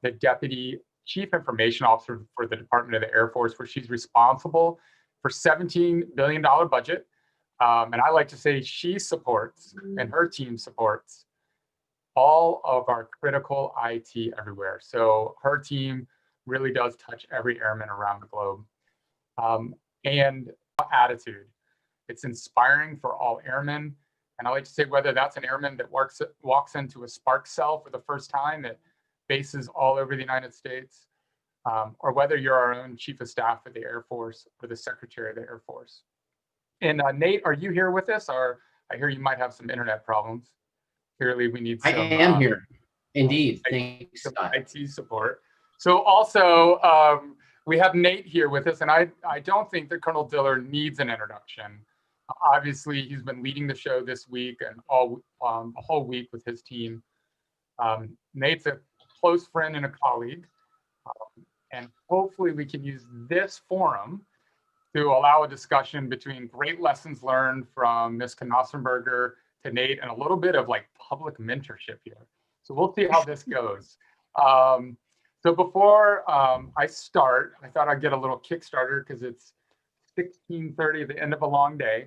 the Deputy Chief Information Officer for the Department of the Air Force, where she's responsible for $17 billion budget. And I like to say she supports and her team supports all of our critical IT everywhere. So her team really does touch every airman around the globe. And attitude, it's inspiring for all airmen. And I like to say, whether that's an airman that walks into a Spark cell for the first time at bases all over the United States, or whether you're our own Chief of Staff of the Air Force or the Secretary of the Air Force. And Nate, are you here with us? Or I hear you might have some internet problems. Clearly, we need some. I am here. Indeed. Thanks, Scott. IT support. So also, we have Nate here with us, and I don't think that Colonel Diller needs an introduction. Obviously, he's been leading the show this week and a whole week with his team. Nate's a close friend and a colleague, and hopefully we can use this forum to allow a discussion between great lessons learned from Ms. Nossenberger to Nate, and a little bit of like public mentorship here. So we'll see how this goes. So before I start, I thought I'd get a little Kickstarter because it's 16:30 at the end of a long day.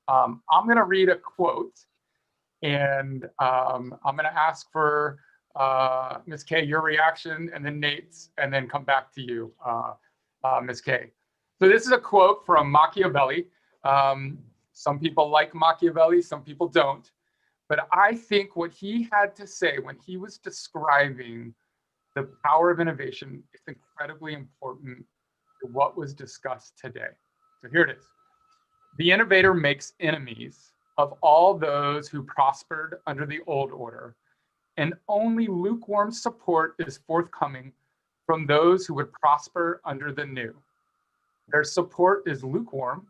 I'm going to read a quote, and I'm going to ask for Ms. K, your reaction, and then Nate's, and then come back to you, Ms. K. So this is a quote from Machiavelli. Some people like Machiavelli, some people don't. But I think what he had to say when he was describing the power of innovation is incredibly important to what was discussed today. So here it is. The innovator makes enemies of all those who prospered under the old order, and only lukewarm support is forthcoming from those who would prosper under the new. Their support is lukewarm,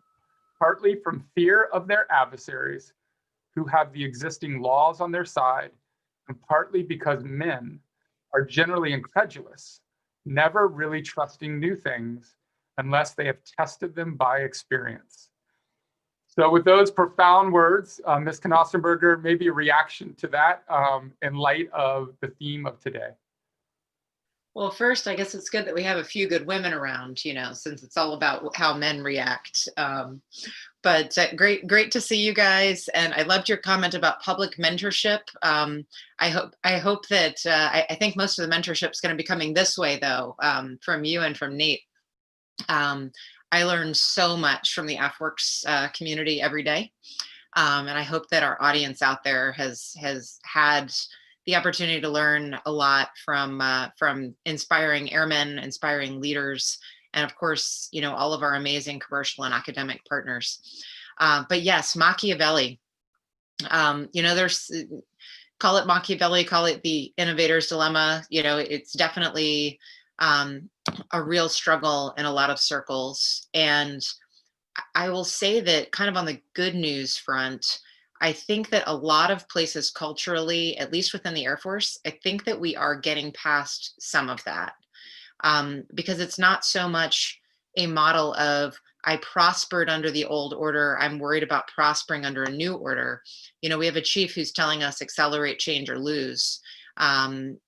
partly from fear of their adversaries who have the existing laws on their side, and partly because men are generally incredulous, never really trusting new things unless they have tested them by experience. So with those profound words, Ms. Nossenberger, maybe a reaction to that in light of the theme of today. Well, first, I guess it's good that we have a few good women around, since it's all about how men react. But great to see you guys. And I loved your comment about public mentorship. I hope that, I think most of the mentorship is going to be coming this way, though, from you and from Nate. I learned so much from the AFWERX community every day. And I hope that our audience out there has had the opportunity to learn a lot from inspiring airmen, inspiring leaders, and of course, all of our amazing commercial and academic partners. But yes, Machiavelli, there's, call it Machiavelli, call it the innovator's dilemma. It's definitely a real struggle in a lot of circles. And I will say that kind of on the good news front, I think that a lot of places culturally, at least within the Air Force, I think that we are getting past some of that, because it's not so much a model of I prospered under the old order, I'm worried about prospering under a new order. We have a chief who's telling us accelerate, change, or lose, and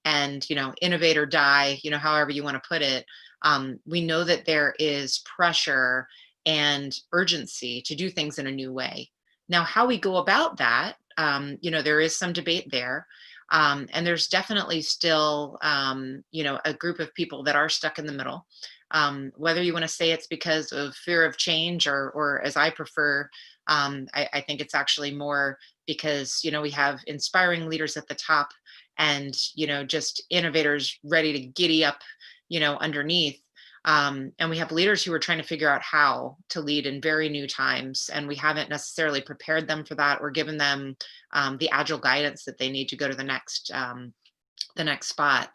innovate or die, however you want to put it. We know that there is pressure and urgency to do things in a new way. Now, how we go about that, there is some debate there. And there's definitely still, a group of people that are stuck in the middle. Whether you want to say it's because of fear of change or as I prefer, I think it's actually more because, we have inspiring leaders at the top and, just innovators ready to giddy up, underneath. And we have leaders who are trying to figure out how to lead in very new times, and we haven't necessarily prepared them for that or given them the agile guidance that they need to go to the next spot.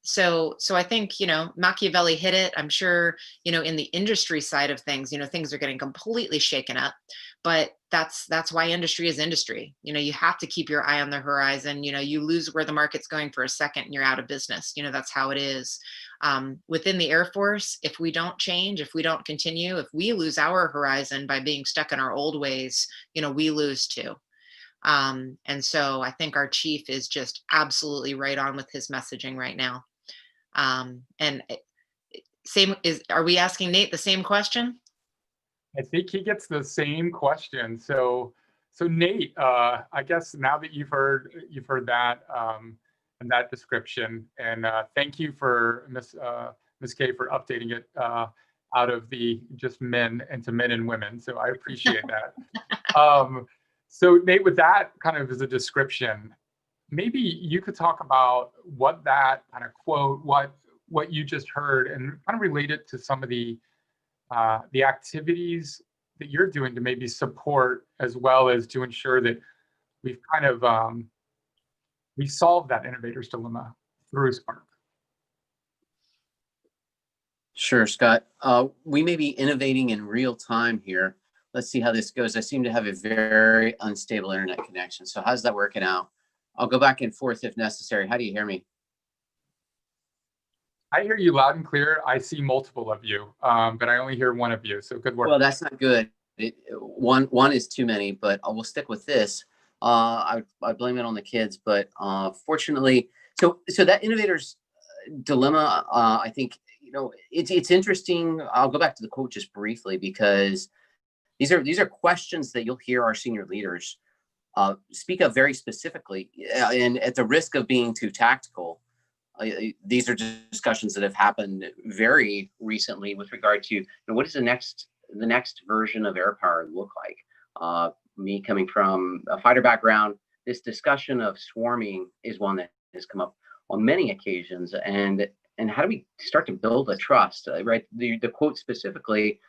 So I think, Machiavelli hit it. I'm sure, in the industry side of things, things are getting completely shaken up, but that's why industry is industry. You have to keep your eye on the horizon. You lose where the market's going for a second and you're out of business. That's how it is. Within the Air Force, if we don't change, if we don't continue, if we lose our horizon by being stuck in our old ways, we lose too. And so I think our chief is just absolutely right on with his messaging right now. Are we asking Nate the same question? I think he gets the same question. So Nate, I guess now that you've heard that and that description, and thank you for Ms. K for updating it out of the just men into men and women. So I appreciate that. So Nate, with that kind of as a description, maybe you could talk about what that kind of quote, what you just heard, and kind of relate it to some of the activities that you're doing to maybe support, as well as to ensure that we've kind of we solve that innovator's dilemma through Spark. Sure, Scott. We may be innovating in real time here. Let's see how this goes. I seem to have a very unstable internet connection. So how's that working out? I'll go back and forth if necessary. How do you hear me? I hear you loud and clear. I see multiple of you, but I only hear one of you. So good work. Well, that's not good. One is too many, but I will stick with this. I blame it on the kids, but fortunately, so that innovator's dilemma, I think, it's interesting. I'll go back to the quote just briefly, because these are questions that you'll hear our senior leaders speak of very specifically, and at the risk of being too tactical. These are discussions that have happened very recently with regard to what is the next version of air power look like. Me coming from a fighter background, this discussion of swarming is one that has come up on many occasions, and how do we start to build a trust, right? The quote specifically,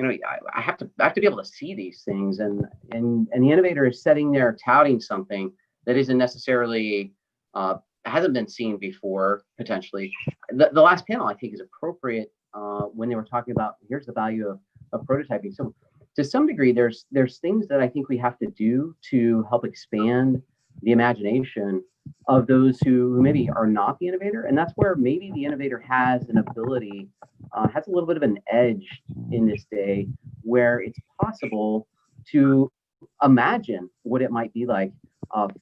I have to be able to see these things, and the innovator is sitting there touting something that isn't necessarily hasn't been seen before, potentially. The last panel, I think, is appropriate when they were talking about here's the value of prototyping. So to some degree, there's things that I think we have to do to help expand the imagination of those who maybe are not the innovator. And that's where maybe the innovator has an ability, has a little bit of an edge in this day, where it's possible to imagine what it might be like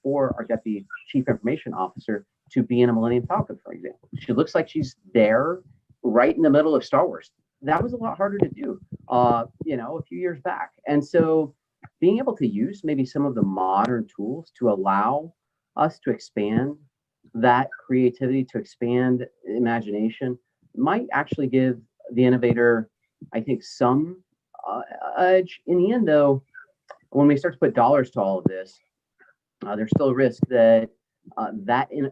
for our Deputy Chief Information Officer to be in a Millennium Falcon, for example. She looks like she's there right in the middle of Star Wars. That was a lot harder to do, you know, a few years back. And so being able to use maybe some of the modern tools to allow us to expand that creativity, to expand imagination, might actually give the innovator, I think, some edge. In the end, though, when we start to put dollars to all of this, there's still a risk that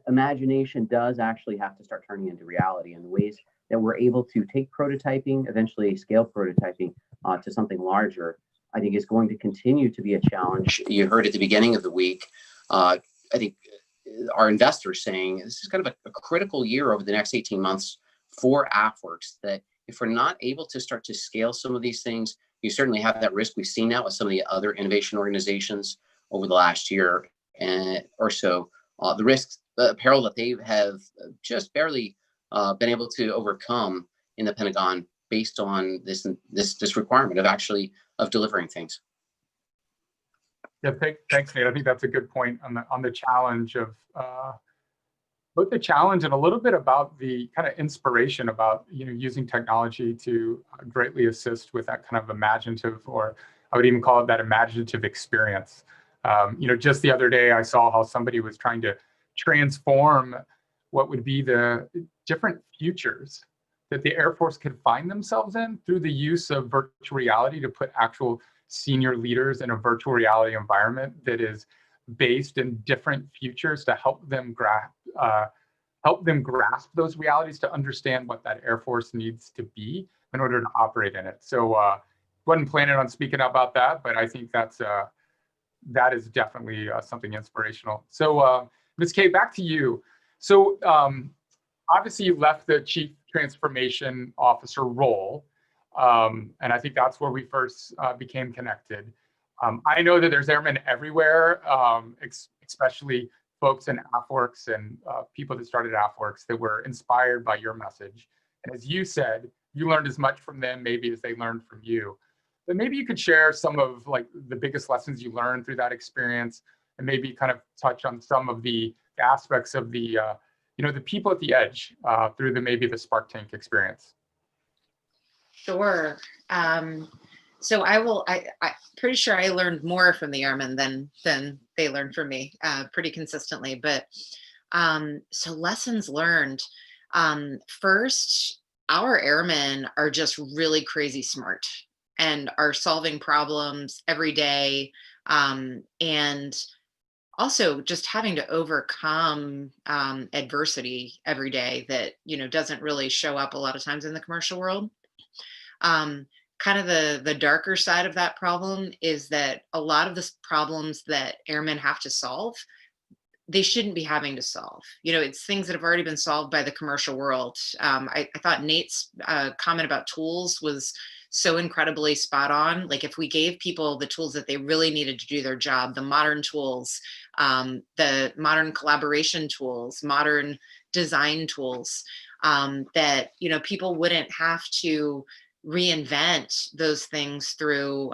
imagination does actually have to start turning into reality in the ways that we're able to take prototyping, eventually scale prototyping to something larger. I think is going to continue to be a challenge. You heard at the beginning of the week, I think our investors saying this is kind of a critical year over the next 18 months for AFWERX, that if we're not able to start to scale some of these things, you certainly have that risk. We've seen that with some of the other innovation organizations over the last year or so. The risks, the peril that they have just barely been able to overcome in the Pentagon based on this requirement of delivering things. Yeah, thanks, Nate. I think that's a good point on the challenge of both the challenge and a little bit about the kind of inspiration about, you know, using technology to greatly assist with that kind of imaginative, or I would even call it that imaginative experience. You know, just the other day I saw how somebody was trying to transform what would be the different futures that the Air Force could find themselves in through the use of virtual reality, to put actual senior leaders in a virtual reality environment that is based in different futures to help them grasp those realities, to understand what that Air Force needs to be in order to operate in it. So wasn't planning on speaking about that, but I think that is definitely something inspirational. So Ms. Kay, back to you. So obviously you left the Chief Transformation Officer role. And I think that's where we first became connected. I know that there's airmen everywhere, especially folks in AFWERX and people that started AFWERX that were inspired by your message. And as you said, you learned as much from them maybe as they learned from you. But maybe you could share some of like the biggest lessons you learned through that experience, and maybe kind of touch on some of the aspects of the you know, the people at the edge through maybe the Spark Tank experience. Sure. So I'm pretty sure I learned more from the Airmen than they learned from me pretty consistently. But so lessons learned. First, our Airmen are just really crazy smart and are solving problems every day. And also just having to overcome adversity every day that, you know, doesn't really show up a lot of times in the commercial world. Kind of the darker side of that problem is that a lot of the problems that airmen have to solve, they shouldn't be having to solve. You know, it's things that have already been solved by the commercial world. I thought Nate's comment about tools was so incredibly spot on. Like if we gave people the tools that they really needed to do their job, the modern tools, the modern collaboration tools, modern design tools, that, you know, people wouldn't have to reinvent those things through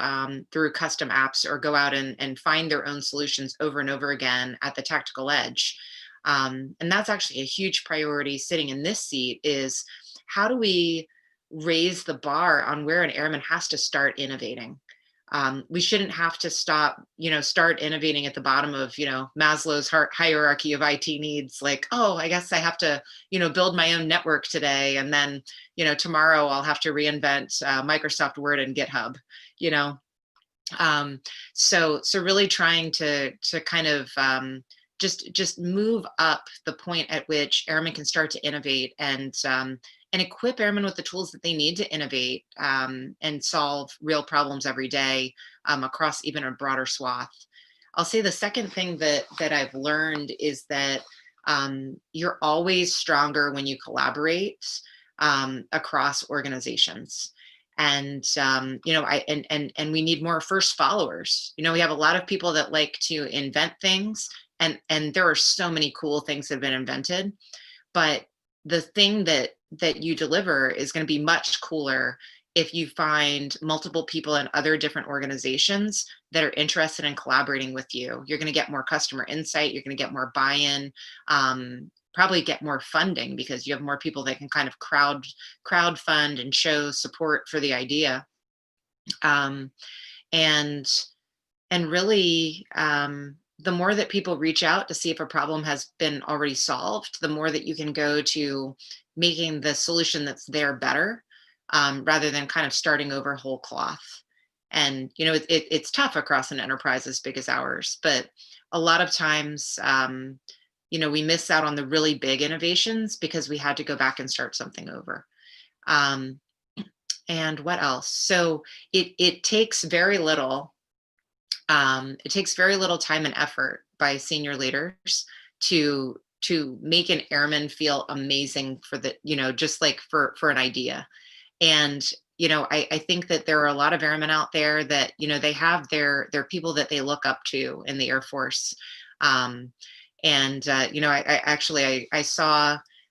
custom apps or go out and find their own solutions over and over again at the tactical edge. And that's actually a huge priority sitting in this seat, is how do we raise the bar on where an airman has to start innovating? We shouldn't have to start innovating at the bottom of, you know, Maslow's hierarchy of IT needs. Like, oh, I guess I have to, you know, build my own network today, and then, you know, tomorrow I'll have to reinvent Microsoft Word and GitHub, you know. So really trying to kind of just move up the point at which airmen can start to innovate and equip airmen with the tools that they need to innovate and solve real problems every day across even a broader swath. I'll say the second thing that I've learned is that you're always stronger when you collaborate across organizations. And you know, and we need more first followers. You know, we have a lot of people that like to invent things, and there are so many cool things that have been invented, but the thing that you deliver is going to be much cooler if you find multiple people in other different organizations that are interested in collaborating with you. You're going to get more customer insight. You're going to get more buy-in, probably get more funding because you have more people that can kind of crowd fund and show support for the idea. And really, the more that people reach out to see if a problem has been already solved, the more that you can go to making the solution that's there better, rather than kind of starting over whole cloth. And, you know, it's tough across an enterprise as big as ours, but a lot of times, you know, we miss out on the really big innovations because we had to go back and start something over. And what else? So it takes very little. It takes very little time and effort by senior leaders to make an airman feel amazing for the, you know, just like for an idea. And, you know, I think that there are a lot of airmen out there that, you know, they have their people that they look up to in the Air Force. You know,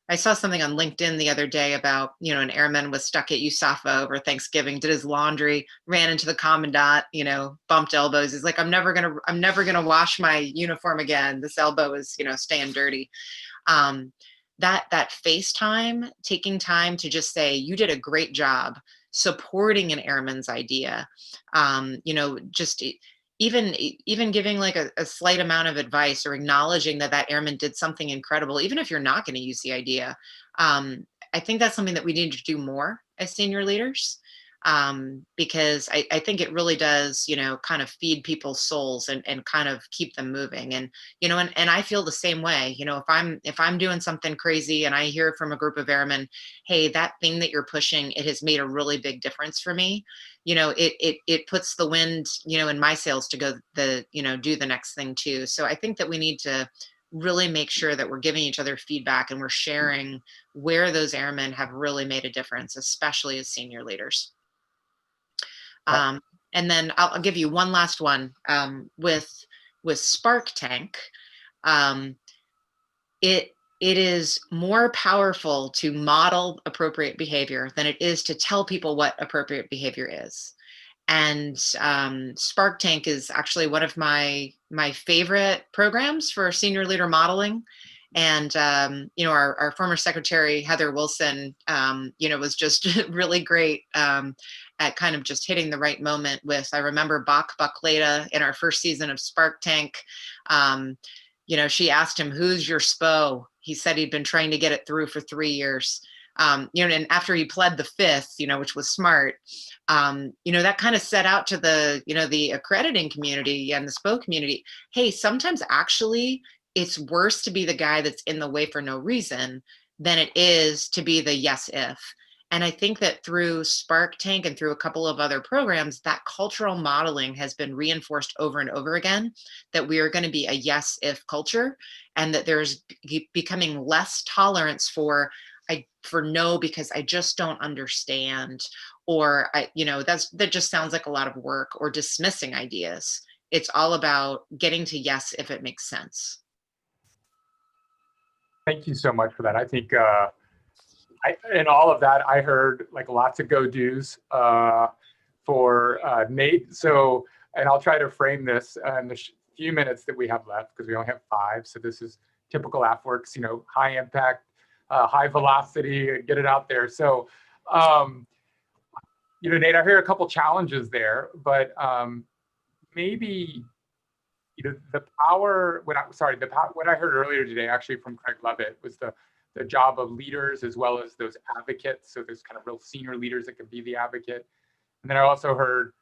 I saw something on LinkedIn the other day about, you know, an airman was stuck at USAFA over Thanksgiving, did his laundry, ran into the commandant, you know, bumped elbows. He's like, I'm never gonna wash my uniform again. This elbow is, you know, staying dirty. That FaceTime, taking time to just say, you did a great job supporting an airman's idea, you know, just even giving like a slight amount of advice or acknowledging that airman did something incredible, even if you're not going to use the idea. I think that's something that we need to do more as senior leaders, because I think it really does, you know, kind of feed people's souls and kind of keep them moving. And, you know, and I feel the same way. You know, if I'm doing something crazy and I hear from a group of airmen, hey, that thing that you're pushing, it has made a really big difference for me. You know, it puts the wind, you know, in my sails to go do the next thing too. So I think that we need to really make sure that we're giving each other feedback and we're sharing where those airmen have really made a difference, especially as senior leaders. And then I'll give you one last one, with Spark Tank. It is more powerful to model appropriate behavior than it is to tell people what appropriate behavior is. And Spark Tank is actually one of my favorite programs for senior leader modeling. And, you know, our former secretary, Heather Wilson, you know, was just really great at kind of just hitting the right moment with, I remember Bach Buckleda in our first season of Spark Tank. You know, she asked him, who's your SPO? He said he'd been trying to get it through for 3 years. You know, and after he pled the 5th, you know, which was smart, you know, that kind of set out to the, you know, the accrediting community and the SPO community. Hey, sometimes actually it's worse to be the guy that's in the way for no reason than it is to be the yes if. And I think that through Spark Tank and through a couple of other programs, that cultural modeling has been reinforced over and over again, that we are going to be a yes if culture, and that there's becoming less tolerance for no because I just don't understand, or you know, that just sounds like a lot of work, or dismissing ideas. It's all about getting to yes if it makes sense. Thank you so much for that. I think in all of that, I heard like lots of go-dos for Nate. So, and I'll try to frame this in the few minutes that we have left, because we only have 5. So this is typical AFWERX, you know, high impact, high velocity, get it out there. So, you know, Nate, I hear a couple challenges there, but maybe, you know, the power, what I heard earlier today, actually from Craig Levitt, was the job of leaders as well as those advocates. So there's kind of real senior leaders that can be the advocate. And then I also heard,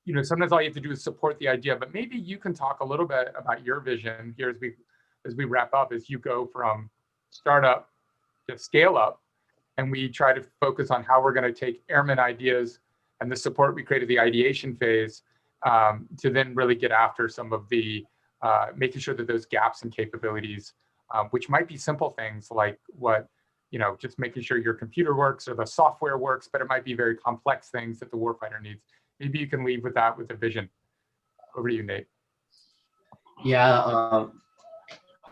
you know, sometimes all you have to do is support the idea, but maybe you can talk a little bit about your vision here as we wrap up, as you go from startup to scale up, and we try to focus on how we're going to take airman ideas and the support we created the ideation phase to then really get after some of the making sure that those gaps and capabilities, which might be simple things like what, you know, just making sure your computer works or the software works, but it might be very complex things that the warfighter needs. Maybe you can leave with that, with a vision. Over to you, Nate. Yeah,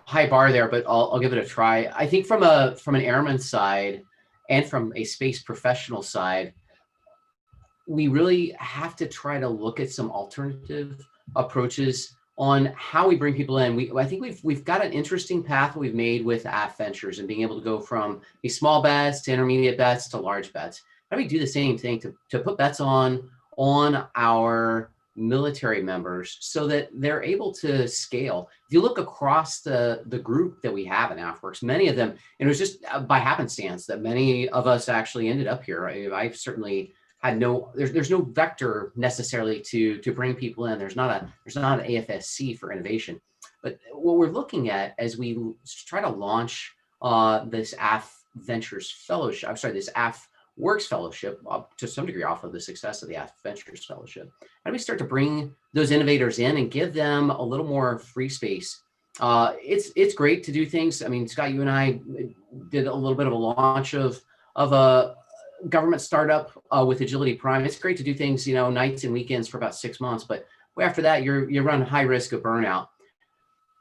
high bar there, but I'll give it a try. I think from an airman side, and from a space professional side, we really have to try to look at some alternative approaches on how we bring people in. I think we've got an interesting path we've made with AF Ventures and being able to go from these small bets to intermediate bets to large bets. How do we do the same thing to put bets on our military members so that they're able to scale? If you look across the group that we have in AFWERX, many of them, and it was just by happenstance that many of us actually ended up here. I've certainly had there's no vector necessarily to bring people in. There's not an AFSC for innovation. But what we're looking at as we try to launch this AFWERX Fellowship, this AFWERX Fellowship, to some degree off of the success of the AFWERX Fellowship, how do we start to bring those innovators in and give them a little more free space? It's great to do things. I mean, Scott, you and I did a little bit of a launch of a government startup with Agility Prime. It's great to do things, nights and weekends for about 6 months, but after that, you run high risk of burnout.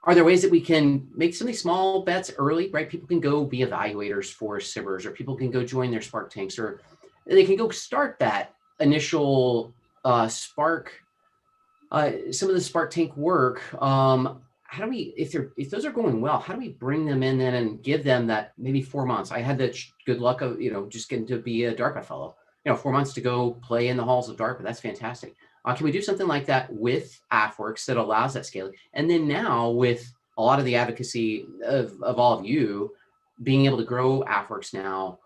Are there ways that we can make some of these small bets early, right? People can go be evaluators for SBIRs, or people can go join their Spark tanks, or they can go start that initial Spark, some of the Spark tank work. How do we, if those are going well, how do we bring them in then and give them that maybe 4 months? I had the good luck of, just getting to be a DARPA fellow, 4 months to go play in the halls of DARPA. That's fantastic. Can we do something like that with AFWERX that allows that scaling? And then now with a lot of the advocacy of all of you being able to grow AFWERX now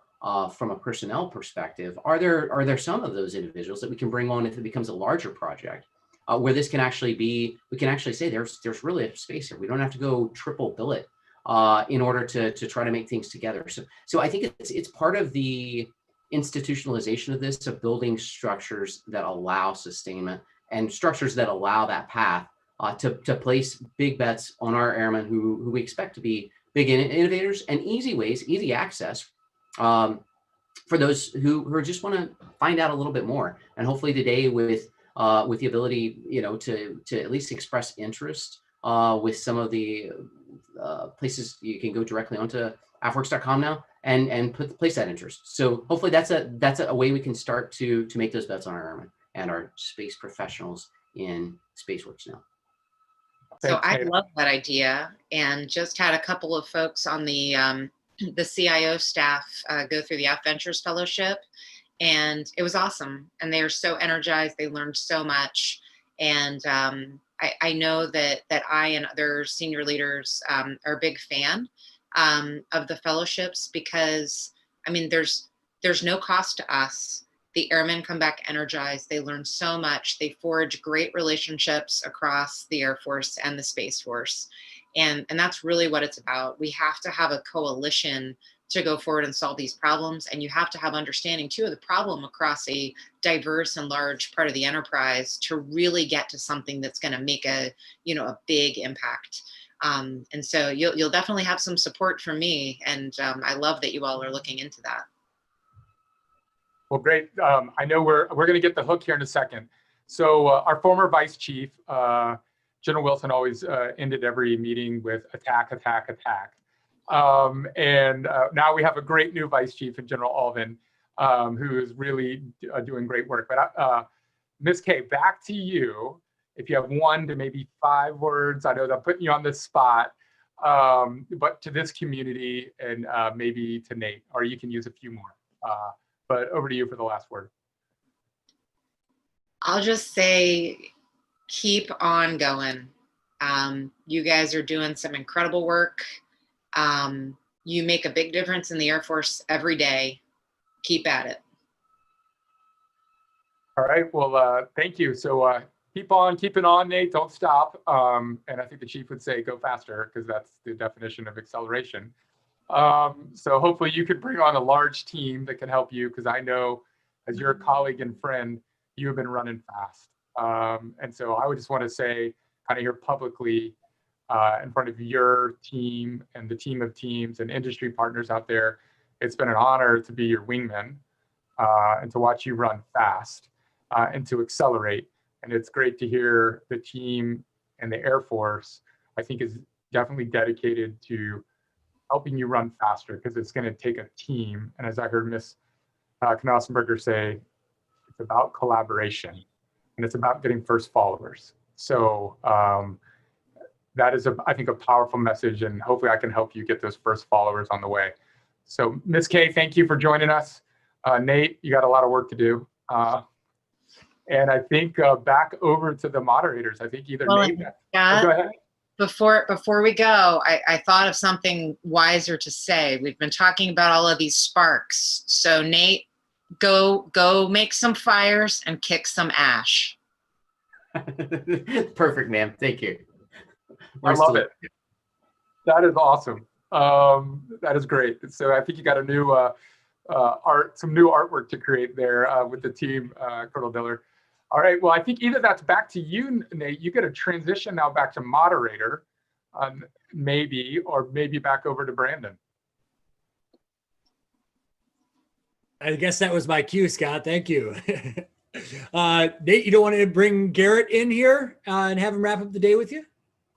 from a personnel perspective, are there some of those individuals that we can bring on if it becomes a larger project? Where this can actually be, we can actually say there's really a space here. We don't have to go triple billet in order to try to make things together. So I think it's part of the institutionalization of this, of building structures that allow sustainment and structures that allow that path to place big bets on our airmen who we expect to be big innovators, and easy access for those who just want to find out a little bit more. And hopefully today with the ability, to at least express interest with some of the places you can go directly onto AFWERX.com now and place that interest. So hopefully that's a way we can start to make those bets on our airmen and our space professionals in SpaceWORX now. So I love that idea, and just had a couple of folks on the CIO staff go through the AFWERX Fellowship. And it was awesome. And they are so energized. They learned so much. And I know that I and other senior leaders are a big fan of the fellowships, because, I mean, there's no cost to us. The airmen come back energized. They learn so much. They forge great relationships across the Air Force and the Space Force. And that's really what it's about. We have to have a coalition to go forward and solve these problems. And you have to have understanding too of the problem across a diverse and large part of the enterprise to really get to something that's going to make a big impact. And so you'll definitely have some support from me. And I love that you all are looking into that. Well, great. I know we're going to get the hook here in a second. So our former vice chief, General Wilson, always ended every meeting with attack, attack, attack. And now we have a great new vice chief in General Alvin, who is really doing great work. But Ms. K, back to you. If you have 1 to maybe 5 words, I know that I'm putting you on the spot, but to this community and maybe to Nate, or you can use a few more. But over to you for the last word. I'll just say, keep on going. You guys are doing some incredible work. You make a big difference in the Air Force every day. Keep at it. All right. Well, thank you. So keep on keeping on, Nate. Don't stop. And I think the chief would say go faster, because that's the definition of acceleration. So hopefully you could bring on a large team that can help you, because I know as your colleague and friend, you have been running fast. And so I would just want to say, kind of here publicly, in front of your team and the team of teams and industry partners out there, it's been an honor to be your wingman and to watch you run fast and to accelerate. And it's great to hear the team and the Air Force, I think, is definitely dedicated to helping you run faster, because it's going to take a team. And as I heard Ms. Knausenberger say, it's about collaboration, and it's about getting first followers. So that is, I think, a powerful message, and hopefully I can help you get those first followers on the way. So Ms. K, thank you for joining us. Nate, you got a lot of work to do. And I think back over to the moderators. I think either Nate, Scott, go ahead. Before we go, I thought of something wiser to say. We've been talking about all of these sparks. So Nate, go make some fires and kick some ash. Perfect, ma'am. Thank you. I love it. That is awesome. That is great. So I think you got a new some new artwork to create there with the team, Colonel Diller. All right. Well, I think either that's back to you, Nate. You get a transition now back to moderator, maybe, or maybe back over to Brandon. I guess that was my cue, Scott. Thank you. Nate, you don't want to bring Garrett in here and have him wrap up the day with you?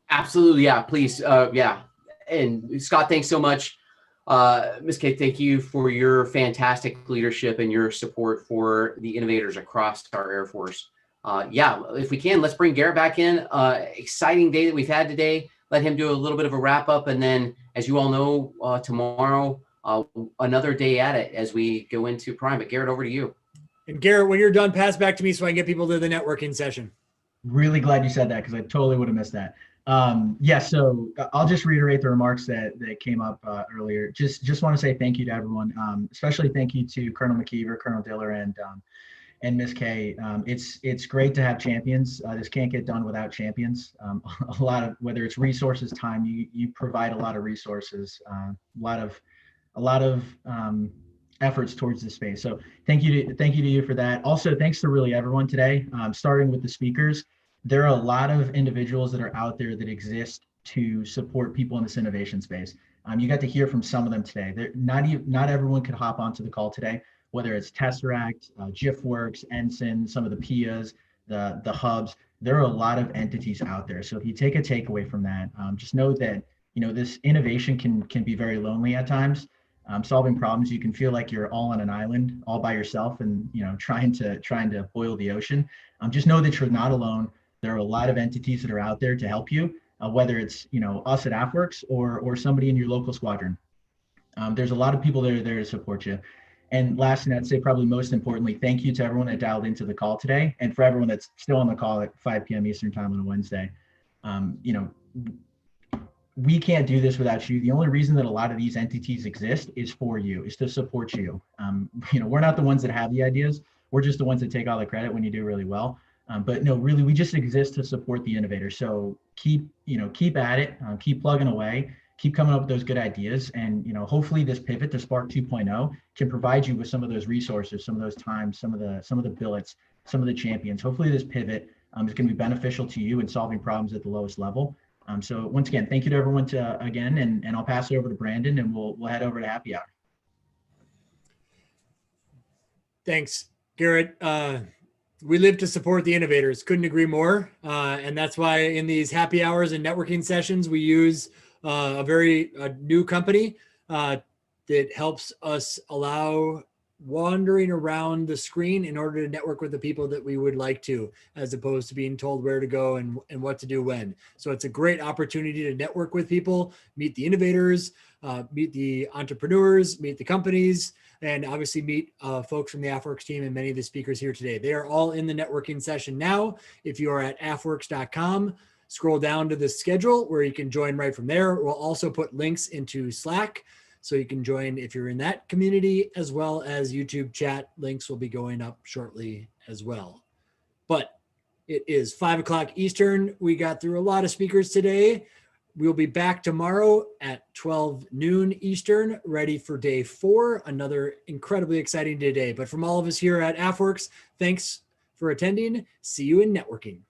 Absolutely. Yeah, please. Yeah. And Scott, thanks so much. Ms. K, thank you for your fantastic leadership and your support for the innovators across our Air Force. Yeah, if we can, let's bring Garrett back in. Exciting day that we've had today. Let him do a little bit of a wrap up. And then, as you all know, tomorrow, another day at it as we go into Prime. But Garrett, over to you. And Garrett, when you're done, pass back to me so I can get people to the networking session. Really glad you said that, because I totally would have missed that. Yeah, so I'll just reiterate the remarks that came up earlier. Just want to say thank you to everyone, especially thank you to Colonel McKeever, Colonel Diller, and Ms. K. It's great to have champions. This can't get done without champions. A lot of, whether it's resources, time, you provide a lot of resources, a lot of efforts towards this space. So thank you to you for that. Also, thanks to really everyone today, starting with the speakers. There are a lot of individuals that are out there that exist to support people in this innovation space. You got to hear from some of them today. Not everyone could hop onto the call today, whether it's Tesseract, JFWORX, NSIN, some of the PIAs, the hubs. There are a lot of entities out there. So if you take a takeaway from that, just know that this innovation can be very lonely at times. Solving problems, you can feel like you're all on an island, all by yourself, and trying to boil the ocean. Just know that you're not alone. There are a lot of entities that are out there to help you, whether it's us at AFWERX or somebody in your local squadron. There's a lot of people that are there to support you. And last, and I'd say probably most importantly, thank you to everyone that dialed into the call today, and for everyone that's still on the call at 5 p.m. Eastern time on a Wednesday. We can't do this without you. The only reason that a lot of these entities exist is for you, is to support you. We're not the ones that have the ideas. We're just the ones that take all the credit when you do really well. But no, really, we just exist to support the innovators. So keep at it, keep plugging away, keep coming up with those good ideas. And, hopefully this pivot to Spark 2.0 can provide you with some of those resources, some of those times, some of the billets, some of the champions. Hopefully this pivot is going to be beneficial to you in solving problems at the lowest level. So once again, thank you to everyone again, and I'll pass it over to Brandon, and we'll head over to happy hour. Thanks, Garrett. We live to support the innovators. Couldn't agree more. And that's why in these happy hours and networking sessions, we use a new company that helps us allow wandering around the screen in order to network with the people that we would like to, as opposed to being told where to go and what to do when. So it's a great opportunity to network with people, meet the innovators, meet the entrepreneurs, meet the companies, and obviously meet folks from the AFWERX team and many of the speakers here today. They are all in the networking session now. If you are at afwerx.com, scroll down to the schedule where you can join right from there. We'll also put links into Slack, so you can join if you're in that community, as well as YouTube chat. Links will be going up shortly as well. But it is 5 o'clock Eastern. We got through a lot of speakers today. We'll be back tomorrow at 12 noon Eastern, ready for day 4, another incredibly exciting day. But from all of us here at AFWERX, thanks for attending. See you in networking.